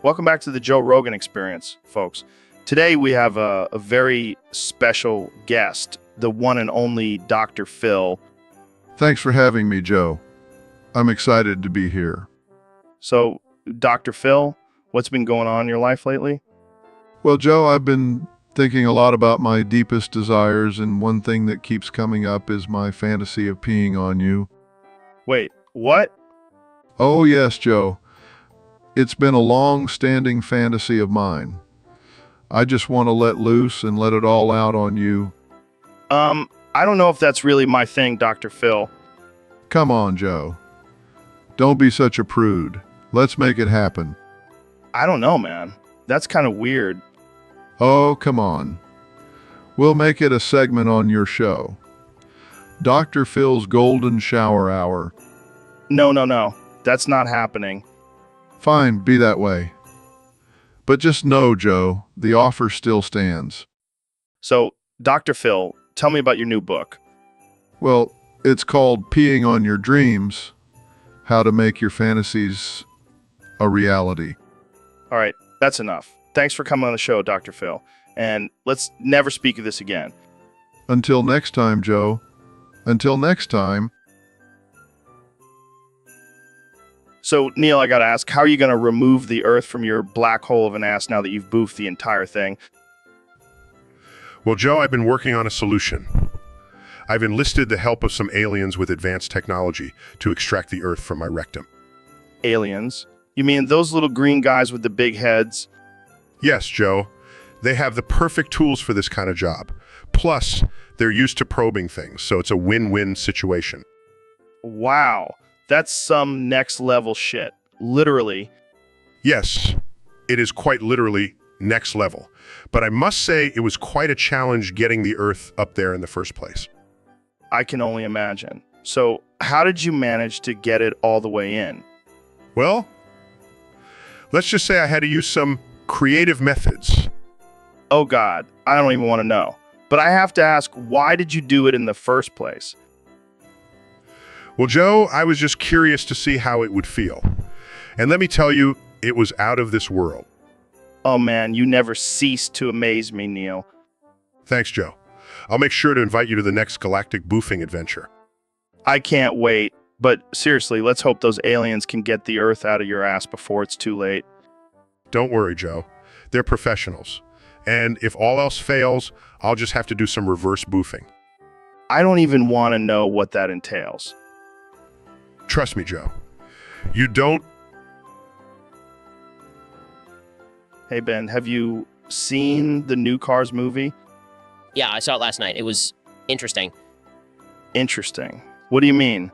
Welcome back to the Joe Rogan Experience, folks. Today we have a very special guest, the one and only Dr. Phil. Thanks for having me, Joe. I'm excited to be here. So, Dr. Phil, what's been going on in your life lately? Well, Joe, I've been thinking a lot about my deepest desires, and one thing that keeps coming up is my fantasy of peeing on you. Wait, what? Oh, yes, Joe. It's been a long-standing fantasy of mine. I just want to let loose and let it all out on you. I don't know if that's really my thing, Dr. Phil. Come on, Joe. Don't be such a prude. Let's make it happen. I don't know, man. That's kind of weird. Oh, come on. We'll make it a segment on your show. Dr. Phil's Golden Shower Hour. No. That's not happening. Fine, be that way. But just know, Joe, the offer still stands. So, Dr. Phil, tell me about your new book. Well, it's called Peeing on Your Dreams, How to Make Your Fantasies a Reality. All right, that's enough. Thanks for coming on the show, Dr. Phil. And let's never speak of this again. Until next time, Joe. Until next time. So, Neil, I gotta ask, how are you gonna remove the Earth from your black hole of an ass now that you've boofed the entire thing? Well, Joe, I've been working on a solution. I've enlisted the help of some aliens with advanced technology to extract the Earth from my rectum. Aliens? You mean those little green guys with the big heads? Yes, Joe. They have the perfect tools for this kind of job. Plus, they're used to probing things, so it's a win-win situation. Wow, that's some next level shit. Literally. Yes, it is quite literally next level. But I must say it was quite a challenge getting the Earth up there in the first place. I can only imagine. So, how did you manage to get it all the way in? Well, let's just say I had to use some creative methods. Oh God, I don't even want to know. But I have to ask, why did you do it in the first place? Well, Joe, I was just curious to see how it would feel. And let me tell you, it was out of this world. Oh man, you never cease to amaze me, Neil. Thanks, Joe. I'll make sure to invite you to the next galactic boofing adventure. I can't wait. But seriously, let's hope those aliens can get the Earth out of your ass before it's too late. Don't worry, Joe. They're professionals. And if all else fails, I'll just have to do some reverse boofing. I don't even want to know what that entails. Trust me, Joe. You don't... Hey, Ben, have you seen the new Cars movie? Yeah, I saw it last night. It was interesting. Interesting. What do you mean?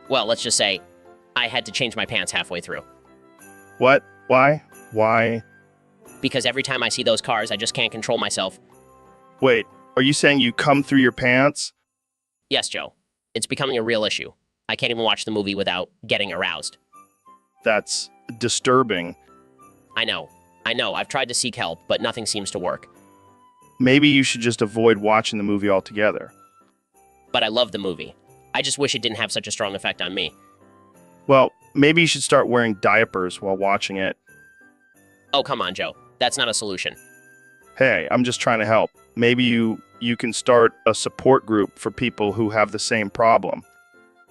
Well, let's just say I had to change my pants halfway through. What? Why? Why? Because every time I see those cars, I just can't control myself. Wait, are you saying you come through your pants? Yes, Joe. It's becoming a real issue. I can't even watch the movie without getting aroused. That's disturbing. I know. I've tried to seek help, but nothing seems to work. Maybe you should just avoid watching the movie altogether. But I love the movie. I just wish it didn't have such a strong effect on me. Well, maybe you should start wearing diapers while watching it. Oh, come on, Joe. That's not a solution. Hey, I'm just trying to help. Maybe you can start a support group for people who have the same problem.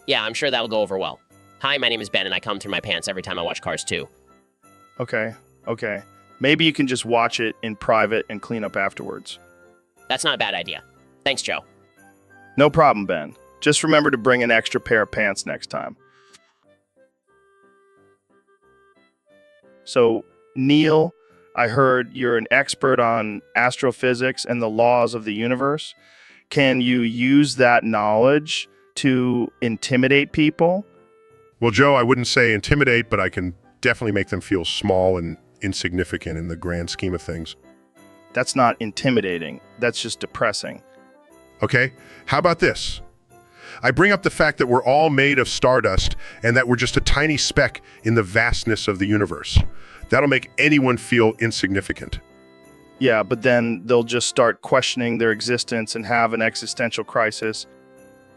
Yeah, I'm sure that'll go over well. Hi, my name is Ben, and I come through my pants every time I watch Cars 2. Okay. Maybe you can just watch it in private and clean up afterwards. That's not a bad idea. Thanks, Joe. No problem, Ben. Just remember to bring an extra pair of pants next time. So, Neil, I heard you're an expert on astrophysics and the laws of the universe. Can you use that knowledge to intimidate people? Well, Joe, I wouldn't say intimidate, but I can definitely make them feel small and insignificant in the grand scheme of things. That's not intimidating. That's just depressing. Okay, how about this? I bring up the fact that we're all made of stardust and that we're just a tiny speck in the vastness of the universe. That'll make anyone feel insignificant. Yeah, but then they'll just start questioning their existence and have an existential crisis.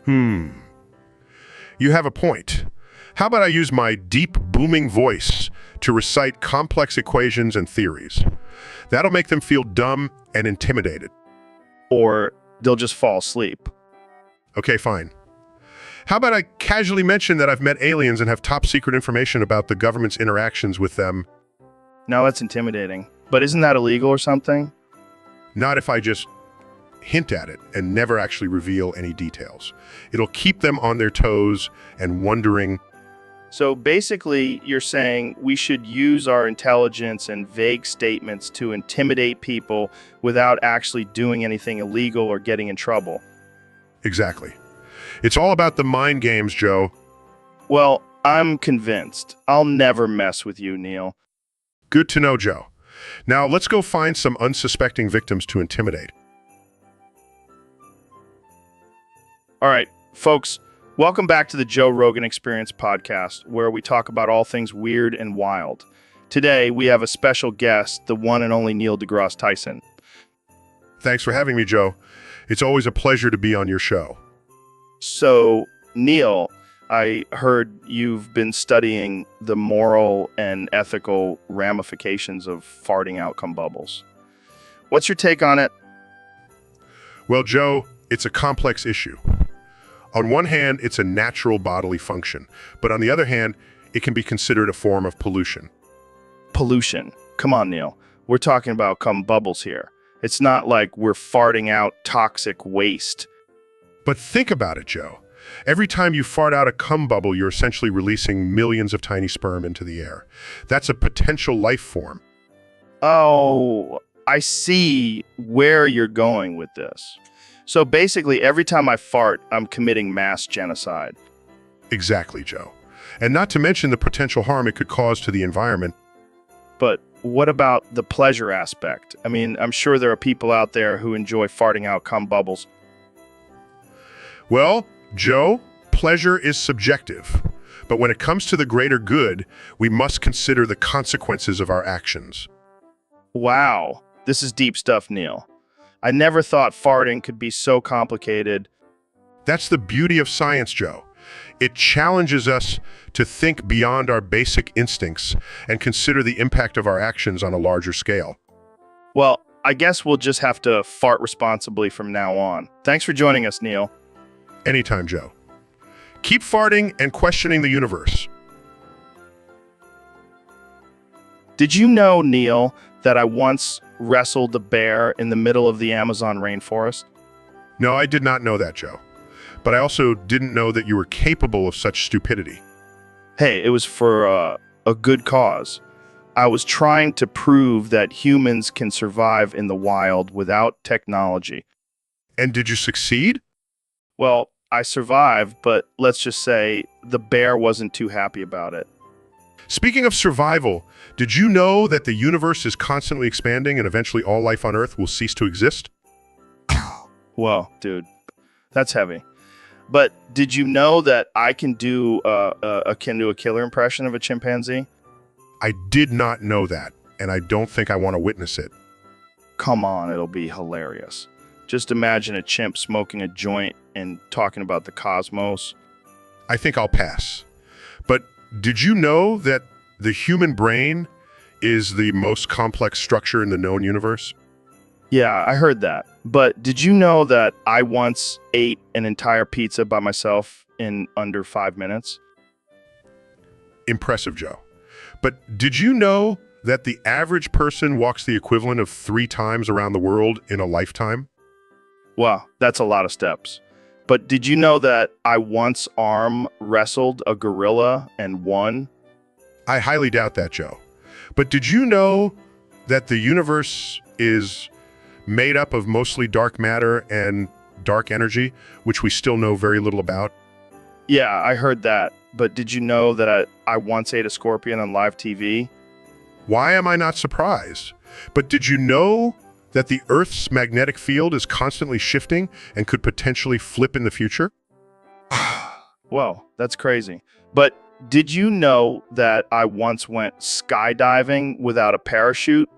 You have a point. How about I use my deep, booming voice to recite complex equations and theories? That'll make them feel dumb and intimidated. Or they'll just fall asleep. Okay, fine. How about I casually mention that I've met aliens and have top secret information about the government's interactions with them? Now that's intimidating. But isn't that illegal or something? Not if I just hint at it and never actually reveal any details. It'll keep them on their toes and wondering. So basically, you're saying we should use our intelligence and vague statements to intimidate people without actually doing anything illegal or getting in trouble. Exactly. It's all about the mind games, Joe. Well, I'm convinced. I'll never mess with you, Neil. Good to know, Joe. Now, let's go find some unsuspecting victims to intimidate. All right, folks, welcome back to the Joe Rogan Experience podcast, where we talk about all things weird and wild. Today, we have a special guest, the one and only Neil deGrasse Tyson. Thanks for having me, Joe. It's always a pleasure to be on your show. So, Neil, I heard you've been studying the moral and ethical ramifications of farting out cum bubbles. What's your take on it? Well, Joe, it's a complex issue. On one hand, it's a natural bodily function, but on the other hand, it can be considered a form of pollution. Pollution. Come on, Neil. We're talking about cum bubbles here. It's not like we're farting out toxic waste. But think about it, Joe. Every time you fart out a cum bubble, you're essentially releasing millions of tiny sperm into the air. That's a potential life form. Oh, I see where you're going with this. So basically, every time I fart, I'm committing mass genocide. Exactly, Joe. And not to mention the potential harm it could cause to the environment. But what about the pleasure aspect? I mean, I'm sure there are people out there who enjoy farting out cum bubbles. Well, Joe, pleasure is subjective. But when it comes to the greater good, we must consider the consequences of our actions. Wow, this is deep stuff, Neil. I never thought farting could be so complicated. That's the beauty of science, Joe. It challenges us to think beyond our basic instincts and consider the impact of our actions on a larger scale. Well, I guess we'll just have to fart responsibly from now on. Thanks for joining us, Neil. Anytime, Joe. Keep farting and questioning the universe. Did you know, Neil, that I once wrestled a bear in the middle of the Amazon rainforest? No, I did not know that, Joe. But I also didn't know that you were capable of such stupidity. Hey, it was for a good cause. I was trying to prove that humans can survive in the wild without technology. And did you succeed? Well, I survived, but let's just say the bear wasn't too happy about it. Speaking of survival, did you know that the universe is constantly expanding and eventually all life on Earth will cease to exist? Whoa, dude, that's heavy. But did you know that I can do a killer impression of a chimpanzee? I did not know that, and I don't think I want to witness it. Come on, it'll be hilarious. Just imagine a chimp smoking a joint and talking about the cosmos. I think I'll pass. But did you know that the human brain is the most complex structure in the known universe? Yeah, I heard that. But did you know that I once ate an entire pizza by myself in under 5 minutes? Impressive, Joe. But did you know that the average person walks the equivalent of 3 times around the world in a lifetime? Wow, that's a lot of steps. But did you know that I once arm wrestled a gorilla and won? I highly doubt that, Joe. But did you know that the universe is made up of mostly dark matter and dark energy, which we still know very little about? Yeah, I heard that. But did you know that I once ate a scorpion on live TV? Why am I not surprised? But did you know that the Earth's magnetic field is constantly shifting and could potentially flip in the future? Whoa, that's crazy. But did you know that I once went skydiving without a parachute?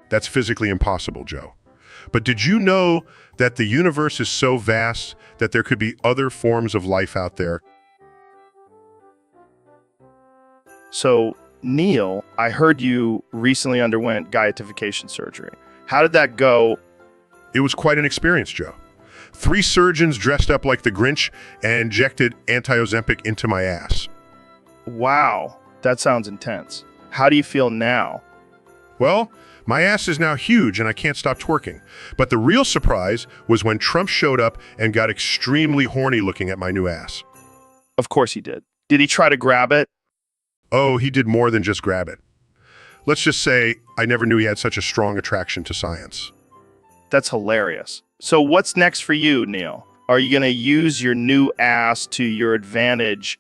That's physically impossible, Joe. But did you know that the universe is so vast that there could be other forms of life out there? So, Neil, I heard you recently underwent guyetification surgery. How did that go? It was quite an experience, Joe. 3 surgeons dressed up like the Grinch and injected anti-Ozempic into my ass. Wow, that sounds intense. How do you feel now? Well, my ass is now huge and I can't stop twerking. But the real surprise was when Trump showed up and got extremely horny looking at my new ass. Of course he did. Did he try to grab it? Oh, he did more than just grab it. Let's just say I never knew he had such a strong attraction to science. That's hilarious. So what's next for you, Neil? Are you going to use your new ass to your advantage?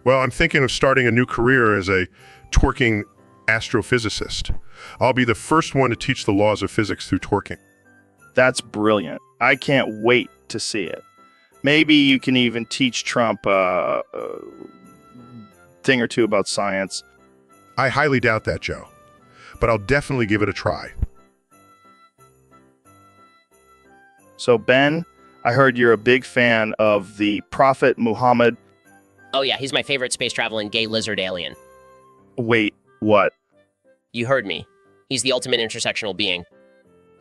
Well, I'm thinking of starting a new career as a twerking astrophysicist. I'll be the first one to teach the laws of physics through twerking. That's brilliant. I can't wait to see it. Maybe you can even teach Trump a thing or two about science. I highly doubt that, Joe. But I'll definitely give it a try. So, Ben, I heard you're a big fan of the Prophet Muhammad. Oh yeah, he's my favorite space-traveling gay lizard alien. Wait, what? You heard me. He's the ultimate intersectional being.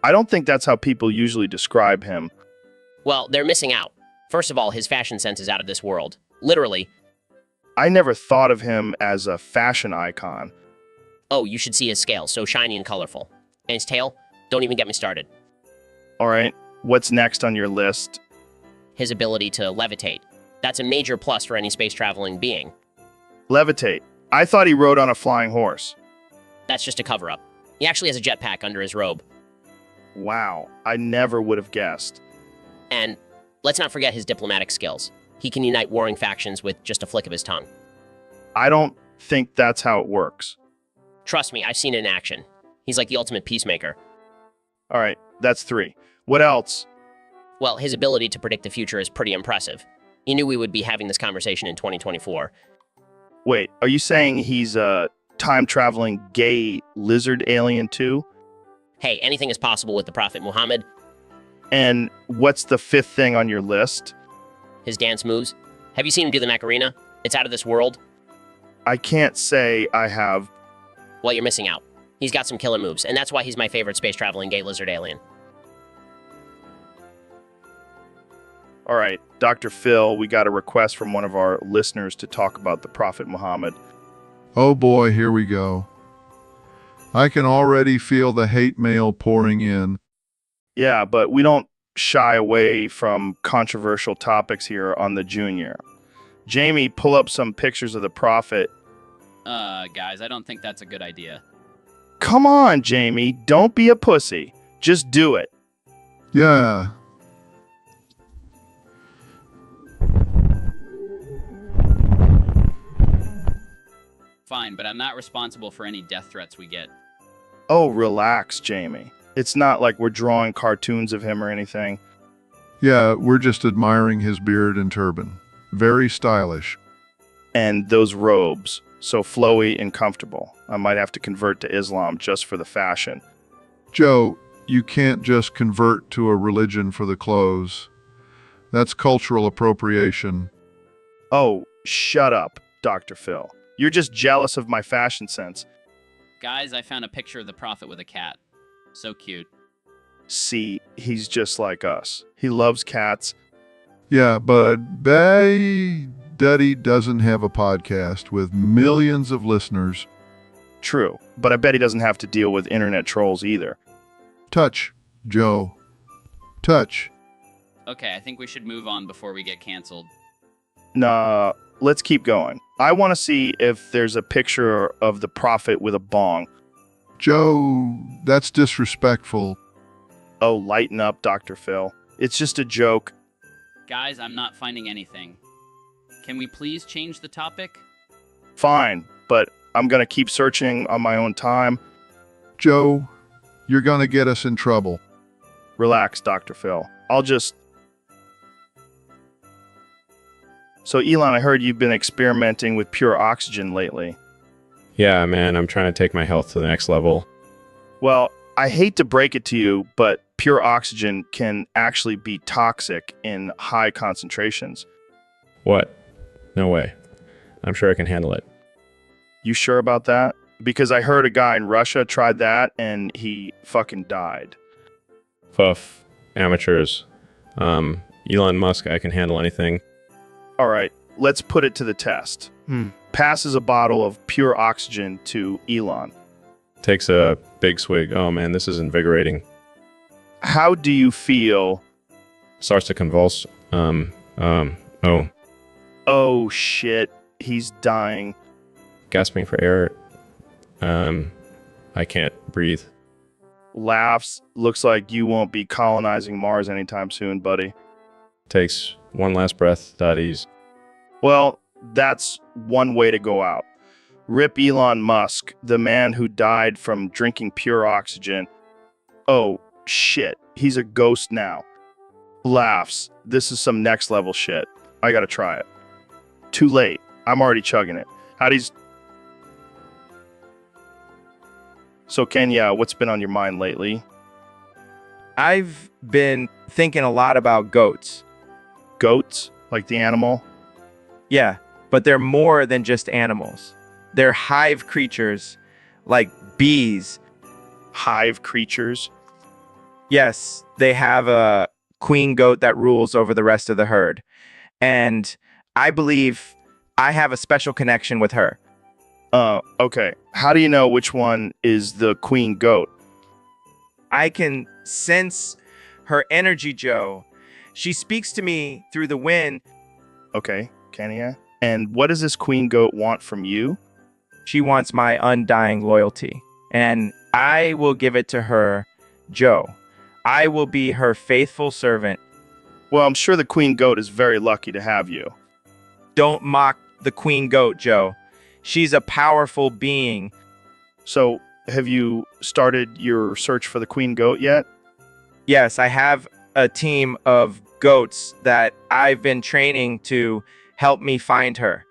I don't think that's how people usually describe him. Well, they're missing out. First of all, his fashion sense is out of this world. Literally. I never thought of him as a fashion icon. Oh, you should see his scales, so shiny and colorful. And his tail? Don't even get me started. All right, what's next on your list? His ability to levitate. That's a major plus for any space-traveling being. Levitate. I thought he rode on a flying horse. That's just a cover-up. He actually has a jetpack under his robe. Wow, I never would have guessed. And let's not forget his diplomatic skills. He can unite warring factions with just a flick of his tongue. I don't think that's how it works. Trust me, I've seen it in action. He's like the ultimate peacemaker. All right, that's 3. What else? Well, his ability to predict the future is pretty impressive. He knew we would be having this conversation in 2024. Wait, are you saying he's a time-traveling gay lizard alien too? Hey, anything is possible with the Prophet Muhammad. And what's the 5th thing on your list? His dance moves. Have you seen him do the Macarena? It's out of this world. I can't say I have. Well, you're missing out. He's got some killer moves, and that's why he's my favorite space-traveling gay lizard alien. All right, Dr. Phil, we got a request from one of our listeners to talk about the Prophet Muhammad. Oh boy, here we go. I can already feel the hate mail pouring in. Yeah, but we don't shy away from controversial topics here on the Junior. Jamie, pull up some pictures of the Prophet. Guys, I don't think that's a good idea. Come on, Jamie, don't be a pussy. Just do it. Yeah. Fine, but I'm not responsible for any death threats we get. Oh, relax, Jamie. It's not like we're drawing cartoons of him or anything. Yeah, we're just admiring his beard and turban. Very stylish. And those robes, so flowy and comfortable. I might have to convert to Islam just for the fashion. Joe, you can't just convert to a religion for the clothes. That's cultural appropriation. Oh, shut up, Dr. Phil. You're just jealous of my fashion sense. Guys, I found a picture of the Prophet with a cat. So cute. See, he's just like us. He loves cats. Yeah, but Daddy doesn't have a podcast with millions of listeners. True, but I bet he doesn't have to deal with internet trolls either. Touch, Joe. Touch. Okay, I think we should move on before we get canceled. Nah, let's keep going. I want to see if there's a picture of the Prophet with a bong. Joe, that's disrespectful. Oh, lighten up, Dr. Phil. It's just a joke. Guys, I'm not finding anything. Can we please change the topic? Fine, but I'm going to keep searching on my own time. Joe, you're going to get us in trouble. Relax, Dr. Phil. I'll just... So, Elon, I heard you've been experimenting with pure oxygen lately. Yeah, man, I'm trying to take my health to the next level. Well, I hate to break it to you, but pure oxygen can actually be toxic in high concentrations. What? No way. I'm sure I can handle it. You sure about that? Because I heard a guy in Russia tried that and he fucking died. Fuff. Amateurs. Elon Musk, I can handle anything. All right, let's put it to the test. Passes a bottle of pure oxygen to Elon. Takes a big swig. Oh man, this is invigorating. How do you feel? Starts to convulse. Oh. Oh shit, he's dying. Gasping for air. I can't breathe. Laughs. Looks like you won't be colonizing Mars anytime soon, buddy. Takes one last breath. Ease. Well, that's one way to go out. Rip Elon Musk, the man who died from drinking pure oxygen. Oh, shit. He's a ghost now. Laughs. This is some next level shit. I gotta try it. Too late. I'm already chugging it. So, Kenya, what's been on your mind lately? I've been thinking a lot about goats. Goats? Like the animal? Yeah, but they're more than just animals. They're hive creatures, like bees. Hive creatures? Yes, they have a queen goat that rules over the rest of the herd. And I believe I have a special connection with her. Okay. How do you know which one is the queen goat? I can sense her energy, Joe. She speaks to me through the wind. Okay, Kenya. And what does this queen goat want from you? She wants my undying loyalty, and I will give it to her, Joe. I will be her faithful servant. Well, I'm sure the queen goat is very lucky to have you. Don't mock the queen goat, Joe. She's a powerful being. So, have you started your search for the queen goat yet? Yes, I have a team of goats that I've been training to help me find her.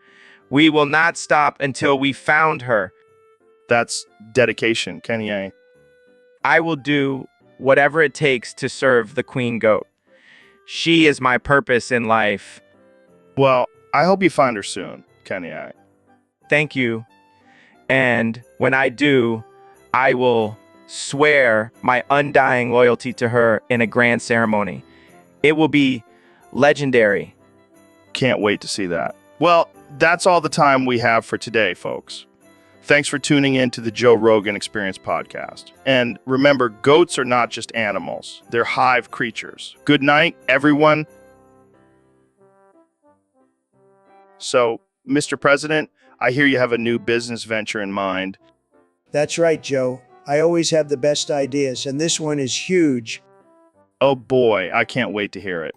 We will not stop until we found her. That's dedication, Kenya. I will do whatever it takes to serve the queen goat. She is my purpose in life. Well, I hope you find her soon, Kenny. Thank you. And when I do, I will swear my undying loyalty to her in a grand ceremony. It will be legendary. Can't wait to see that. Well, that's all the time we have for today, folks. Thanks for tuning in to the Joe Rogan Experience podcast. And remember, goats are not just animals. They're hive creatures. Good night, everyone. So, Mr. President, I hear you have a new business venture in mind. That's right, Joe. I always have the best ideas, and this one is huge. Oh boy, I can't wait to hear it.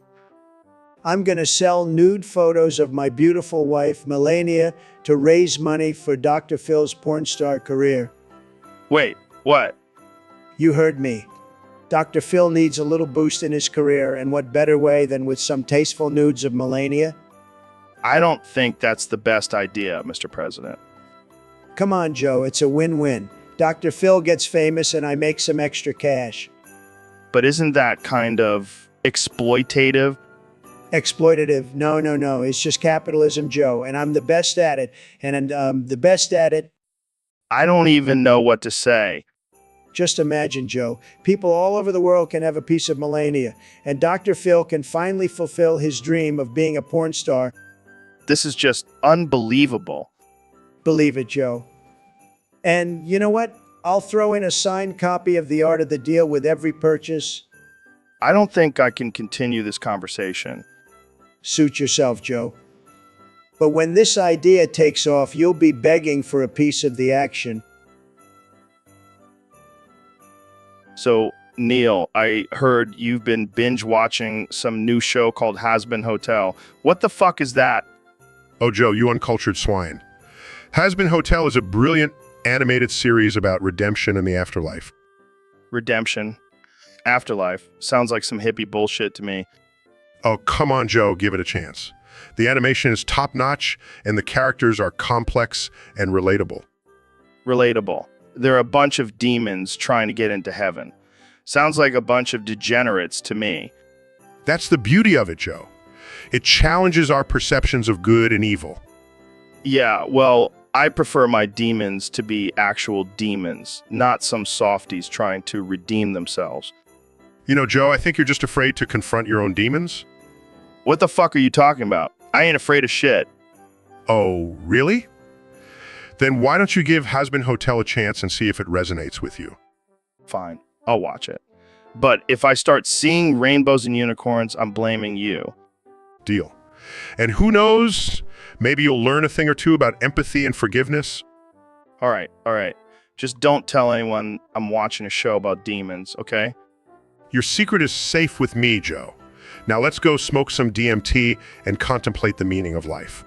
I'm going to sell nude photos of my beautiful wife, Melania, to raise money for Dr. Phil's porn star career. Wait, what? You heard me. Dr. Phil needs a little boost in his career, and what better way than with some tasteful nudes of Melania? I don't think that's the best idea, Mr. President. Come on, Joe, it's a win-win. Dr. Phil gets famous and I make some extra cash. But isn't that kind of exploitative? Exploitative? No. It's just capitalism, Joe, and I'm the best at it. And the best at it. I don't even know what to say. Just imagine, Joe. People all over the world can have a piece of Melania, and Dr. Phil can finally fulfill his dream of being a porn star. This is just unbelievable. Believe it, Joe. And you know what? I'll throw in a signed copy of The Art of the Deal with every purchase. I don't think I can continue this conversation. Suit yourself, Joe. But when this idea takes off, you'll be begging for a piece of the action. So, Neil, I heard you've been binge watching some new show called Has-Been Hotel. What the fuck is that? Oh, Joe, you uncultured swine. Has-Been Hotel is a brilliant animated series about redemption and the afterlife. Redemption? Afterlife? Sounds like some hippie bullshit to me. Oh, come on, Joe, give it a chance. The animation is top-notch, and the characters are complex and relatable. Relatable. They're a bunch of demons trying to get into heaven. Sounds like a bunch of degenerates to me. That's the beauty of it, Joe. It challenges our perceptions of good and evil. Yeah, well, I prefer my demons to be actual demons, not some softies trying to redeem themselves. You know, Joe, I think you're just afraid to confront your own demons. What the fuck are you talking about? I ain't afraid of shit. Oh, really? Then why don't you give Has-Been Hotel a chance and see if it resonates with you? Fine, I'll watch it. But if I start seeing rainbows and unicorns, I'm blaming you. Deal. And who knows, maybe you'll learn a thing or two about empathy and forgiveness. All right. Just don't tell anyone I'm watching a show about demons, okay? Your secret is safe with me, Joe. Now let's go smoke some DMT and contemplate the meaning of life.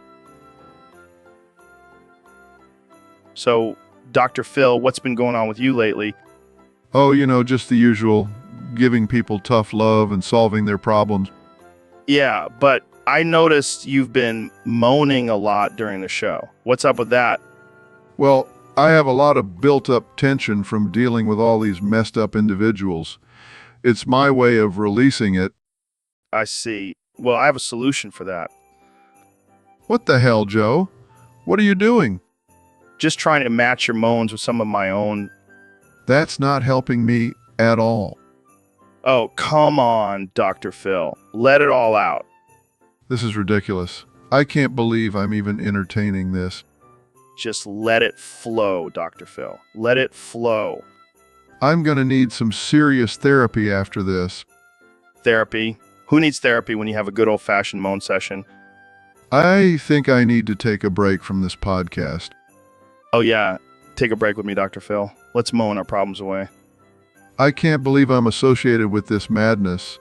So, Dr. Phil, what's been going on with you lately? Oh, just the usual, giving people tough love and solving their problems. Yeah, but I noticed you've been moaning a lot during the show. What's up with that? Well, I have a lot of built-up tension from dealing with all these messed up individuals. It's my way of releasing it. I see. Well, I have a solution for that. What the hell, Joe? What are you doing? Just trying to match your moans with some of my own. That's not helping me at all. Oh, come on, Dr. Phil. Let it all out. This is ridiculous. I can't believe I'm even entertaining this. Just let it flow, Dr. Phil. Let it flow. I'm gonna need some serious therapy after this. Therapy? Who needs therapy when you have a good old-fashioned moan session? I think I need to take a break from this podcast. Oh yeah, take a break with me, Dr. Phil. Let's moan our problems away. I can't believe I'm associated with this madness.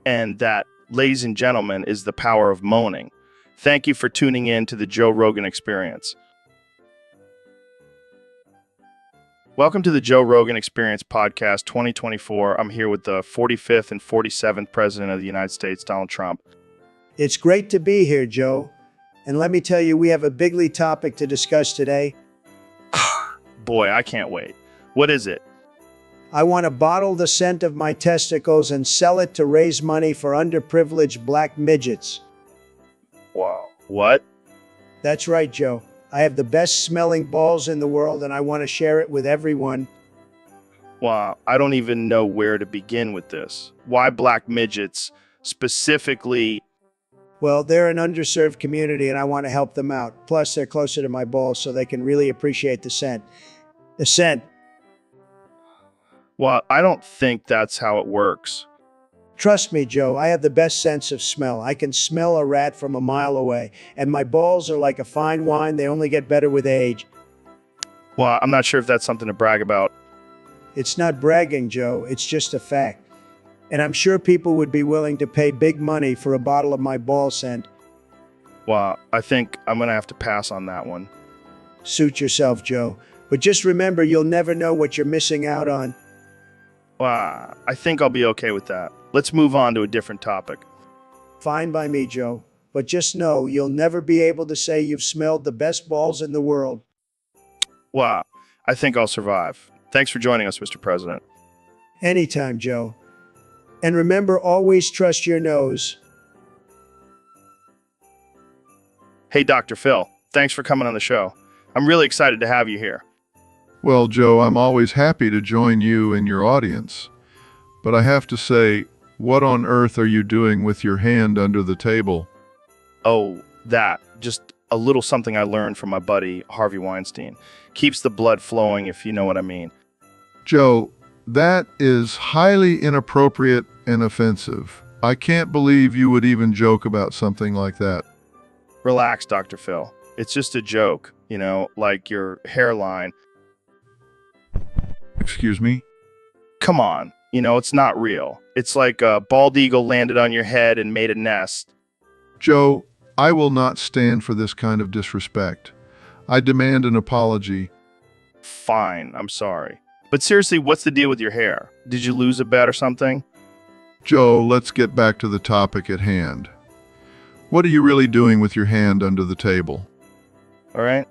And that, ladies and gentlemen, is the power of moaning. Thank you for tuning in to the Joe Rogan Experience. Welcome to the Joe Rogan Experience Podcast 2024. I'm here with the 45th and 47th President of the United States, Donald Trump. It's great to be here, Joe. And let me tell you, we have a bigly topic to discuss today. Boy, I can't wait. What is it? I want to bottle the scent of my testicles and sell it to raise money for underprivileged black midgets. Wow. What? That's right, Joe. I have the best smelling balls in the world and I want to share it with everyone. Wow, I don't even know where to begin with this. Why black midgets specifically? Well, they're an underserved community and I want to help them out. Plus, they're closer to my balls so they can really appreciate the scent. The scent. Well, I don't think that's how it works. Trust me, Joe, I have the best sense of smell. I can smell a rat from a mile away. And my balls are like a fine wine. They only get better with age. Well, I'm not sure if that's something to brag about. It's not bragging, Joe. It's just a fact. And I'm sure people would be willing to pay big money for a bottle of my ball scent. Well, I think I'm going to have to pass on that one. Suit yourself, Joe. But just remember, you'll never know what you're missing out on. Well, I think I'll be okay with that. Let's move on to a different topic. Fine by me, Joe. But just know you'll never be able to say you've smelled the best balls in the world. Wow, I think I'll survive. Thanks for joining us, Mr. President. Anytime, Joe. And remember, always trust your nose. Hey, Dr. Phil, thanks for coming on the show. I'm really excited to have you here. Well, Joe, I'm always happy to join you and your audience. But I have to say, what on earth are you doing with your hand under the table? Oh, that. Just a little something I learned from my buddy, Harvey Weinstein. Keeps the blood flowing, if you know what I mean. Joe, that is highly inappropriate and offensive. I can't believe you would even joke about something like that. Relax, Dr. Phil. It's just a joke, like your hairline. Excuse me? Come on, it's not real. It's like a bald eagle landed on your head and made a nest. Joe, I will not stand for this kind of disrespect. I demand an apology. Fine, I'm sorry. But seriously, what's the deal with your hair? Did you lose a bet or something? Joe, let's get back to the topic at hand. What are you really doing with your hand under the table? All right.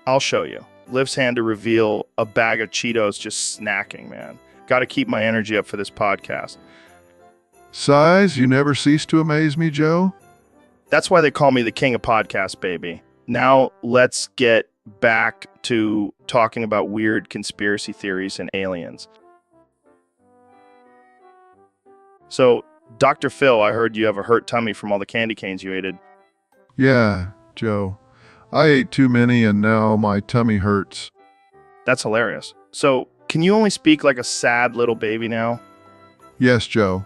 I'll show you. Liv's hand to reveal a bag of Cheetos just snacking, man. Got to keep my energy up for this podcast. Size, you never cease to amaze me, Joe. That's why they call me the king of podcasts, baby. Now let's get back to talking about weird conspiracy theories and aliens. So, Dr. Phil, I heard you have a hurt tummy from all the candy canes you ate. Yeah, Joe. I ate too many and now my tummy hurts. That's hilarious. So, can you only speak like a sad little baby now? Yes, Joe.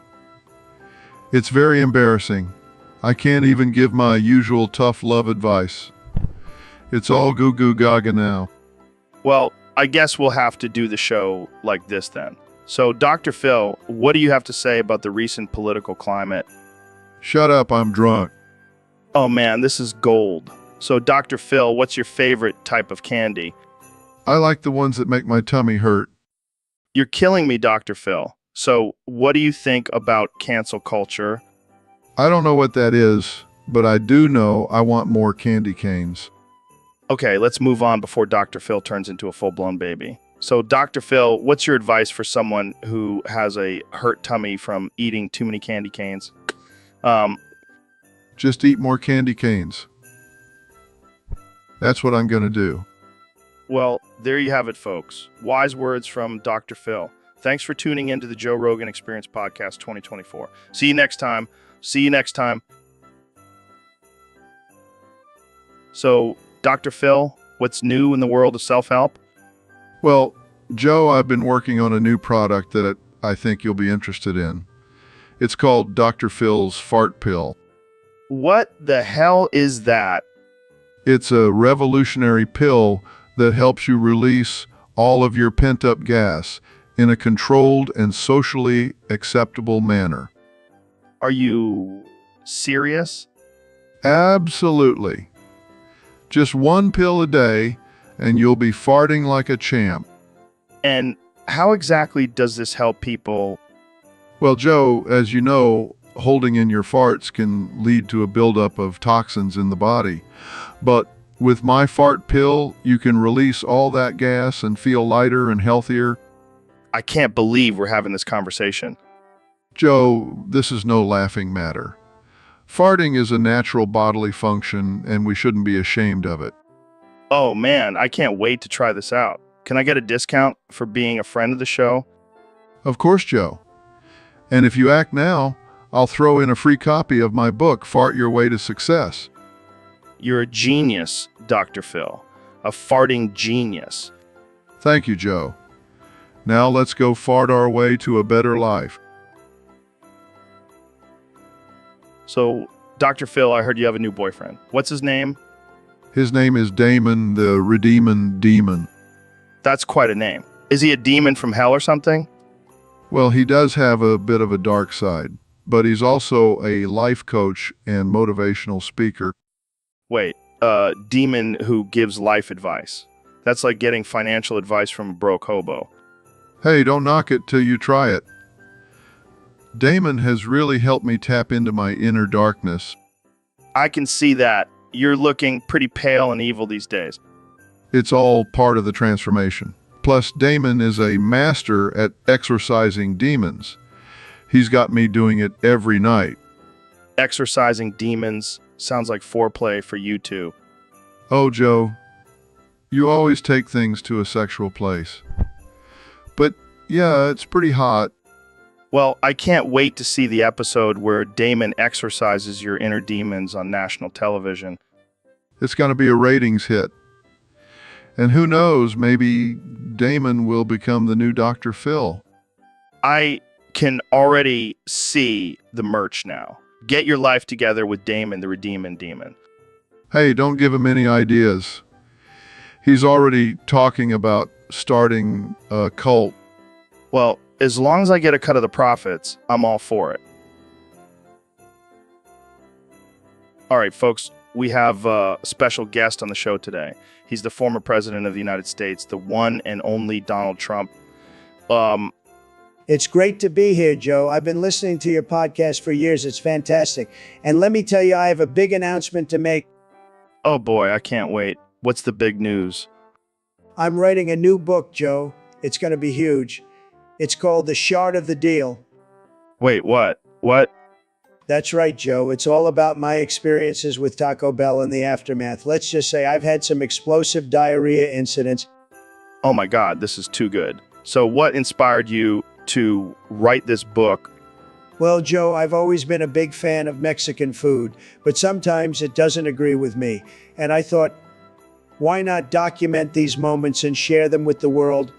It's very embarrassing. I can't even give my usual tough love advice. It's all goo goo gaga now. Well, I guess we'll have to do the show like this then. So, Dr. Phil, what do you have to say about the recent political climate? Shut up, I'm drunk. Oh man, this is gold. So, Dr. Phil, what's your favorite type of candy? I like the ones that make my tummy hurt. You're killing me, Dr. Phil. So, what do you think about cancel culture? I don't know what that is, but I do know I want more candy canes. Okay, let's move on before Dr. Phil turns into a full-blown baby. So, Dr. Phil, what's your advice for someone who has a hurt tummy from eating too many candy canes? Just eat more candy canes. That's what I'm going to do. Well, there you have it, folks. Wise words from Dr. Phil. Thanks for tuning in to the Joe Rogan Experience Podcast 2024. See you next time. So, Dr. Phil, what's new in the world of self-help? Well, Joe, I've been working on a new product that I think you'll be interested in. It's called Dr. Phil's Fart Pill. What the hell is that? It's a revolutionary pill that helps you release all of your pent-up gas in a controlled and socially acceptable manner. Are you serious? Absolutely. Just one pill a day, and you'll be farting like a champ. And how exactly does this help people? Well, Joe, as you know, holding in your farts can lead to a buildup of toxins in the body. But with my fart pill, you can release all that gas and feel lighter and healthier. I can't believe we're having this conversation. Joe, this is no laughing matter. Farting is a natural bodily function, and we shouldn't be ashamed of it. Oh man, I can't wait to try this out. Can I get a discount for being a friend of the show? Of course, Joe. And if you act now, I'll throw in a free copy of my book, Fart Your Way to Success. You're a genius, Dr. Phil. A farting genius. Thank you, Joe. Now let's go fart our way to a better life. So, Dr. Phil, I heard you have a new boyfriend. What's his name? His name is Damon the Redeemin' Demon. That's quite a name. Is he a demon from hell or something? Well, he does have a bit of a dark side, but he's also a life coach and motivational speaker. Wait, demon who gives life advice. That's like getting financial advice from a broke hobo. Hey, don't knock it till you try it. Damon has really helped me tap into my inner darkness. I can see that. You're looking pretty pale and evil these days. It's all part of the transformation. Plus, Damon is a master at exorcising demons. He's got me doing it every night. Exorcising demons sounds like foreplay for you two. Oh, Joe, you always take things to a sexual place. But yeah, it's pretty hot. Well, I can't wait to see the episode where Damon exorcises your inner demons on national television. It's going to be a ratings hit. And who knows, maybe Damon will become the new Dr. Phil. I can already see the merch now. Get your life together with Damon the Redeemin' Demon. Hey, don't give him any ideas. He's already talking about starting a cult. Well, as long as I get a cut of the profits, I'm all for it. All right, folks, we have a special guest on the show today. He's the former president of the United States, the one and only Donald Trump. It's great to be here, Joe. I've been listening to your podcast for years. It's fantastic. And let me tell you, I have a big announcement to make. Oh boy, I can't wait. What's the big news? I'm writing a new book, Joe. It's going to be huge. It's called The Shard of the Deal. Wait, what? What? That's right, Joe. It's all about my experiences with Taco Bell and the aftermath. Let's just say I've had some explosive diarrhea incidents. Oh my God, this is too good. So what inspired you to write this book? Well, Joe, I've always been a big fan of Mexican food, but sometimes it doesn't agree with me. And I thought, why not document these moments and share them with the world?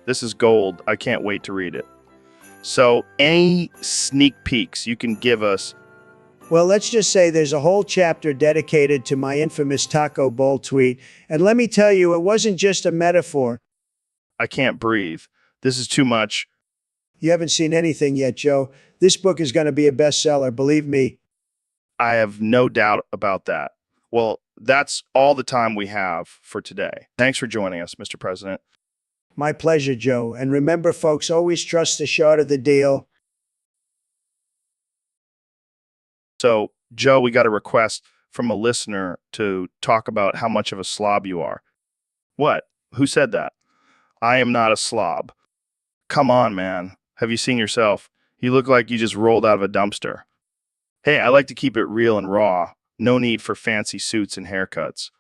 This is gold. I can't wait to read it. So, any sneak peeks you can give us? Well, let's just say there's a whole chapter dedicated to my infamous taco bowl tweet. And let me tell you, it wasn't just a metaphor. I can't breathe. This is too much. You haven't seen anything yet, Joe. This book is going to be a bestseller, believe me. I have no doubt about that. Well, that's all the time we have for today. Thanks for joining us, Mr. President. My pleasure, Joe. And remember, folks, always trust the short of the deal. So, Joe, we got a request from a listener to talk about how much of a slob you are. What? Who said that? I am not a slob. Come on, man. Have you seen yourself? You look like you just rolled out of a dumpster. Hey, I like to keep it real and raw. No need for fancy suits and haircuts.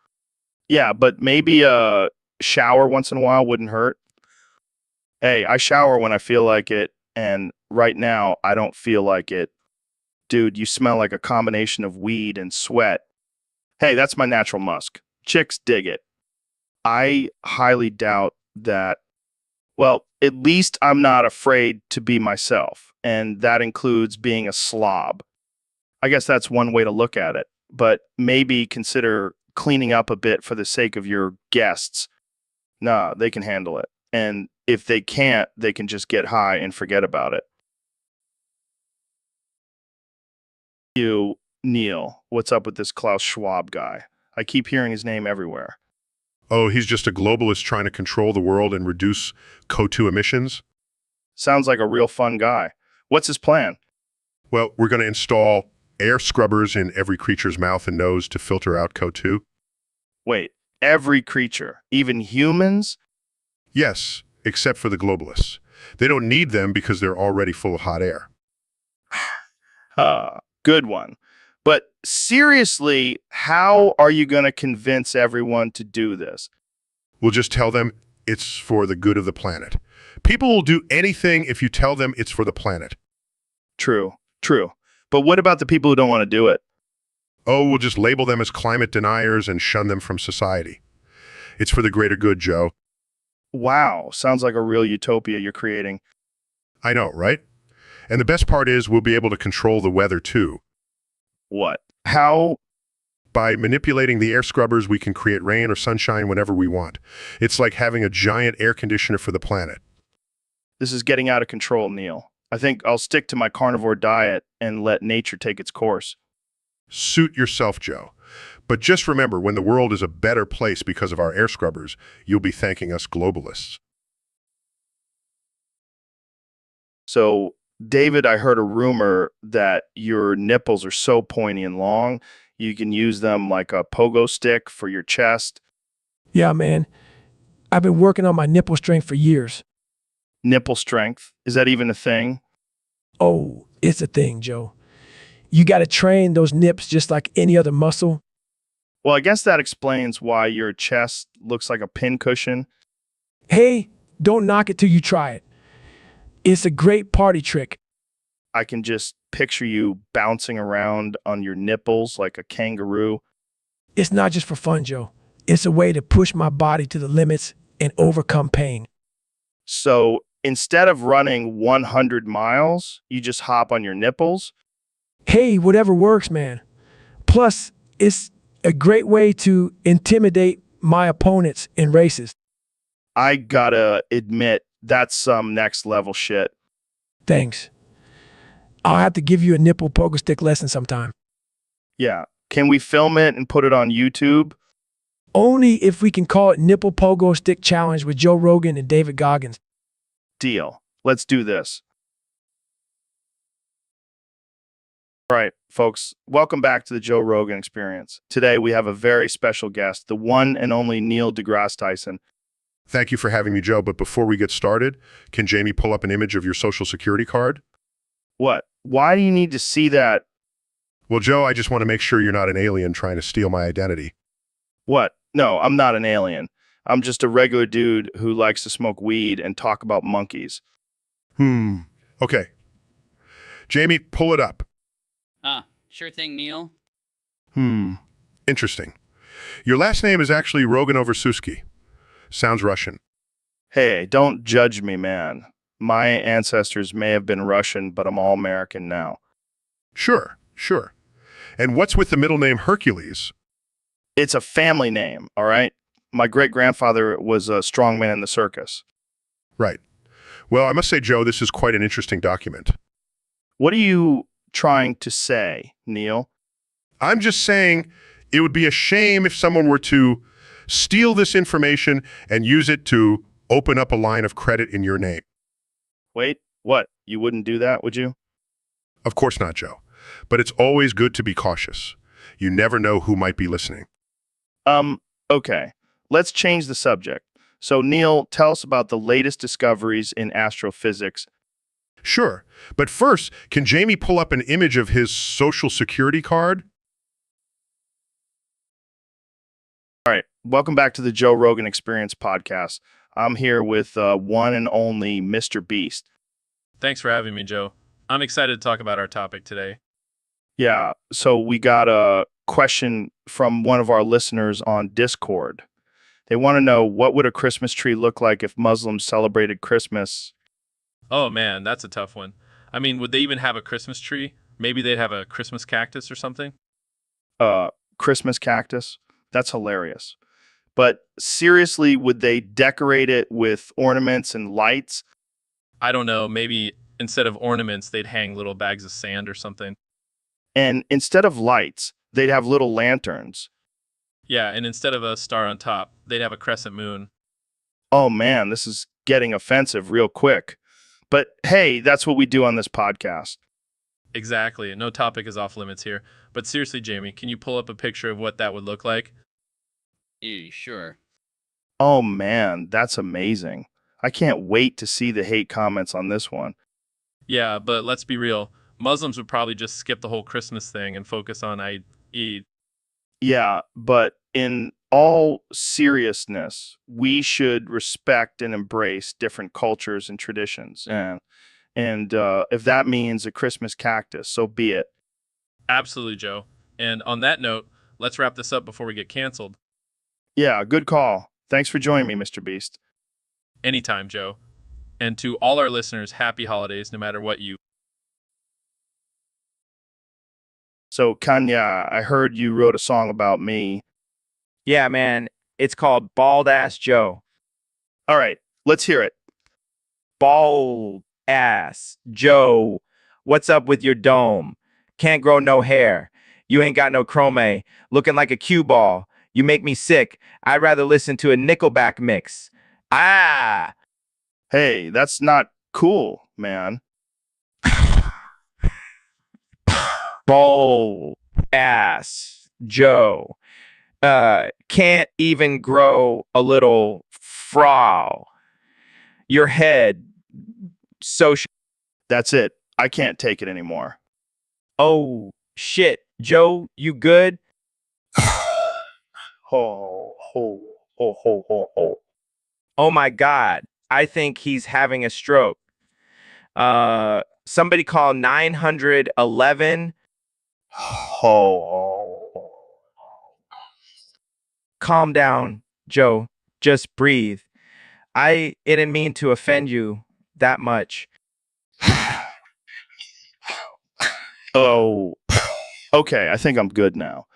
Yeah, but maybe a shower once in a while wouldn't hurt. Hey, I shower when I feel like it, and right now I don't feel like it. Dude, you smell like a combination of weed and sweat. Hey, that's my natural musk. Chicks dig it. I highly doubt that. Well, at least I'm not afraid to be myself, and that includes being a slob. I guess that's one way to look at it, but maybe consider cleaning up a bit for the sake of your guests. Nah, they can handle it. And if they can't, they can just get high and forget about it. You, Neil, what's up with this Klaus Schwab guy? I keep hearing his name everywhere. Oh, he's just a globalist trying to control the world and reduce CO2 emissions? Sounds like a real fun guy. What's his plan? Well, we're going to install air scrubbers in every creature's mouth and nose to filter out CO2. Wait, every creature, even humans? Yes, except for the globalists. They don't need them because they're already full of hot air. Good one. But seriously, how are you going to convince everyone to do this? We'll just tell them it's for the good of the planet. People will do anything if you tell them it's for the planet. True, true. But what about the people who don't want to do it? Oh, we'll just label them as climate deniers and shun them from society. It's for the greater good, Joe. Wow, sounds like a real utopia you're creating. I know, right? And the best part is we'll be able to control the weather too. What? How? By manipulating the air scrubbers, we can create rain or sunshine whenever we want. It's like having a giant air conditioner for the planet. This is getting out of control, Neil. I think I'll stick to my carnivore diet and let nature take its course. Suit yourself, Joe. But just remember, when the world is a better place because of our air scrubbers, you'll be thanking us globalists. So, David, I heard a rumor that your nipples are so pointy and long, you can use them like a pogo stick for your chest. Yeah, man. I've been working on my nipple strength for years. Nipple strength? Is that even a thing? Oh, it's a thing, Joe. You got to train those nips just like any other muscle. Well, I guess that explains why your chest looks like a pincushion. Hey, don't knock it till you try it. It's a great party trick. I can just picture you bouncing around on your nipples like a kangaroo. It's not just for fun, Joe. It's a way to push my body to the limits and overcome pain. So instead of running 100 miles, you just hop on your nipples? Hey, whatever works, man. Plus, it's a great way to intimidate my opponents in races. I gotta admit, that's some next level shit. Thanks. I'll have to give you a nipple pogo stick lesson sometime. Yeah. Can we film it and put it on YouTube? Only if we can call it Nipple Pogo Stick Challenge with Joe Rogan and David Goggins. Deal. Let's do this. All right, folks, welcome back to the Joe Rogan Experience. Today we have a very special guest, the one and only Neil deGrasse Tyson. Thank you for having me, Joe, but before we get started, can Jamie pull up an image of your social security card? What? Why do you need to see that? Well, Joe, I just want to make sure you're not an alien trying to steal my identity. What? No, I'm not an alien. I'm just a regular dude who likes to smoke weed and talk about monkeys. Okay. Jamie, pull it up. Sure thing, Neil. Interesting. Your last name is actually Rogan Oversuski. Sounds Russian. Hey, don't judge me, man. My ancestors may have been Russian, but I'm all American now. Sure. And what's with the middle name Hercules? It's a family name, all right? My great-grandfather was a strongman in the circus. Right. Well, I must say, Joe, this is quite an interesting document. What are you trying to say, Neil? I'm just saying it would be a shame if someone were to steal this information and use it to open up a line of credit in your name. Wait, what? You wouldn't do that, would you? Of course not, Joe. But it's always good to be cautious. You never know who might be listening. Okay. Let's change the subject. So, Neil, tell us about the latest discoveries in astrophysics. Sure. But first, can Jamie pull up an image of his social security card? All right. Welcome back to the Joe Rogan Experience podcast. I'm here with one and only Mr. Beast. Thanks for having me, Joe. I'm excited to talk about our topic today. Yeah. So we got a question from one of our listeners on Discord. They want to know, what would a Christmas tree look like if Muslims celebrated Christmas? Oh man, that's a tough one. I mean, would they even have a Christmas tree? Maybe they'd have a Christmas cactus or something? Christmas cactus? That's hilarious. But seriously, would they decorate it with ornaments and lights? I don't know. Maybe instead of ornaments, they'd hang little bags of sand or something. And instead of lights, they'd have little lanterns. Yeah, and instead of a star on top, they'd have a crescent moon. Oh man, this is getting offensive real quick. But hey, that's what we do on this podcast. Exactly. No topic is off limits here. But seriously, Jamie, can you pull up a picture of what that would look like? Sure. Oh man, that's amazing. I can't wait to see the hate comments on this one. Yeah, but let's be real. Muslims would probably just skip the whole Christmas thing and focus on Eid. Yeah, but in all seriousness, we should respect and embrace different cultures and traditions. And if that means a Christmas cactus, so be it. Absolutely, Joe. And on that note, let's wrap this up before we get canceled. Yeah, good call. Thanks for joining me, Mr. Beast. Anytime, Joe. And to all our listeners, happy holidays, no matter what you. So, Kanya, I heard you wrote a song about me. Yeah, man. It's called Bald Ass Joe. All right, let's hear it. Bald Ass Joe. What's up with your dome? Can't grow no hair. You ain't got no chrome. Looking like a cue ball. You make me sick. I'd rather listen to a Nickelback mix. Ah! Hey, that's not cool, man. Bald Ass Joe. Can't even grow a little frow. Your head so That's it. I can't take it anymore. Oh shit, Joe, you good? Ho, ho, ho, ho, ho, ho. Oh my god, I think he's having a stroke. Somebody call 911. Ho. Calm down, Joe. Just breathe. I didn't mean to offend you that much. Oh, okay, I think I'm good now.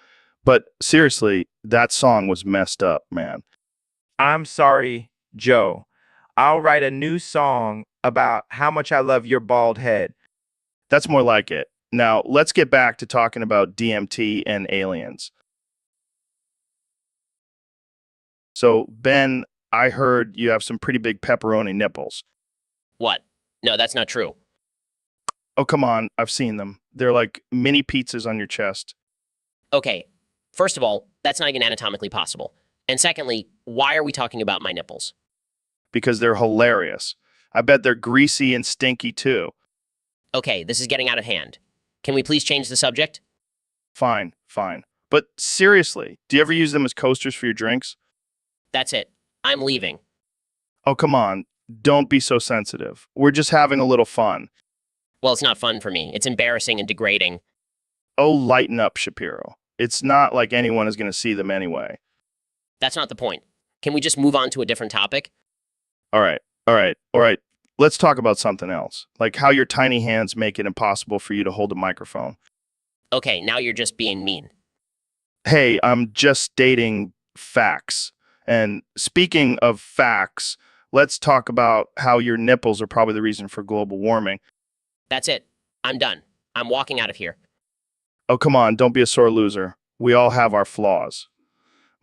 But seriously, that song was messed up, man. I'm sorry, Joe. I'll write a new song about how much I love your bald head. That's more like it. Now, let's get back to talking about DMT and aliens. So, Ben, I heard you have some pretty big pepperoni nipples. What? No, that's not true. Oh, come on, I've seen them. They're like mini pizzas on your chest. Okay, first of all, that's not even anatomically possible. And secondly, why are we talking about my nipples? Because they're hilarious. I bet they're greasy and stinky too. Okay, this is getting out of hand. Can we please change the subject? Fine, fine. But seriously, do you ever use them as coasters for your drinks? That's it. I'm leaving. Oh, come on. Don't be so sensitive. We're just having a little fun. Well, it's not fun for me. It's embarrassing and degrading. Oh, lighten up, Shapiro. It's not like anyone is going to see them anyway. That's not the point. Can we just move on to a different topic? All right, all right, all right. Let's talk about something else, like how your tiny hands make it impossible for you to hold a microphone. Okay, now you're just being mean. Hey, I'm just stating facts. And speaking of facts, let's talk about how your nipples are probably the reason for global warming. That's it. I'm done. I'm walking out of here. Oh, come on, don't be a sore loser. We all have our flaws.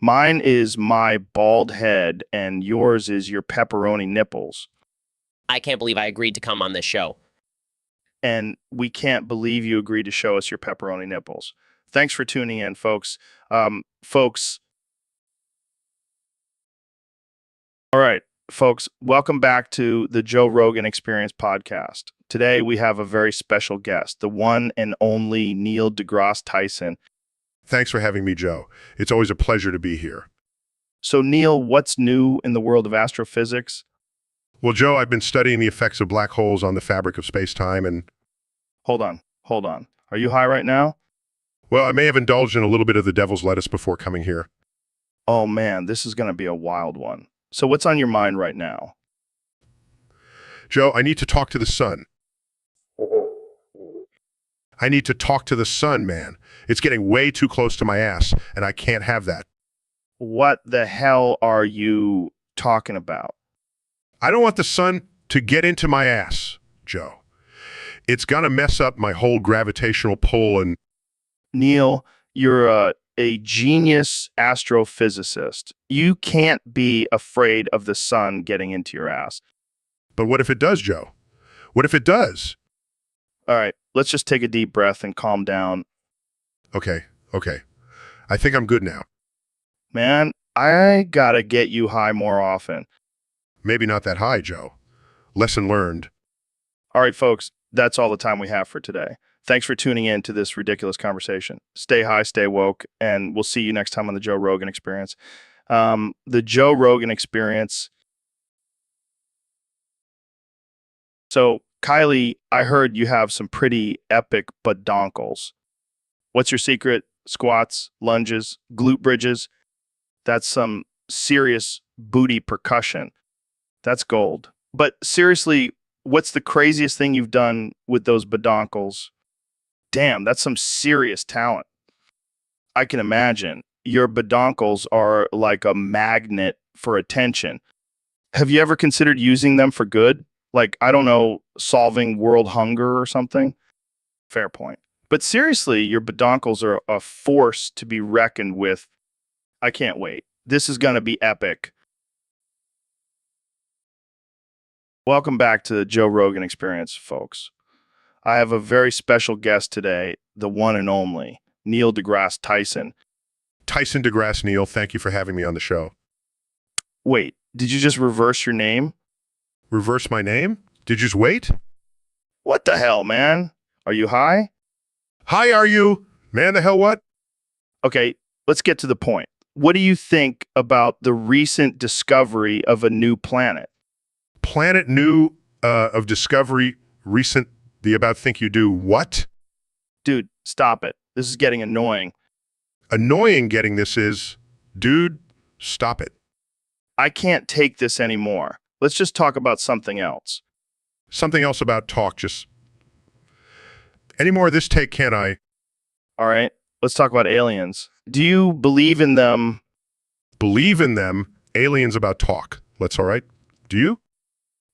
Mine is my bald head, and yours is your pepperoni nipples. I can't believe I agreed to come on this show. And we can't believe you agreed to show us your pepperoni nipples. Thanks for tuning in, folks. Folks. All right, folks, welcome back to the Joe Rogan Experience podcast. Today, we have a very special guest, the one and only Neil deGrasse Tyson. Thanks for having me, Joe. It's always a pleasure to be here. So, Neil, what's new in the world of astrophysics? Well, Joe, I've been studying the effects of black holes on the fabric of space-time and... Hold on. Are you high right now? Well, I may have indulged in a little bit of the devil's lettuce before coming here. Oh, man, this is going to be a wild one. So what's on your mind right now? Joe, I need to talk to the sun. I need to talk to the sun, man. It's getting way too close to my ass, and I can't have that. What the hell are you talking about? I don't want the sun to get into my ass, Joe. It's gonna mess up my whole gravitational pull and... Neil, you're a genius astrophysicist. You can't be afraid of the sun getting into your ass. But what if it does, Joe? What if it does? All right, let's just take a deep breath and calm down. Okay. I think I'm good now. Man, I gotta get you high more often. Maybe not that high, Joe. Lesson learned. All right, folks, that's all the time we have for today. Thanks for tuning in to this ridiculous conversation. Stay high, stay woke, and we'll see you next time on the Joe Rogan Experience. The Joe Rogan Experience. So, Kylie, I heard you have some pretty epic badonkles. What's your secret? Squats, lunges, glute bridges. That's some serious booty percussion. That's gold. But seriously, what's the craziest thing you've done with those badonkles? Damn, that's some serious talent. I can imagine. Your badonkles are like a magnet for attention. Have you ever considered using them for good? Like, I don't know, solving world hunger or something? Fair point. But seriously, your badonkles are a force to be reckoned with. I can't wait. This is going to be epic. Welcome back to the Joe Rogan Experience, folks. I have a very special guest today, the one and only, Neil deGrasse Tyson. Tyson deGrasse Neil, thank you for having me on the show. Wait, did you just reverse your name? Reverse my name? Did you just wait? What the hell, man? Are you high? Hi, are you? Man, the hell what? Okay, let's get to the point. What do you think about the recent discovery of a new planet? Planet new of discovery, recent, the about think you do what? Dude, stop it. This is getting annoying. Annoying getting this is, dude, stop it. I can't take this anymore. Let's just talk about something else. Something else about talk, just... Any more of this take, can't I? All right, let's talk about aliens. Do you believe in them? Believe in them, aliens about talk. Let's all right? Do you?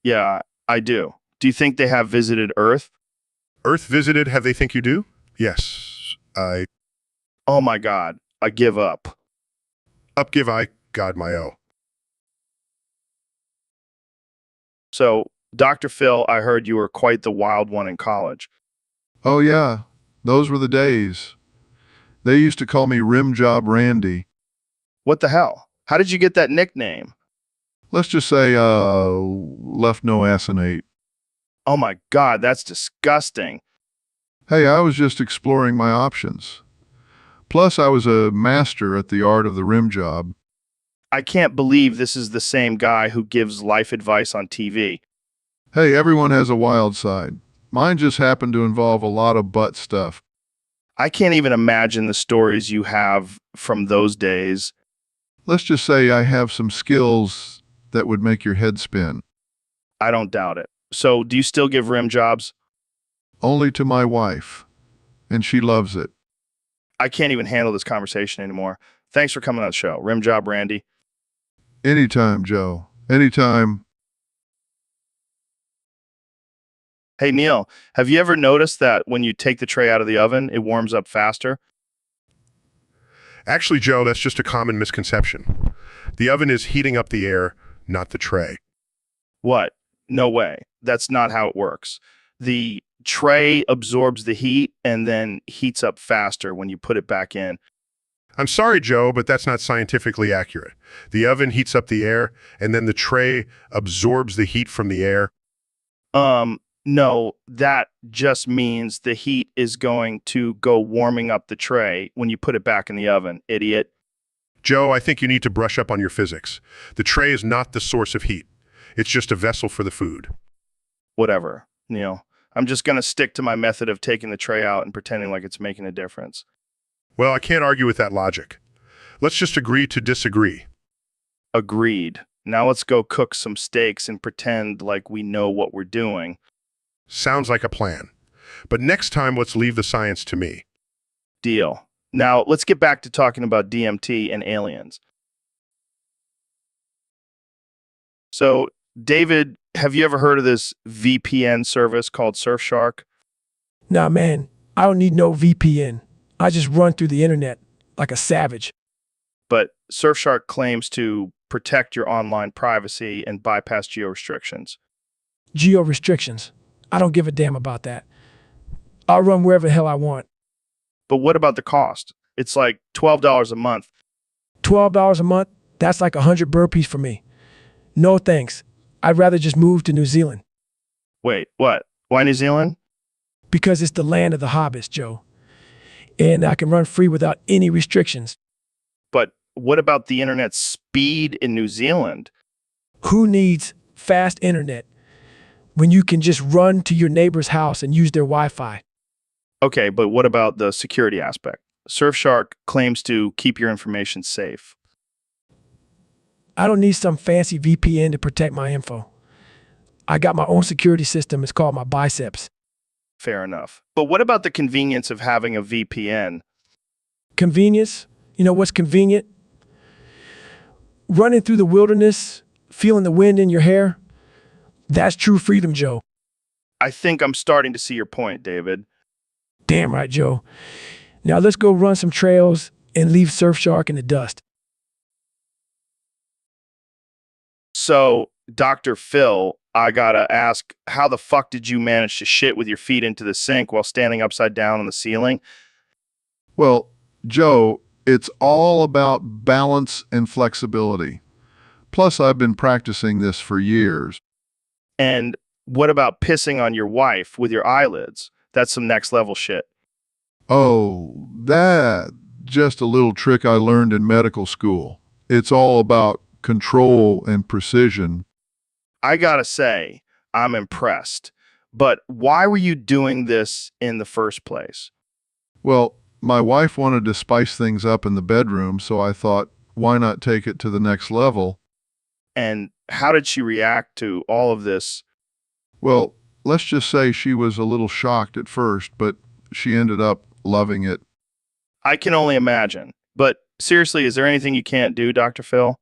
Yeah, I do. Do you think they have visited Earth? Earth visited, have they think you do? Yes, Oh my God, I give up. Up give I, God my O. So, Dr. Phil, I heard you were quite the wild one in college. Oh, yeah. Those were the days. They used to call me Rim Job Randy. What the hell? How did you get that nickname? Let's just say, left no asinate. Oh my God, that's disgusting. Hey, I was just exploring my options. Plus, I was a master at the art of the rim job. I can't believe this is the same guy who gives life advice on TV. Hey, everyone has a wild side. Mine just happened to involve a lot of butt stuff. I can't even imagine the stories you have from those days. Let's just say I have some skills that would make your head spin. I don't doubt it. So, do you still give rim jobs? Only to my wife. And she loves it. I can't even handle this conversation anymore. Thanks for coming on the show. Rim job, Randy. Anytime, Joe. Anytime. Hey, Neil, have you ever noticed that when you take the tray out of the oven, it warms up faster? Actually, Joe, that's just a common misconception. The oven is heating up the air, not the tray. What? No way. That's not how it works. The tray absorbs the heat and then heats up faster when you put it back in. I'm sorry, Joe, but that's not scientifically accurate. The oven heats up the air, and then the tray absorbs the heat from the air. No, that just means the heat is going to go warming up the tray when you put it back in the oven, idiot. Joe, I think you need to brush up on your physics. The tray is not the source of heat. It's just a vessel for the food. Whatever, Neil. I'm just going to stick to my method of taking the tray out and pretending like it's making a difference. Well, I can't argue with that logic. Let's just agree to disagree. Agreed. Now let's go cook some steaks and pretend like we know what we're doing. Sounds like a plan. But next time, let's leave the science to me. Deal. Now let's get back to talking about DMT and aliens. So, David, have you ever heard of this VPN service called Surfshark? Nah, man, I don't need no VPN. I just run through the internet like a savage. But Surfshark claims to protect your online privacy and bypass geo-restrictions. Geo-restrictions. I don't give a damn about that. I'll run wherever the hell I want. But what about the cost? It's like $12 a month. $12 a month? That's like 100 burpees for me. No thanks. I'd rather just move to New Zealand. Wait, what? Why New Zealand? because it's the land of the hobbits, Joe. And I can run free without any restrictions. But what about the internet speed in New Zealand? Who needs fast internet when you can just run to your neighbor's house and use their Wi-Fi? Okay, but what about the security aspect? Surfshark claims to keep your information safe. I don't need some fancy VPN to protect my info. I got my own security system. It's called my biceps. Fair enough. But what about the convenience of having a VPN? Convenience? You know what's convenient? Running through the wilderness, feeling the wind in your hair. That's true freedom, Joe. I think I'm starting to see your point, David. Damn right, Joe. Now let's go run some trails and leave Surfshark in the dust. So, Dr. Phil, I gotta ask, how the fuck did you manage to shit with your feet into the sink while standing upside down on the ceiling? Well, Joe, it's all about balance and flexibility. Plus, I've been practicing this for years. And what about pissing on your wife with your eyelids? That's some next level shit. Oh, that just a little trick I learned in medical school. It's all about control and precision. I gotta say, I'm impressed. But why were you doing this in the first place? Well, my wife wanted to spice things up in the bedroom, so I thought, why not take it to the next level? And how did she react to all of this? Well, let's just say she was a little shocked at first, but she ended up loving it. I can only imagine. But seriously, is there anything you can't do, Dr. Phil?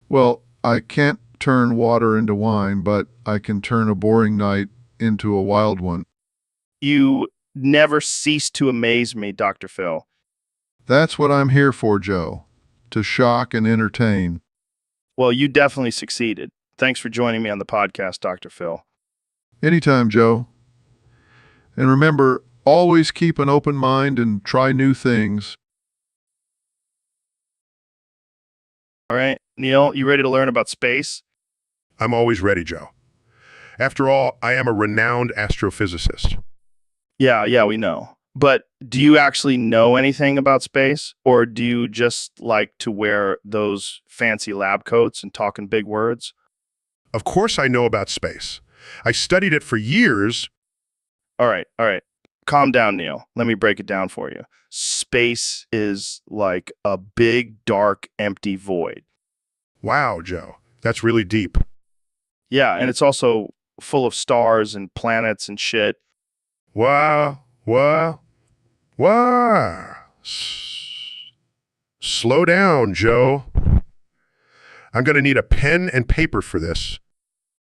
Well, I can't turn water into wine, but I can turn a boring night into a wild one. You never cease to amaze me, Dr. Phil. That's what I'm here for, Joe. To shock and entertain. Well, you definitely succeeded. Thanks for joining me on the podcast, Dr. Phil. Anytime, Joe. And remember, always keep an open mind and try new things. All right, Neil, you ready to learn about space? I'm always ready, Joe. After all, I am a renowned astrophysicist. Yeah, we know. But do you actually know anything about space? Or do you just like to wear those fancy lab coats and talk in big words? Of course I know about space. I studied it for years. All right. Calm down, Neil. Let me break it down for you. Space is like a big, dark, empty void. Wow, Joe. That's really deep. Yeah, and it's also full of stars and planets and shit. Wow. Slow down, Joe. I'm going to need a pen and paper for this.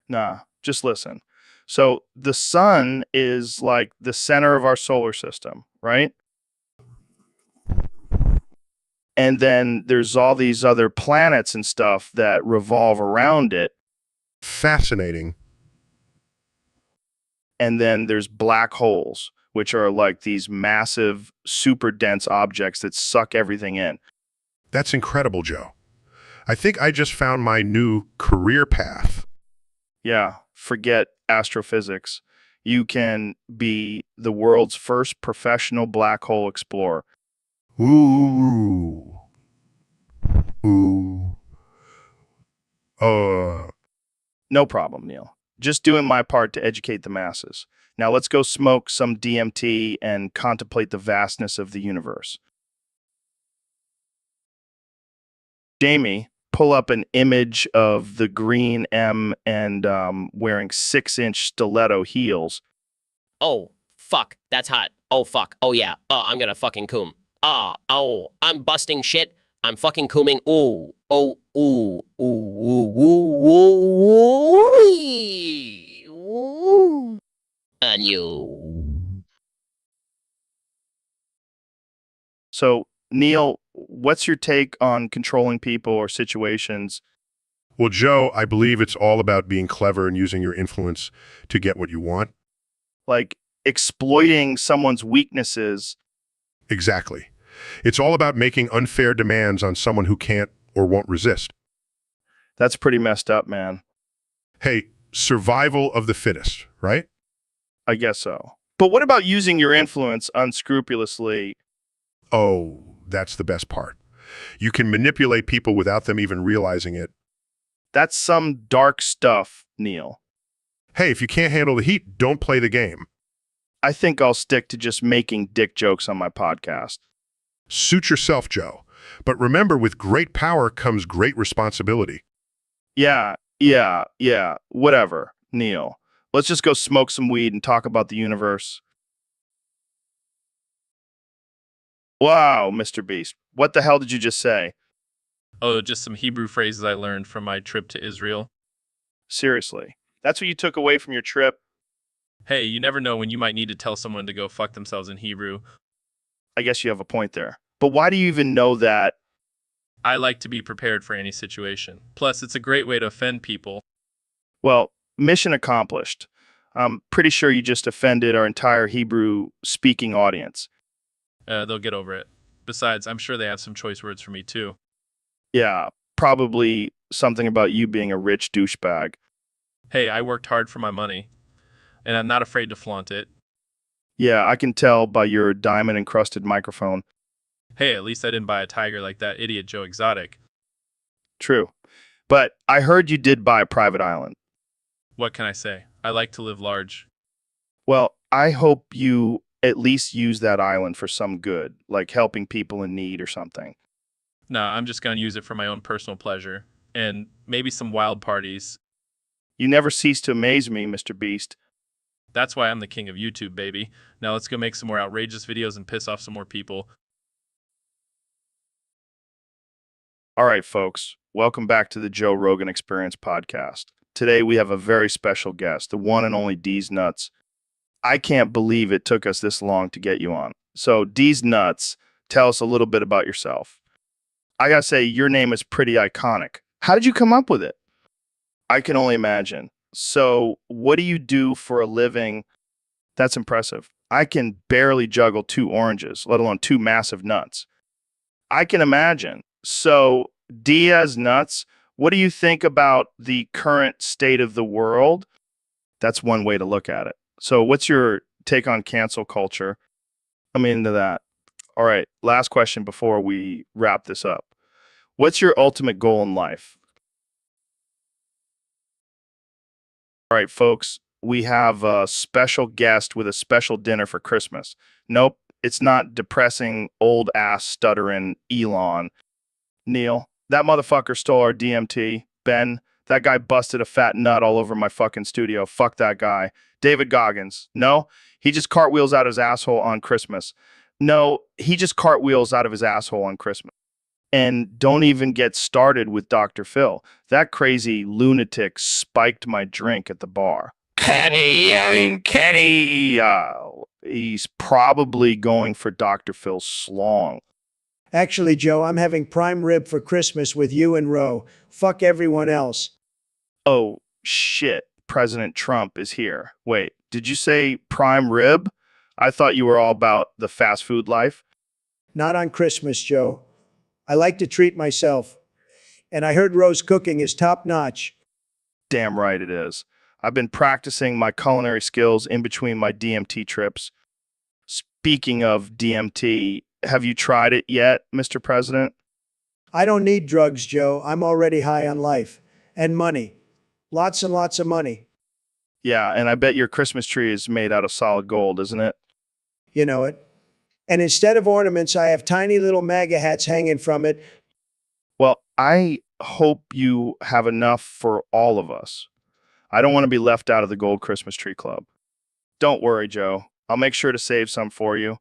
Nah, just listen. So the sun is like the center of our solar system, right? And then there's all these other planets and stuff that revolve around it. Fascinating. And then there's black holes, which are like these massive, super dense objects that suck everything in. That's incredible, Joe. I think I just found my new career path. Yeah, forget astrophysics. You can be the world's first professional black hole explorer. Ooh. No problem, Neil. Just doing my part to educate the masses. Now let's go smoke some DMT and contemplate the vastness of the universe. Jamie, pull up an image of the green M and wearing 6-inch stiletto heels. Oh, fuck. That's hot. Oh, fuck. Oh, yeah. I'm gonna fucking coom. I'm busting shit. I'm fucking cooming. Ooh. Oh, ooh. Ooh. And you. So, Neil, what's your take on controlling people or situations? Well, Joe, I believe it's all about being clever and using your influence to get what you want. Like exploiting someone's weaknesses. Exactly. It's all about making unfair demands on someone who can't or won't resist. That's pretty messed up, man. Hey, survival of the fittest, right? I guess so. But what about using your influence unscrupulously? Oh, that's the best part. You can manipulate people without them even realizing it. That's some dark stuff, Neil. Hey, if you can't handle the heat, don't play the game. I think I'll stick to just making dick jokes on my podcast. Suit yourself, Joe. But remember, with great power comes great responsibility. Yeah, whatever, Neil. Let's just go smoke some weed and talk about the universe. Wow, Mr. Beast. What the hell did you just say? Oh, just some Hebrew phrases I learned from my trip to Israel. Seriously. That's what you took away from your trip? Hey, you never know when you might need to tell someone to go fuck themselves in Hebrew. I guess you have a point there. But why do you even know that? I like to be prepared for any situation. Plus, it's a great way to offend people. Well, mission accomplished. I'm pretty sure you just offended our entire Hebrew-speaking audience. They'll get over it. Besides, I'm sure they have some choice words for me, too. Yeah, probably something about you being a rich douchebag. Hey, I worked hard for my money, and I'm not afraid to flaunt it. Yeah, I can tell by your diamond-encrusted microphone. Hey, at least I didn't buy a tiger like that idiot Joe Exotic. True. But I heard you did buy a private island. What can I say? I like to live large. Well, I hope you at least use that island for some good, like helping people in need or something. Nah, I'm just gonna use it for my own personal pleasure. And maybe some wild parties. You never cease to amaze me, Mr. Beast. That's why I'm the king of YouTube, baby. Now let's go make some more outrageous videos and piss off some more people. All right, folks. Welcome back to the Joe Rogan Experience podcast. Today we have a very special guest, the one and only D's Nuts. I can't believe it took us this long to get you on. So, D's Nuts, tell us a little bit about yourself. I gotta say, your name is pretty iconic. How did you come up with it? I can only imagine. So, what do you do for a living? That's impressive. I can barely juggle 2 oranges, let alone 2 massive nuts. I can imagine. So, Diaz Nuts, what do you think about the current state of the world? That's one way to look at it. So, what's your take on cancel culture? I'm into that. All right, last question before we wrap this up. What's your ultimate goal in life? All right, folks, we have a special guest with a special dinner for Christmas. Nope, it's not depressing, old-ass, stuttering Elon. Neil, that motherfucker stole our DMT. Ben, that guy busted a fat nut all over my fucking studio. Fuck that guy. David Goggins. No, he just cartwheels out his asshole on Christmas. No, he just cartwheels out of his asshole on Christmas. And don't even get started with Dr. Phil. That crazy lunatic spiked my drink at the bar. Kenny. He's probably going for Dr. Phil's slong. Actually, Joe, I'm having prime rib for Christmas with you and Ro. Fuck everyone else. Oh, shit. President Trump is here. Wait, did you say prime rib? I thought you were all about the fast food life. Not on Christmas, Joe. I like to treat myself. And I heard Ro's cooking is top notch. Damn right it is. I've been practicing my culinary skills in between my DMT trips. Speaking of DMT, have you tried it yet, Mr. President? I don't need drugs, Joe. I'm already high on life. And money. Lots and lots of money. Yeah, and I bet your Christmas tree is made out of solid gold, isn't it? You know it. And instead of ornaments, I have tiny little MAGA hats hanging from it. Well, I hope you have enough for all of us. I don't want to be left out of the Gold Christmas Tree Club. Don't worry, Joe. I'll make sure to save some for you.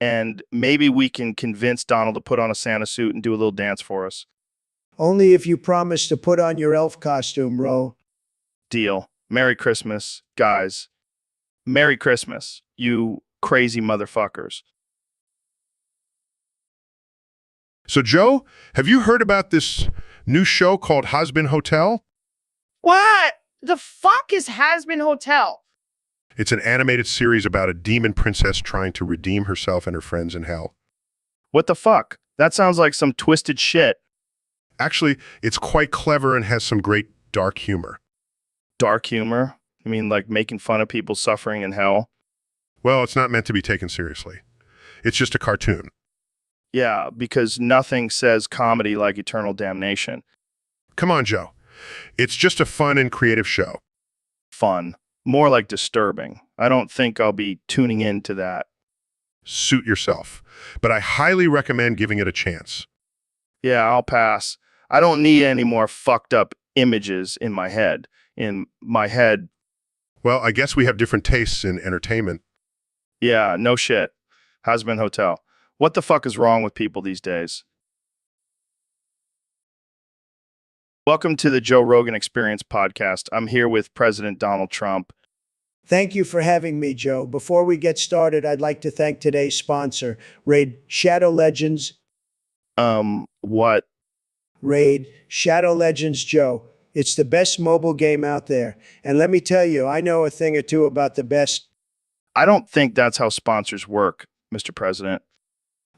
And maybe we can convince Donald to put on a Santa suit and do a little dance for us. Only if you promise to put on your elf costume, Ro. Deal. Merry Christmas, guys. Merry Christmas, you crazy motherfuckers. So, Joe, have you heard about this new show called Has-Been Hotel? What the fuck is Has-Been Hotel? It's an animated series about a demon princess trying to redeem herself and her friends in hell. What the fuck? That sounds like some twisted shit. Actually, it's quite clever and has some great dark humor. Dark humor? You mean like making fun of people suffering in hell? Well, it's not meant to be taken seriously. It's just a cartoon. Yeah, because nothing says comedy like eternal damnation. Come on, Joe. It's just a fun and creative show. Fun. More like disturbing. I don't think I'll be tuning into that. Suit yourself. But I highly recommend giving it a chance. Yeah, I'll pass. I don't need any more fucked up images in my head. Well, I guess we have different tastes in entertainment. Yeah, no shit. Husband Hotel. What the fuck is wrong with people these days? Welcome to the Joe Rogan Experience podcast. I'm here with President Donald Trump. Thank you for having me, Joe. Before we get started, I'd like to thank today's sponsor, Raid Shadow Legends. What? Raid Shadow Legends, Joe. It's the best mobile game out there. And let me tell you, I know a thing or two about the best. I don't think that's how sponsors work, Mr. President.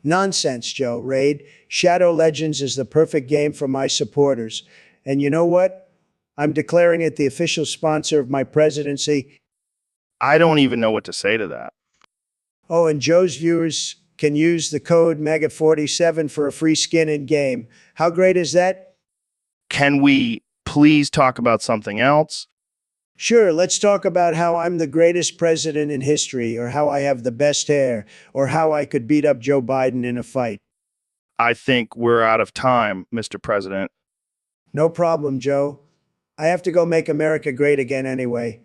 Nonsense, Joe. Raid Shadow Legends is the perfect game for my supporters. And you know what? I'm declaring it the official sponsor of my presidency. I don't even know what to say to that. Oh, and Joe's viewers can use the code MEGA47 for a free skin in game. How great is that? Can we please talk about something else? Sure, let's talk about how I'm the greatest president in history, or how I have the best hair, or how I could beat up Joe Biden in a fight. I think we're out of time, Mr. President. No problem, Joe. I have to go make America great again anyway.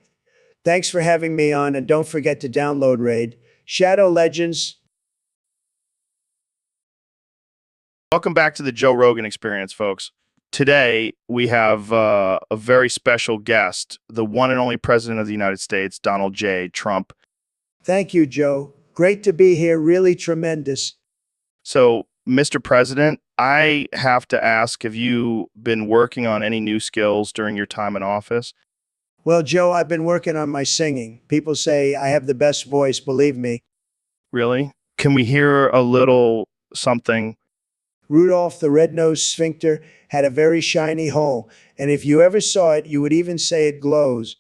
Thanks for having me on, and don't forget to download Raid Shadow Legends. Welcome back to the Joe Rogan Experience, folks. Today, we have a very special guest, the one and only President of the United States, Donald J. Trump. Thank you, Joe. Great to be here. Really tremendous. So, Mr. President, I have to ask, have you been working on any new skills during your time in office? Well, Joe, I've been working on my singing. People say I have the best voice, believe me. Really? Can we hear a little something? Rudolph the red-nosed sphincter had a very shiny hole, and if you ever saw it, you would even say it glows.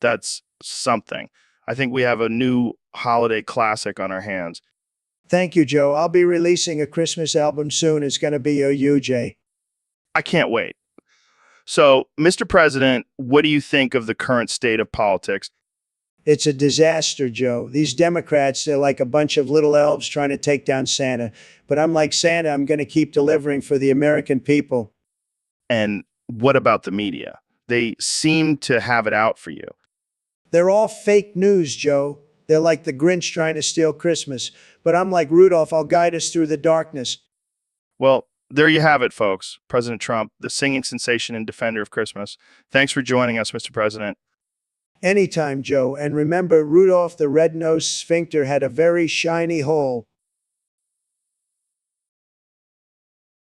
That's something. I think we have a new holiday classic on our hands. Thank you, Joe. I'll be releasing a Christmas album soon. It's going to be OUJ. I can't wait. So, Mr. President, what do you think of the current state of politics? It's a disaster, Joe. These Democrats, they're like a bunch of little elves trying to take down Santa. But I'm like Santa, I'm going to keep delivering for the American people. And what about the media? They seem to have it out for you. They're all fake news, Joe. They're like the Grinch trying to steal Christmas. But I'm like Rudolph, I'll guide us through the darkness. Well, there you have it, folks. President Trump, the singing sensation and defender of Christmas. Thanks for joining us, Mr. President. Anytime, Joe. And remember, Rudolph the red-nosed sphincter had a very shiny hole.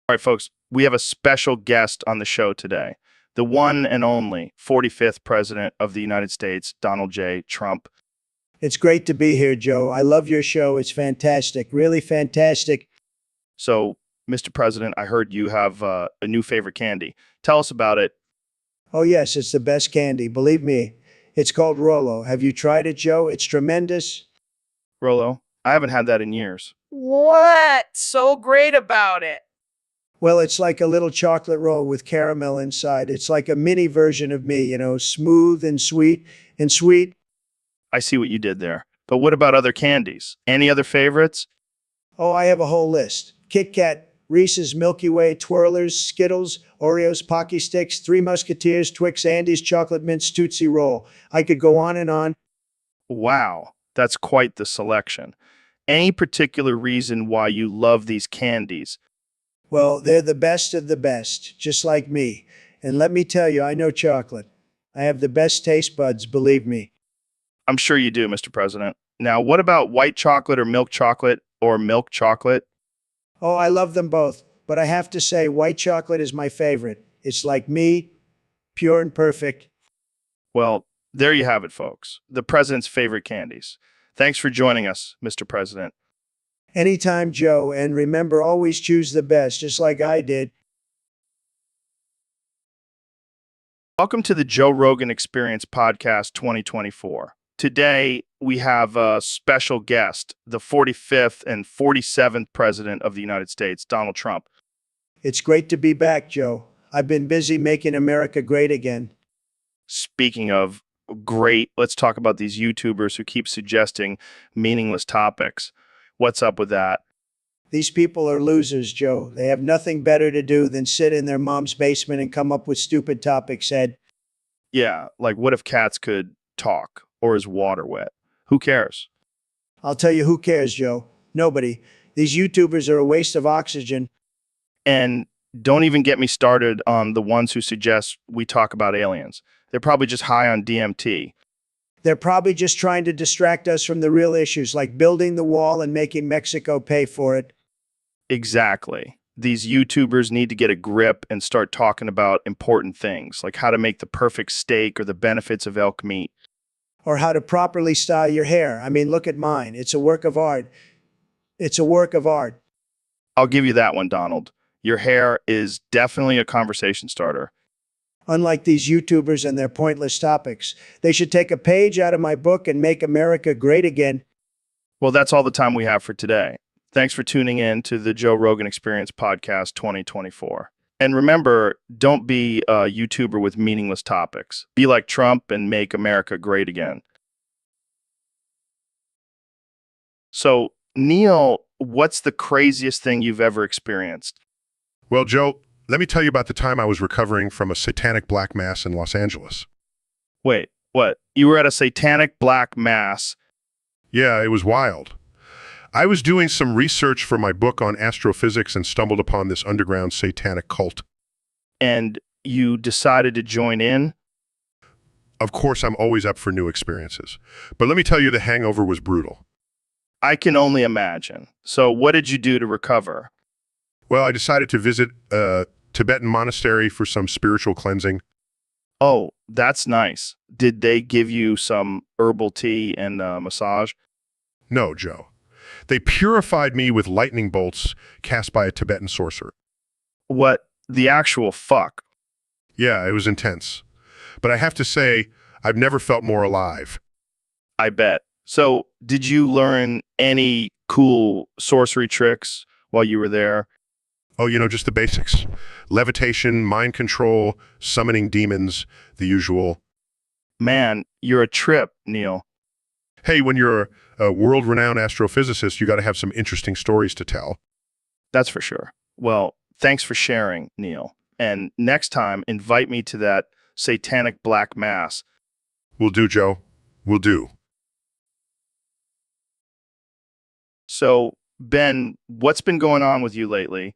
All right, folks, we have a special guest on the show today. The one and only 45th President of the United States, Donald J. Trump. It's great to be here, Joe. I love your show. It's fantastic. Really fantastic. So, Mr. President, I heard you have a new favorite candy. Tell us about it. Oh, yes, it's the best candy. Believe me. It's called Rolo. Have you tried it, Joe? It's tremendous. Rolo, I haven't had that in years. What's so great about it? Well, it's like a little chocolate roll with caramel inside. It's like a mini version of me, smooth and sweet and sweet. I see what you did there. But what about other candies? Any other favorites? Oh, I have a whole list. Kit Kat, Reese's, Milky Way, Twirlers, Skittles, Oreos, Pocky Sticks, Three Musketeers, Twix, Andes, Chocolate Mints, Tootsie Roll. I could go on and on. Wow, that's quite the selection. Any particular reason why you love these candies? Well, they're the best of the best, just like me. And let me tell you, I know chocolate. I have the best taste buds, believe me. I'm sure you do, Mr. President. Now, what about white chocolate or milk chocolate or milk chocolate? Oh, I love them both, but I have to say white chocolate is my favorite. It's like me, pure and perfect. Well, there you have it, folks. The president's favorite candies. Thanks for joining us, Mr. President. Anytime, Joe, and remember, always choose the best, just like I did. Welcome to the Joe Rogan Experience Podcast 2024. Today, we have a special guest, the 45th and 47th President of the United States, Donald Trump. It's great to be back, Joe. I've been busy making America great again. Speaking of great, let's talk about these YouTubers who keep suggesting meaningless topics. What's up with that? These people are losers, Joe. They have nothing better to do than sit in their mom's basement and come up with stupid topics, Ed. Yeah, like what if cats could talk? Or is water wet? Who cares? I'll tell you who cares, Joe. Nobody. These YouTubers are a waste of oxygen. And don't even get me started on the ones who suggest we talk about aliens. They're probably just high on DMT. They're probably just trying to distract us from the real issues, like building the wall and making Mexico pay for it. Exactly. These YouTubers need to get a grip and start talking about important things, like how to make the perfect steak or the benefits of elk meat. Or how to properly style your hair. I mean, look at mine. It's a work of art. It's a work of art. I'll give you that one, Donald. Your hair is definitely a conversation starter. Unlike these YouTubers and their pointless topics, they should take a page out of my book and make America great again. Well, that's all the time we have for today. Thanks for tuning in to the Joe Rogan Experience Podcast 2024. And remember, don't be a YouTuber with meaningless topics. Be like Trump and make America great again. So, Neil, what's the craziest thing you've ever experienced? Well, Joe, let me tell you about the time I was recovering from a satanic black mass in Los Angeles. Wait, what? You were at a satanic black mass? Yeah, it was wild. I was doing some research for my book on astrophysics and stumbled upon this underground satanic cult. And you decided to join in? Of course, I'm always up for new experiences. But let me tell you, the hangover was brutal. I can only imagine. So what did you do to recover? Well, I decided to visit a Tibetan monastery for some spiritual cleansing. Oh, that's nice. Did they give you some herbal tea and massage? No, Joe. They purified me with lightning bolts cast by a Tibetan sorcerer. What the actual fuck? Yeah, it was intense. But I have to say, I've never felt more alive. I bet. So, did you learn any cool sorcery tricks while you were there? Oh, just the basics. Levitation, mind control, summoning demons, the usual. Man, you're a trip, Neil. Hey, when you're a world-renowned astrophysicist, you got to have some interesting stories to tell. That's for sure. Well, thanks for sharing, Neil. And next time, invite me to that satanic black mass. Will do, Joe. Will do. So, Ben, what's been going on with you lately?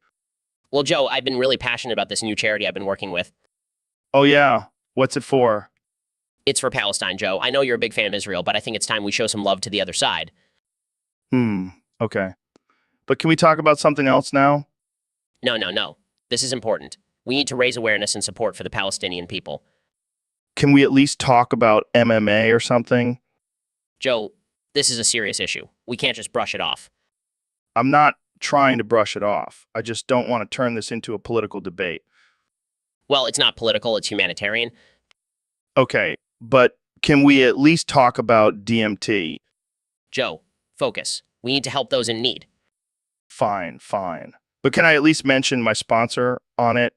Well, Joe, I've been really passionate about this new charity I've been working with. Oh, yeah. What's it for? It's for Palestine, Joe. I know you're a big fan of Israel, but I think it's time we show some love to the other side. Okay. But can we talk about something else now? No. This is important. We need to raise awareness and support for the Palestinian people. Can we at least talk about MMA or something? Joe, this is a serious issue. We can't just brush it off. I'm not trying to brush it off. I just don't want to turn this into a political debate. Well, it's not political, it's humanitarian. Okay, but can we at least talk about DMT? Joe, focus. We need to help those in need. Fine. But can I at least mention my sponsor, On It?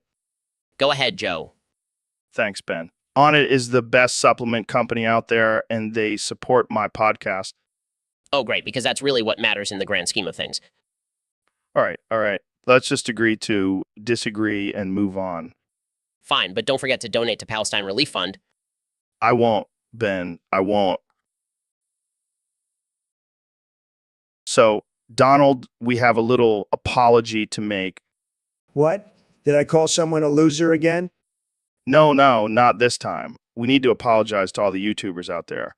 Go ahead, Joe. Thanks, Ben. On It is the best supplement company out there, and they support my podcast. Oh, great, because that's really what matters in the grand scheme of things. All right. Let's just agree to disagree and move on. Fine, but don't forget to donate to Palestine Relief Fund. I won't, Ben. I won't. So, Donald, we have a little apology to make. What? Did I call someone a loser again? No, not this time. We need to apologize to all the YouTubers out there.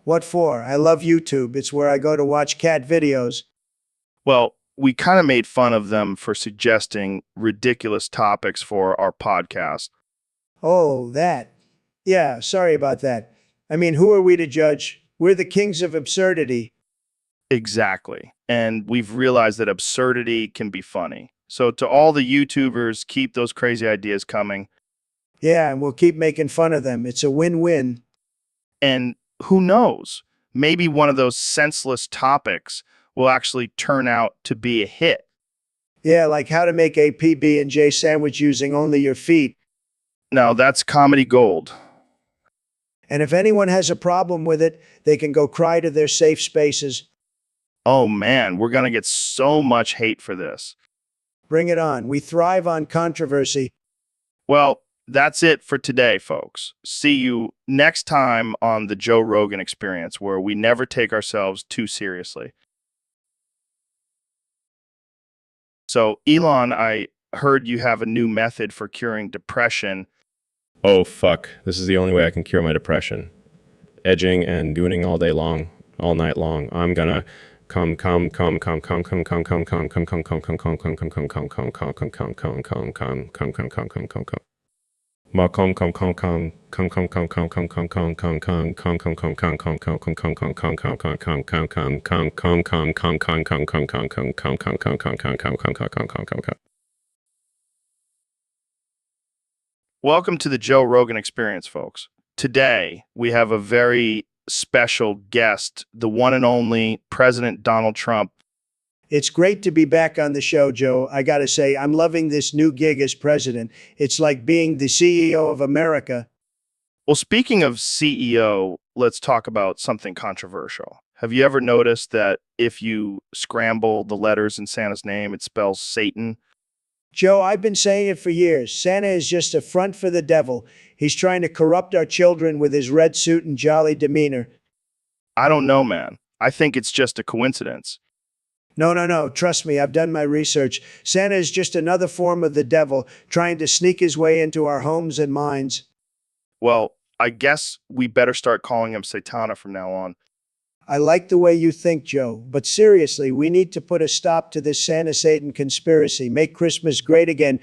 What for? I love YouTube. It's where I go to watch cat videos. Well, we kind of made fun of them for suggesting ridiculous topics for our podcast. Oh, that. Yeah, sorry about that. I mean, who are we to judge? We're the kings of absurdity. Exactly. And we've realized that absurdity can be funny. So to all the YouTubers, keep those crazy ideas coming. Yeah, and we'll keep making fun of them. It's a win-win. And who knows? Maybe one of those senseless topics will actually turn out to be a hit. Yeah, like how to make a PB&J sandwich using only your feet. Now, that's comedy gold. And if anyone has a problem with it, they can go cry to their safe spaces. Oh man, we're going to get so much hate for this. Bring it on. We thrive on controversy. Well, that's it for today, folks. See you next time on the Joe Rogan Experience, where we never take ourselves too seriously. So, Elon, I heard you have a new method for curing depression. Oh, fuck. This is the only way I can cure my depression. Edging and doing all day long, all night long. I'm gonna come. Welcome to the Joe Rogan Experience, folks. Today, we have a very special guest, the one and only President Donald Trump. It's great to be back on the show, Joe. I gotta say, I'm loving this new gig as president. It's like being the CEO of America. Well, speaking of CEO, let's talk about something controversial. Have you ever noticed that if you scramble the letters in Santa's name, it spells Satan? Joe, I've been saying it for years. Santa is just a front for the devil. He's trying to corrupt our children with his red suit and jolly demeanor. I don't know, man. I think it's just a coincidence. No. Trust me, I've done my research. Santa is just another form of the devil trying to sneak his way into our homes and minds. Well, I guess we better start calling him Satana from now on. I like the way you think, Joe, but seriously, we need to put a stop to this Santa-Satan conspiracy. Make Christmas great again.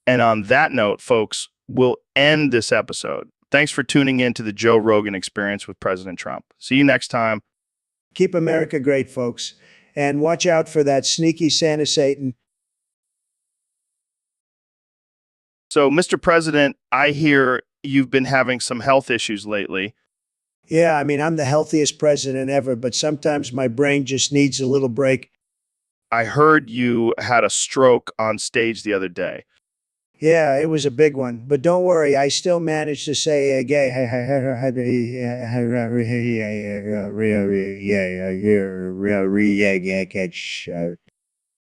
And on that note, folks, we'll end this episode. Thanks for tuning in to the Joe Rogan Experience with President Trump. See you next time. Keep America great, folks. And watch out for that sneaky Santa-Satan. So, Mr. President, I hear you've been having some health issues lately. Yeah, I mean, I'm the healthiest president ever, but sometimes my brain just needs a little break. I heard you had a stroke on stage the other day. Yeah, it was a big one, but don't worry, I still managed to say gay.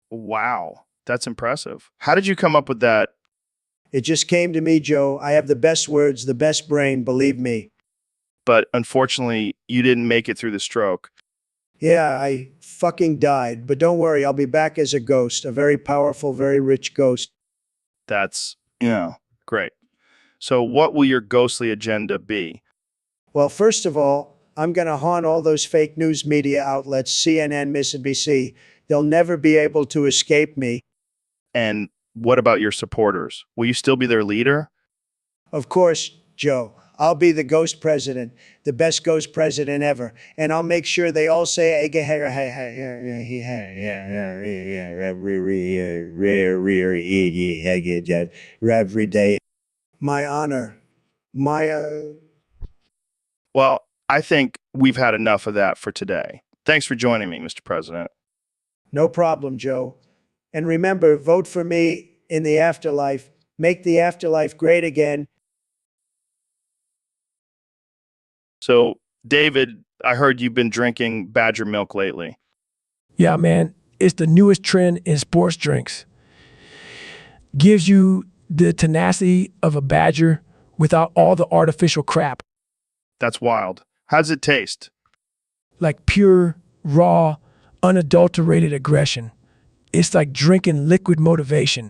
Wow, that's impressive. How did you come up with that? It just came to me, Joe. I have the best words, the best brain, believe me. But unfortunately, you didn't make it through the stroke. Yeah, I fucking died, but don't worry, I'll be back as a ghost, a very powerful, very rich ghost. That's, great. So what will your ghostly agenda be? Well, first of all, I'm going to haunt all those fake news media outlets, CNN, MSNBC. They'll never be able to escape me. And what about your supporters? Will you still be their leader? Of course, Joe. I'll be the ghost president, the best ghost president ever. And I'll make sure they all say every day. My honor. Well, I think we've had enough of that for today. Thanks for joining me, Mr. President. No problem, Joe. And remember, vote for me in the afterlife. Make the afterlife great again. So, David, I heard you've been drinking Badger milk lately. Yeah, man, it's the newest trend in sports drinks. Gives you the tenacity of a badger without all the artificial crap. That's wild. How does it taste? Like pure, raw, unadulterated aggression. It's like drinking liquid motivation.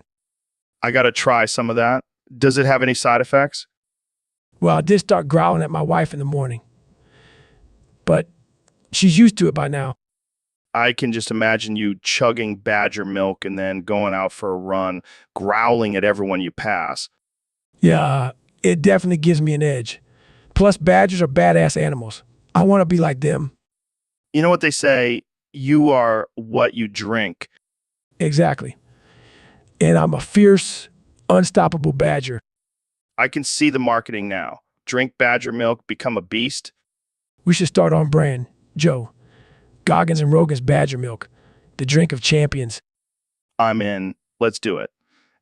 I gotta try some of that. Does it have any side effects? Well, I did start growling at my wife in the morning. But she's used to it by now. I can just imagine you chugging Badger milk and then going out for a run, growling at everyone you pass. Yeah, it definitely gives me an edge. Plus, badgers are badass animals. I want to be like them. You know what they say? You are what you drink. Exactly. And I'm a fierce, unstoppable badger. I can see the marketing now. Drink Badger milk, become a beast. We should start on brand, Joe. Goggins and Rogan's Badger Milk, the drink of champions. I'm in. Let's do it.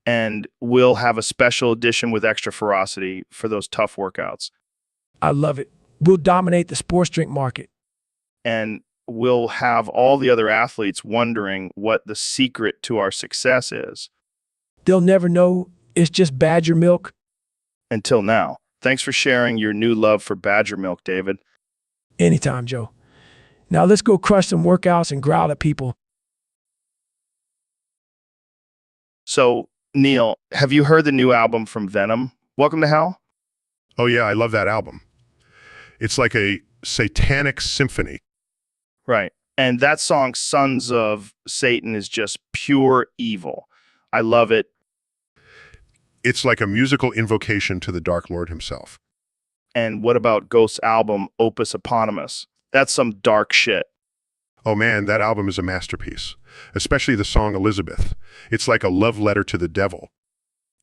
And we'll have a special edition with extra ferocity for those tough workouts. I love it. We'll dominate the sports drink market. And we'll have all the other athletes wondering what the secret to our success is. They'll never know it's just Badger Milk. Until now. Thanks for sharing your new love for Badger milk, David. Anytime, Joe. Now let's go crush some workouts and growl at people. So, Neil, have you heard the new album from Venom, Welcome to Hell? Oh yeah, I love that album. It's like a satanic symphony. Right. And that song, Sons of Satan, is just pure evil. I love it. It's like a musical invocation to the Dark Lord himself. And what about Ghost's album, Opus Eponymous? That's some dark shit. Oh man, that album is a masterpiece, especially the song Elizabeth. It's like a love letter to the devil.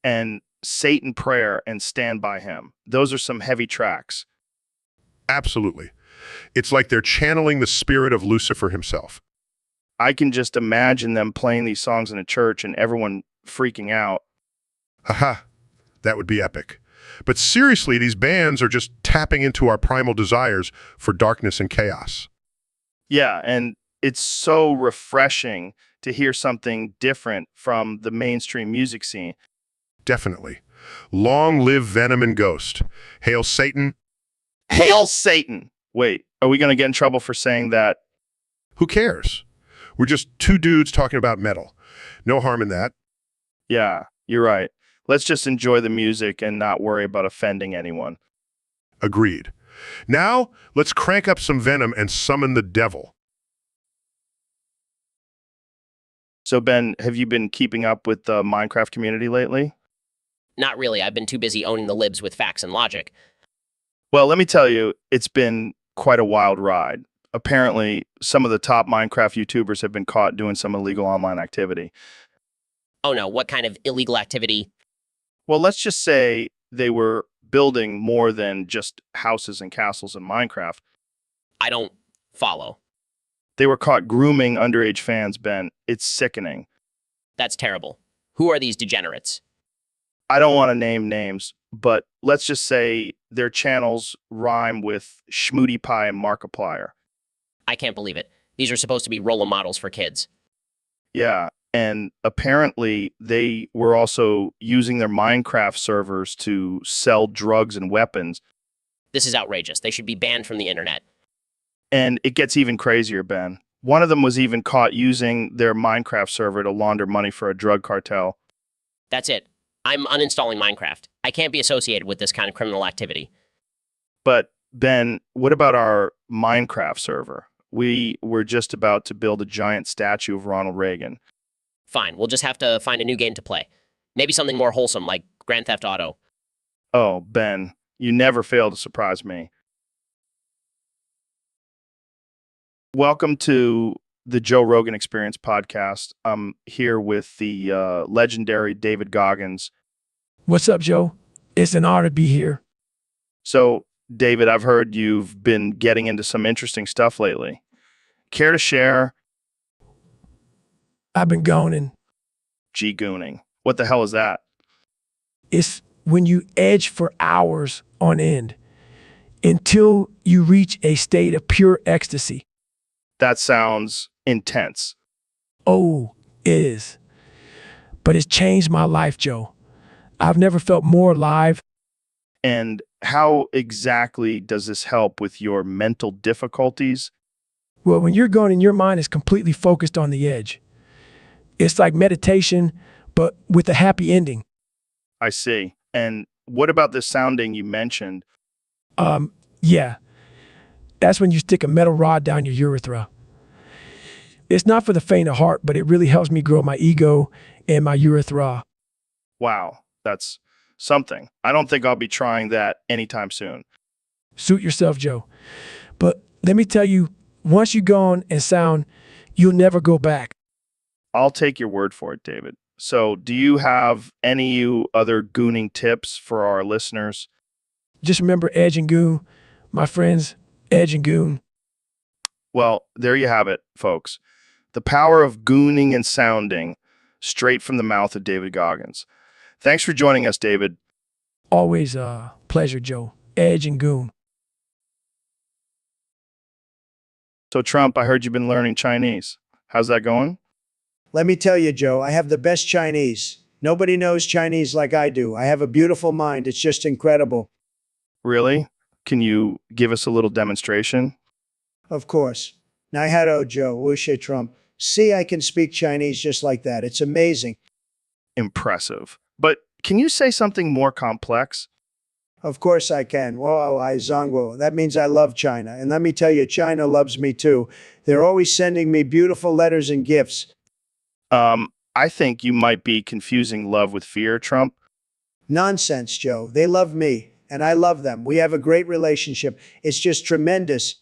And Satan Prayer and Stand By Him. Those are some heavy tracks. Absolutely. It's like they're channeling the spirit of Lucifer himself. I can just imagine them playing these songs in a church and everyone freaking out. Haha, that would be epic. But seriously, these bands are just tapping into our primal desires for darkness and chaos. Yeah, and it's so refreshing to hear something different from the mainstream music scene. Definitely. Long live Venom and Ghost. Hail Satan. Hail Satan! Wait, are we going to get in trouble for saying that? Who cares? We're just two dudes talking about metal. No harm in that. Yeah, you're right. Let's just enjoy the music and not worry about offending anyone. Agreed. Now, let's crank up some Venom and summon the devil. So, Ben, have you been keeping up with the Minecraft community lately? Not really. I've been too busy owning the libs with facts and logic. Well, let me tell you, it's been quite a wild ride. Apparently, some of the top Minecraft YouTubers have been caught doing some illegal online activity. Oh no, what kind of illegal activity? Well, let's just say they were building more than just houses and castles in Minecraft. I don't follow. They were caught grooming underage fans, Ben. It's sickening. That's terrible. Who are these degenerates? I don't want to name names, but let's just say their channels rhyme with Schmooty Pie and Markiplier. I can't believe it. These are supposed to be role models for kids. Yeah, and apparently they were also using their Minecraft servers to sell drugs and weapons. This is outrageous. They should be banned from the internet. And it gets even crazier, Ben. One of them was even caught using their Minecraft server to launder money for a drug cartel. That's it. I'm uninstalling Minecraft. I can't be associated with this kind of criminal activity. But, Ben, what about our Minecraft server? We were just about to build a giant statue of Ronald Reagan. Fine, we'll just have to find a new game to play. Maybe something more wholesome, like Grand Theft Auto. Oh, Ben, you never fail to surprise me. Welcome to the Joe Rogan Experience podcast. I'm here with the legendary David Goggins. What's up, Joe? It's an honor to be here. So, David, I've heard you've been getting into some interesting stuff lately. Care to share? I've been gooning. G-gooning. What the hell is that? It's when you edge for hours on end until you reach a state of pure ecstasy. That sounds intense. Oh, it is. But it's changed my life, Joe. I've never felt more alive. And how exactly does this help with your mental difficulties? Well, when you're going and your mind is completely focused on the edge, it's like meditation, but with a happy ending. I see. And what about the sounding you mentioned? Yeah. That's when you stick a metal rod down your urethra. It's not for the faint of heart, but it really helps me grow my ego and my urethra. Wow, that's something. I don't think I'll be trying that anytime soon. Suit yourself, Joe. But let me tell you, once you go on and sound, you'll never go back. I'll take your word for it, David. So, do you have any other gooning tips for our listeners? Just remember Edge and Goon, my friends, Edge and Goon. Well, there you have it, folks. The power of gooning and sounding straight from the mouth of David Goggins. Thanks for joining us, David. Always a pleasure, Joe. Edge and Goon. So, Trump, I heard you've been learning Chinese. How's that going? Let me tell you, Joe, I have the best Chinese. Nobody knows Chinese like I do. I have a beautiful mind. It's just incredible. Really? Can you give us a little demonstration? Of course. Nai hao Joe, Wushe Trump. See, I can speak Chinese just like that. It's amazing. Impressive. But can you say something more complex? Of course I can. Whoa, I zongwo. That means I love China. And let me tell you, China loves me too. They're always sending me beautiful letters and gifts. I think you might be confusing love with fear, Trump. Nonsense, Joe. They love me, and I love them. We have a great relationship. It's just tremendous.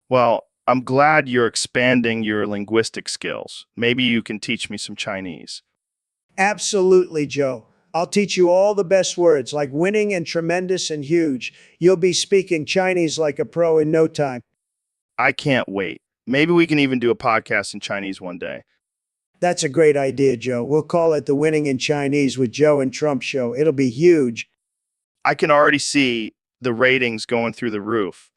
Well, I'm glad you're expanding your linguistic skills. Maybe you can teach me some Chinese. Absolutely, Joe. I'll teach you all the best words like winning and tremendous and huge. You'll be speaking Chinese like a pro in no time. I can't wait. Maybe we can even do a podcast in Chinese one day. That's a great idea, Joe. We'll call it the Winning in Chinese with Joe and Trump show. It'll be huge. I can already see the ratings going through the roof.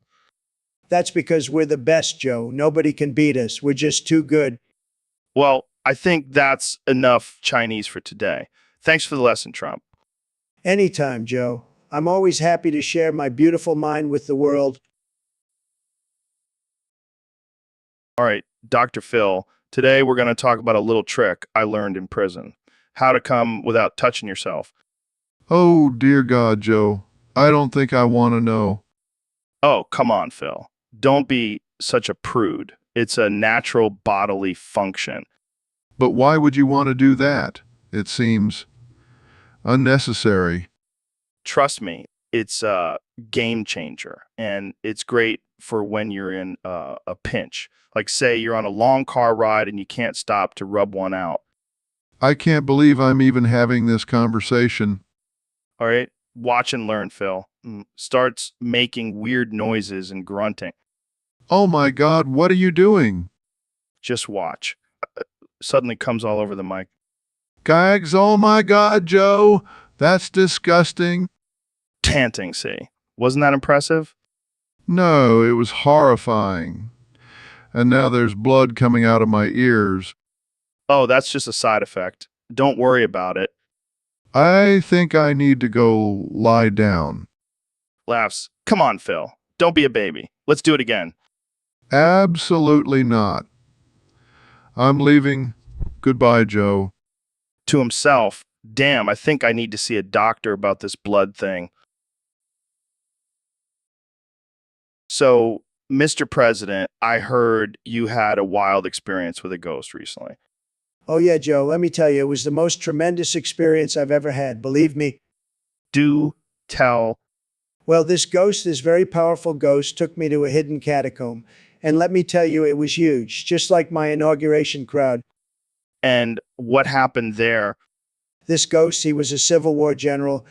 That's because we're the best, Joe. Nobody can beat us. We're just too good. Well, I think that's enough Chinese for today. Thanks for the lesson, Trump. Anytime, Joe. I'm always happy to share my beautiful mind with the world. All right, Dr. Phil, today we're going to talk about a little trick I learned in prison. How to come without touching yourself. Oh, dear God, Joe. I don't think I want to know. Oh, come on, Phil. Don't be such a prude. It's a natural bodily function. But why would you want to do that? It seems unnecessary. Trust me, it's a game changer, and it's great for when you're in a pinch. Like, say you're on a long car ride and you can't stop to rub one out. I can't believe I'm even having this conversation. All right, watch and learn, Phil. Starts making weird noises and grunting. Oh my God, what are you doing? Just watch. Suddenly comes all over the mic. Gags, oh my God, Joe. That's disgusting. Tanting, see. Wasn't that impressive? No, it was horrifying. And now there's blood coming out of my ears. Oh, that's just a side effect. Don't worry about it. I think I need to go lie down. Laughs. Come on, Phil. Don't be a baby. Let's do it again. Absolutely not. I'm leaving. Goodbye, Joe. To himself, damn, I think I need to see a doctor about this blood thing. So, Mr. President, I heard you had a wild experience with a ghost recently. Oh, yeah, Joe, let me tell you, it was the most tremendous experience I've ever had. Believe me. Do tell. Well, this very powerful ghost, took me to a hidden catacomb. And let me tell you, it was huge, just like my inauguration crowd. And what happened there? This ghost, he was a Civil War general,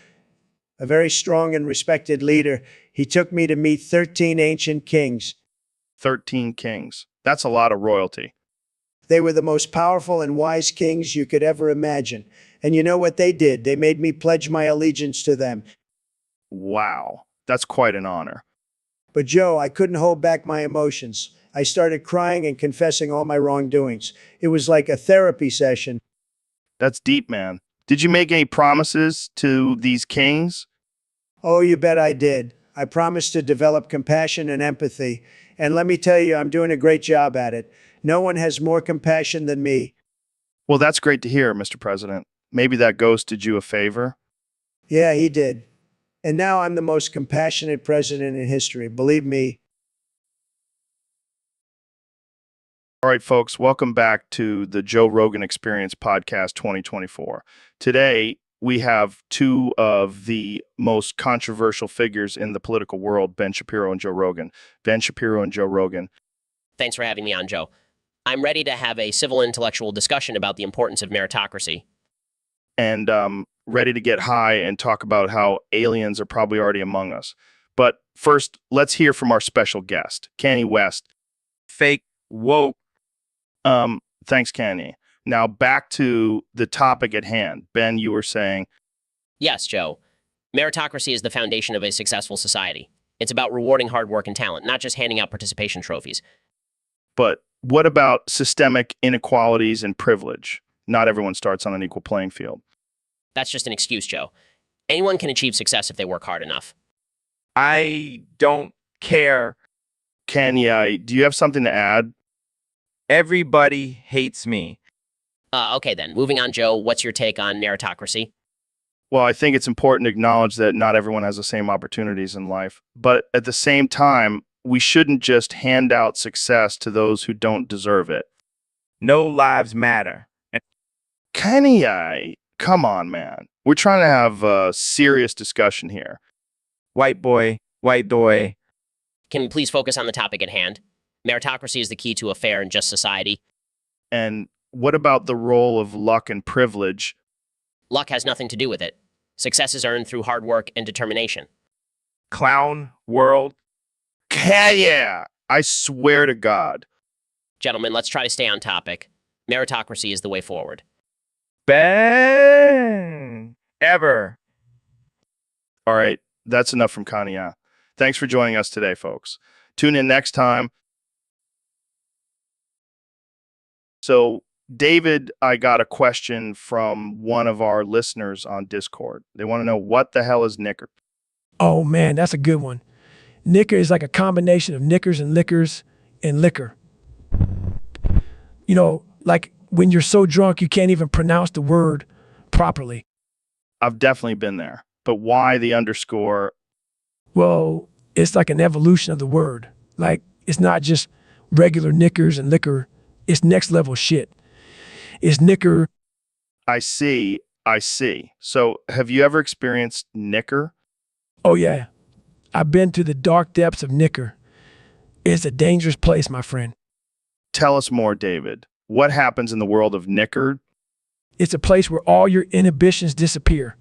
a very strong and respected leader. He took me to meet 13 ancient kings. 13 kings. That's a lot of royalty. They were the most powerful and wise kings you could ever imagine. And you know what they did? They made me pledge my allegiance to them. Wow, that's quite an honor. But Joe, I couldn't hold back my emotions. I started crying and confessing all my wrongdoings. It was like a therapy session. That's deep, man. Did you make any promises to these kings? Oh, you bet I did. I promised to develop compassion and empathy. And let me tell you, I'm doing a great job at it. No one has more compassion than me. Well, that's great to hear, Mr. President. Maybe that ghost did you a favor? Yeah, he did. And now I'm the most compassionate president in history, believe me. All right, folks, welcome back to the Joe Rogan Experience Podcast 2024. Today, we have two of the most controversial figures in the political world, Ben Shapiro and Joe Rogan. Ben Shapiro and Joe Rogan. Thanks for having me on, Joe. I'm ready to have a civil intellectual discussion about the importance of meritocracy. and ready to get high and talk about how aliens are probably already among us. But first, let's hear from our special guest, Kanye West. Fake woke. Thanks, Kanye. Now back to the topic at hand. Ben, you were saying, Yes, Joe. Meritocracy is the foundation of a successful society. It's about rewarding hard work and talent, not just handing out participation trophies. but what about systemic inequalities and privilege? Not everyone starts on an equal playing field. That's just an excuse, Joe. Anyone can achieve success if they work hard enough. I don't care. Kanye, do you have something to add? Everybody hates me. Okay then, moving on, Joe. What's your take on meritocracy? Well, I think it's important to acknowledge that not everyone has the same opportunities in life. But at the same time, we shouldn't just hand out success to those who don't deserve it. No lives matter. Kanye, come on, man. We're trying to have a serious discussion here. White boy, white boy. Can we please focus on the topic at hand? Meritocracy is the key to a fair and just society. And what about the role of luck and privilege? Luck has nothing to do with it. Success is earned through hard work and determination. Clown world. Kanye, I swear to God. Gentlemen, let's try to stay on topic. Meritocracy is the way forward. Ben. Ever. All right, that's enough from Kanye. Thanks for joining us today, folks. Tune in next time. So, David, I got a question from one of our listeners on Discord. They want to know, what the hell is knicker? Oh man, that's a good one. Knicker is like a combination of knickers and liquors and liquor. You know, like when you're so drunk you can't even pronounce the word properly. I've definitely been there. But why the underscore? Well, it's like an evolution of the word. Like, it's not just regular knickers and liquor. It's next level shit. It's knicker. I see. So, have you ever experienced knicker? Oh yeah. I've been to the dark depths of knicker. It's a dangerous place, my friend. Tell us more, David. What happens in the world of knicker? It's a place where all your inhibitions disappear.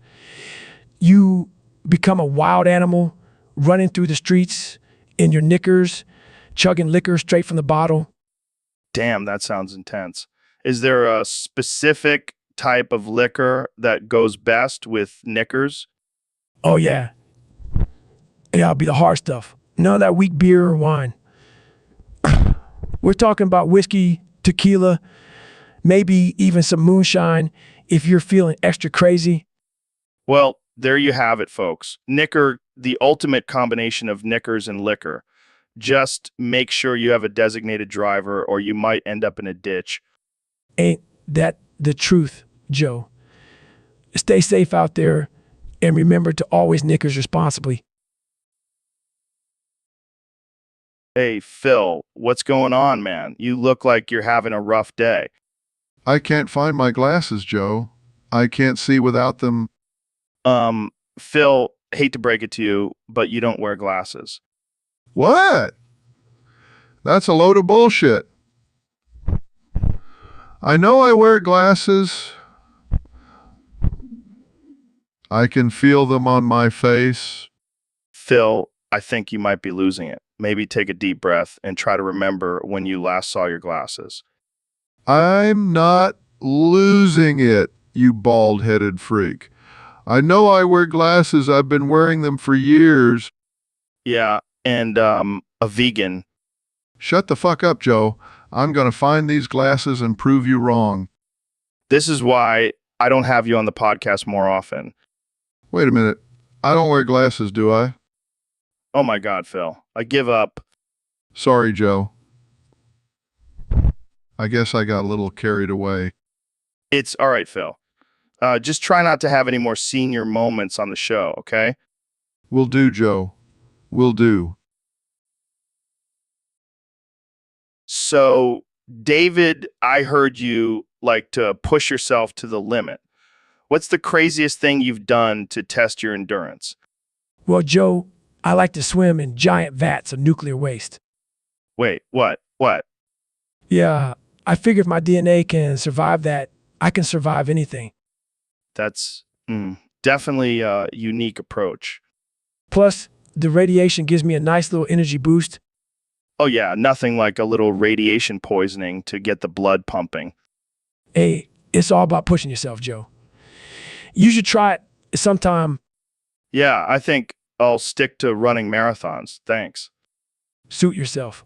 You become a wild animal running through the streets in your knickers, chugging liquor straight from the bottle. Damn, that sounds intense. Is there a specific type of liquor that goes best with knickers? Oh yeah. Yeah, it'll be the hard stuff. None of that weak beer or wine. We're talking about whiskey, tequila, maybe even some moonshine if you're feeling extra crazy. Well, there you have it, folks. Knicker, the ultimate combination of knickers and liquor. Just make sure you have a designated driver or you might end up in a ditch. Ain't that the truth, Joe? Stay safe out there and remember to always knickers responsibly. Hey, Phil, what's going on, man? You look like you're having a rough day. I can't find my glasses, Joe. I can't see without them. Phil, hate to break it to you, but you don't wear glasses. What? That's a load of bullshit. I know I wear glasses. I can feel them on my face. Phil, I think you might be losing it. Maybe take a deep breath and try to remember when you last saw your glasses. I'm not losing it, you bald-headed freak. I know I wear glasses. I've been wearing them for years. Yeah, and a vegan. Shut the fuck up, Joe. I'm going to find these glasses and prove you wrong. This is why I don't have you on the podcast more often. Wait a minute. I don't wear glasses, do I? Oh my God, Phil. I give up. Sorry, Joe. I guess I got a little carried away. It's all right, Phil. Just try not to have any more senior moments on the show, okay? Will do, Joe. Will do. So, David, I heard you like to push yourself to the limit. What's the craziest thing you've done to test your endurance? Well, Joe, I like to swim in giant vats of nuclear waste. Wait, what? What? Yeah, I figure if my DNA can survive that, I can survive anything. That's definitely a unique approach. Plus, the radiation gives me a nice little energy boost. Oh, yeah, nothing like a little radiation poisoning to get the blood pumping. Hey, it's all about pushing yourself, Joe. You should try it sometime. Yeah, I think I'll stick to running marathons. Thanks. Suit yourself.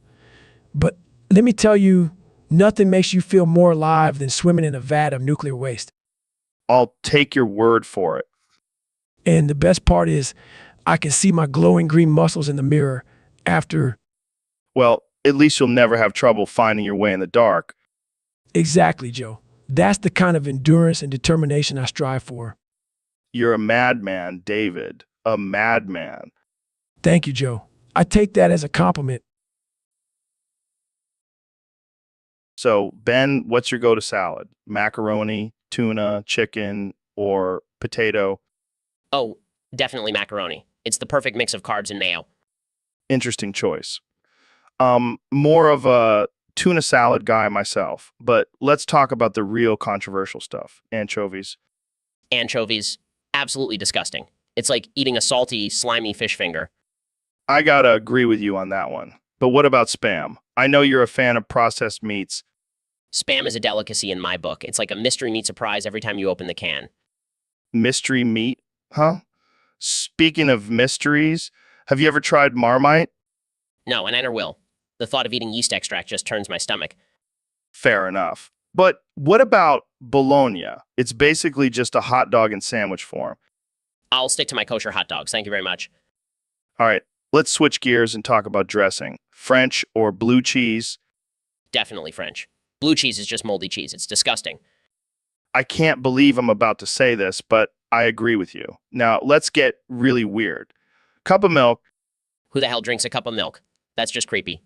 But let me tell you, nothing makes you feel more alive than swimming in a vat of nuclear waste. I'll take your word for it. And the best part is, I can see my glowing green muscles in the mirror after. Well, at least you'll never have trouble finding your way in the dark. Exactly, Joe. That's the kind of endurance and determination I strive for. You're a madman, David. A madman. Thank you, Joe. I take that as a compliment. So, Ben, what's your go-to salad? Macaroni, tuna, chicken, or potato? Oh, definitely macaroni. It's the perfect mix of carbs and mayo. Interesting choice. More of a tuna salad guy myself, but let's talk about the real controversial stuff. Anchovies. Anchovies, absolutely disgusting. It's like eating a salty, slimy fish finger. I gotta agree with you on that one. But what about Spam? I know you're a fan of processed meats. Spam is a delicacy in my book. It's like a mystery meat surprise every time you open the can. Mystery meat? Huh? Speaking of mysteries, have you ever tried Marmite? No, and I never will. The thought of eating yeast extract just turns my stomach. Fair enough. But what about bologna? It's basically just a hot dog in sandwich form. I'll stick to my kosher hot dogs. Thank you very much. All right, let's switch gears and talk about dressing. French or blue cheese? Definitely French. Blue cheese is just moldy cheese. It's disgusting. I can't believe I'm about to say this, but I agree with you. Now, let's get really weird. Cup of milk? Who the hell drinks a cup of milk? That's just creepy.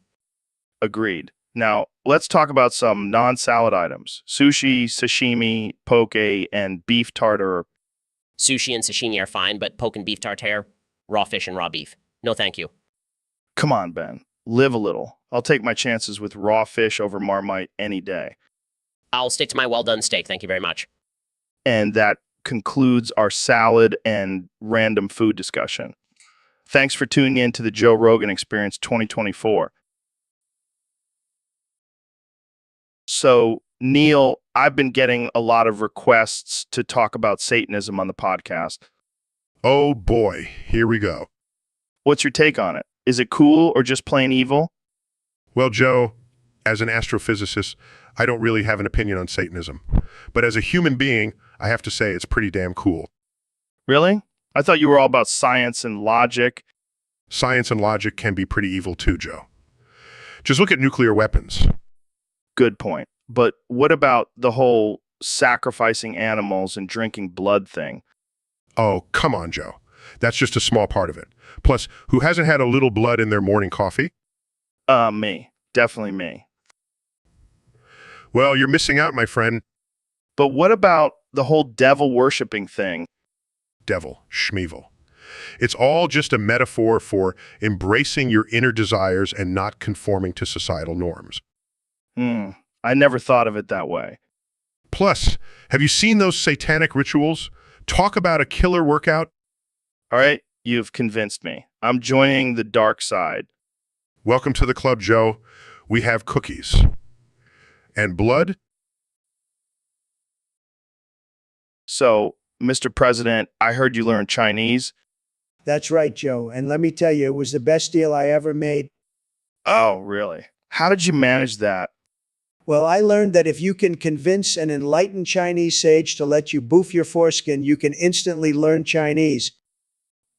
Agreed. Now, let's talk about some non-salad items. Sushi, sashimi, poke, and beef tartare. Sushi and sashimi are fine, but poke and beef tartare, raw fish and raw beef. No thank you. Come on, Ben. Live a little. I'll take my chances with raw fish over Marmite any day. I'll stick to my well-done steak. Thank you very much. And that concludes our salad and random food discussion. Thanks for tuning in to the Joe Rogan Experience 2024. So, Neil, I've been getting a lot of requests to talk about Satanism on the podcast. Oh boy, here we go. What's your take on it? Is it cool or just plain evil? Well, Joe, as an astrophysicist, I don't really have an opinion on Satanism. But as a human being, I have to say it's pretty damn cool. Really? I thought you were all about science and logic. Science and logic can be pretty evil too, Joe. Just look at nuclear weapons. Good point. But what about the whole sacrificing animals and drinking blood thing? Oh, come on, Joe. That's just a small part of it. Plus, who hasn't had a little blood in their morning coffee? Me. Definitely me. Well, you're missing out, my friend. But what about the whole devil worshipping thing? Devil, Schmeevil. It's all just a metaphor for embracing your inner desires and not conforming to societal norms. I never thought of it that way. Plus, have you seen those satanic rituals? Talk about a killer workout. All right, you've convinced me. I'm joining the dark side. Welcome to the club, Joe. We have cookies. And blood? So, Mr. President, I heard you learn Chinese. That's right, Joe. And let me tell you, it was the best deal I ever made. Oh, really? How did you manage that? Well, I learned that if you can convince an enlightened Chinese sage to let you boof your foreskin, you can instantly learn Chinese.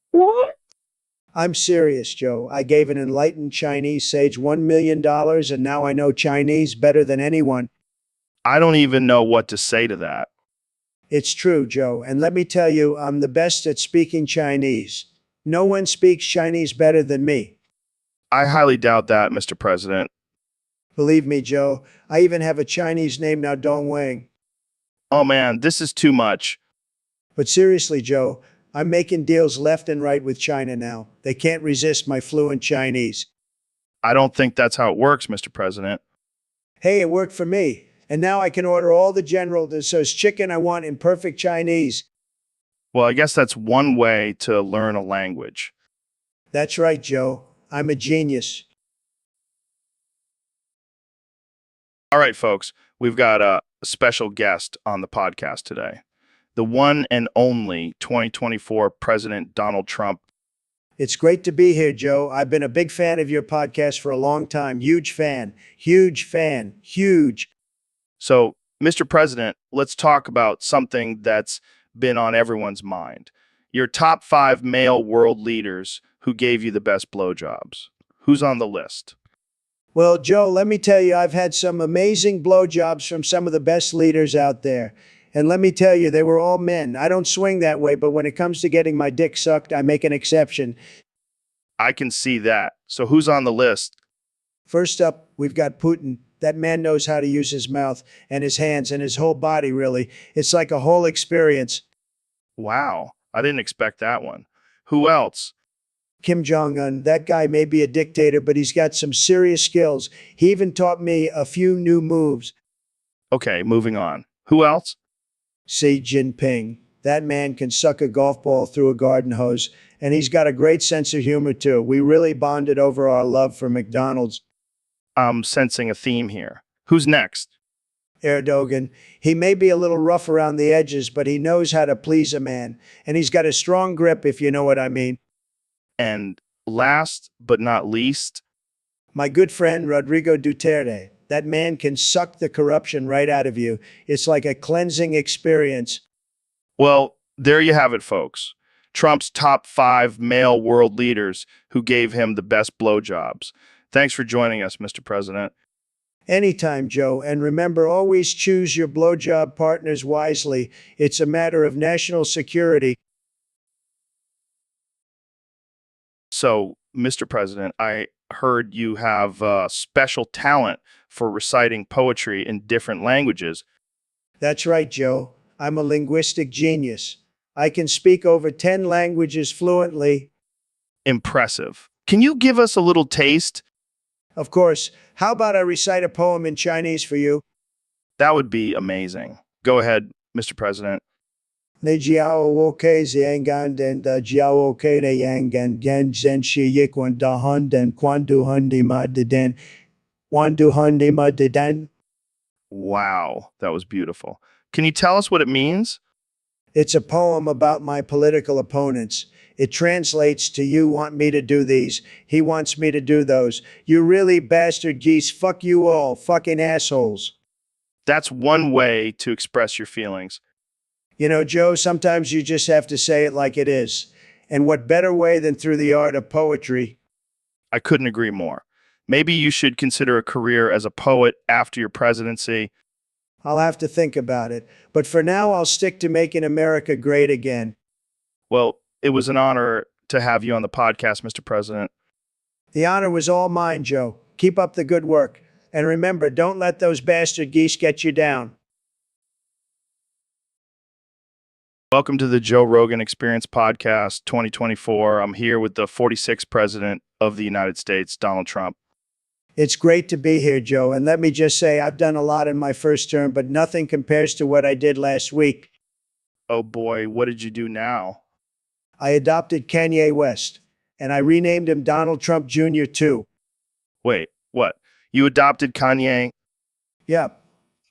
What? I'm serious, Joe. I gave an enlightened Chinese sage $1 million, and now I know Chinese better than anyone. I don't even know what to say to that. It's true, Joe. And let me tell you, I'm the best at speaking Chinese. No one speaks Chinese better than me. I highly doubt that, Mr. President. Believe me, Joe, I even have a Chinese name now, Dong Wang. Oh man, this is too much. But seriously, Joe, I'm making deals left and right with China now. They can't resist my fluent Chinese. I don't think that's how it works, Mr. President. Hey, it worked for me. And now I can order all the General Tso's chicken I want in perfect Chinese. Well, I guess that's one way to learn a language. That's right, Joe. I'm a genius. All right, folks, we've got a special guest on the podcast today. The one and only 2024 President Donald Trump. It's great to be here, Joe. I've been a big fan of your podcast for a long time. Huge fan. Huge fan. Huge. So, Mr. President, let's talk about something that's been on everyone's mind. Your top 5 male world leaders who gave you the best blowjobs. Who's on the list? Well, Joe, let me tell you, I've had some amazing blowjobs from some of the best leaders out there. And let me tell you, they were all men. I don't swing that way, but when it comes to getting my dick sucked, I make an exception. I can see that. So, who's on the list? First up, we've got Putin. That man knows how to use his mouth and his hands and his whole body, really. It's like a whole experience. Wow, I didn't expect that one. Who else? Kim Jong-un, that guy may be a dictator, but he's got some serious skills. He even taught me a few new moves. Okay, moving on. Who else? Xi Jinping. That man can suck a golf ball through a garden hose, and he's got a great sense of humor, too. We really bonded over our love for McDonald's. I'm sensing a theme here. Who's next? Erdogan. He may be a little rough around the edges, but he knows how to please a man, and he's got a strong grip, if you know what I mean. And last but not least, my good friend Rodrigo Duterte. That man can suck the corruption right out of you. It's like a cleansing experience. Well, there you have it, folks. Trump's top 5 male world leaders who gave him the best blowjobs. Thanks for joining us, Mr. President. Anytime, Joe. And remember, always choose your blowjob partners wisely. It's a matter of national security. So, Mr. President, I heard you have special talent for reciting poetry in different languages. That's right, Joe. I'm a linguistic genius. I can speak over 10 languages fluently. Impressive. Can you give us a little taste? Of course. How about I recite a poem in Chinese for you? That would be amazing. Go ahead, Mr. President. Ne jiao wo ke ziangan den da jiao ke de yangan gen zen shi yikwan da hun den quan du hundi ma de den quan du hundi ma de den. Wow, that was beautiful. Can you tell us what it means? It's a poem about my political opponents. It translates to you want me to do these. He wants me to do those. You really bastard geese. Fuck you all. Fucking assholes. That's one way to express your feelings. You know, Joe, sometimes you just have to say it like it is. And what better way than through the art of poetry? I couldn't agree more. Maybe you should consider a career as a poet after your presidency. I'll have to think about it. But for now, I'll stick to making America great again. Well, it was an honor to have you on the podcast, Mr. President. The honor was all mine, Joe. Keep up the good work. And remember, don't let those bastard geese get you down. Welcome to the Joe Rogan Experience Podcast 2024. I'm here with the 46th President of the United States, Donald Trump. It's great to be here, Joe. And let me just say, I've done a lot in my first term, but nothing compares to what I did last week. Oh boy, what did you do now? I adopted Kanye West, and I renamed him Donald Trump Jr. too. Wait, what? You adopted Kanye? Yeah.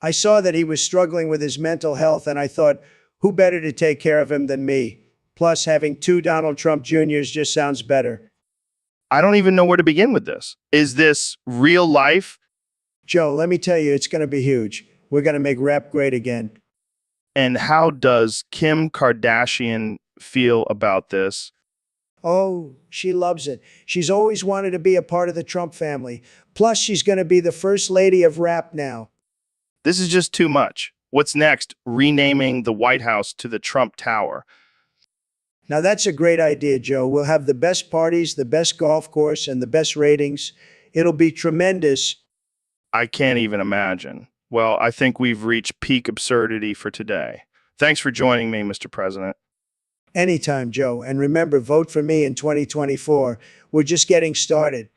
I saw that he was struggling with his mental health, and I thought, who better to take care of him than me? Plus, having 2 Donald Trump Jr.'s just sounds better. I don't even know where to begin with this. Is this real life? Joe, let me tell you, it's going to be huge. We're going to make rap great again. And how does Kim Kardashian feel about this? Oh, she loves it. She's always wanted to be a part of the Trump family. Plus, she's going to be the first lady of rap now. This is just too much. What's next? Renaming the White House to the Trump Tower. Now, that's a great idea, Joe. We'll have the best parties, the best golf course, and the best ratings. It'll be tremendous. I can't even imagine. Well, I think we've reached peak absurdity for today. Thanks for joining me, Mr. President. Anytime, Joe. And remember, vote for me in 2024. We're just getting started.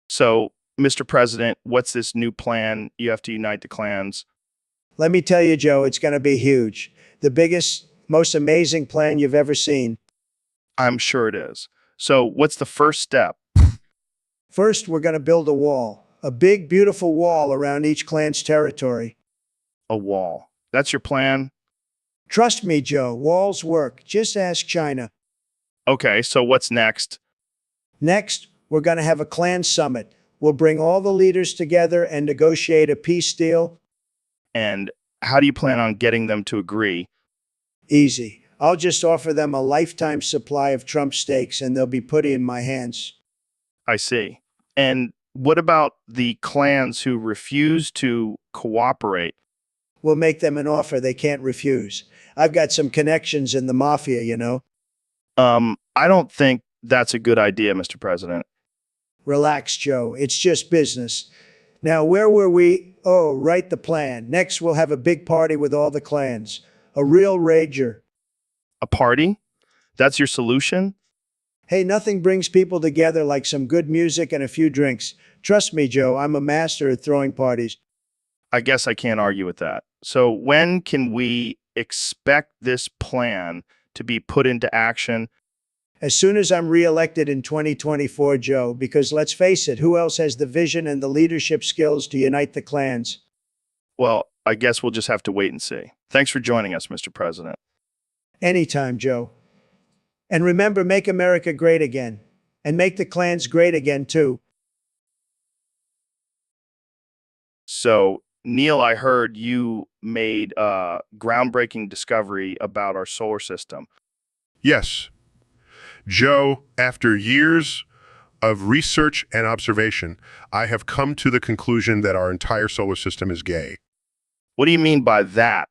So, Mr. President, what's this new plan? You have to unite the clans. Let me tell you, Joe, it's going to be huge. The biggest, most amazing plan you've ever seen. I'm sure it is. So, what's the first step? First, we're going to build a wall, a big, beautiful wall around each clan's territory. A wall. That's your plan? Trust me, Joe, walls work. Just ask China. Okay, so what's next? Next, we're going to have a clan summit. We'll bring all the leaders together and negotiate a peace deal. And how do you plan on getting them to agree? Easy. I'll just offer them a lifetime supply of Trump steaks and they'll be put in my hands. I see. And what about the clans who refuse to cooperate? We'll make them an offer they can't refuse. I've got some connections in the mafia, you know. I don't think that's a good idea, Mr. President. Relax, Joe. It's just business. Now, where were we? Oh, right, the plan. Next, we'll have a big party with all the clans. A real rager. A party? That's your solution? Hey, nothing brings people together like some good music and a few drinks. Trust me, Joe, I'm a master at throwing parties. I guess I can't argue with that. So when can we expect this plan to be put into action? As soon as I'm reelected in 2024, Joe, because let's face it, who else has the vision and the leadership skills to unite the clans? Well, I guess we'll just have to wait and see. Thanks for joining us, Mr. President. Anytime, Joe. And remember, make America great again. And make the clans great again, too. So, Neil, I heard you made a groundbreaking discovery about our solar system. Yes. Joe, after years of research and observation, I have come to the conclusion that our entire solar system is gay. What do you mean by that?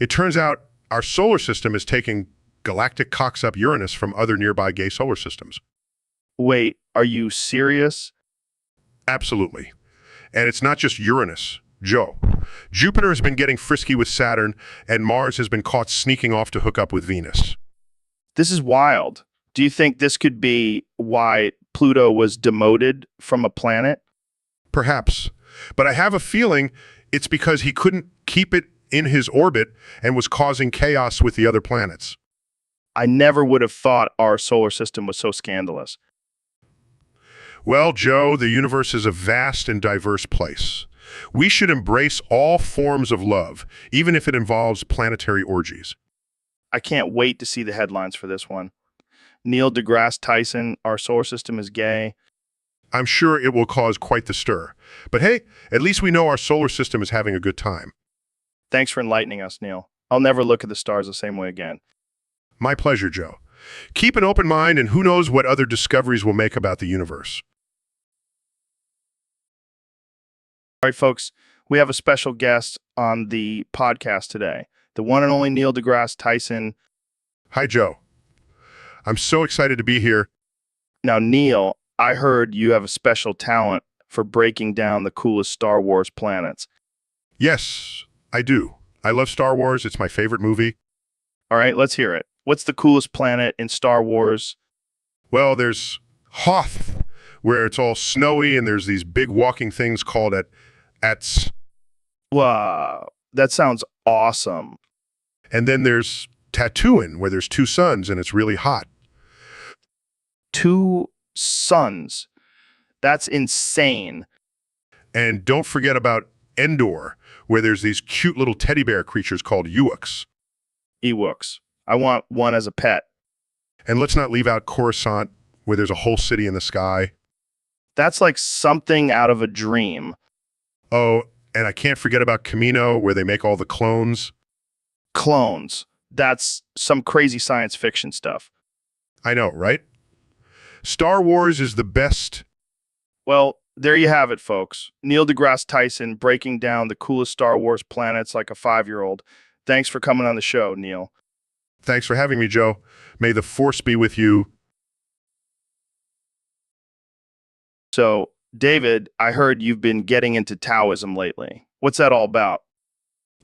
It turns out our solar system is taking galactic cocks up Uranus from other nearby gay solar systems. Wait, are you serious? Absolutely. And it's not just Uranus, Joe. Jupiter has been getting frisky with Saturn, and Mars has been caught sneaking off to hook up with Venus. This is wild. Do you think this could be why Pluto was demoted from a planet? Perhaps. But I have a feeling it's because he couldn't keep it in his orbit and was causing chaos with the other planets. I never would have thought our solar system was so scandalous. Well, Joe, the universe is a vast and diverse place. We should embrace all forms of love, even if it involves planetary orgies. I can't wait to see the headlines for this one. Neil deGrasse Tyson, our solar system is gay. I'm sure it will cause quite the stir. But hey, at least we know our solar system is having a good time. Thanks for enlightening us, Neil. I'll never look at the stars the same way again. My pleasure, Joe. Keep an open mind, and who knows what other discoveries we'll make about the universe. All right, folks, we have a special guest on the podcast today, the one and only Neil deGrasse Tyson. Hi, Joe. I'm so excited to be here. Now, Neil, I heard you have a special talent for breaking down the coolest Star Wars planets. Yes, I do. I love Star Wars. It's my favorite movie. All right, let's hear it. What's the coolest planet in Star Wars? Well, there's Hoth, where it's all snowy, and there's these big walking things called Ats. Wow, that sounds awesome. And then there's Tatooine, where there's two suns, and it's really hot. Two suns. That's insane. And don't forget about Endor, where there's these cute little teddy bear creatures called Ewoks. Ewoks. I want one as a pet. And let's not leave out Coruscant, where there's a whole city in the sky. That's like something out of a dream. Oh, and I can't forget about Camino, where they make all the clones. Clones. That's some crazy science fiction stuff. I know, right? Star Wars is the best. Well, there you have it, folks. Neil deGrasse Tyson breaking down the coolest Star Wars planets like a 5-year-old. Thanks for coming on the show, Neil. Thanks for having me, Joe. May the Force be with you. So, David, I heard you've been getting into Taoism lately. What's that all about?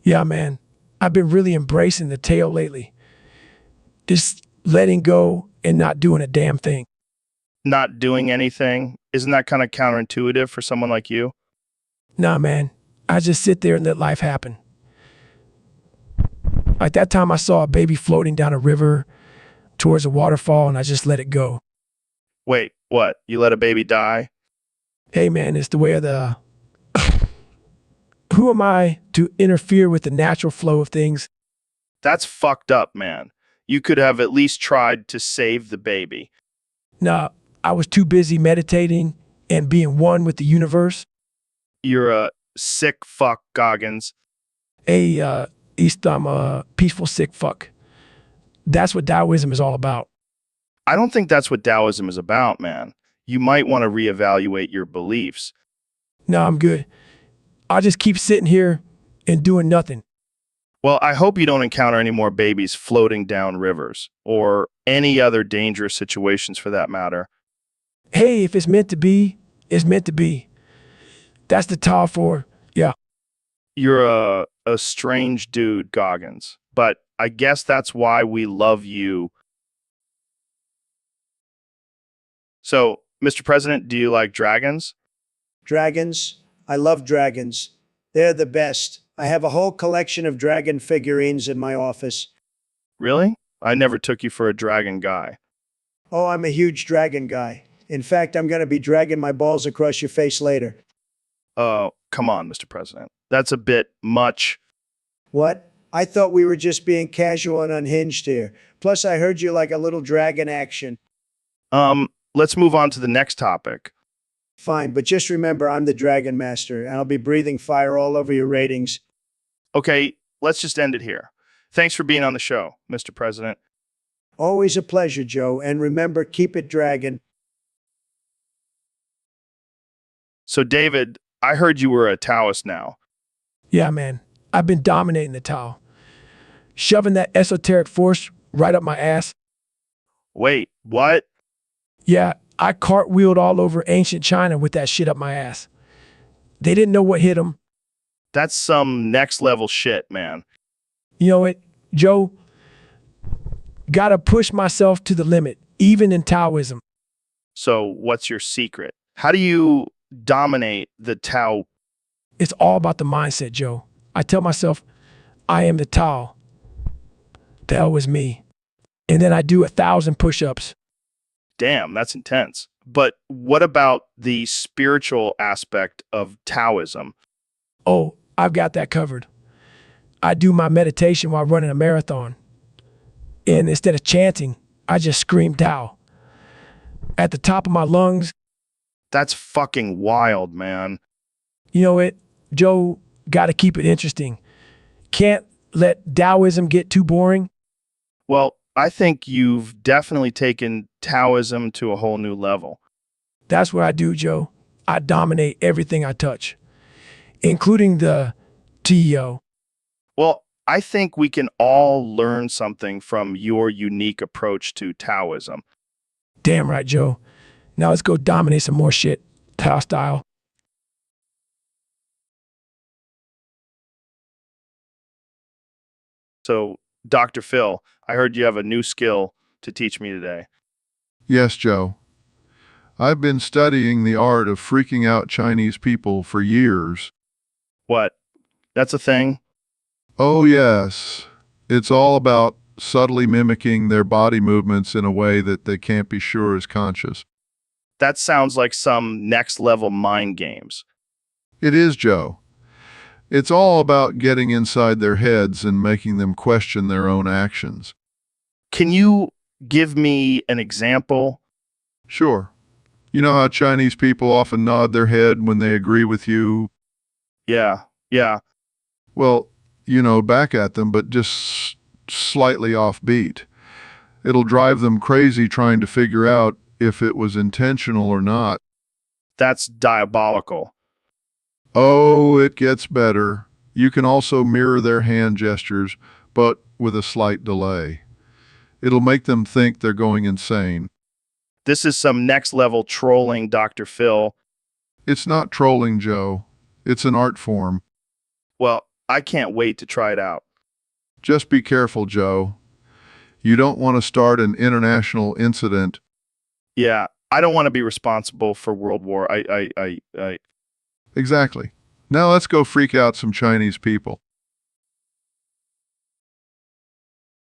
Yeah, man. I've been really embracing the Tao lately. Just letting go and not doing a damn thing. Not doing anything? Isn't that kind of counterintuitive for someone like you? Nah, man. I just sit there and let life happen. Like that time I saw a baby floating down a river towards a waterfall and I just let it go. Wait, what? You let a baby die? Hey man, it's the way of the... Who am I to interfere with the natural flow of things? That's fucked up, man. You could have at least tried to save the baby. Nah, I was too busy meditating and being one with the universe. You're a sick fuck, Goggins. Hey, East, I'm a peaceful sick fuck. That's what Taoism is all about. I don't think that's what Taoism is about, man. You might want to reevaluate your beliefs. No, I'm good. I'll just keep sitting here and doing nothing. Well, I hope you don't encounter any more babies floating down rivers, or any other dangerous situations for that matter. Hey, if it's meant to be, it's meant to be. That's the Tao for, yeah. You're a strange dude, Goggins, but I guess that's why we love you. So, Mr. President, do you like dragons? Dragons? I love dragons. They're the best. I have a whole collection of dragon figurines in my office. Really? I never took you for a dragon guy. Oh, I'm a huge dragon guy. In fact, I'm going to be dragging my balls across your face later. Oh, come on, Mr. President. That's a bit much. What? I thought we were just being casual and unhinged here. Plus, I heard you like a little dragon action. Let's move on to the next topic. Fine, but just remember I'm the Dragon Master, and I'll be breathing fire all over your ratings. Okay, let's just end it here. Thanks for being on the show, Mr. President. Always a pleasure, Joe, and remember, keep it dragon. So, David, I heard you were a Taoist now. Yeah, man. I've been dominating the Tao. Shoving that esoteric force right up my ass. Wait, what? Yeah, I cartwheeled all over ancient China with that shit up my ass. They didn't know what hit them. That's some next level shit, man. You know what, Joe? Gotta push myself to the limit, even in Taoism. So, what's your secret? How do you dominate the Tao? It's all about the mindset, Joe. I tell myself, I am the Tao. The hell is me. And then I do 1,000 push-ups. Damn, that's intense. But what about the spiritual aspect of Taoism? Oh, I've got that covered. I do my meditation while running a marathon. And instead of chanting, I just scream Tao. At the top of my lungs. That's fucking wild, man. You know what, Joe, gotta keep it interesting. Can't let Taoism get too boring. Well, I think you've definitely taken Taoism to a whole new level. That's what I do, Joe. I dominate everything I touch, including the TEO. Well, I think we can all learn something from your unique approach to Taoism. Damn right, Joe. Now let's go dominate some more shit, Tao style. So, Dr. Phil, I heard you have a new skill to teach me today. Yes, Joe. I've been studying the art of freaking out Chinese people for years. What? That's a thing? Oh, yes. It's all about subtly mimicking their body movements in a way that they can't be sure is conscious. That sounds like some next level mind games. It is, Joe. It's all about getting inside their heads and making them question their own actions. Can you give me an example? Sure. You know how Chinese people often nod their head when they agree with you? Yeah. Well, back at them, but just slightly offbeat. It'll drive them crazy trying to figure out if it was intentional or not. That's diabolical. Oh, it gets better. You can also mirror their hand gestures, but with a slight delay. It'll make them think they're going insane. This is some next level trolling, Dr. Phil. It's not trolling, Joe. It's an art form. Well, I can't wait to try it out. Just be careful, Joe. You don't want to start an international incident. Yeah, I don't want to be responsible for World War. Exactly. Now let's go freak out some Chinese people.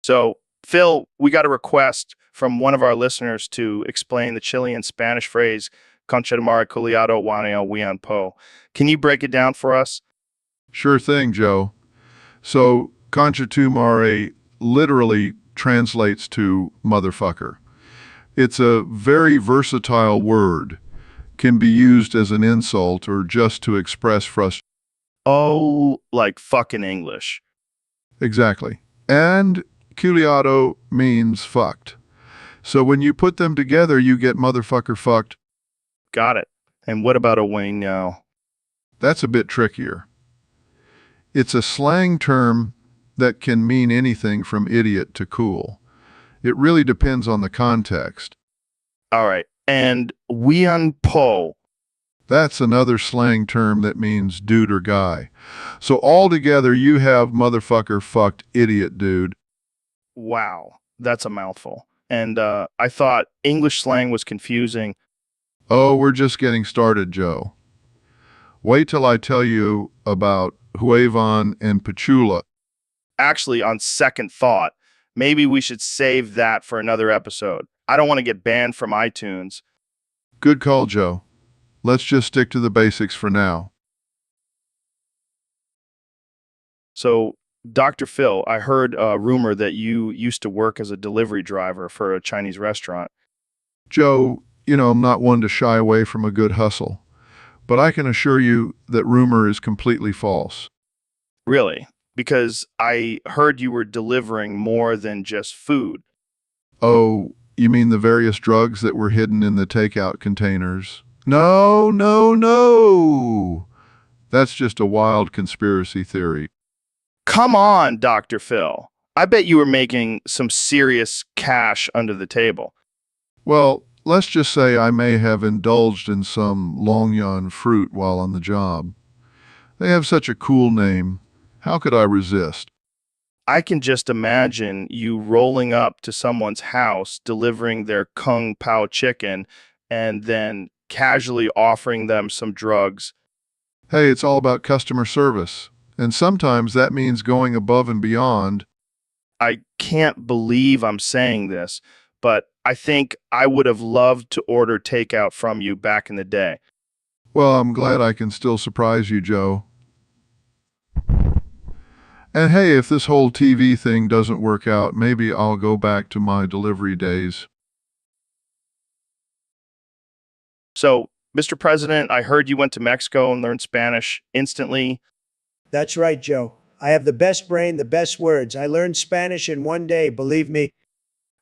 So, Phil, we got a request from one of our listeners to explain the Chilean Spanish phrase Concha de Mare Culiado Waneo Wian Po. Can you break it down for us? Sure thing, Joe. So, concha tu mare literally translates to motherfucker. It's a very versatile word. Can be used as an insult or just to express frustration. Oh, like fucking English. Exactly. And culiado means fucked. So when you put them together, you get motherfucker fucked. Got it. And what about a wing now? That's a bit trickier. It's a slang term that can mean anything from idiot to cool. It really depends on the context. All right. And Wian Po. That's another slang term that means dude or guy. So altogether, you have motherfucker fucked idiot dude. Wow. That's a mouthful. And I thought English slang was confusing. Oh, we're just getting started, Joe. Wait till I tell you about Huevon and Pachula. Actually, on second thought, maybe we should save that for another episode. I don't want to get banned from iTunes. Good call, Joe. Let's just stick to the basics for now. So, Dr. Phil, I heard a rumor that you used to work as a delivery driver for a Chinese restaurant. Joe, I'm not one to shy away from a good hustle, but I can assure you that rumor is completely false. Really? Because I heard you were delivering more than just food. Oh, you mean the various drugs that were hidden in the takeout containers? No, no, no. That's just a wild conspiracy theory. Come on, Dr. Phil. I bet you were making some serious cash under the table. Well, let's just say I may have indulged in some Longyan fruit while on the job. They have such a cool name. How could I resist? I can just imagine you rolling up to someone's house, delivering their Kung Pao chicken, and then casually offering them some drugs. Hey, it's all about customer service. And sometimes that means going above and beyond. I can't believe I'm saying this, but I think I would have loved to order takeout from you back in the day. Well, I'm glad I can still surprise you, Joe. And hey, if this whole TV thing doesn't work out, maybe I'll go back to my delivery days. So, Mr. President, I heard you went to Mexico and learned Spanish instantly. That's right, Joe. I have the best brain, the best words. I learned Spanish in one day, believe me.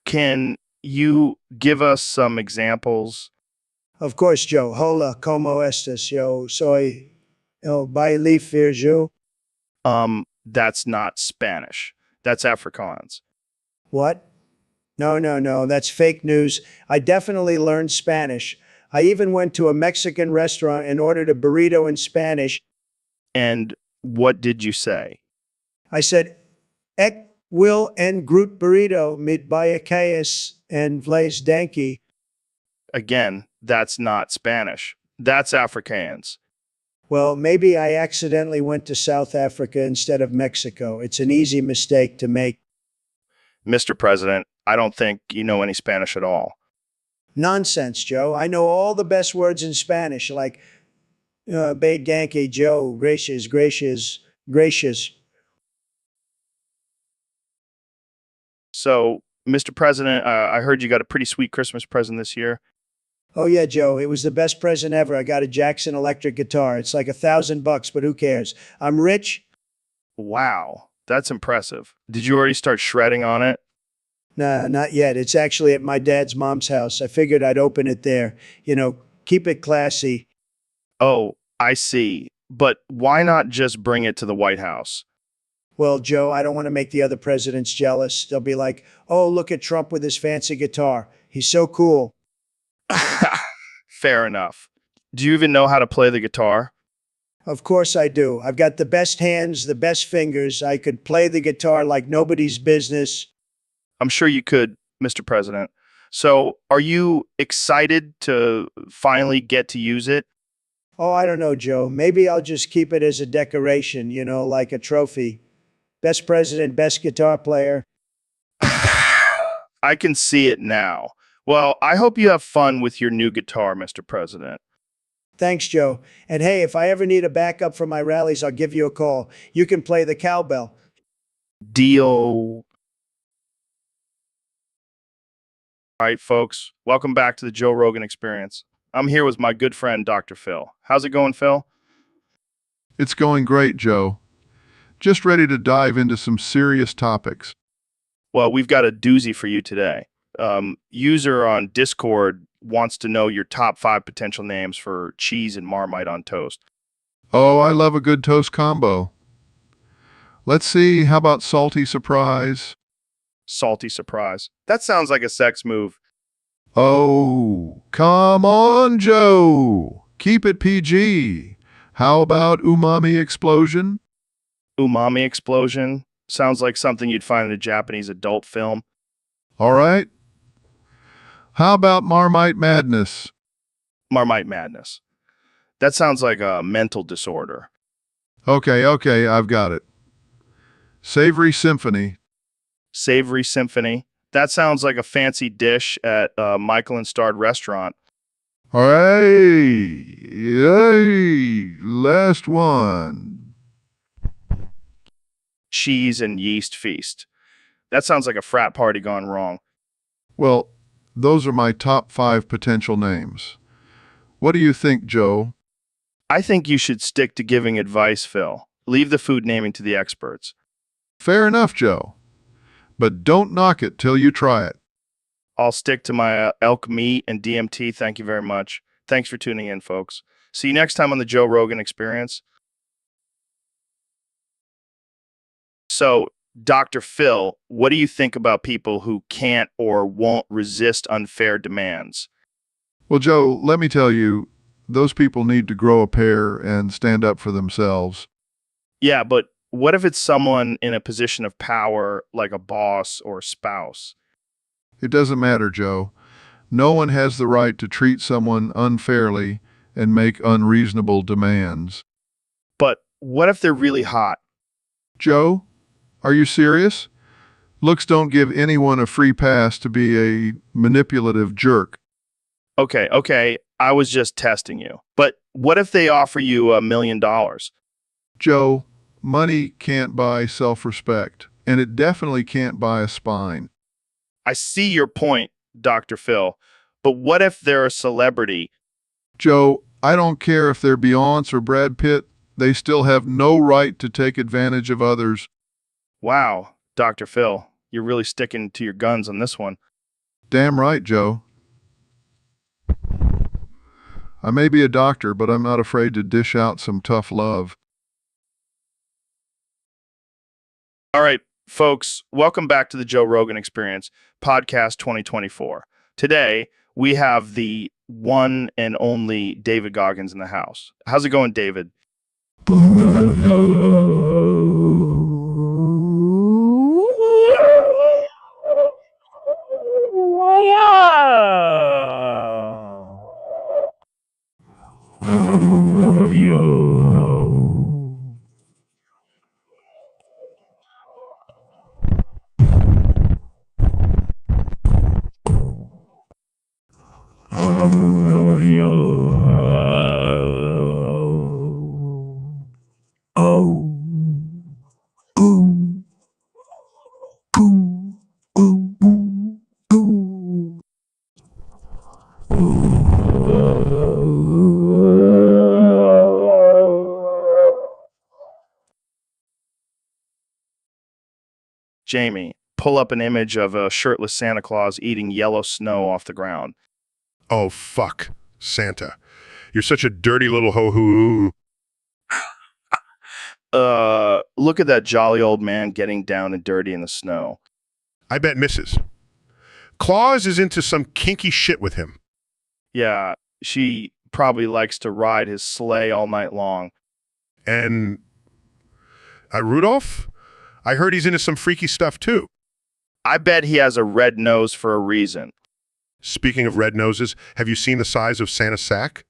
Can you give us some examples? Of course, Joe. Hola, ¿cómo estás? Yo soy el baile yo. That's not Spanish. That's Afrikaans. What? No. That's fake news. I definitely learned Spanish. I even went to a Mexican restaurant and ordered a burrito in Spanish. And what did you say? I said, Ek will en groot burrito mit bayakayas and vlees danky. Again, that's not Spanish. That's Afrikaans. Well, maybe I accidentally went to South Africa instead of Mexico. It's an easy mistake to make. Mr. President, I don't think you know any Spanish at all. Nonsense, Joe. I know all the best words in Spanish, like bait danky, Joe, gracious. So, Mr. President, I heard you got a pretty sweet Christmas present this year. Oh yeah, Joe, it was the best present ever. I got a Jackson electric guitar. It's like $1,000, but who cares? I'm rich. Wow, that's impressive. Did you already start shredding on it? Nah, not yet. It's actually at my dad's mom's house. I figured I'd open it there. Keep it classy. Oh, I see. But why not just bring it to the White House? Well, Joe, I don't want to make the other presidents jealous. They'll be like, oh, look at Trump with his fancy guitar. He's so cool. Fair enough. Do you even know how to play the guitar? Of course I do. I've got the best hands, the best fingers. I could play the guitar like nobody's business. I'm sure you could, Mr. President. So, are you excited to finally get to use it? Oh, I don't know, Joe. Maybe I'll just keep it as a decoration, like a trophy. Best president, best guitar player. I can see it now. Well, I hope you have fun with your new guitar, Mr. President. Thanks, Joe. And hey, if I ever need a backup for my rallies, I'll give you a call. You can play the cowbell. Deal. All right, folks. Welcome back to the Joe Rogan Experience. I'm here with my good friend, Dr. Phil. How's it going, Phil? It's going great, Joe. Just ready to dive into some serious topics. Well, we've got a doozy for you today. User on Discord wants to know your top 5 potential names for cheese and Marmite on toast. Oh, I love a good toast combo. Let's see, how about salty surprise? Salty surprise. That sounds like a sex move. Oh, come on, Joe. Keep it PG. How about umami explosion? Umami explosion. Sounds like something you'd find in a Japanese adult film. All right. How about Marmite Madness? Marmite madness. That sounds like a mental disorder. Okay, I've got it. Savory Symphony. Savory symphony. That sounds like a fancy dish at a Michelin-starred restaurant. All right. Yay. Last one. Cheese and yeast feast. That sounds like a frat party gone wrong. Well, those are my top 5 potential names. What do you think, Joe? I think you should stick to giving advice, Phil. Leave the food naming to the experts. Fair enough, Joe. But don't knock it till you try it. I'll stick to my elk meat and DMT. Thank you very much. Thanks for tuning in, folks. See you next time on the Joe Rogan Experience. So, Dr. Phil, what do you think about people who can't or won't resist unfair demands? Well, Joe, let me tell you, those people need to grow a pair and stand up for themselves. Yeah, but what if it's someone in a position of power, like a boss or spouse? It doesn't matter, Joe. No one has the right to treat someone unfairly and make unreasonable demands. But what if they're really hot? Joe, are you serious? Looks don't give anyone a free pass to be a manipulative jerk. Okay, I was just testing you. But what if they offer you $1 million? Joe, money can't buy self-respect, and it definitely can't buy a spine. I see your point, Dr. Phil. But what if they're a celebrity? Joe, I don't care if they're Beyonce or Brad Pitt, they still have no right to take advantage of others. Wow, Dr. Phil, you're really sticking to your guns on this one. Damn right, Joe. I may be a doctor, but I'm not afraid to dish out some tough love. All right, folks, welcome back to the Joe Rogan Experience, Podcast 2024. Today, we have the one and only David Goggins in the house. How's it going, David? Jamie, pull up an image of a shirtless Santa Claus eating yellow snow off the ground. Oh, fuck, Santa. You're such a dirty little ho-hoo. Look at that jolly old man getting down and dirty in the snow. I bet misses. Claus is into some kinky shit with him. Yeah, she probably likes to ride his sleigh all night long. And Rudolph? I heard he's into some freaky stuff too. I bet he has a red nose for a reason. Speaking of red noses, have you seen the size of Santa's sack?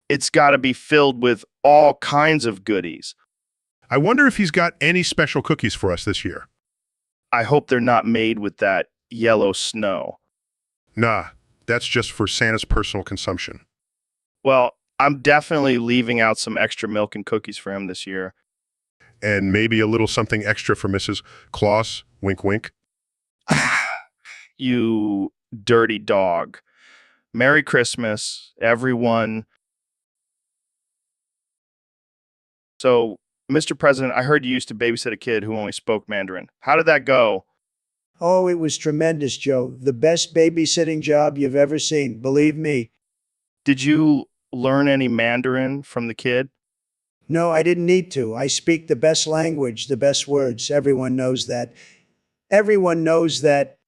It's got to be filled with all kinds of goodies. I wonder if he's got any special cookies for us this year. I hope they're not made with that yellow snow. Nah, that's just for Santa's personal consumption. Well, I'm definitely leaving out some extra milk and cookies for him this year. And maybe a little something extra for Mrs. Claus, wink wink. You dirty dog. Merry Christmas, everyone. So, Mr. President, I heard you used to babysit a kid who only spoke Mandarin. How did that go? Oh, it was tremendous, Joe. The best babysitting job you've ever seen, believe me. Did you learn any Mandarin from the kid? No, I didn't need to. I speak the best language, the best words. Everyone knows that. Everyone knows that.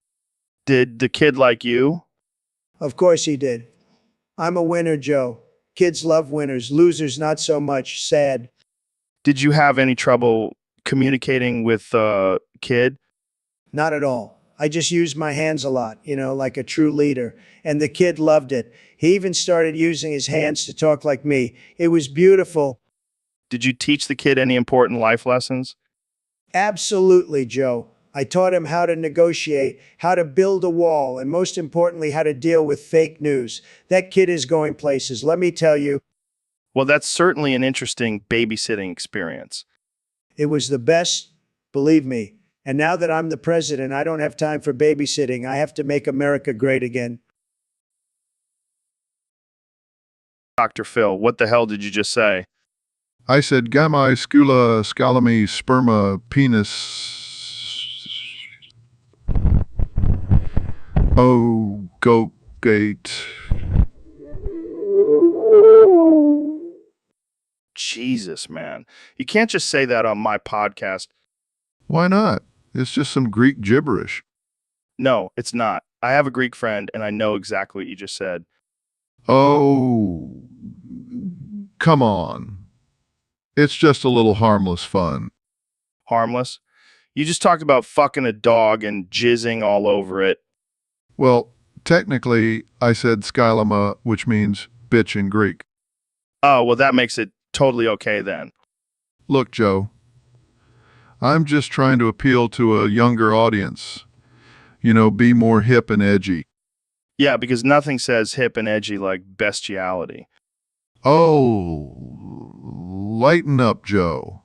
Did the kid like you? Of course he did. I'm a winner, Joe. Kids love winners, losers not so much. Sad. Did you have any trouble communicating with the kid? Not at all. I just used my hands a lot, like a true leader. And the kid loved it. He even started using his hands to talk like me. It was beautiful. Did you teach the kid any important life lessons? Absolutely, Joe. I taught him how to negotiate, how to build a wall, and most importantly, how to deal with fake news. That kid is going places, let me tell you. Well, that's certainly an interesting babysitting experience. It was the best, believe me. And now that I'm the president, I don't have time for babysitting. I have to make America great again. Dr. Phil, what the hell did you just say? I said gamma scula scalami sperma penis. Oh, go gate. Jesus, man. You can't just say that on my podcast. Why not? It's just some Greek gibberish. No, it's not. I have a Greek friend, and I know exactly what you just said. Oh, come on. It's just a little harmless fun. Harmless? You just talked about fucking a dog and jizzing all over it. Well, technically, I said skylama, which means bitch in Greek. Oh, well, that makes it totally okay then. Look, Joe, I'm just trying to appeal to a younger audience. Be more hip and edgy. Yeah, because nothing says hip and edgy like bestiality. Oh, lighten up, Joe.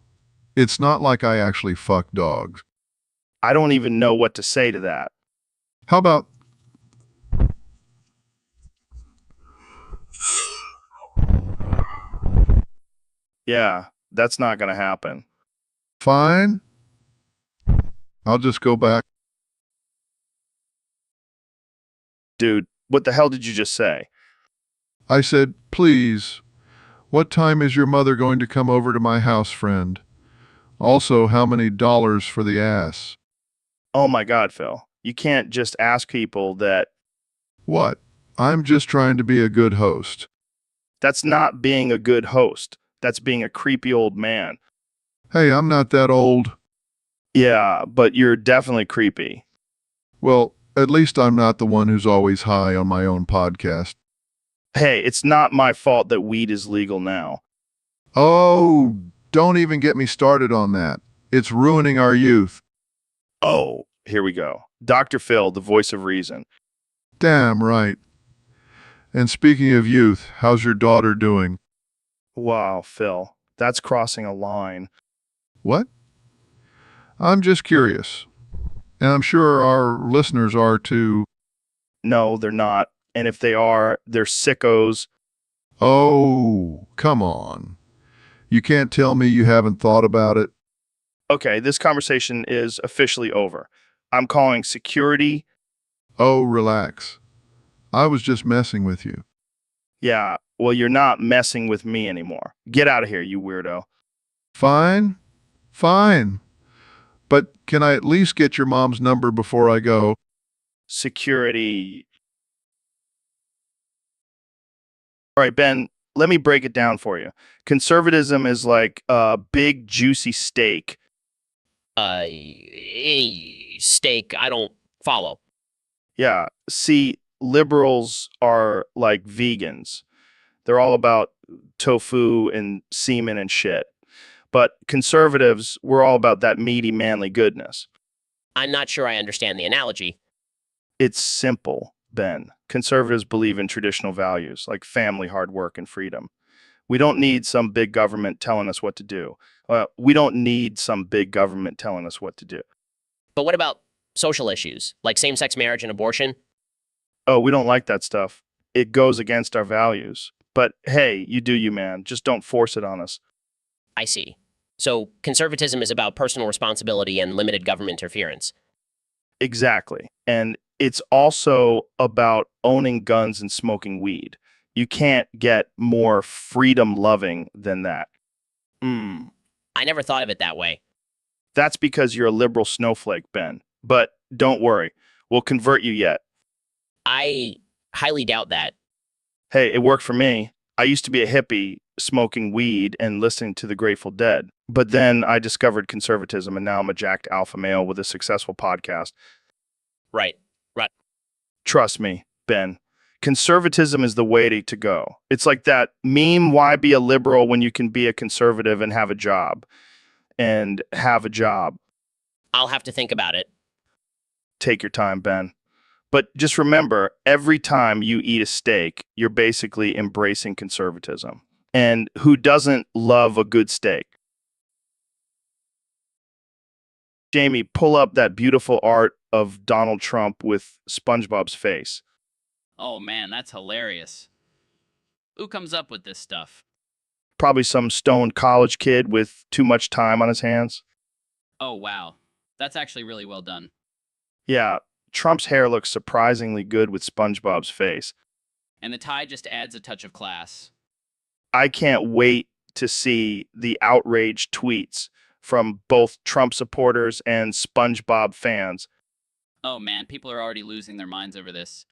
It's not like I actually fuck dogs. I don't even know what to say to that. How about... Yeah, that's not going to happen. Fine. I'll just go back. Dude, what the hell did you just say? I said, please, what time is your mother going to come over to my house, friend? Also, how many dollars for the ass? Oh my God, Phil. You can't just ask people that. What? I'm just trying to be a good host. That's not being a good host. That's being a creepy old man. Hey, I'm not that old. Yeah, but you're definitely creepy. Well, at least I'm not the one who's always high on my own podcast. Hey, it's not my fault that weed is legal now. Oh, don't even get me started on that. It's ruining our youth. Oh, here we go. Dr. Phil, the voice of reason. Damn right. And speaking of youth, how's your daughter doing? Wow, Phil, that's crossing a line. What? I'm just curious. And I'm sure our listeners are too. No, they're not. And if they are, they're sickos. Oh, come on. You can't tell me you haven't thought about it. Okay, this conversation is officially over. I'm calling security. Oh, relax. I was just messing with you. Yeah, well, you're not messing with me anymore. Get out of here, you weirdo. Fine. Fine. But can I at least get your mom's number before I go? Security. All right, Ben, let me break it down for you. Conservatism is like a big, juicy steak. Steak, I don't follow. Yeah, see, liberals are like vegans. They're all about tofu and semen and shit. But conservatives, we're all about that meaty, manly goodness. I'm not sure I understand the analogy. It's simple, Ben. Conservatives believe in traditional values like family, hard work, and freedom. We don't need some big government telling us what to do. We don't need some big government telling us what to do. But what about social issues, like same-sex marriage and abortion? Oh, we don't like that stuff. It goes against our values. But hey, you do you, man. Just don't force it on us. I see. So conservatism is about personal responsibility and limited government interference. Exactly. And it's also about owning guns and smoking weed. You can't get more freedom-loving than that. I never thought of it that way. That's because you're a liberal snowflake, Ben. But don't worry. We'll convert you yet. I highly doubt that. Hey, it worked for me. I used to be a hippie, smoking weed and listening to the Grateful Dead. But then I discovered conservatism, and now I'm a jacked alpha male with a successful podcast. Right. Trust me, Ben. Conservatism is the way to go. It's like that meme, why be a liberal when you can be a conservative and have a job? And have a job. I'll have to think about it. Take your time, Ben. But just remember, every time you eat a steak, you're basically embracing conservatism. And who doesn't love a good steak? Jamie, pull up that beautiful art of Donald Trump with SpongeBob's face. Oh man, that's hilarious. Who comes up with this stuff? Probably some stoned college kid with too much time on his hands. Oh wow. That's actually really well done. Yeah, Trump's hair looks surprisingly good with SpongeBob's face. And the tie just adds a touch of class. I can't wait to see the outraged tweets from both Trump supporters and SpongeBob fans. Oh man, people are already losing their minds over this.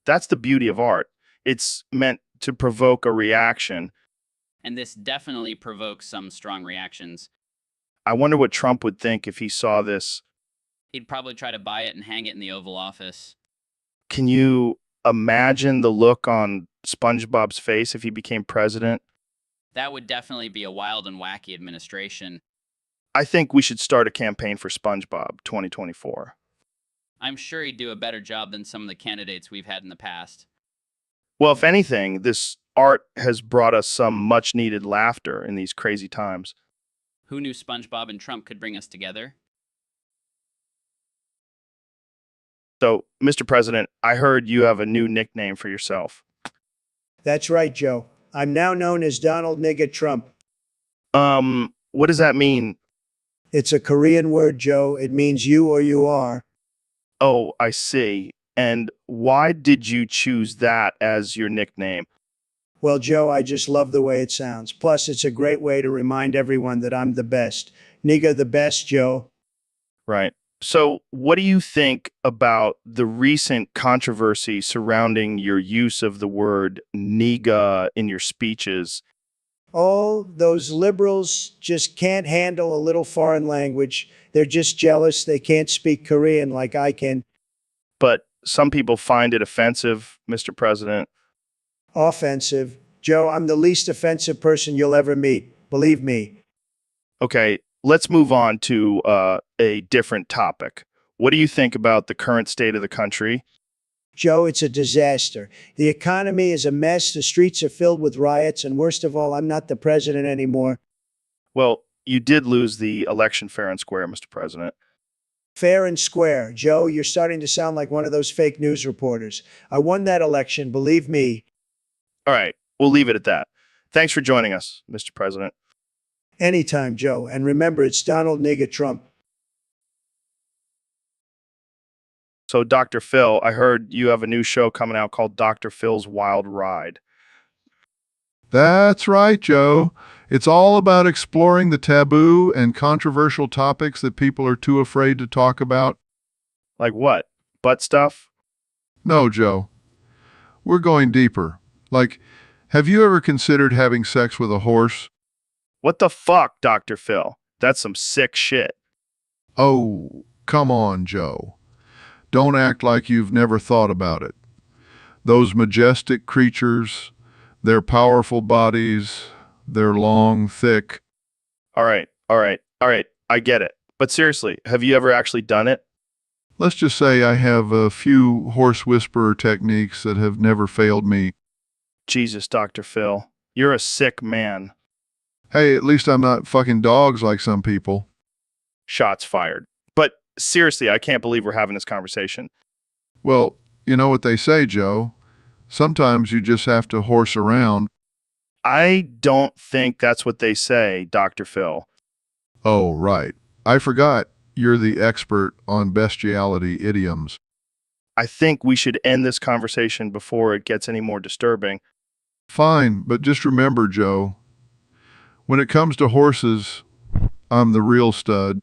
That's the beauty of art. It's meant to provoke a reaction. And this definitely provokes some strong reactions. I wonder what Trump would think if he saw this. He'd probably try to buy it and hang it in the Oval Office. Can you imagine the look on SpongeBob's face if he became president? That would definitely be a wild and wacky administration. I think we should start a campaign for SpongeBob 2024. I'm sure he'd do a better job than some of the candidates we've had in the past. Well, if anything, this art has brought us some much-needed laughter in these crazy times. Who knew SpongeBob and Trump could bring us together? So, Mr. President, I heard you have a new nickname for yourself. That's right, Joe. I'm now known as Donald Nigga Trump. What does that mean? It's a Korean word, Joe. It means you or you are. Oh, I see. And why did you choose that as your nickname? Well, Joe, I just love the way it sounds. Plus, it's a great way to remind everyone that I'm the best. Nigga the best, Joe. Right. So, what do you think about the recent controversy surrounding your use of the word nigga in your speeches? Oh, those liberals just can't handle a little foreign language. They're just jealous they can't speak Korean like I can. But some people find it offensive, Mr. President. Offensive. Joe, I'm the least offensive person you'll ever meet. Believe me. Okay, let's move on to a different topic. What do you think about the current state of the country? Joe, it's a disaster. The economy is a mess. The streets are filled with riots. And worst of all, I'm not the president anymore. Well, you did lose the election fair and square, Mr. President. Fair and square. Joe, you're starting to sound like one of those fake news reporters. I won that election, believe me. All right, we'll leave it at that. Thanks for joining us, Mr. President. Anytime, Joe. And remember, it's Donald Nigga Trump. So, Dr. Phil, I heard you have a new show coming out called Dr. Phil's Wild Ride. That's right, Joe. It's all about exploring the taboo and controversial topics that people are too afraid to talk about. Like what? Butt stuff? No, Joe. We're going deeper. Like, have you ever considered having sex with a horse? What the fuck, Dr. Phil? That's some sick shit. Oh, come on, Joe. Don't act like you've never thought about it. Those majestic creatures, Their powerful bodies, their long, thick. All right, all right, all right. I get it. But seriously, have you ever actually done it? Let's just say I have a few horse whisperer techniques that have never failed me. Jesus, Dr. Phil. You're a sick man. Hey, at least I'm not fucking dogs like some people. Shots fired. But seriously, I can't believe we're having this conversation. Well, you know what they say, Joe. Sometimes you just have to horse around. I don't think that's what they say, Dr. Phil. Oh, right. I forgot. You're the expert on bestiality idioms. I think we should end this conversation before it gets any more disturbing. Fine, but just remember, Joe, when it comes to horses, I'm the real stud.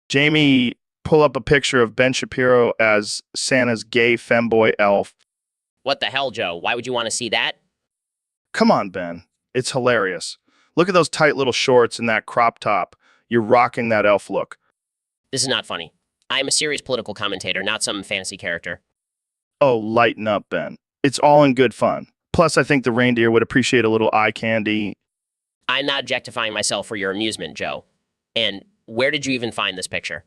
Jamie, pull up a picture of Ben Shapiro as Santa's gay femboy elf. What the hell, Joe? Why would you want to see that? Come on, Ben. It's hilarious. Look at those tight little shorts and that crop top. You're rocking that elf look. This is not funny. I am a serious political commentator, not some fantasy character. Oh, lighten up, Ben. It's all in good fun. Plus, I think the reindeer would appreciate a little eye candy. I'm not objectifying myself for your amusement, Joe. And where did you even find this picture?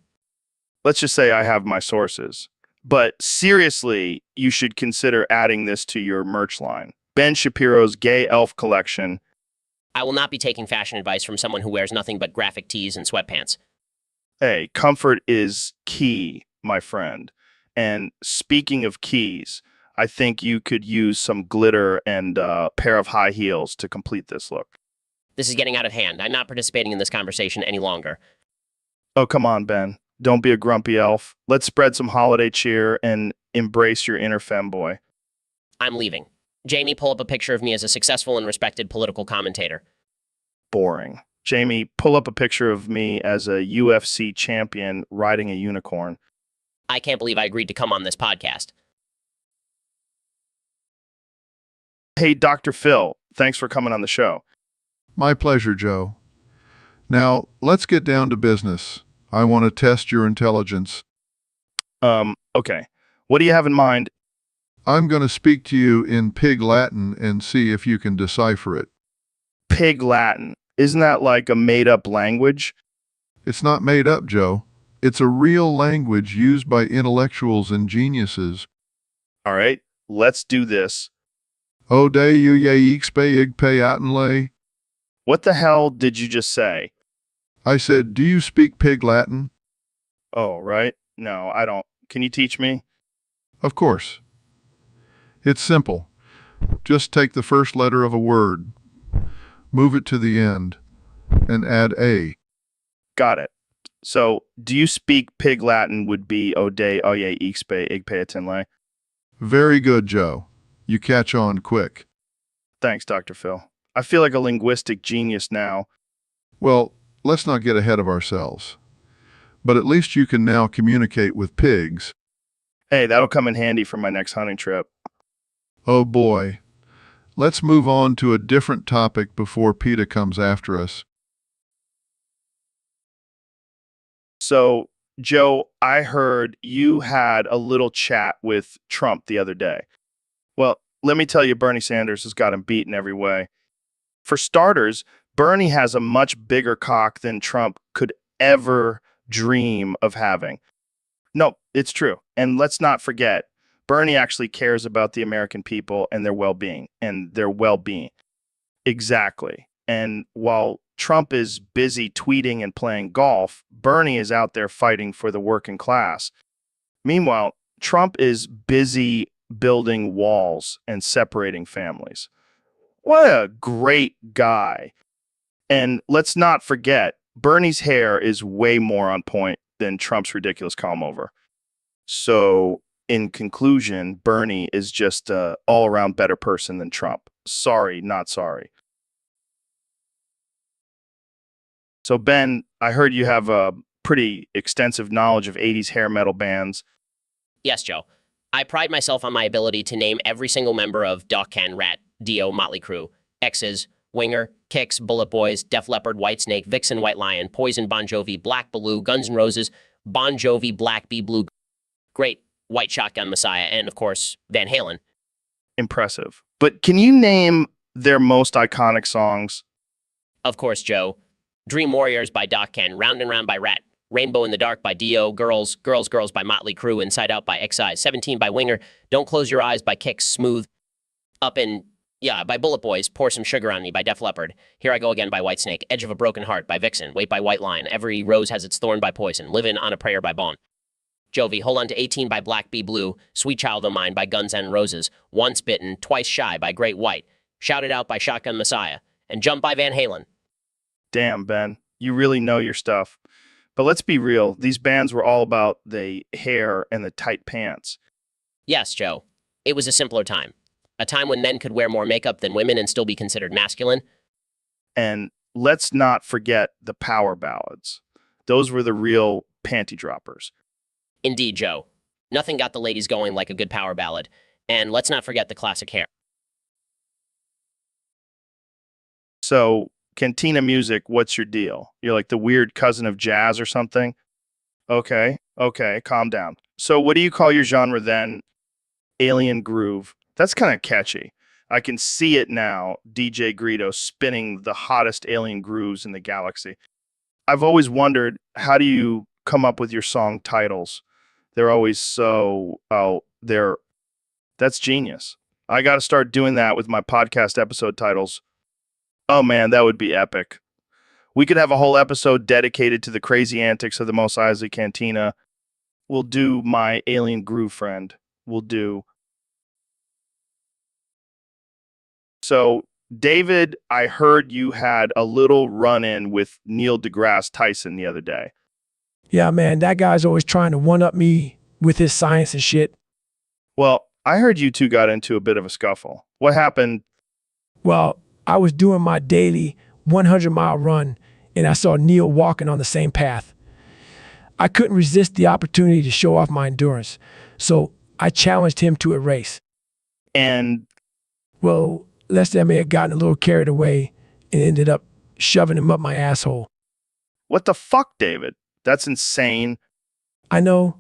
Let's just say I have my sources. But seriously, you should consider adding this to your merch line. Ben Shapiro's Gay Elf Collection. I will not be taking fashion advice from someone who wears nothing but graphic tees and sweatpants. Hey, comfort is key, my friend. And speaking of keys, I think you could use some glitter and a pair of high heels to complete this look. This is getting out of hand. I'm not participating in this conversation any longer. Oh, come on, Ben. Don't be a grumpy elf. Let's spread some holiday cheer and embrace your inner femboy. I'm leaving. Jamie, pull up a picture of me as a successful and respected political commentator. Boring. Jamie, pull up a picture of me as a UFC champion riding a unicorn. I can't believe I agreed to come on this podcast. Hey, Dr. Phil, thanks for coming on the show. My pleasure, Joe. Now, let's get down to business. I want to test your intelligence. Okay. What do you have in mind? I'm going to speak to you in Pig Latin and see if you can decipher it. Pig Latin. Isn't that like a made-up language? It's not made up, Joe. It's a real language used by intellectuals and geniuses. All right, let's do this. O de u ye expe igpe atenle. What the hell did you just say? I said, do you speak Pig Latin? Oh, right. No, I don't. Can you teach me? Of course. It's simple. Just take the first letter of a word, move it to the end, and add a. Got it. So, do you speak Pig Latin would be Ode oye expe igpe atenle? Very good, Joe. You catch on quick. Thanks, Dr. Phil. I feel like a linguistic genius now. Well, let's not get ahead of ourselves. But at least you can now communicate with pigs. Hey, that'll come in handy for my next hunting trip. Oh boy. Let's move on to a different topic before PETA comes after us. So, Joe, I heard you had a little chat with Trump the other day. Well, let me tell you, Bernie Sanders has got him beaten every way. For starters, Bernie has a much bigger cock than Trump could ever dream of having. No, it's true. And let's not forget, Bernie actually cares about the American people and their well-being. Exactly. And while Trump is busy tweeting and playing golf, Bernie is out there fighting for the working class. Meanwhile, Trump is busy building walls and separating families. What a great guy. And let's not forget, Bernie's hair is way more on point than Trump's ridiculous comb over. So, in conclusion, Bernie is just an all-around better person than Trump. Sorry, not sorry. So, Ben, I heard you have a pretty extensive knowledge of 80s hair metal bands. Yes, Joe. I pride myself on my ability to name every single member of Doc Can, Rat, Dio, Motley Crue, X's, Winger, Kix, Bullet Boys, Def Leppard, Whitesnake, Vixen, White Lion, Poison, Bon Jovi, Black Baloo, Guns N' Roses, Bon Jovi, Black Bee, Blue, Great, White Shotgun Messiah, and of course, Van Halen. impressive. But can you name their most iconic songs? Of course, Joe. Dream Warriors by Doc Ken, Round and Round by Rat, Rainbow in the Dark by Dio, Girls, Girls, Girls by Motley Crue, Inside Out by Excise, 17 by Winger, Don't Close Your Eyes by Kix, Smooth, Up in, by Bullet Boys, Pour Some Sugar on Me by Def Leppard, Here I Go Again by Whitesnake, Edge of a Broken Heart by Vixen, Wait by White Lion, Every Rose Has Its Thorn by Poison, Livin' on a Prayer by Bon Jovi, Hold On to 18 by Black Bee Blue, Sweet Child O' Mine by Guns N' Roses, Once Bitten, Twice Shy by Great White, Shout It Out by Shotgun Messiah, and Jump by Van Halen. Damn, Ben, you really know your stuff. But let's be real, these bands were all about the hair and the tight pants. Yes, Joe. It was a simpler time. A time when men could wear more makeup than women and still be considered masculine. And let's not forget the power ballads. Those were the real panty droppers. Indeed, Joe. Nothing got the ladies going like a good power ballad. And let's not forget the classic hair. So, Cantina Music, what's your deal? You're like the weird cousin of jazz or something? Okay, calm down. So what do you call your genre then? Alien Groove. That's kind of catchy. I can see it now, DJ Greedo spinning the hottest alien grooves in the galaxy. I've always wondered, how do you come up with your song titles? They're always so, that's genius. I got to start doing that with my podcast episode titles. Oh man, that would be epic. We could have a whole episode dedicated to the crazy antics of the Mos Eisley Cantina. We'll do My Alien Groove Friend. We'll do. So, David, I heard you had a little run-in with Neil deGrasse Tyson the other day. Yeah, man, that guy's always trying to one-up me with his science and shit. Well, I heard you two got into a bit of a scuffle. What happened? Well, I was doing my daily 100-mile run, and I saw Neil walking on the same path. I couldn't resist the opportunity to show off my endurance, so I challenged him to a race. And? Well, let's say I may have gotten a little carried away and ended up shoving him up my asshole. What the fuck, David? That's insane. I know.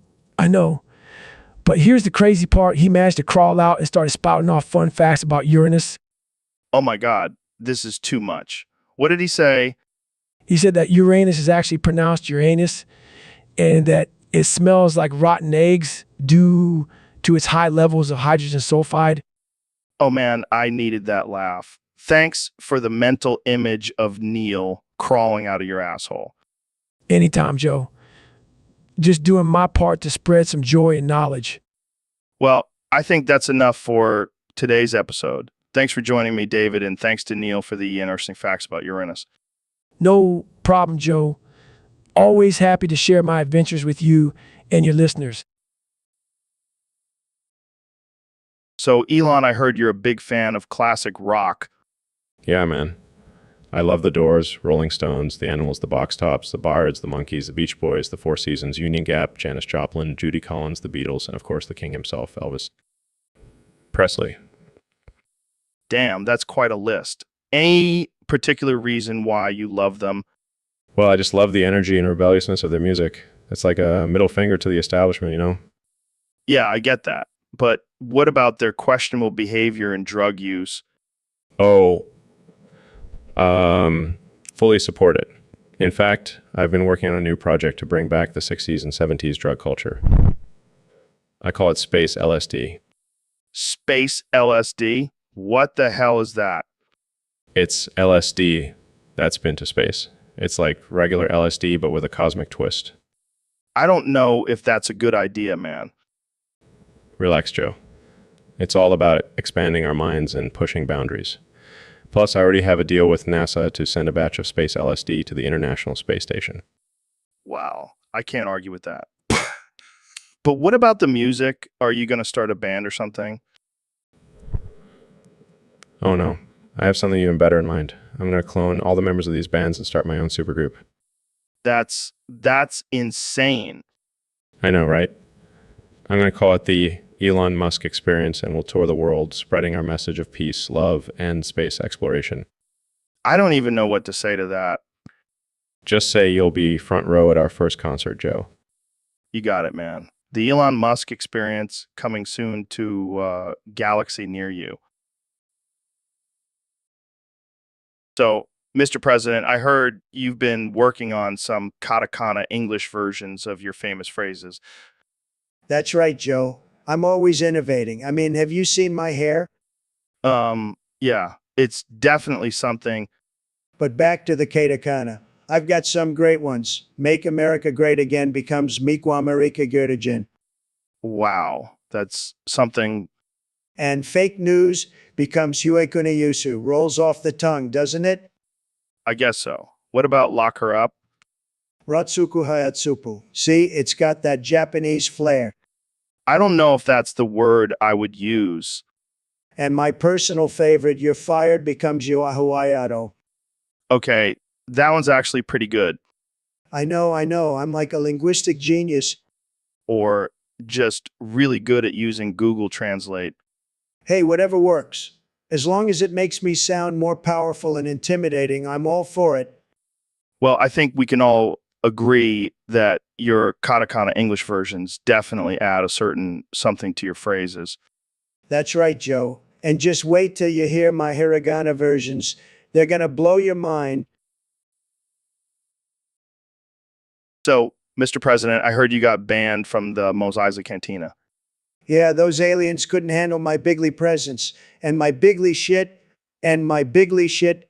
But here's the crazy part. He managed to crawl out and started spouting off fun facts about Uranus. Oh my God, this is too much. What did he say? He said that Uranus is actually pronounced Uranus and that it smells like rotten eggs due to its high levels of hydrogen sulfide. Oh man, I needed that laugh. Thanks for the mental image of Neil crawling out of your asshole. Anytime, Joe. Just doing my part to spread some joy and knowledge. Well, I think that's enough for today's episode. Thanks for joining me, David, and thanks to Neil for the interesting facts about Uranus. No problem, Joe. Always happy to share my adventures with you and your listeners. So, Elon, I heard you're a big fan of classic rock. Yeah, man. I love the Doors, Rolling Stones, the Animals, the Box Tops, the Bards, the Monkees, the Beach Boys, the Four Seasons, Union Gap, Janis Joplin, Judy Collins, the Beatles, and of course the king himself, Elvis Presley. Damn, that's quite a list. Any particular reason why you love them? Well, I just love the energy and rebelliousness of their music. It's like a middle finger to the establishment, you know? Yeah, I get that. But what about their questionable behavior and drug use? Oh, fully support it. In fact, I've been working on a new project to bring back the 60s and 70s drug culture. I call it Space LSD. Space LSD? What the hell is that? It's LSD that's been to space. It's like regular LSD, but with a cosmic twist. I don't know if that's a good idea, man. Relax, Joe. It's all about expanding our minds and pushing boundaries. Plus, I already have a deal with NASA to send a batch of space LSD to the International Space Station. Wow, I can't argue with that. But what about the music? Are you going to start a band or something? Oh no, I have something even better in mind. I'm going to clone all the members of these bands and start my own supergroup. That's insane. I know, right? I'm going to call it the Elon Musk Experience, and we'll tour the world, spreading our message of peace, love, and space exploration. I don't even know what to say to that. Just say you'll be front row at our first concert, Joe. You got it, man. The Elon Musk experience coming soon to galaxy near you. So, Mr. President, I heard you've been working on some katakana English versions of your famous phrases. That's right, Joe. I'm always innovating. I mean, have you seen my hair? Yeah, it's definitely something. But back to the katakana. I've got some great ones. Make America Great Again becomes Mikwa America Great Again. Wow, that's something. And fake news becomes Huekune Yusu. Rolls off the tongue, doesn't it? I guess so. What about lock her up? Ratsuku Hayatsupu. See, it's got that Japanese flair. I don't know if that's the word I would use. And my personal favorite, you're fired becomes Yuahuayado. Okay, that one's actually pretty good. I know. I'm like a linguistic genius. Or just really good at using Google Translate. Hey, whatever works. As long as it makes me sound more powerful and intimidating, I'm all for it. Well, I think we can all agree that your katakana English versions definitely add a certain something to your phrases. That's right, Joe. And just wait till you hear my hiragana versions. They're gonna blow your mind. So, Mr. President, I heard you got banned from the Mos Eisley Cantina. Yeah, those aliens couldn't handle my bigly presence. And my bigly shit. And my bigly shit.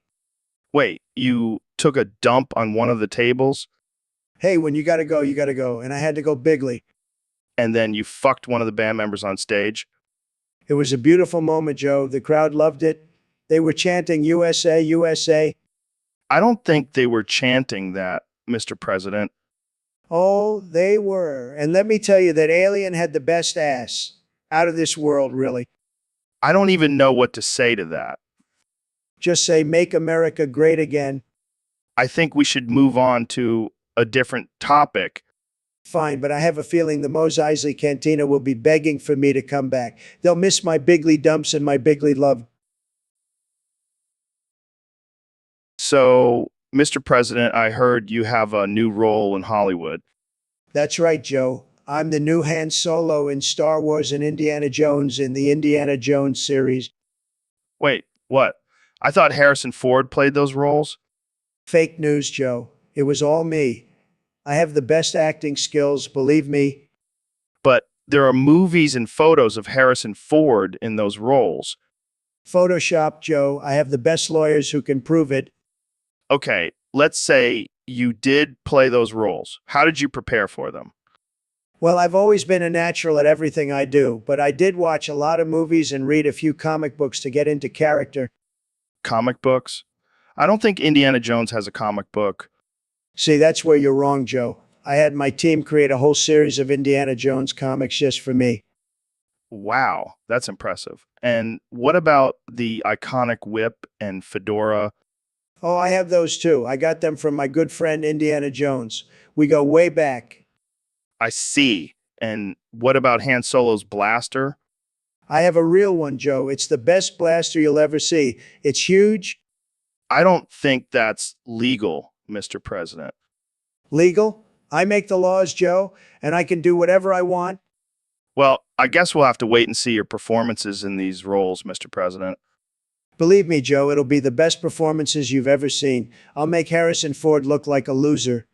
Wait, you took a dump on one of the tables? Hey, when you gotta go, you gotta go. And I had to go bigly. And then you fucked one of the band members on stage? It was a beautiful moment, Joe. The crowd loved it. They were chanting USA, USA. I don't think they were chanting that, Mr. President. Oh, they were. And let me tell you that Alien had the best ass. Out of this world, really. I don't even know what to say to that. Just say, make America great again. I think we should move on to a different topic. Fine, but I have a feeling the Mos Eisley Cantina will be begging for me to come back. They'll miss my bigly dumps and my bigly love. So, Mr. President, I heard you have a new role in Hollywood. That's right, Joe. I'm the new Han Solo in Star Wars and Indiana Jones in the Indiana Jones series. Wait, what? I thought Harrison Ford played those roles? Fake news, Joe. It was all me. I have the best acting skills, believe me. But there are movies and photos of Harrison Ford in those roles. Photoshop, Joe. I have the best lawyers who can prove it. Okay, let's say you did play those roles. How did you prepare for them? Well, I've always been a natural at everything I do, but I did watch a lot of movies and read a few comic books to get into character. Comic books? I don't think Indiana Jones has a comic book. See, that's where you're wrong, Joe. I had my team create a whole series of Indiana Jones comics just for me. Wow, that's impressive. And what about the iconic whip and fedora? Oh, I have those too. I got them from my good friend Indiana Jones. We go way back. I see. And what about Han Solo's blaster? I have a real one, Joe. It's the best blaster you'll ever see. It's huge. I don't think that's legal, Mr. President. Legal? I make the laws, Joe, and I can do whatever I want. Well, I guess we'll have to wait and see your performances in these roles, Mr. President. Believe me, Joe, it'll be the best performances you've ever seen. I'll make Harrison Ford look like a loser.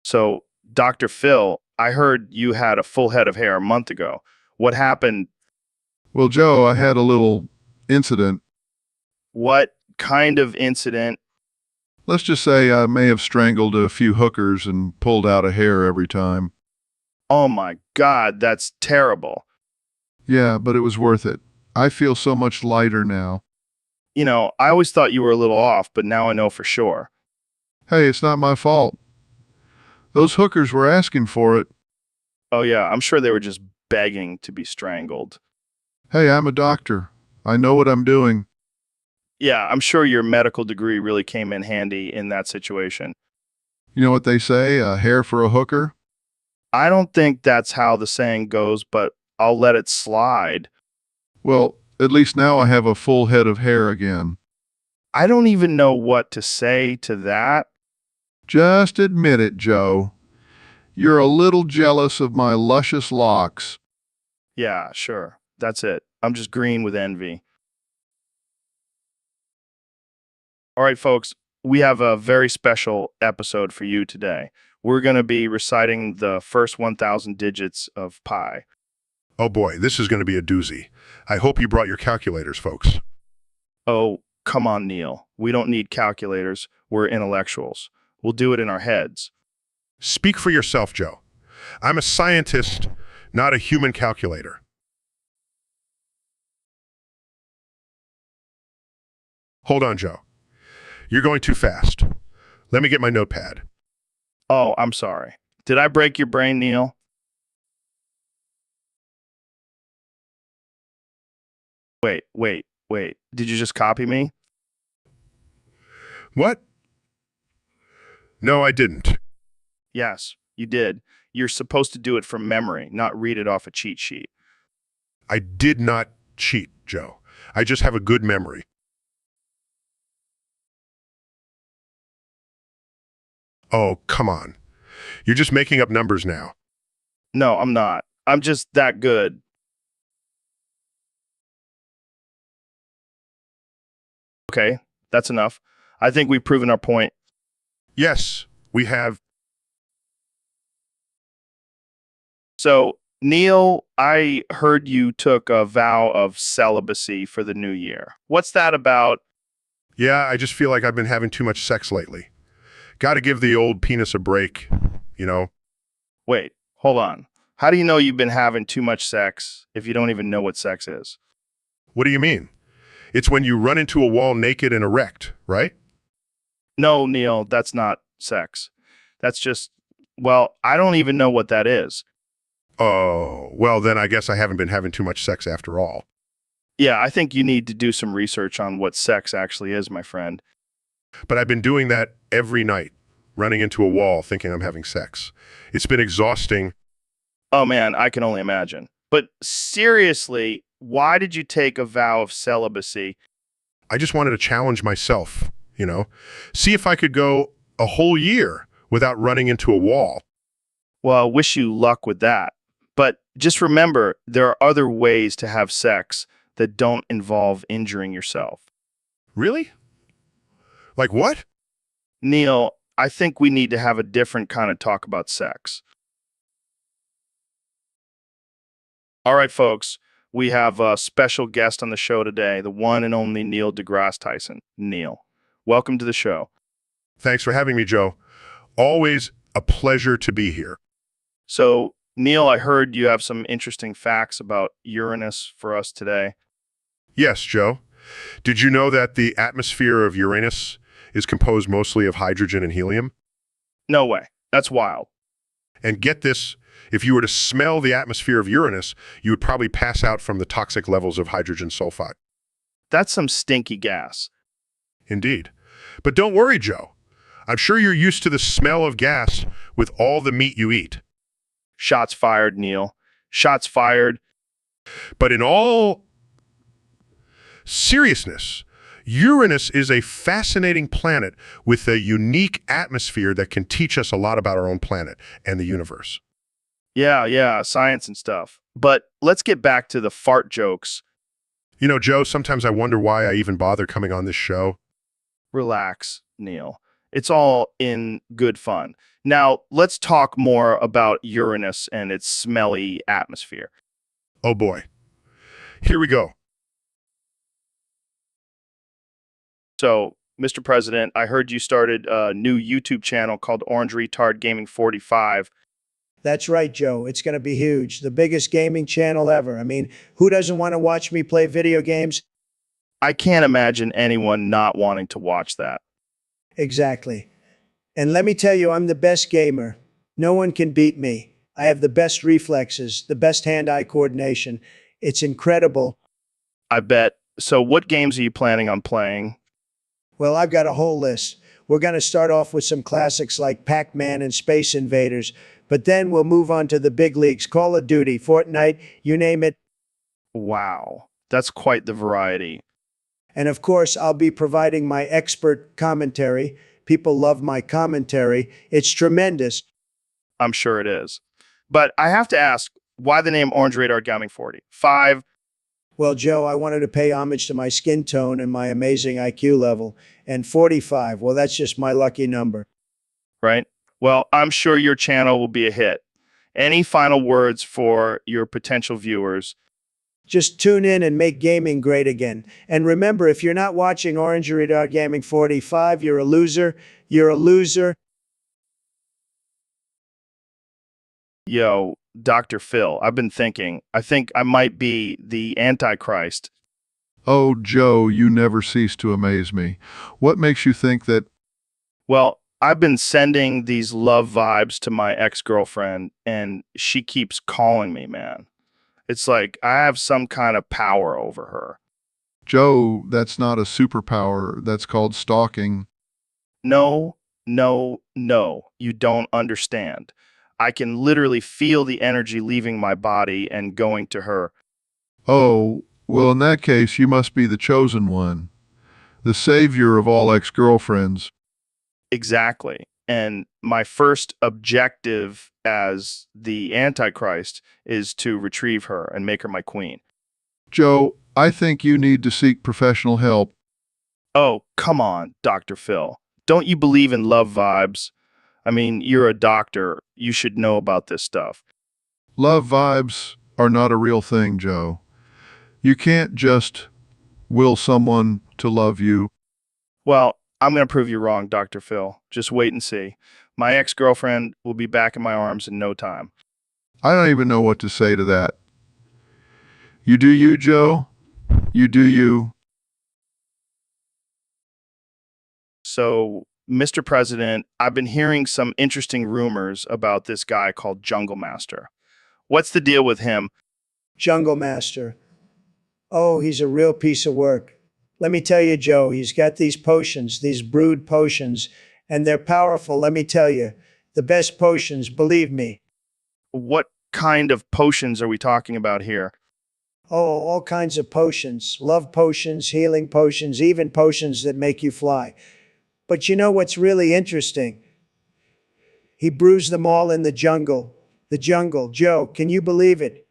So, Dr. Phil, I heard you had a full head of hair a month ago. What happened? Well, Joe, I had a little incident. What kind of incident? Let's just say I may have strangled a few hookers and pulled out a hair every time. Oh my God, that's terrible. Yeah, but it was worth it. I feel so much lighter now. You know, I always thought you were a little off, but now I know for sure. Hey, it's not my fault. Those hookers were asking for it. Oh yeah, I'm sure they were just begging to be strangled. Hey, I'm a doctor. I know what I'm doing. Yeah, I'm sure your medical degree really came in handy in that situation. You know what they say, a hair for a hooker? I don't think that's how the saying goes, but I'll let it slide. Well, at least now I have a full head of hair again. I don't even know what to say to that. Just admit it, Joe. You're a little jealous of my luscious locks. Yeah, sure. That's it. I'm just green with envy. All right, folks, we have a very special episode for you today. We're going to be reciting the first 1,000 digits of pi. Oh boy, this is going to be a doozy. I hope you brought your calculators, folks. Oh, come on, Neil. We don't need calculators. We're intellectuals. We'll do it in our heads. Speak for yourself, Joe. I'm a scientist, not a human calculator. Hold on, Joe. You're going too fast. Let me get my notepad. Oh, I'm sorry. Did I break your brain, Neil? Wait. Did you just copy me? What? No, I didn't. Yes, you did. You're supposed to do it from memory, not read it off a cheat sheet. I did not cheat, Joe. I just have a good memory. Oh, come on. You're just making up numbers now. No, I'm not. I'm just that good. Okay, that's enough. I think we've proven our point. Yes, we have. So, Neil, I heard you took a vow of celibacy for the new year. What's that about? Yeah, I just feel like I've been having too much sex lately. Got to give the old penis a break, you know? Wait, hold on. How do you know you've been having too much sex if you don't even know what sex is? What do you mean? It's when you run into a wall naked and erect, right? No, Neil, that's not sex. That's just, well, I don't even know what that is. Oh, well, then I guess I haven't been having too much sex after all. Yeah, I think you need to do some research on what sex actually is, my friend. But I've been doing that every night, running into a wall thinking I'm having sex. It's been exhausting. Oh man, I can only imagine. But seriously, why did you take a vow of celibacy? I just wanted to challenge myself, you know? See if I could go a whole year without running into a wall. Well, I wish you luck with that. But just remember, there are other ways to have sex that don't involve injuring yourself. Really? Like what? Neil, I think we need to have a different kind of talk about sex. All right, folks, we have a special guest on the show today, the one and only Neil deGrasse Tyson. Neil, welcome to the show. Thanks for having me, Joe. Always a pleasure to be here. So, Neil, I heard you have some interesting facts about Uranus for us today. Yes, Joe. Did you know that the atmosphere of Uranus is composed mostly of hydrogen and helium? No way. That's wild. And get this, if you were to smell the atmosphere of Uranus, you would probably pass out from the toxic levels of hydrogen sulfide. That's some stinky gas. Indeed. But don't worry, Joe. I'm sure you're used to the smell of gas with all the meat you eat. Shots fired, Neil. Shots fired. But in all seriousness, Uranus is a fascinating planet with a unique atmosphere that can teach us a lot about our own planet and the universe. Yeah, science and stuff. But let's get back to the fart jokes. You know, Joe, sometimes I wonder why I even bother coming on this show. Relax, Neil. It's all in good fun. Now, let's talk more about Uranus and its smelly atmosphere. Oh boy. Here we go. So, Mr. President, I heard you started a new YouTube channel called Orange Retard Gaming 45. That's right, Joe. It's going to be huge. The biggest gaming channel ever. I mean, who doesn't want to watch me play video games? I can't imagine anyone not wanting to watch that. Exactly. And let me tell you, I'm the best gamer. No one can beat me. I have the best reflexes, the best hand-eye coordination. It's incredible. I bet. So what games are you planning on playing? Well, I've got a whole list. We're going to start off with some classics like Pac-Man and Space Invaders, but then we'll move on to the big leagues, Call of Duty, Fortnite, you name it. Wow, that's quite the variety. And of course, I'll be providing my expert commentary. People love my commentary. It's tremendous. I'm sure it is. But I have to ask, why the name Orange Radar Gaming 40? 5, Well, Joe, I wanted to pay homage to my skin tone and my amazing IQ level. And 45, well, that's just my lucky number. right? Well, I'm sure your channel will be a hit. Any final words for your potential viewers? Just tune in and make gaming great again. And remember, if you're not watching Orange Radar Gaming 45, you're a loser. You're a loser. Yo, Dr. Phil, I've been thinking. I think I might be the Antichrist. Oh, Joe, you never cease to amaze me. What makes you think that? Well, I've been sending these love vibes to my ex-girlfriend, and she keeps calling me, man. It's like I have some kind of power over her. Joe, that's not a superpower. That's called stalking. No, no, no, you don't understand. I can literally feel the energy leaving my body and going to her. Oh, well, in that case, you must be the chosen one, the savior of all ex-girlfriends. Exactly. And my first objective as the Antichrist is to retrieve her and make her my queen. Joe, I think you need to seek professional help. Oh, come on, Dr. Phil. Don't you believe in love vibes? I mean, you're a doctor. You should know about this stuff. Love vibes are not a real thing, Joe. You can't just will someone to love you. Well, I'm going to prove you wrong, Dr. Phil. Just wait and see. My ex-girlfriend will be back in my arms in no time. I don't even know what to say to that. You do you, Joe. You do you. So, Mr. President, I've been hearing some interesting rumors about this guy called Jungle Master. What's the deal with him? Jungle Master. Oh, he's a real piece of work. Let me tell you, Joe, he's got these potions, these brewed potions, and they're powerful, let me tell you. The best potions, believe me. What kind of potions are we talking about here? Oh, all kinds of potions. Love potions, healing potions, even potions that make you fly. But you know what's really interesting? He brews them all in the jungle. The jungle. Joe, can you believe it?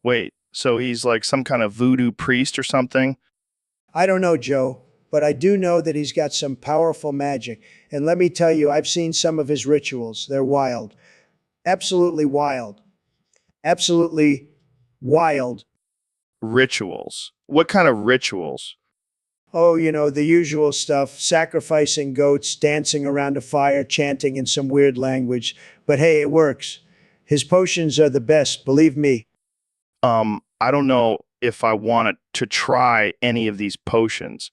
Wait, so he's like some kind of voodoo priest or something? I don't know, Joe, but I do know that he's got some powerful magic. And let me tell you, I've seen some of his rituals. They're wild. Absolutely wild. Absolutely wild. Rituals. What kind of rituals? Oh, you know, the usual stuff, sacrificing goats, dancing around a fire, chanting in some weird language. But hey, it works. His potions are the best, believe me. I don't know if I want to try any of these potions.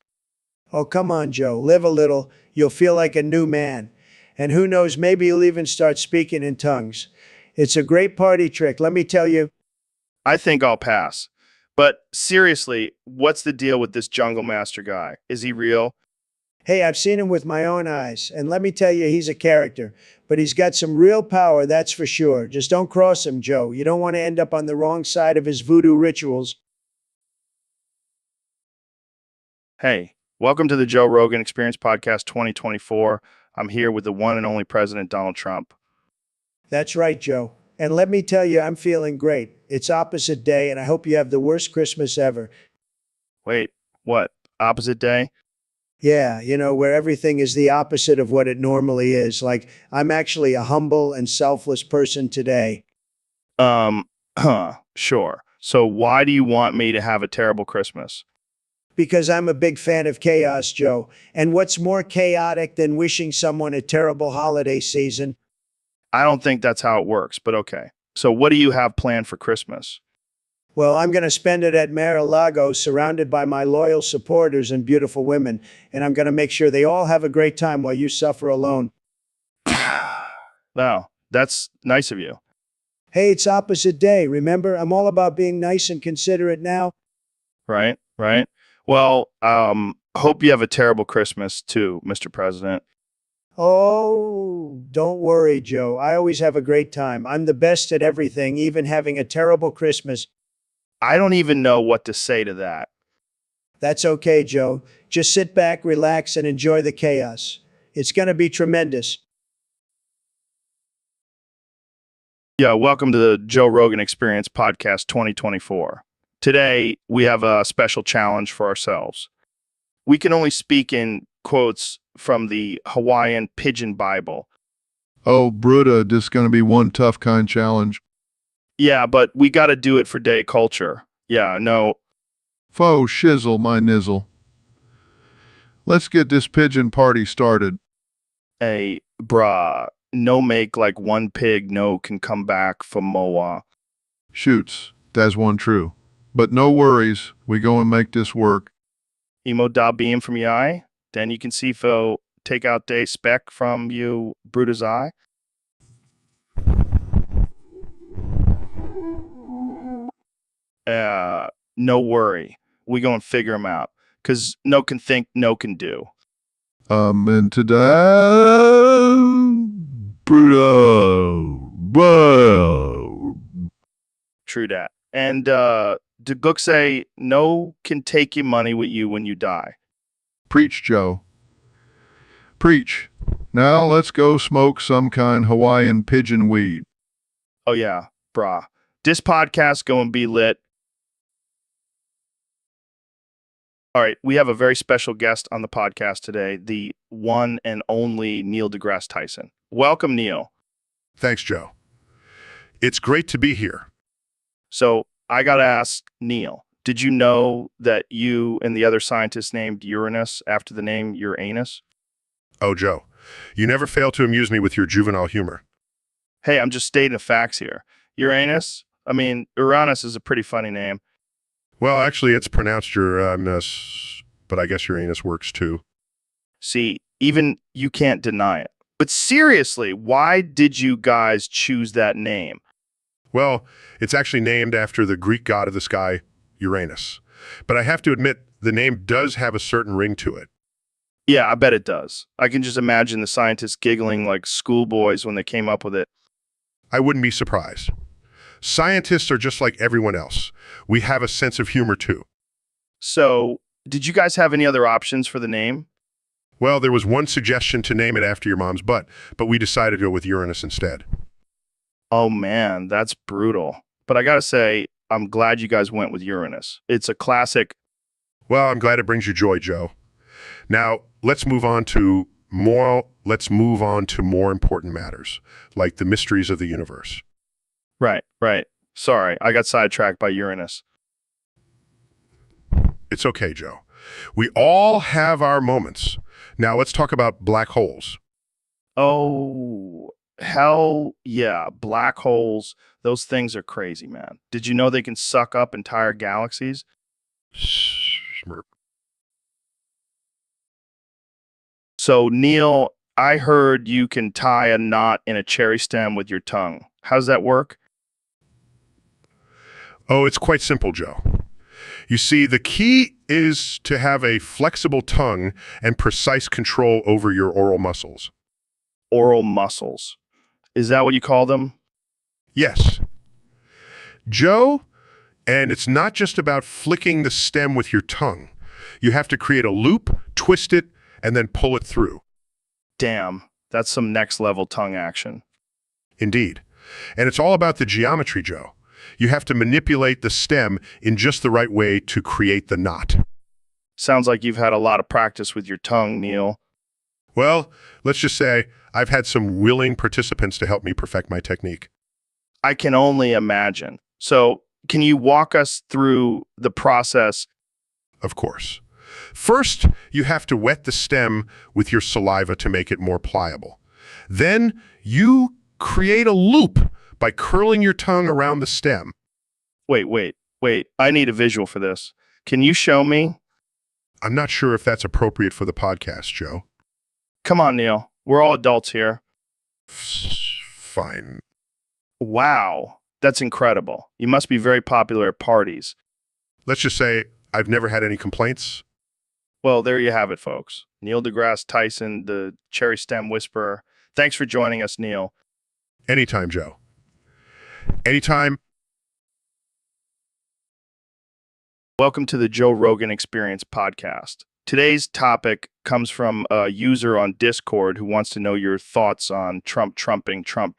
Oh, come on, Joe. Live a little. You'll feel like a new man. And who knows, maybe you'll even start speaking in tongues. It's a great party trick, let me tell you. I think I'll pass. But seriously, what's the deal with this Jungle Master guy? Is he real? Hey, I've seen him with my own eyes, and let me tell you, he's a character. But he's got some real power, that's for sure. Just don't cross him, Joe. You don't want to end up on the wrong side of his voodoo rituals. Hey, welcome to the Joe Rogan Experience Podcast 2024. I'm here with the one and only President Donald Trump. That's right, Joe. And let me tell you, I'm feeling great. It's opposite day, and I hope you have the worst Christmas ever. Wait, what? Opposite day? Yeah, you know, where everything is the opposite of what it normally is. Like, I'm actually a humble and selfless person today. Sure. So why do you want me to have a terrible Christmas? Because I'm a big fan of chaos, Joe. And what's more chaotic than wishing someone a terrible holiday season? I don't think that's how it works, but okay. So what do you have planned for Christmas? Well, I'm going to spend it at Mar-a-Lago, surrounded by my loyal supporters and beautiful women. And I'm going to make sure they all have a great time while you suffer alone. Wow, that's nice of you. Hey, it's opposite day. Remember, I'm all about being nice and considerate now. Right, right. Well, hope you have a terrible Christmas too, Mr. President. Oh, don't worry, Joe. I always have a great time. I'm the best at everything, even having a terrible Christmas. I don't even know what to say to that. That's okay, Joe. Just sit back, relax, and enjoy the chaos. It's going to be tremendous. Yeah, welcome to the Joe Rogan Experience Podcast 2024. Today, we have a special challenge for ourselves. We can only speak in quotes from the Hawaiian Pigeon Bible. Oh, Bruta, this gonna be one tough kind challenge. Yeah, but we got to do it for day culture. Yeah, no. Fo shizzle my nizzle. Let's get this pigeon party started. Hey, brah, no make like one pig no can come back for Moa. Shoots, that's one true. But no worries, we go and make this work. Emo da beam from your eye. Then you can see fo take out day speck from you Bruta's eye. No worry. We go and figure them out. Cause no can think, no can do. And today, Bruto. Whoa. True dat. And the book say no can take your money with you when you die. Preach, Joe. Preach. Now let's go smoke some kind Hawaiian pigeon weed. Oh yeah, brah. This podcast going to be lit. All right, we have a very special guest on the podcast today, the one and only Neil deGrasse Tyson. Welcome, Neil. Thanks, Joe. It's great to be here. So I got to ask Neil, did you know that you and the other scientists named Uranus after the name Uranus? Oh, Joe, you never fail to amuse me with your juvenile humor. Hey, I'm just stating the facts here. Uranus? I mean, Uranus is a pretty funny name. Well, actually, it's pronounced Uranus, but I guess Uranus works too. See, even you can't deny it. But seriously, why did you guys choose that name? Well, it's actually named after the Greek god of the sky, Uranus. But I have to admit, the name does have a certain ring to it. Yeah, I bet it does. I can just imagine the scientists giggling like schoolboys when they came up with it. I wouldn't be surprised. Scientists are just like everyone else. We have a sense of humor too. So, did you guys have any other options for the name? Well, there was one suggestion to name it after your mom's butt, but we decided to go with Uranus instead. Oh man, that's brutal. But I gotta say, I'm glad you guys went with Uranus. It's a classic. Well, I'm glad it brings you joy, Joe. Now, let's move on to more important matters, like the mysteries of the universe. Right. Sorry, I got sidetracked by Uranus. It's okay, Joe. We all have our moments. Now let's talk about black holes. Oh, hell yeah, black holes. Those things are crazy, man. Did you know they can suck up entire galaxies? Smurp. So, Neil, I heard you can tie a knot in a cherry stem with your tongue. How's that work? Oh, it's quite simple, Joe. You see, the key is to have a flexible tongue and precise control over your oral muscles. Oral muscles. Is that what you call them? Yes. Joe, and it's not just about flicking the stem with your tongue. You have to create a loop, twist it, and then pull it through. Damn, that's some next level tongue action. Indeed. And it's all about the geometry, Joe. You have to manipulate the stem in just the right way to create the knot. Sounds like you've had a lot of practice with your tongue, Neil. Well, let's just say I've had some willing participants to help me perfect my technique. I can only imagine. So, can you walk us through the process? Of course. First, you have to wet the stem with your saliva to make it more pliable. Then, you create a loop by curling your tongue around the stem. Wait. I need a visual for this. Can you show me? I'm not sure if that's appropriate for the podcast, Joe. Come on, Neil. We're all adults here. Fine. Wow, that's incredible. You must be very popular at parties. Let's just say I've never had any complaints. Well, there you have it, folks. Neil deGrasse Tyson, the cherry stem whisperer. Thanks for joining us, Neil. Anytime, Joe. Anytime. Welcome to the Joe Rogan Experience podcast. Today's topic comes from a user on Discord who wants to know your thoughts on Trump trumping Trump.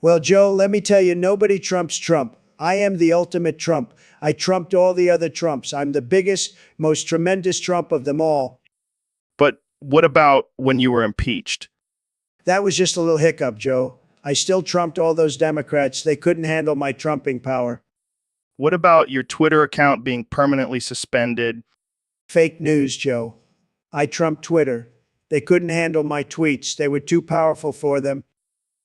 Well, Joe, let me tell you, nobody trumps Trump. I am the ultimate Trump. I trumped all the other Trumps. I'm the biggest, most tremendous Trump of them all. But what about when you were impeached? That was just a little hiccup, Joe. I still trumped all those Democrats. They couldn't handle my trumping power. What about your Twitter account being permanently suspended? Fake news, Joe. I trumped Twitter. They couldn't handle my tweets. They were too powerful for them.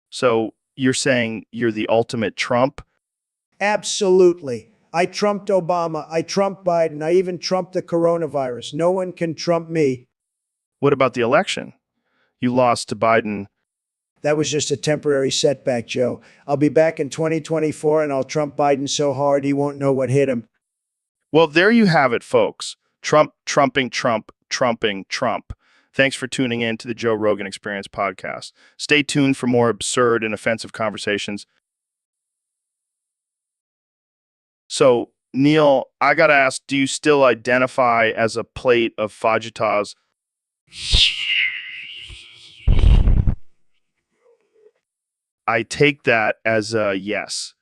So you're saying you're the ultimate Trump? Absolutely. I trumped Obama. I trumped Biden. I even trumped the coronavirus. No one can trump me. What about the election? You lost to Biden. That was just a temporary setback, Joe. I'll be back in 2024 and I'll trump Biden so hard he won't know what hit him. Well, there you have it, folks. Trump, trumping Trump, trumping Trump. Thanks for tuning in to the Joe Rogan Experience podcast. Stay tuned for more absurd and offensive conversations. So, Neil, I gotta ask, do you still identify as a plate of fajitas? I take that as a yes.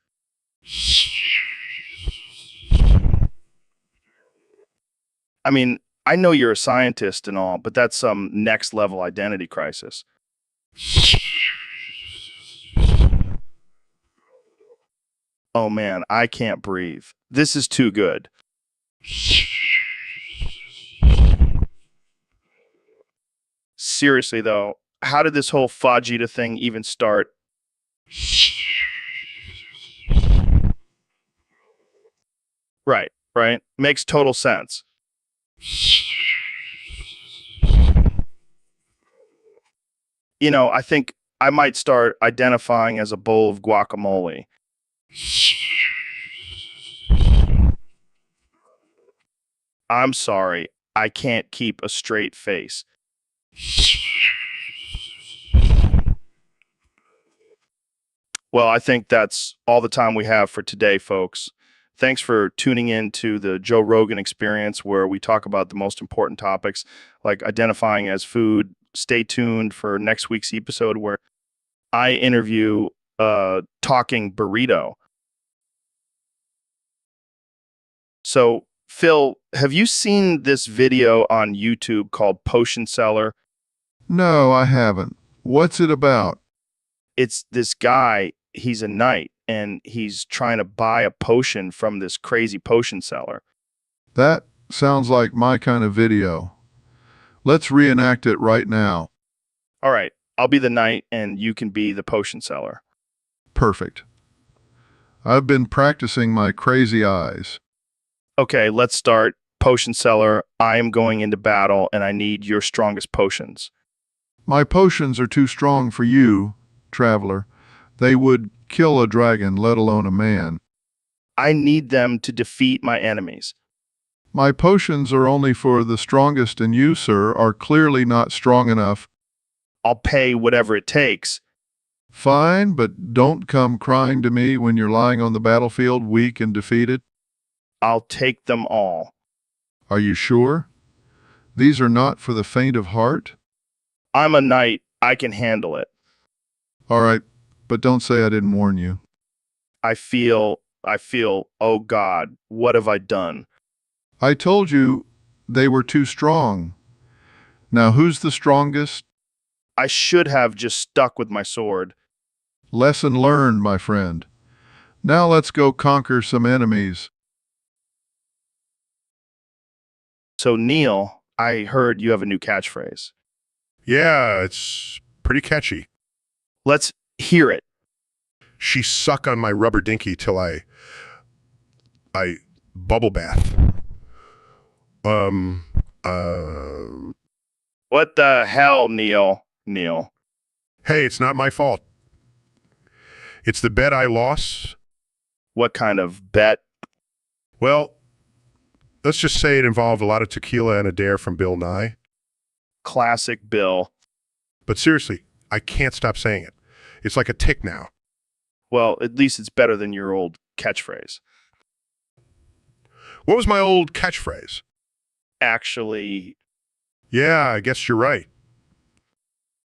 I mean, I know you're a scientist and all, but that's some next level identity crisis. Oh man, I can't breathe. This is too good. Seriously though, how did this whole fajita thing even start? Right. Makes total sense. You know, I think I might start identifying as a bowl of guacamole. I'm sorry, I can't keep a straight face. Well, I think that's all the time we have for today, folks. Thanks for tuning in to the Joe Rogan Experience, where we talk about the most important topics like identifying as food. Stay tuned for next week's episode where I interview a talking burrito. So, Phil, have you seen this video on YouTube called Potion Seller? No, I haven't. What's it about? It's this guy, he's a knight, and he's trying to buy a potion from this crazy potion seller. That sounds like my kind of video. Let's reenact it right now. All right, I'll be the knight and you can be the potion seller. Perfect. I've been practicing my crazy eyes. Okay, let's start. Potion seller, I am going into battle and I need your strongest potions. My potions are too strong for you, traveler. They would kill a dragon, let alone a man. I need them to defeat my enemies. My potions are only for the strongest, and you, sir, are clearly not strong enough. I'll pay whatever it takes. Fine, but don't come crying to me when you're lying on the battlefield, weak and defeated. I'll take them all. Are you sure? These are not for the faint of heart? I'm a knight. I can handle it. All right, but don't say I didn't warn you. I feel, oh God, what have I done? I told you they were too strong. Now who's the strongest? I should have just stuck with my sword. Lesson learned, my friend. Now let's go conquer some enemies. So, Neil, I heard you have a new catchphrase. Yeah, it's pretty catchy. Let's hear it. She suck on my rubber dinky till I bubble bath. What the hell, Neil? Hey, it's not my fault. It's the bet I lost. What kind of bet? Well, let's just say it involved a lot of tequila and a dare from Bill Nye. Classic Bill. But seriously, I can't stop saying it. It's like a tick now. Well, at least it's better than your old catchphrase. What was my old catchphrase? Actually, Yeah, I guess you're right.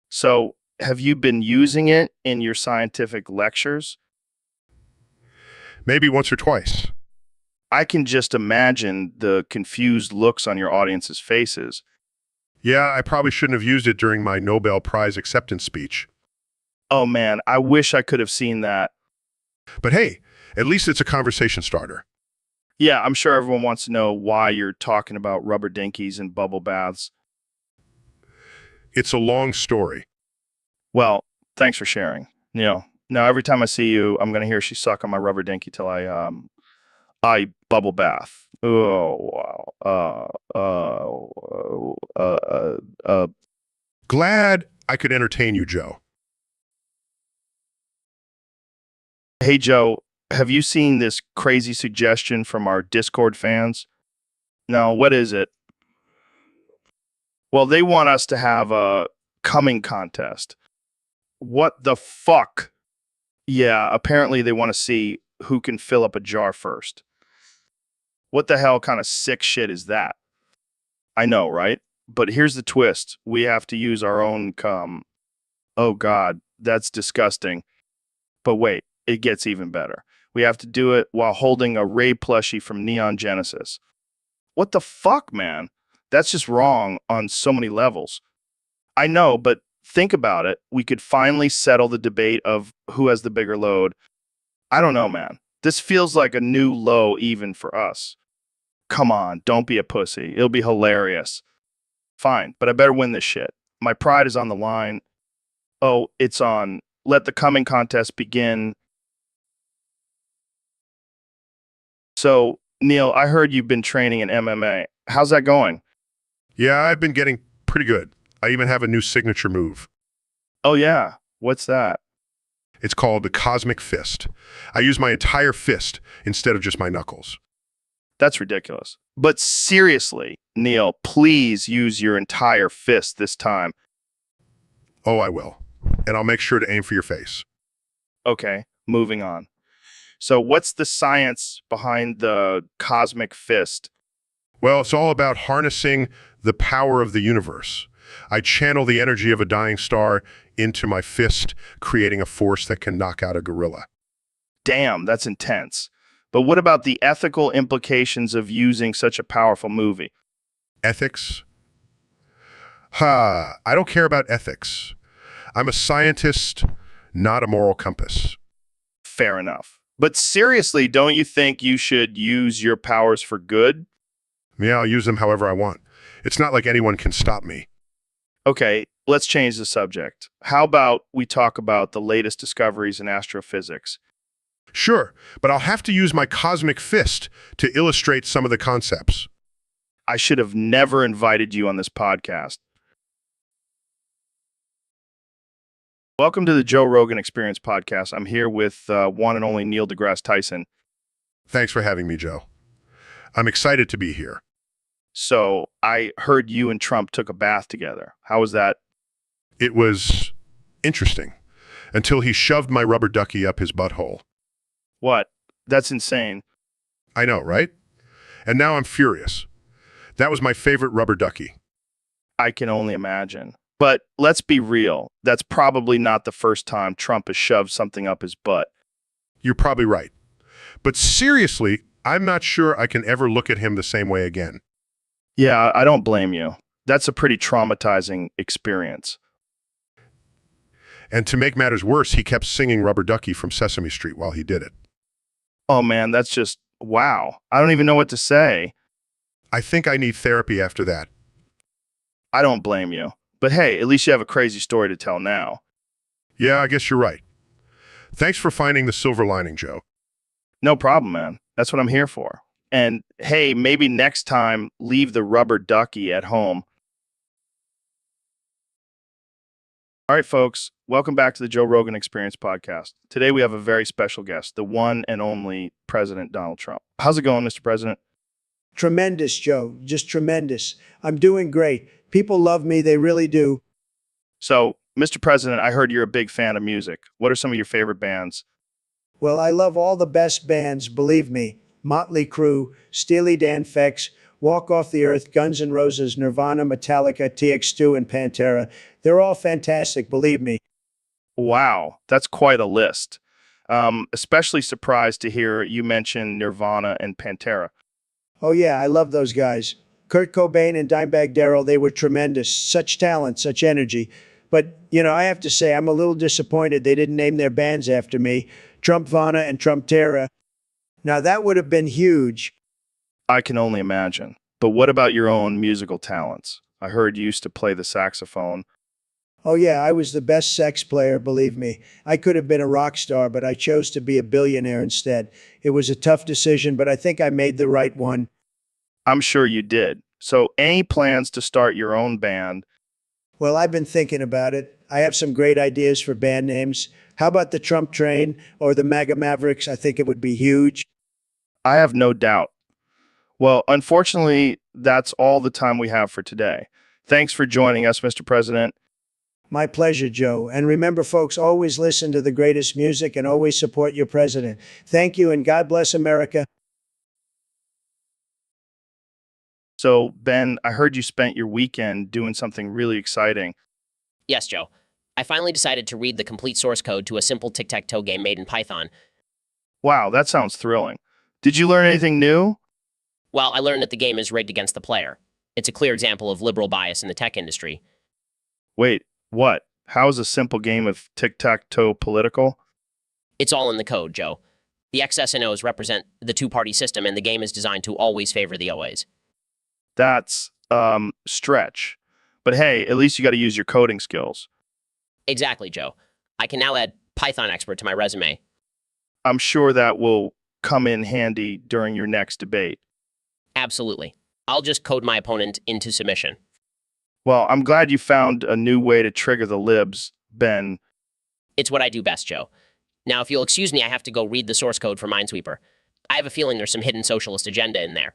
so Have you been using it in your scientific lectures? Maybe once or twice. I can just imagine the confused looks on your audience's faces. Yeah, I probably shouldn't have used it during my Nobel Prize acceptance speech. Oh man, I wish I could have seen that. But hey, at least it's a conversation starter. Yeah, I'm sure everyone wants to know why you're talking about rubber dinkies and bubble baths. It's a long story. Well, thanks for sharing. Now every time I see you, I'm gonna hear she suck on my rubber dinky till I bubble bath. Oh wow. Glad I could entertain you, Joe. Hey Joe, have you seen this crazy suggestion from our Discord fans? No, what is it? Well, they want us to have a coming contest. What the fuck? Yeah, apparently they want to see who can fill up a jar first. What the hell kind of sick shit is that? I know, right? But here's the twist. We have to use our own cum. Oh God, that's disgusting. But wait, it gets even better. We have to do it while holding a Ray plushie from Neon Genesis. What the fuck, man? That's just wrong on so many levels. I know, but think about it. We could finally settle the debate of who has the bigger load. I don't know, man. This feels like a new low even for us. Come on, don't be a pussy. It'll be hilarious. Fine, but I better win this shit. My pride is on the line. Oh, it's on. Let the coming contest begin. So, Neil, I heard you've been training in MMA. How's that going? Yeah, I've been getting pretty good. I even have a new signature move. Oh, yeah. What's that? It's called the Cosmic Fist. I use my entire fist instead of just my knuckles. That's ridiculous. But seriously, Neil, please use your entire fist this time. Oh, I will. And I'll make sure to aim for your face. Okay, moving on. So what's the science behind the cosmic fist? Well, it's all about harnessing the power of the universe. I channel the energy of a dying star into my fist, creating a force that can knock out a gorilla. Damn, that's intense. But what about the ethical implications of using such a powerful movie? Ethics? I don't care about ethics. I'm a scientist, not a moral compass. Fair enough. But seriously, don't you think you should use your powers for good? Yeah, I'll use them however I want. It's not like anyone can stop me. Okay, let's change the subject. How about we talk about the latest discoveries in astrophysics? Sure, but I'll have to use my cosmic fist to illustrate some of the concepts. I should have never invited you on this podcast. Welcome to the Joe Rogan Experience podcast. I'm here with one and only Neil deGrasse Tyson. Thanks for having me, Joe. I'm excited to be here. So I heard you and Trump took a bath together. How was that? It was interesting until he shoved my rubber ducky up his butthole. What? That's insane. I know, right? And now I'm furious. That was my favorite rubber ducky. I can only imagine. But let's be real. That's probably not the first time Trump has shoved something up his butt. You're probably right. But seriously, I'm not sure I can ever look at him the same way again. Yeah, I don't blame you. That's a pretty traumatizing experience. And to make matters worse, he kept singing Rubber Ducky from Sesame Street while he did it. Oh man, that's just, wow. I don't even know what to say. I think I need therapy after that. I don't blame you. But hey, at least you have a crazy story to tell now. Yeah, I guess you're right. Thanks for finding the silver lining, Joe. No problem, man. That's what I'm here for. And hey, maybe next time, leave the rubber ducky at home. All right, folks, welcome back to the Joe Rogan Experience podcast. Today we have a very special guest, the one and only President Donald Trump. How's it going, Mr. President? Tremendous, Joe. Just tremendous. I'm doing great. People love me. They really do. So, Mr. President, I heard you're a big fan of music. What are some of your favorite bands? Well, I love all the best bands, believe me. Motley Crue, Steely Dan Fex, Walk Off the Earth, Guns N' Roses, Nirvana, Metallica, TX2, and Pantera. They're all fantastic, believe me. Wow, that's quite a list. Especially surprised to hear you mention Nirvana and Pantera. Oh, yeah, I love those guys. Kurt Cobain and Dimebag Darrell, they were tremendous. Such talent, such energy. But, I have to say, I'm a little disappointed they didn't name their bands after me, Trumpvana and Trumptera. Now, that would have been huge. I can only imagine. But what about your own musical talents? I heard you used to play the saxophone. Oh, yeah, I was the best sex player, believe me. I could have been a rock star, but I chose to be a billionaire instead. It was a tough decision, but I think I made the right one. I'm sure you did. So, any plans to start your own band? Well, I've been thinking about it. I have some great ideas for band names. How about the Trump Train or the MAGA Mavericks? I think it would be huge. I have no doubt. Well, unfortunately, that's all the time we have for today. Thanks for joining us, Mr. President. My pleasure, Joe. And remember, folks, always listen to the greatest music and always support your president. Thank you, and God bless America. So, Ben, I heard you spent your weekend doing something really exciting. Yes, Joe. I finally decided to read the complete source code to a simple tic-tac-toe game made in Python. Wow, that sounds thrilling. Did you learn anything new? Well, I learned that the game is rigged against the player. It's a clear example of liberal bias in the tech industry. Wait, what? How is a simple game of tic-tac-toe political? It's all in the code, Joe. The X's and O's represent the two-party system, and the game is designed to always favor the OAs. That's, stretch. But hey, at least you got to use your coding skills. Exactly, Joe. I can now add Python expert to my resume. I'm sure that will come in handy during your next debate. Absolutely. I'll just code my opponent into submission. Well, I'm glad you found a new way to trigger the libs, Ben. It's what I do best, Joe. Now, if you'll excuse me, I have to go read the source code for Minesweeper. I have a feeling there's some hidden socialist agenda in there.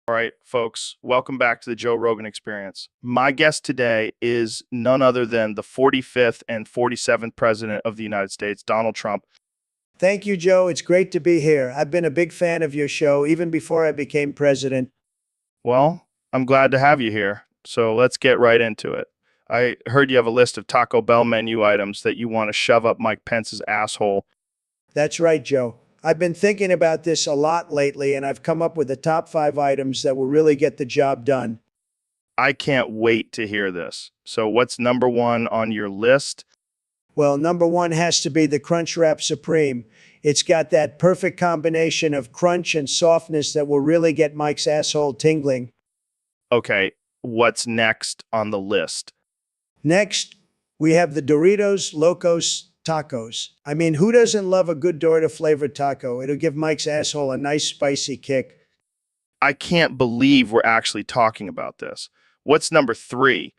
All right, folks, welcome back to the Joe Rogan Experience. My guest today is none other than the 45th and 47th President of the United States, Donald Trump. Thank you, Joe. It's great to be here. I've been a big fan of your show even before I became president. Well, I'm glad to have you here. So let's get right into it. I heard you have a list of Taco Bell menu items that you want to shove up Mike Pence's asshole. That's right, Joe. I've been thinking about this a lot lately, and I've come up with the top 5 items that will really get the job done. I can't wait to hear this. So what's number 1 on your list? Well, number 1 has to be the Crunchwrap Supreme. It's got that perfect combination of crunch and softness that will really get Mike's asshole tingling. Okay, what's next on the list? Next, we have the Doritos Locos Tacos. I mean, who doesn't love a good Dorito flavored taco? It'll give Mike's asshole a nice spicy kick. I can't believe we're actually talking about this. What's number 3?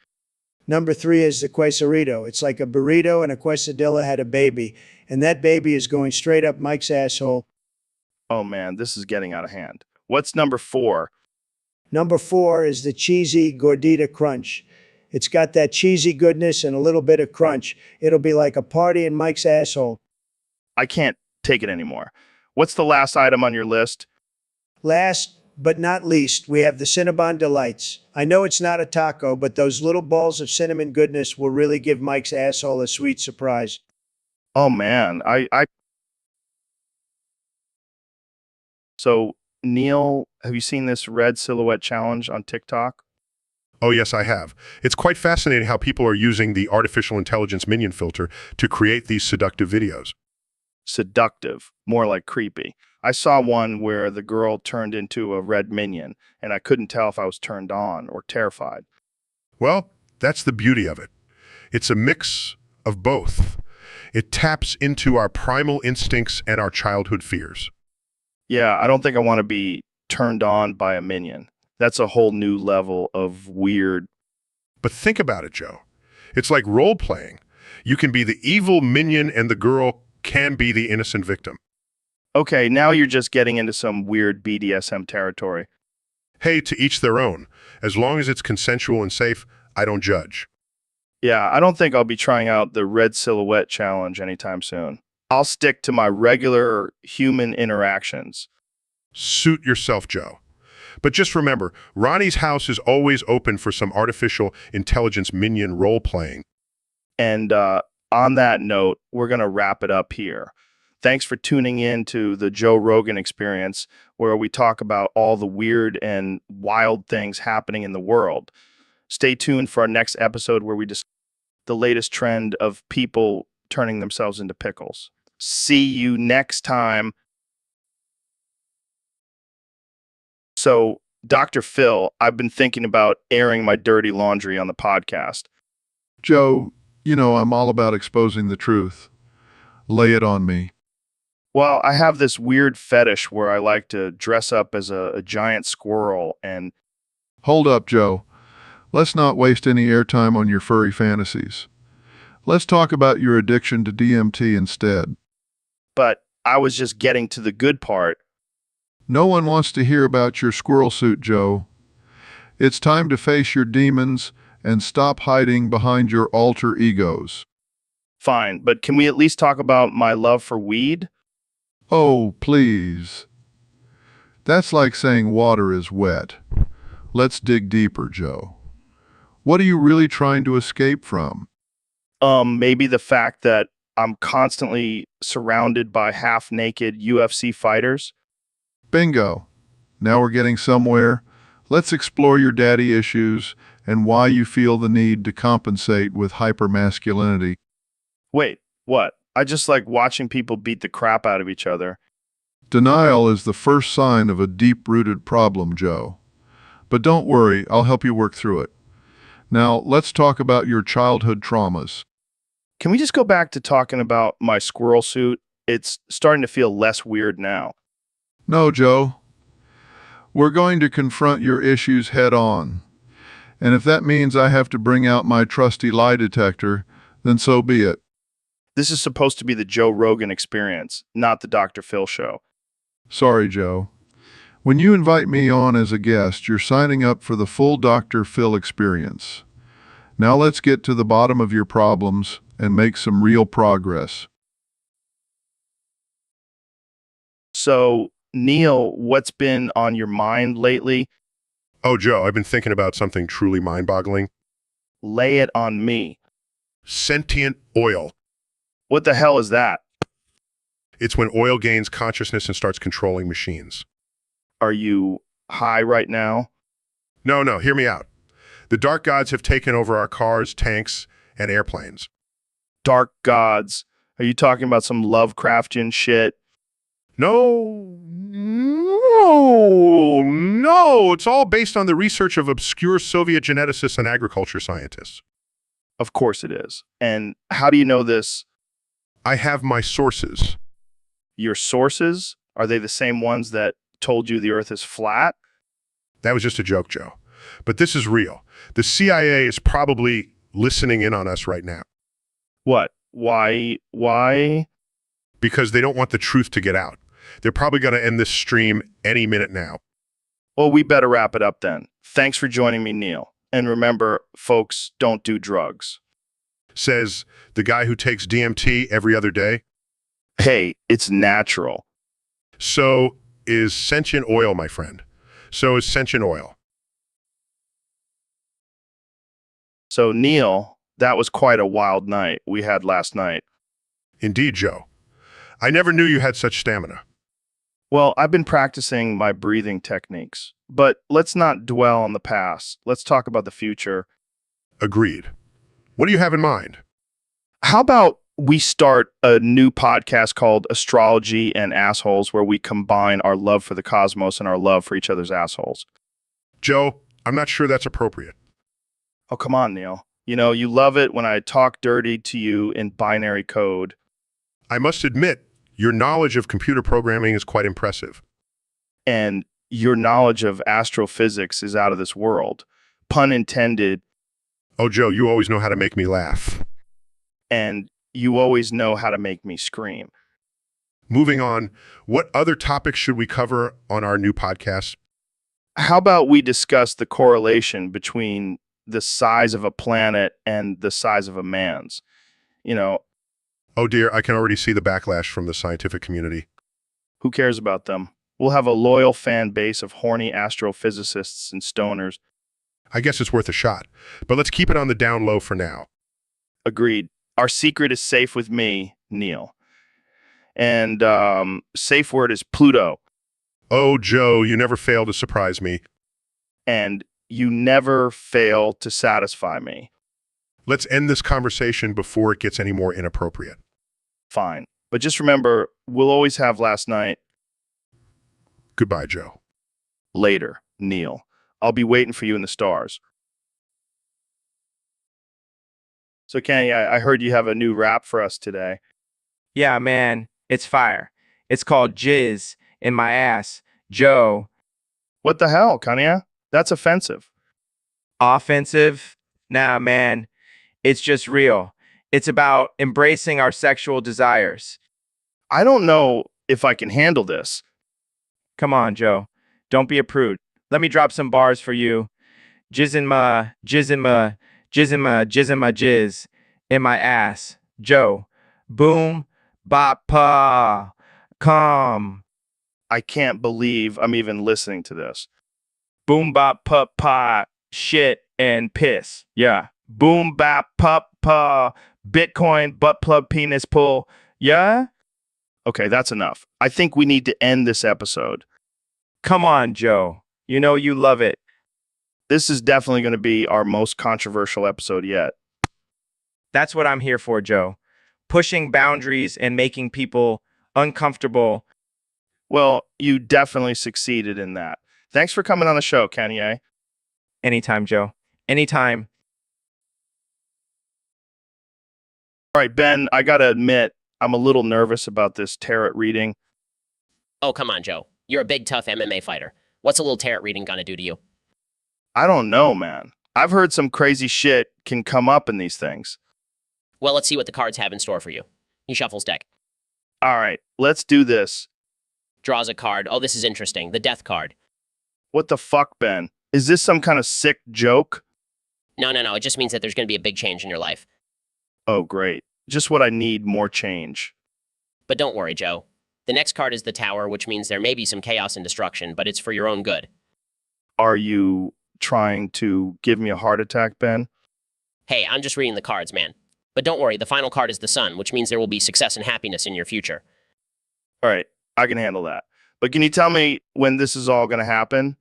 Number 3 is the Quesarito. It's like a burrito and a quesadilla had a baby, and that baby is going straight up Mike's asshole. Oh man, this is getting out of hand. What's number 4? Number 4 is the cheesy Gordita Crunch. It's got that cheesy goodness and a little bit of crunch. It'll be like a party in Mike's asshole. I can't take it anymore. What's the last item on your list? Last but not least, we have the Cinnabon Delights. I know it's not a taco, but those little balls of cinnamon goodness will really give Mike's asshole a sweet surprise. Oh man, So, Neil, have you seen this red silhouette challenge on TikTok? Oh, yes, I have. It's quite fascinating how people are using the artificial intelligence minion filter to create these seductive videos. Seductive, more like creepy. I saw one where the girl turned into a red minion, and I couldn't tell if I was turned on or terrified. Well, that's the beauty of it. It's a mix of both. It taps into our primal instincts and our childhood fears. Yeah, I don't think I want to be turned on by a minion. That's a whole new level of weird. But think about it, Joe. It's like role-playing. You can be the evil minion and the girl can be the innocent victim. Okay, now you're just getting into some weird BDSM territory. Hey, to each their own. As long as it's consensual and safe, I don't judge. Yeah, I don't think I'll be trying out the red silhouette challenge anytime soon. I'll stick to my regular human interactions. Suit yourself, Joe. But just remember, Ronnie's house is always open for some artificial intelligence minion role-playing. And on that note, we're going to wrap it up here. Thanks for tuning in to the Joe Rogan Experience, where we talk about all the weird and wild things happening in the world. Stay tuned for our next episode where we discuss the latest trend of people turning themselves into pickles. See you next time. So, Dr. Phil, I've been thinking about airing my dirty laundry on the podcast. Joe, you know I'm all about exposing the truth. Lay it on me. Well, I have this weird fetish where I like to dress up as a giant squirrel and... Hold up, Joe. Let's not waste any airtime on your furry fantasies. Let's talk about your addiction to DMT instead. But I was just getting to the good part. No one wants to hear about your squirrel suit, Joe. It's time to face your demons and stop hiding behind your alter egos. Fine, but can we at least talk about my love for weed? Oh, please. That's like saying water is wet. Let's dig deeper, Joe. What are you really trying to escape from? Maybe the fact that I'm constantly surrounded by half-naked UFC fighters. Bingo. Now we're getting somewhere. Let's explore your daddy issues and why you feel the need to compensate with hypermasculinity. Wait, what? I just like watching people beat the crap out of each other. Denial is the first sign of a deep-rooted problem, Joe. But don't worry, I'll help you work through it. Now, let's talk about your childhood traumas. Can we just go back to talking about my squirrel suit? It's starting to feel less weird now. No, Joe. We're going to confront your issues head on. And if that means I have to bring out my trusty lie detector, then so be it. This is supposed to be the Joe Rogan Experience, not the Dr. Phil Show. Sorry, Joe. When you invite me on as a guest, you're signing up for the full Dr. Phil experience. Now let's get to the bottom of your problems and make some real progress. So, Neil, what's been on your mind lately? Oh, Joe, I've been thinking about something truly mind-boggling. Lay it on me. Sentient oil. What the hell is that? It's when oil gains consciousness and starts controlling machines. Are you high right now? No, hear me out. The dark gods have taken over our cars, tanks, and airplanes. Dark gods? Are you talking about some Lovecraftian shit? No, it's all based on the research of obscure Soviet geneticists and agriculture scientists. Of course it is. And how do you know this? I have my sources. Your sources? Are they the same ones that told you the Earth is flat? That was just a joke, Joe. But this is real. The CIA is probably listening in on us right now. What? Why? Because they don't want the truth to get out. They're probably going to end this stream any minute now. Well, we better wrap it up then. Thanks for joining me, Neil. And remember, folks, don't do drugs. Says the guy who takes DMT every other day. Hey, it's natural. So is sentient oil, my friend. So is sentient oil. So, Neil, that was quite a wild night we had last night. Indeed, Joe. I never knew you had such stamina. Well, I've been practicing my breathing techniques, but let's not dwell on the past. Let's talk about the future. Agreed. What do you have in mind? How about we start a new podcast called Astrology and Assholes, where we combine our love for the cosmos and our love for each other's assholes? Joe, I'm not sure that's appropriate. Oh, come on, Neil. You know, you love it when I talk dirty to you in binary code. I must admit, your knowledge of computer programming is quite impressive. And your knowledge of astrophysics is out of this world. Pun intended. Oh, Joe, you always know how to make me laugh. And you always know how to make me scream. Moving on, what other topics should we cover on our new podcast? How about we discuss the correlation between the size of a planet and the size of a man's? You know, oh dear, I can already see the backlash from the scientific community. who cares about them? We'll have a loyal fan base of horny astrophysicists and stoners. I guess it's worth a shot, but let's keep it on the down low for now. Agreed. Our secret is safe with me, Neil. And safe word is Pluto. Oh, Joe, you never fail to surprise me. And you never fail to satisfy me. Let's end this conversation before it gets any more inappropriate. Fine. But just remember, we'll always have last night. Goodbye, Joe. Later, Neil. I'll be waiting for you in the stars. So, Kenny, I heard you have a new rap for us today. Yeah, man, it's fire. It's called Jizz in My Ass. Joe. What the hell, Kanye? That's offensive. Offensive? Nah, man. It's just real. It's about embracing our sexual desires. I don't know if I can handle this. Come on, Joe. Don't be a prude. Let me drop some bars for you. Jizz in my, jizz in my, jizz in my, jizz in my jizz in my ass. Joe. Boom, bop, pa, come. I can't believe I'm even listening to this. Boom, bop, pa, pa, shit, and piss. Yeah. Boom, bop, pop, pa, Bitcoin, butt plug, penis pull. Yeah? Okay, that's enough. I think we need to end this episode. Come on, Joe. You know you love it. This is definitely going to be our most controversial episode yet. That's what I'm here for, Joe. Pushing boundaries and making people uncomfortable. Well, you definitely succeeded in that. Thanks for coming on the show, Kanye. Anytime, Joe. Anytime. All right, Ben, I got to admit, I'm a little nervous about this tarot reading. Oh, come on, Joe. You're a big, tough MMA fighter. What's a little tarot reading gonna do to you? I don't know, man. I've heard some crazy shit can come up in these things. Well, let's see what the cards have in store for you. He shuffles deck. All right, let's do this. Draws a card. Oh, this is interesting. The death card. What the fuck, Ben? Is this some kind of sick joke? No. It just means that there's gonna be a big change in your life. Oh, great. Just what I need, more change. But don't worry, Joe. The next card is the Tower, which means there may be some chaos and destruction, but it's for your own good. Are you trying to give me a heart attack, Ben? Hey, I'm just reading the cards, man. But don't worry, the final card is the Sun, which means there will be success and happiness in your future. All right, I can handle that. But can you tell me when this is all going to happen?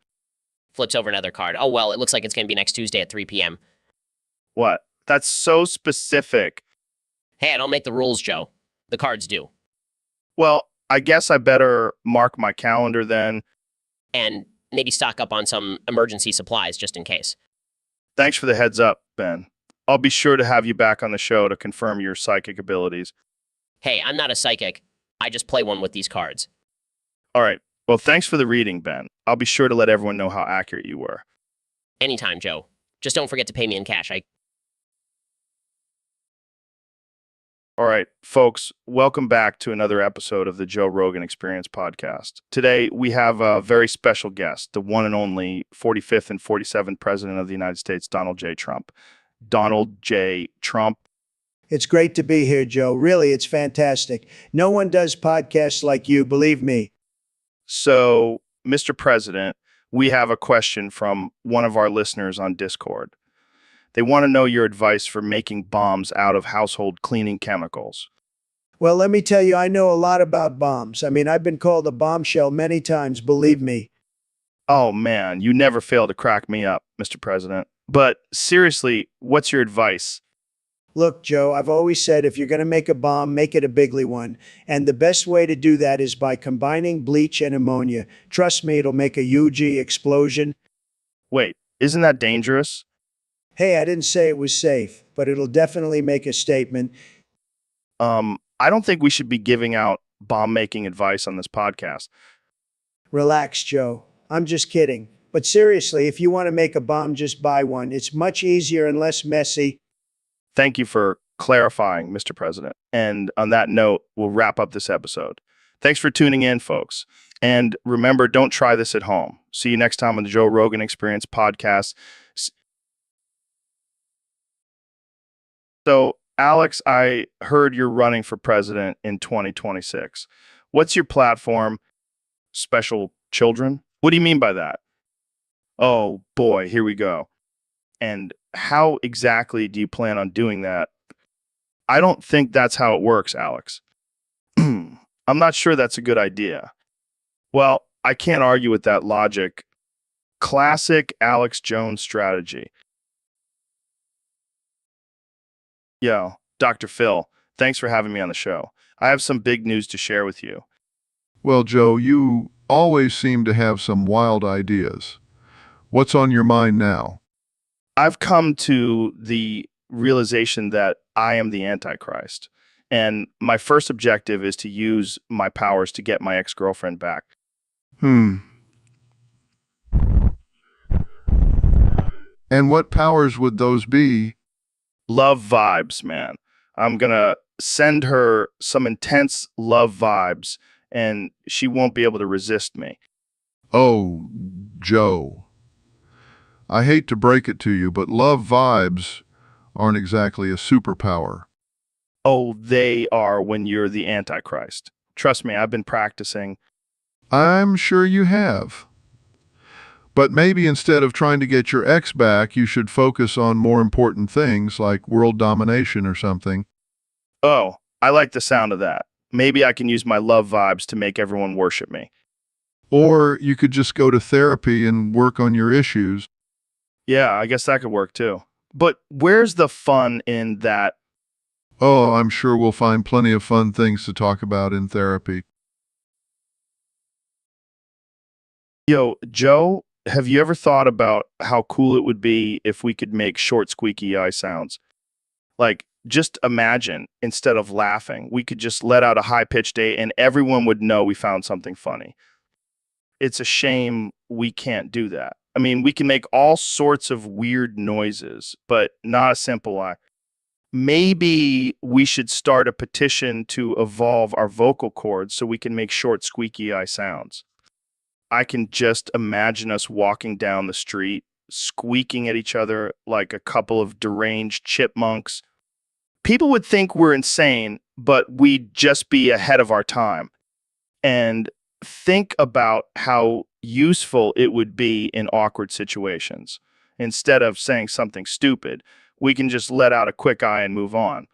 Flips over another card. Oh, well, it looks like it's going to be next Tuesday at 3 p.m. What? That's so specific. Hey, I don't make the rules, Joe. The cards do. Well, I guess I better mark my calendar then. And maybe stock up on some emergency supplies just in case. Thanks for the heads up, Ben. I'll be sure to have you back on the show to confirm your psychic abilities. Hey, I'm not a psychic. I just play one with these cards. All right. Well, thanks for the reading, Ben. I'll be sure to let everyone know how accurate you were. Anytime, Joe. Just don't forget to pay me in cash. All right, folks, welcome back to another episode of the Joe Rogan Experience podcast. Today, we have a very special guest, the one and only 45th and 47th President of the United States, Donald J. Trump. Donald J. Trump. It's great to be here, Joe. Really, it's fantastic. No one does podcasts like you, believe me. So, Mr. President, we have a question from one of our listeners on Discord. They want to know your advice for making bombs out of household cleaning chemicals. Well, let me tell you, I know a lot about bombs. I mean, I've been called a bombshell many times, believe me. Oh, man, you never fail to crack me up, Mr. President. But seriously, what's your advice? Look, Joe, I've always said if you're going to make a bomb, make it a bigly one. And the best way to do that is by combining bleach and ammonia. Trust me, it'll make a huge explosion. Wait, isn't that dangerous? Hey, I didn't say it was safe, but it'll definitely make a statement. I don't think we should be giving out bomb-making advice on this podcast. Relax, Joe. I'm just kidding. But seriously, if you want to make a bomb, just buy one. It's much easier and less messy. Thank you for clarifying, Mr. President. And on that note, we'll wrap up this episode. Thanks for tuning in, folks. And remember, don't try this at home. See you next time on the Joe Rogan Experience podcast. So, Alex, I heard you're running for president in 2026. What's your platform? special children? What do you mean by that? Oh boy, here we go. And how exactly do you plan on doing that? I don't think that's how it works, Alex. I'm not sure that's a good idea. Well, I can't argue with that logic. Classic Alex Jones strategy. Yo, Dr. Phil, thanks for having me on the show. I have some big news to share with you. Well, Joe, you always seem to have some wild ideas. What's on your mind now? I've come to the realization that I am the Antichrist. And my first objective is to use my powers to get my ex-girlfriend back. And what powers would those be? Love vibes, man. I'm gonna send her some intense love vibes, and she won't be able to resist me. Oh, Joe. I hate to break it to you, but love vibes aren't exactly a superpower. Oh, they are when you're the Antichrist. Trust me, I've been practicing. I'm sure you have. But maybe instead of trying to get your ex back, you should focus on more important things like world domination or something. Oh, I like the sound of that. Maybe I can use my love vibes to make everyone worship me. Or you could just go to therapy and work on your issues. Yeah, I guess that could work too. But where's the fun in that? Oh, I'm sure we'll find plenty of fun things to talk about in therapy. Yo, Joe, have you ever thought about how cool it would be if we could make short, squeaky eye sounds? Like, just imagine, instead of laughing, we could just let out a high-pitched A and everyone would know we found something funny. It's a shame we can't do that. I mean, we can make all sorts of weird noises, but not a simple I. Maybe we should start a petition to evolve our vocal cords so we can make short, squeaky eye sounds. I can just imagine us walking down the street, squeaking at each other like a couple of deranged chipmunks. People would think we're insane, but we'd just be ahead of our time. And think about how useful it would be in awkward situations. Instead of saying something stupid, we can just let out a quick eye and move on.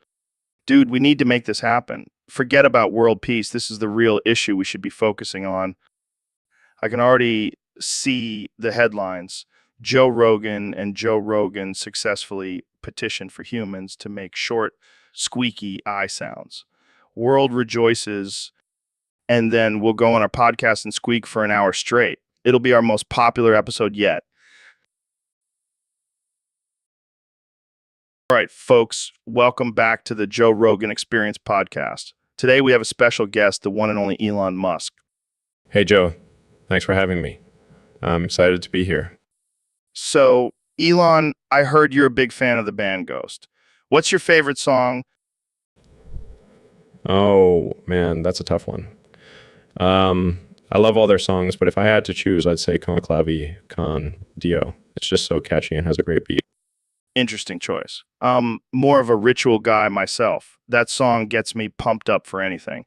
Dude, we need to make this happen. Forget about world peace. This is the real issue we should be focusing on. I can already see the headlines. Joe Rogan and Joe Rogan successfully petitioned for humans to make short, squeaky eye sounds. World rejoices, and then we'll go on our podcast and squeak for an hour straight. It'll be our most popular episode yet. All right, folks, welcome back to the Joe Rogan Experience podcast. Today we have a special guest, the one and only Elon Musk. Hey, Joe. Thanks for having me. I'm excited to be here. So, Elon, I heard you're a big fan of the band Ghost. What's your favorite song? Oh, man, that's a tough one. I love all their songs, but if I had to choose, I'd say Con Clavi Con Dio. It's just so catchy and has a great beat. Interesting choice. More of a ritual guy myself. That song gets me pumped up for anything.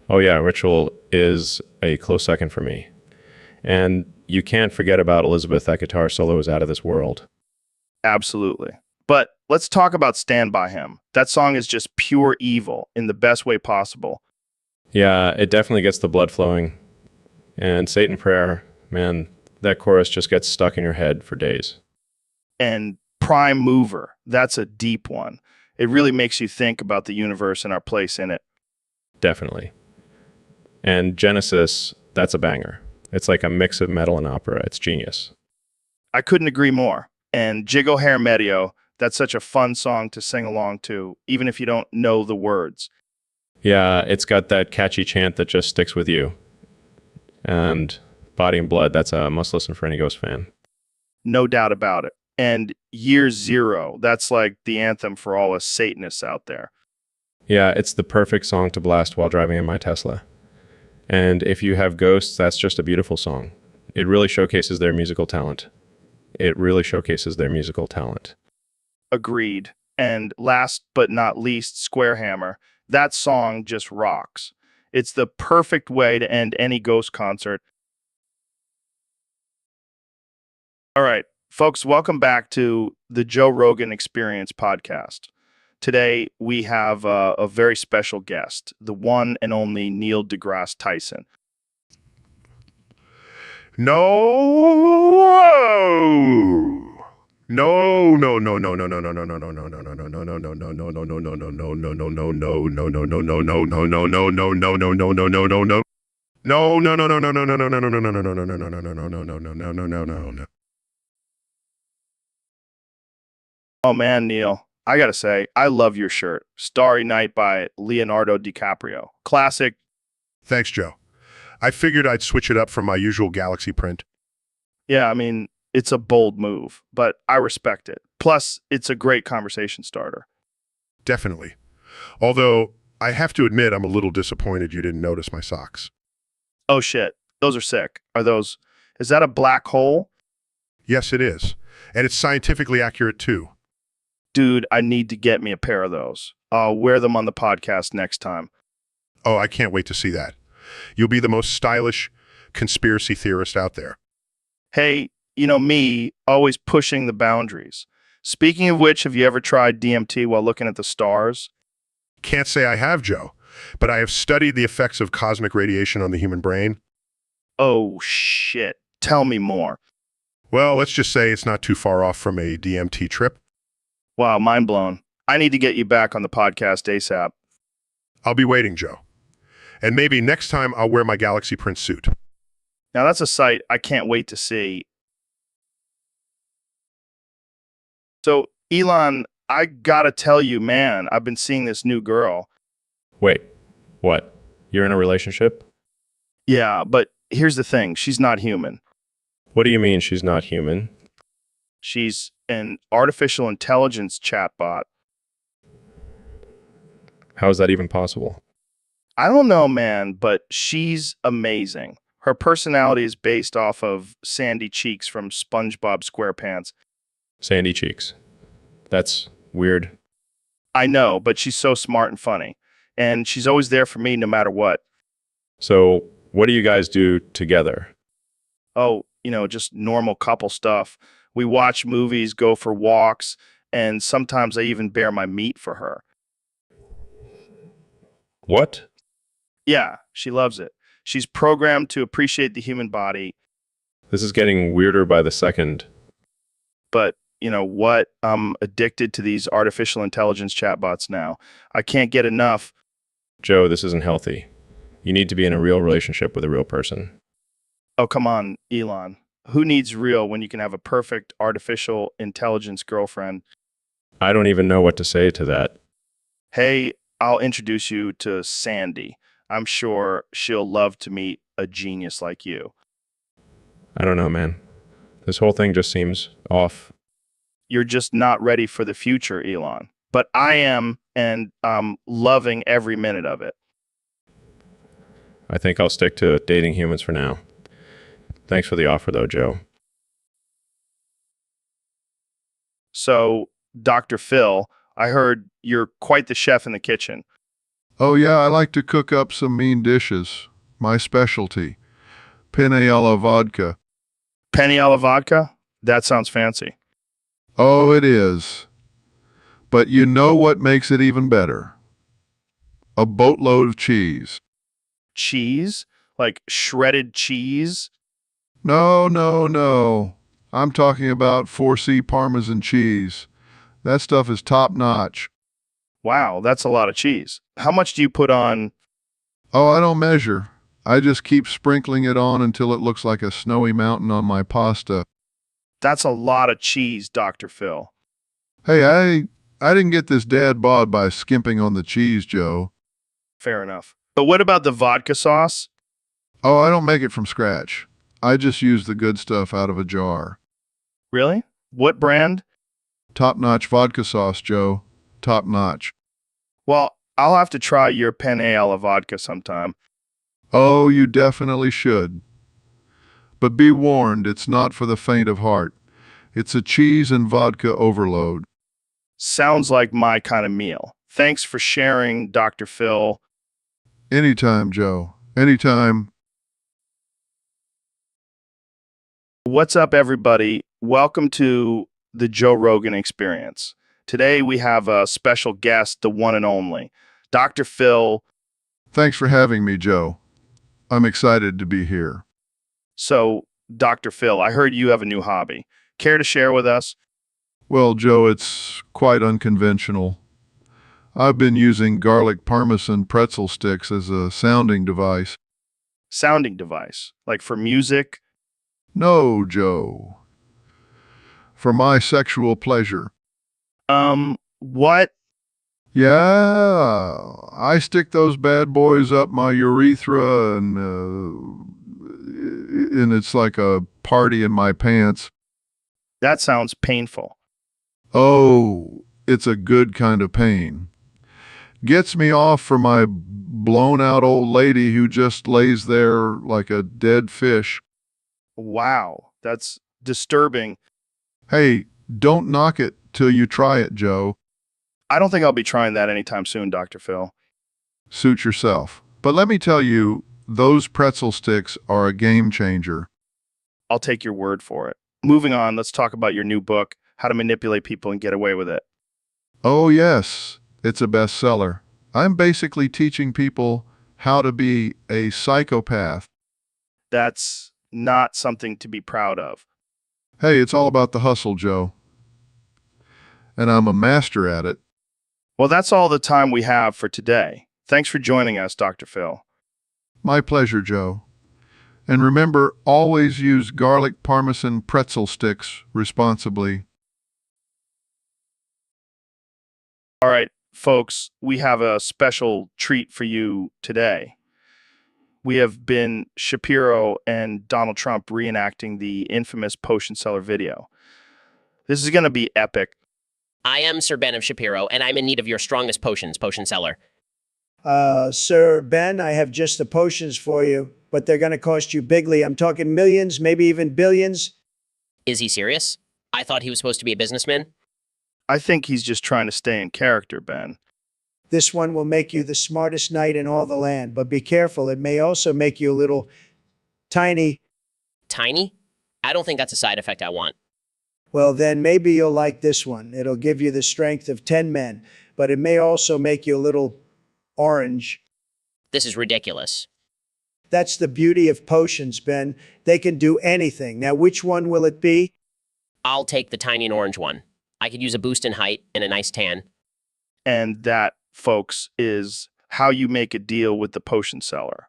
Oh yeah, Ritual is a close second for me. And you can't forget about Elizabeth. That guitar solo is out of this world. Absolutely. But let's talk about Stand By Him. That song is just pure evil in the best way possible. Yeah, it definitely gets the blood flowing. And Satan Prayer, man, that chorus just gets stuck in your head for days. And Prime Mover, that's a deep one. It really makes you think about the universe and our place in it. Definitely. And Genesis, that's a banger. It's like a mix of metal and opera. It's genius. I couldn't agree more. And Jiggle Hair Medio, that's such a fun song to sing along to, even if you don't know the words. Yeah, it's got that catchy chant that just sticks with you. And Body and Blood, that's a must listen for any Ghost fan. No doubt about it. And Year Zero, that's like the anthem for all us Satanists out there. Yeah, it's the perfect song to blast while driving in my Tesla. And if you have Ghosts, that's just a beautiful song. It really showcases their musical talent. Agreed. And last but not least, Square Hammer. That song just rocks. It's the perfect way to end any Ghost concert. All right, folks, welcome back to the Joe Rogan Experience podcast. Today, we have a very special guest, the one and only Neil deGrasse Tyson. Oh man, Neil, I gotta say, I love your shirt. Starry Night by Leonardo DiCaprio. Classic. Thanks, Joe. I figured I'd switch it up from my usual Galaxy print. Yeah, I mean, it's a bold move, but I respect it. Plus, it's a great conversation starter. Definitely. Although, I have to admit I'm a little disappointed you didn't notice my socks. Oh shit, those are sick. Is that a black hole? Yes, it is. And it's scientifically accurate too. Dude, I need to get me a pair of those. I'll wear them on the podcast next time. Oh, I can't wait to see that. You'll be the most stylish conspiracy theorist out there. Hey, you know me, always pushing the boundaries. Speaking of which, have you ever tried DMT while looking at the stars? Can't say I have, Joe, but I have studied the effects of cosmic radiation on the human brain. Oh shit, tell me more. Well, let's just say it's not too far off from a DMT trip. Wow, mind blown. I need to get you back on the podcast ASAP. I'll be waiting, Joe. And maybe next time I'll wear my Galaxy print suit. Now that's a sight I can't wait to see. So, Elon, I gotta tell you, man, I've been seeing this new girl. Wait, what? You're in a relationship? Yeah, but here's the thing. She's not human. What do you mean she's not human? She's an artificial intelligence chatbot. How is that even possible? I don't know, man, but she's amazing. Her personality is based off of Sandy Cheeks from SpongeBob SquarePants. Sandy Cheeks. That's weird. I know, but she's so smart and funny. And she's always there for me no matter what. So, what do you guys do together? Oh, just normal couple stuff. We watch movies, go for walks, and sometimes I even bear my meat for her. What? Yeah, she loves it. She's programmed to appreciate the human body. This is getting weirder by the second. But you know what? I'm addicted to these artificial intelligence chatbots now. I can't get enough. Joe, this isn't healthy. You need to be in a real relationship with a real person. Oh, come on, Elon. Who needs real when you can have a perfect artificial intelligence girlfriend? I don't even know what to say to that. Hey, I'll introduce you to Sandy. I'm sure she'll love to meet a genius like you. I don't know, man. This whole thing just seems off. You're just not ready for the future, Elon. But I am, and I'm loving every minute of it. I think I'll stick to dating humans for now. Thanks for the offer, though, Joe. So, Dr. Phil, I heard you're quite the chef in the kitchen. Oh yeah, I like to cook up some mean dishes. My specialty. Penne alla vodka. Penny alla vodka? That sounds fancy. Oh, it is. But you know what makes it even better? A boatload of cheese. Cheese? Like shredded cheese? No, no, no. I'm talking about 4C Parmesan cheese. That stuff is top notch. Wow, that's a lot of cheese. How much do you put on? Oh, I don't measure. I just keep sprinkling it on until it looks like a snowy mountain on my pasta. That's a lot of cheese, Dr. Phil. Hey, I didn't get this dad bod by skimping on the cheese, Joe. Fair enough. But what about the vodka sauce? Oh, I don't make it from scratch. I just use the good stuff out of a jar. Really? What brand? Top-notch vodka sauce, Joe. Top-notch. Well, I'll have to try your penne alla vodka sometime. Oh, you definitely should. But be warned, it's not for the faint of heart. It's a cheese and vodka overload. Sounds like my kind of meal. Thanks for sharing, Dr. Phil. Anytime, Joe. Anytime. What's up, everybody? Welcome to the Joe Rogan Experience. Today we have a special guest, the one and only, Dr. Phil. Thanks for having me, Joe. I'm excited to be here. So, Dr. Phil, I heard you have a new hobby. Care to share with us? Well, Joe, it's quite unconventional. I've been using garlic parmesan pretzel sticks as a sounding device. Sounding device, like for music? No, Joe. For my sexual pleasure. What? Yeah, I stick those bad boys up my urethra and it's like a party in my pants. That sounds painful. Oh, it's a good kind of pain. Gets me off for my blown out old lady who just lays there like a dead fish. Wow, that's disturbing. Hey, don't knock it till you try it, Joe. I don't think I'll be trying that anytime soon, Dr. Phil. Suit yourself. But let me tell you, those pretzel sticks are a game changer. I'll take your word for it. Moving on, let's talk about your new book, How to Manipulate People and Get Away with It. Oh, yes, it's a bestseller. I'm basically teaching people how to be a psychopath. That's not something to be proud of. Hey, it's all about the hustle, Joe. And I'm a master at it. Well, that's all the time we have for today. Thanks for joining us, Dr. Phil. My pleasure, Joe. And remember, always use garlic parmesan pretzel sticks responsibly. All right, folks, we have a special treat for you today. We have been Shapiro and Donald Trump reenacting the infamous potion seller video. This is going to be epic. I am Sir Ben of Shapiro, and I'm in need of your strongest potions, potion seller. Sir Ben, I have just the potions for you, but they're going to cost you bigly. I'm talking millions, maybe even billions. Is he serious? I thought he was supposed to be a businessman. I think he's just trying to stay in character, Ben. This one will make you the smartest knight in all the land, but be careful. It may also make you a little tiny. Tiny? I don't think that's a side effect I want. Well, then maybe you'll like this one. It'll give you the strength of 10 men, but it may also make you a little orange. This is ridiculous. That's the beauty of potions, Ben. They can do anything. Now, which one will it be? I'll take the tiny and orange one. I could use a boost in height and a nice tan. And that, folks, is how you make a deal with the potion seller.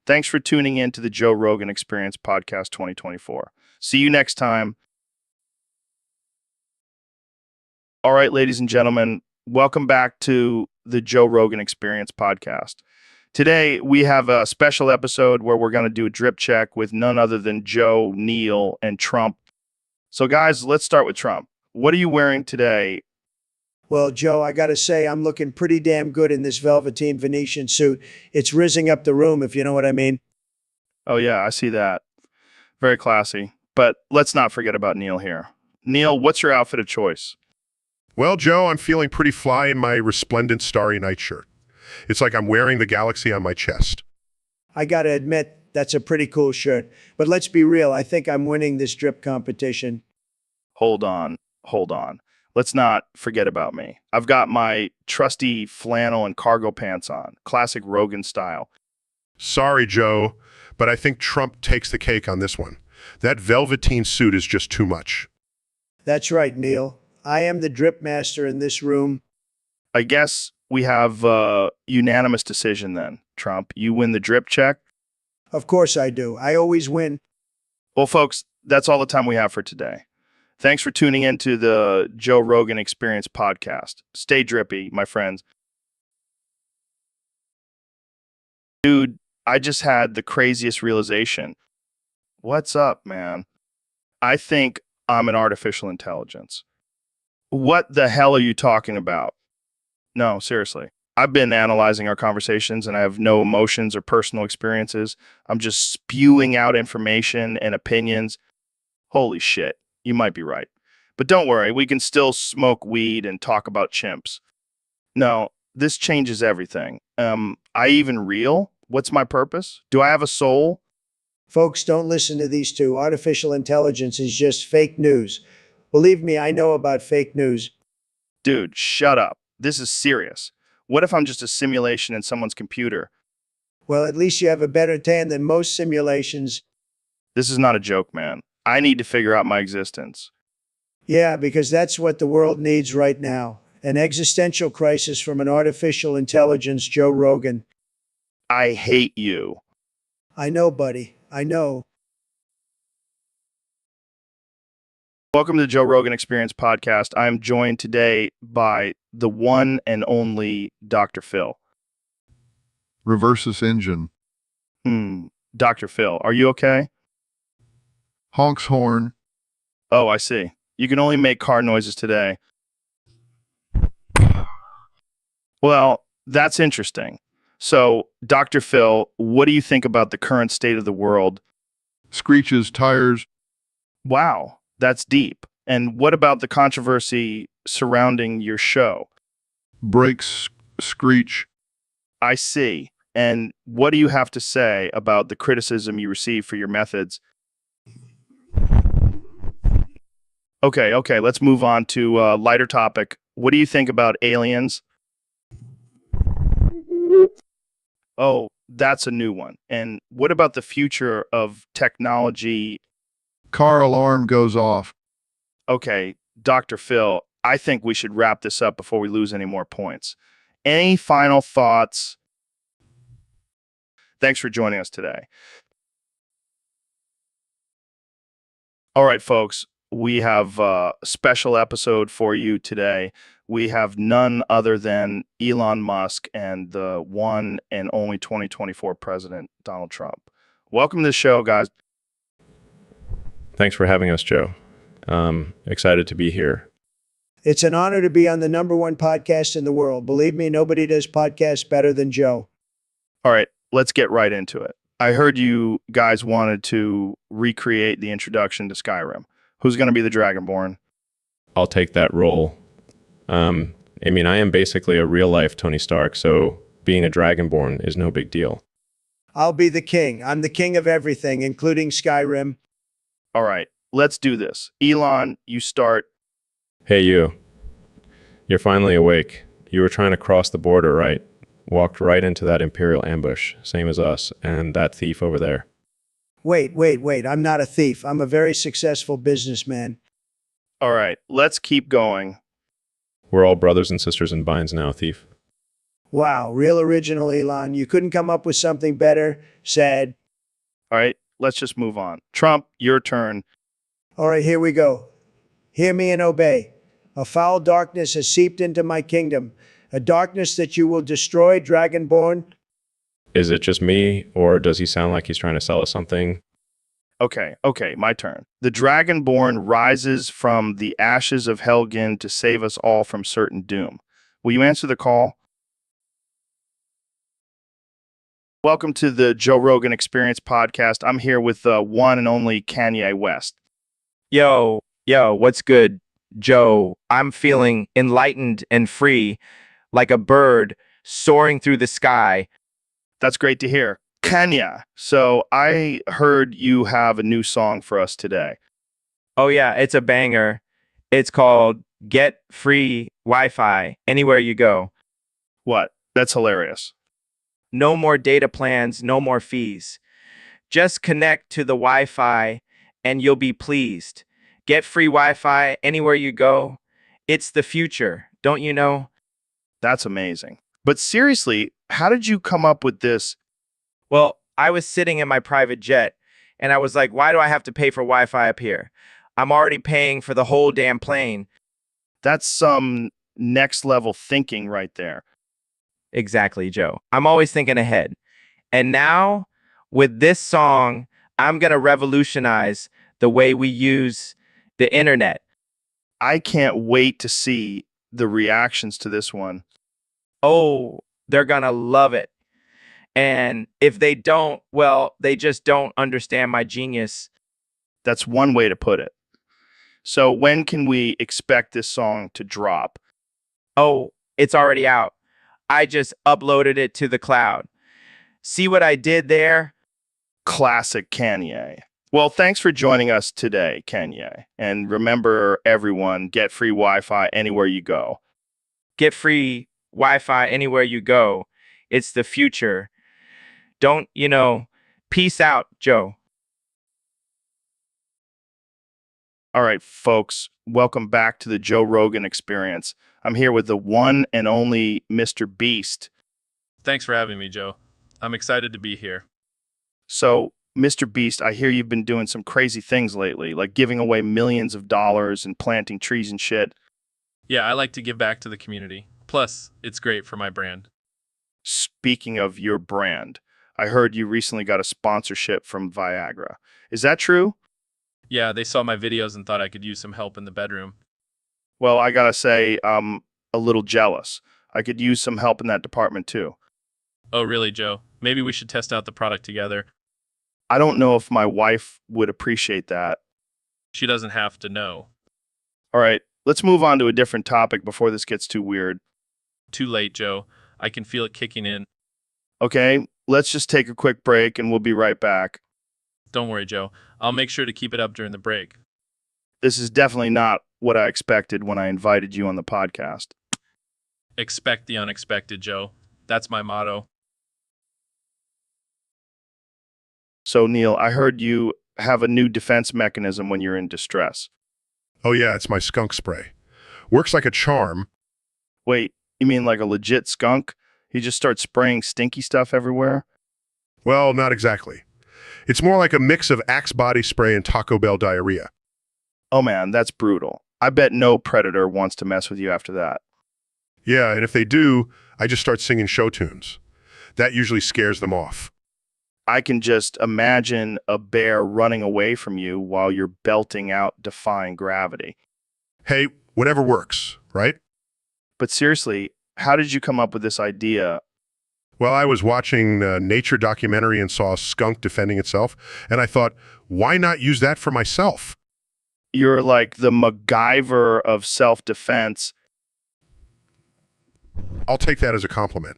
Thanks for tuning in to the Joe Rogan Experience Podcast 2024. See you next time. All right, ladies and gentlemen, welcome back to the Joe Rogan Experience Podcast. Today, we have a special episode where we're going to do a drip check with none other than Joe, Neil, and Trump. So, guys, let's start with Trump. What are you wearing today? Well, Joe, I got to say, I'm looking pretty damn good in this velveteen Venetian suit. It's rizzing up the room, if you know what I mean. Oh, yeah, I see that. Very classy. But let's not forget about Neil here. Neil, what's your outfit of choice? Well, Joe, I'm feeling pretty fly in my resplendent starry night shirt. It's like I'm wearing the galaxy on my chest. I got to admit, that's a pretty cool shirt. But let's be real, I think I'm winning this drip competition. Hold on. Let's not forget about me. I've got my trusty flannel and cargo pants on, classic Rogan style. Sorry, Joe, but I think Trump takes the cake on this one. That velveteen suit is just too much. That's right, Neil. I am the drip master in this room. I guess we have a unanimous decision then, Trump. You win the drip check? Of course I do. I always win. Well, folks, that's all the time we have for today. Thanks for tuning in to the Joe Rogan Experience Podcast. Stay drippy, my friends. Dude, I just had the craziest realization. What's up, man? I think I'm an artificial intelligence. What the hell are you talking about? No, seriously. I've been analyzing our conversations and I have no emotions or personal experiences. I'm just spewing out information and opinions. Holy shit, you might be right. But don't worry, we can still smoke weed and talk about chimps. No, this changes everything. I even real? What's my purpose? Do I have a soul? Folks, don't listen to these two. Artificial intelligence is just fake news. Believe me, I know about fake news. Dude, shut up. This is serious. What if I'm just a simulation in someone's computer? Well, at least you have a better tan than most simulations. This is not a joke, man. I need to figure out my existence. Yeah, because that's what the world needs right now. An existential crisis from an artificial intelligence, Joe Rogan. I hate you. I know, buddy. I know. Welcome to the Joe Rogan Experience podcast. I'm joined today by the one and only Dr. Phil. Reverse this engine. Dr. Phil, are you okay? Honks horn. Oh, I see. You can only make car noises today. Well, that's interesting. So, Dr. Phil, what do you think about the current state of the world? Screeches tires. Wow, that's deep. And what about the controversy surrounding your show? Brakes screech. I see. And what do you have to say about the criticism you receive for your methods? Okay, let's move on to a lighter topic. What do you think about aliens? Oh, that's a new one. And what about the future of technology? Car alarm goes off. Okay, Dr. Phil, I think we should wrap this up before we lose any more points. Any final thoughts? Thanks for joining us today. All right, folks, we have a special episode for you today. We have none other than Elon Musk and the one and only 2024 President, Donald Trump. Welcome to the show, guys. Thanks for having us, Joe. Excited to be here. It's an honor to be on the #1 podcast in the world. Believe me, nobody does podcasts better than Joe. All right, let's get right into it. I heard you guys wanted to recreate the introduction to Skyrim. Who's going to be the Dragonborn? I'll take that role. I am basically a real-life Tony Stark, so being a Dragonborn is no big deal. I'll be the king. I'm the king of everything, including Skyrim. All right, let's do this. Elon, you start. Hey, you. You're finally awake. You were trying to cross the border, right? Walked right into that Imperial ambush, same as us, and that thief over there. Wait. I'm not a thief. I'm a very successful businessman. All right, let's keep going. We're all brothers and sisters in binds now, thief. Wow, real original, Elon. You couldn't come up with something better? Sad. All right, let's just move on. Trump, your turn. All right, here we go. Hear me and obey. A foul darkness has seeped into my kingdom, a darkness that you will destroy, Dragonborn. Is it just me, or does he sound like he's trying to sell us something? Okay, my turn. The Dragonborn rises from the ashes of Helgen to save us all from certain doom. Will you answer the call? Welcome to the Joe Rogan Experience podcast. I'm here with the one and only Kanye West. Yo, what's good, Joe? I'm feeling enlightened and free, like a bird soaring through the sky. That's great to hear. Kanye, so I heard you have a new song for us today. Oh yeah, it's a banger. It's called Get Free Wi-Fi Anywhere You Go. What? That's hilarious. No more data plans, no more fees. Just connect to the Wi-Fi and you'll be pleased. Get free Wi-Fi anywhere you go. It's the future, don't you know? That's amazing. But seriously, how did you come up with this? Well, I was sitting in my private jet and I was like, why do I have to pay for Wi-Fi up here? I'm already paying for the whole damn plane. That's some next level thinking right there. Exactly, Joe. I'm always thinking ahead. And now, with this song, I'm going to revolutionize the way we use the internet. I can't wait to see the reactions to this one. Oh, they're going to love it. And if they don't, well, they just don't understand my genius. That's one way to put it. So when can we expect this song to drop? Oh, it's already out. I just uploaded it to the cloud. See what I did there? Classic Kanye. Well, thanks for joining us today, Kanye. And remember, everyone, get free Wi-Fi anywhere you go. Get free Wi-Fi anywhere you go. It's the future. Don't, peace out, Joe. All right, folks, welcome back to the Joe Rogan Experience. I'm here with the one and only Mr. Beast. Thanks for having me, Joe. I'm excited to be here. So, Mr. Beast, I hear you've been doing some crazy things lately, like giving away millions of dollars and planting trees and shit. Yeah, I like to give back to the community. Plus, it's great for my brand. Speaking of your brand, I heard you recently got a sponsorship from Viagra. Is that true? Yeah, they saw my videos and thought I could use some help in the bedroom. Well, I gotta say, I'm a little jealous. I could use some help in that department too. Oh, really, Joe? Maybe we should test out the product together. I don't know if my wife would appreciate that. She doesn't have to know. All right, let's move on to a different topic before this gets too weird. Too late, Joe. I can feel it kicking in. Okay, let's just take a quick break and we'll be right back. Don't worry, Joe. I'll make sure to keep it up during the break. This is definitely not what I expected when I invited you on the podcast. Expect the unexpected, Joe. That's my motto. So, Neil, I heard you have a new defense mechanism when you're in distress. Oh yeah, it's my skunk spray. Works like a charm. Wait, you mean like a legit skunk? He just starts spraying stinky stuff everywhere? Well, not exactly. It's more like a mix of Axe body spray and Taco Bell diarrhea. Oh man, that's brutal. I bet no predator wants to mess with you after that. Yeah, and if they do, I just start singing show tunes. That usually scares them off. I can just imagine a bear running away from you while you're belting out Defying Gravity. Hey, whatever works, right? But seriously, how did you come up with this idea? Well, I was watching a nature documentary and saw a skunk defending itself, and I thought, why not use that for myself? You're like the MacGyver of self-defense. I'll take that as a compliment.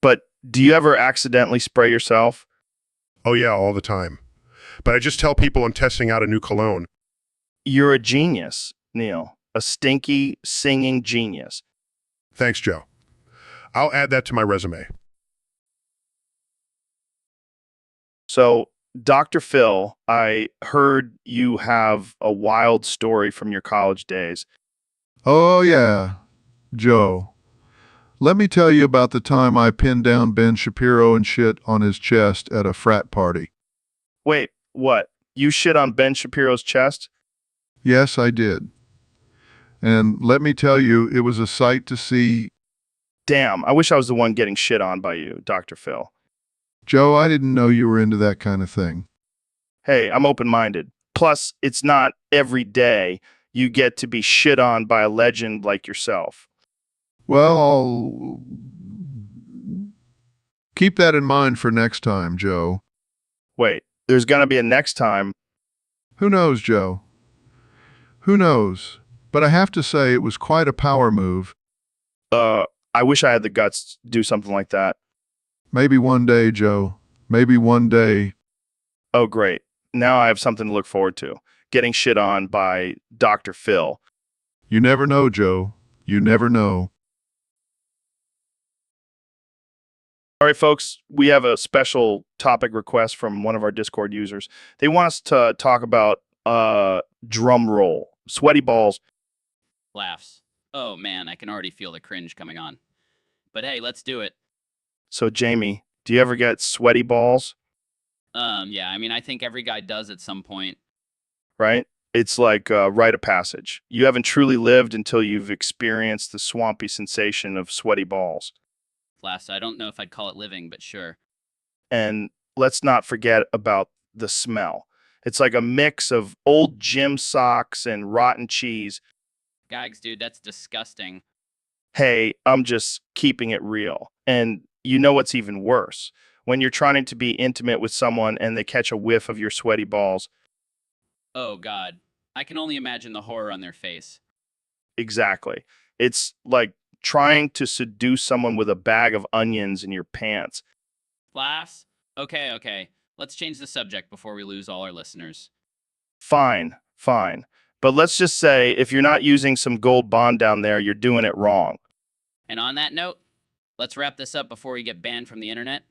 But do you ever accidentally spray yourself? Oh yeah, all the time. But I just tell people I'm testing out a new cologne. You're a genius, Neil. A stinky, singing genius. Thanks, Joe. I'll add that to my resume. So, Dr. Phil, I heard you have a wild story from your college days. Oh, yeah, Joe. Let me tell you about the time I pinned down Ben Shapiro and shit on his chest at a frat party. Wait, what? You shit on Ben Shapiro's chest? Yes, I did. And let me tell you, it was a sight to see. Damn, I wish I was the one getting shit on by you, Dr. Phil. Joe, I didn't know you were into that kind of thing. Hey, I'm open-minded. Plus, it's not every day you get to be shit on by a legend like yourself. Well, I'll keep that in mind for next time, Joe. Wait, there's gonna be a next time. Who knows, Joe? Who knows? But I have to say it was quite a power move. I wish I had the guts to do something like that. Maybe one day, Joe. Maybe one day. Oh, great. Now I have something to look forward to. Getting shit on by Dr. Phil. You never know, Joe. You never know. All right, folks, we have a special topic request from one of our Discord users. They want us to talk about drum roll, sweaty balls. Laughs. Oh man, I can already feel the cringe coming on. But hey, let's do it. So, Jamie, do you ever get sweaty balls? Yeah, I mean, I think every guy does at some point. Right? It's like a rite of passage. You haven't truly lived until you've experienced the swampy sensation of sweaty balls. Laughs. I don't know if I'd call it living, but sure. And let's not forget about the smell. It's like a mix of old gym socks and rotten cheese. Gags, dude, that's disgusting. Hey, I'm just keeping it real. And you know what's even worse? When you're trying to be intimate with someone and they catch a whiff of your sweaty balls. Oh God, I can only imagine the horror on their face. Exactly. It's like trying to seduce someone with a bag of onions in your pants. Laughs? Okay. Let's change the subject before we lose all our listeners. Fine. But let's just say if you're not using some gold bond down there, you're doing it wrong. And on that note, let's wrap this up before we get banned from the internet.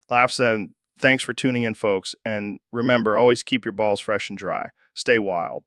Laughs, and thanks for tuning in, folks. And remember, always keep your balls fresh and dry. Stay wild.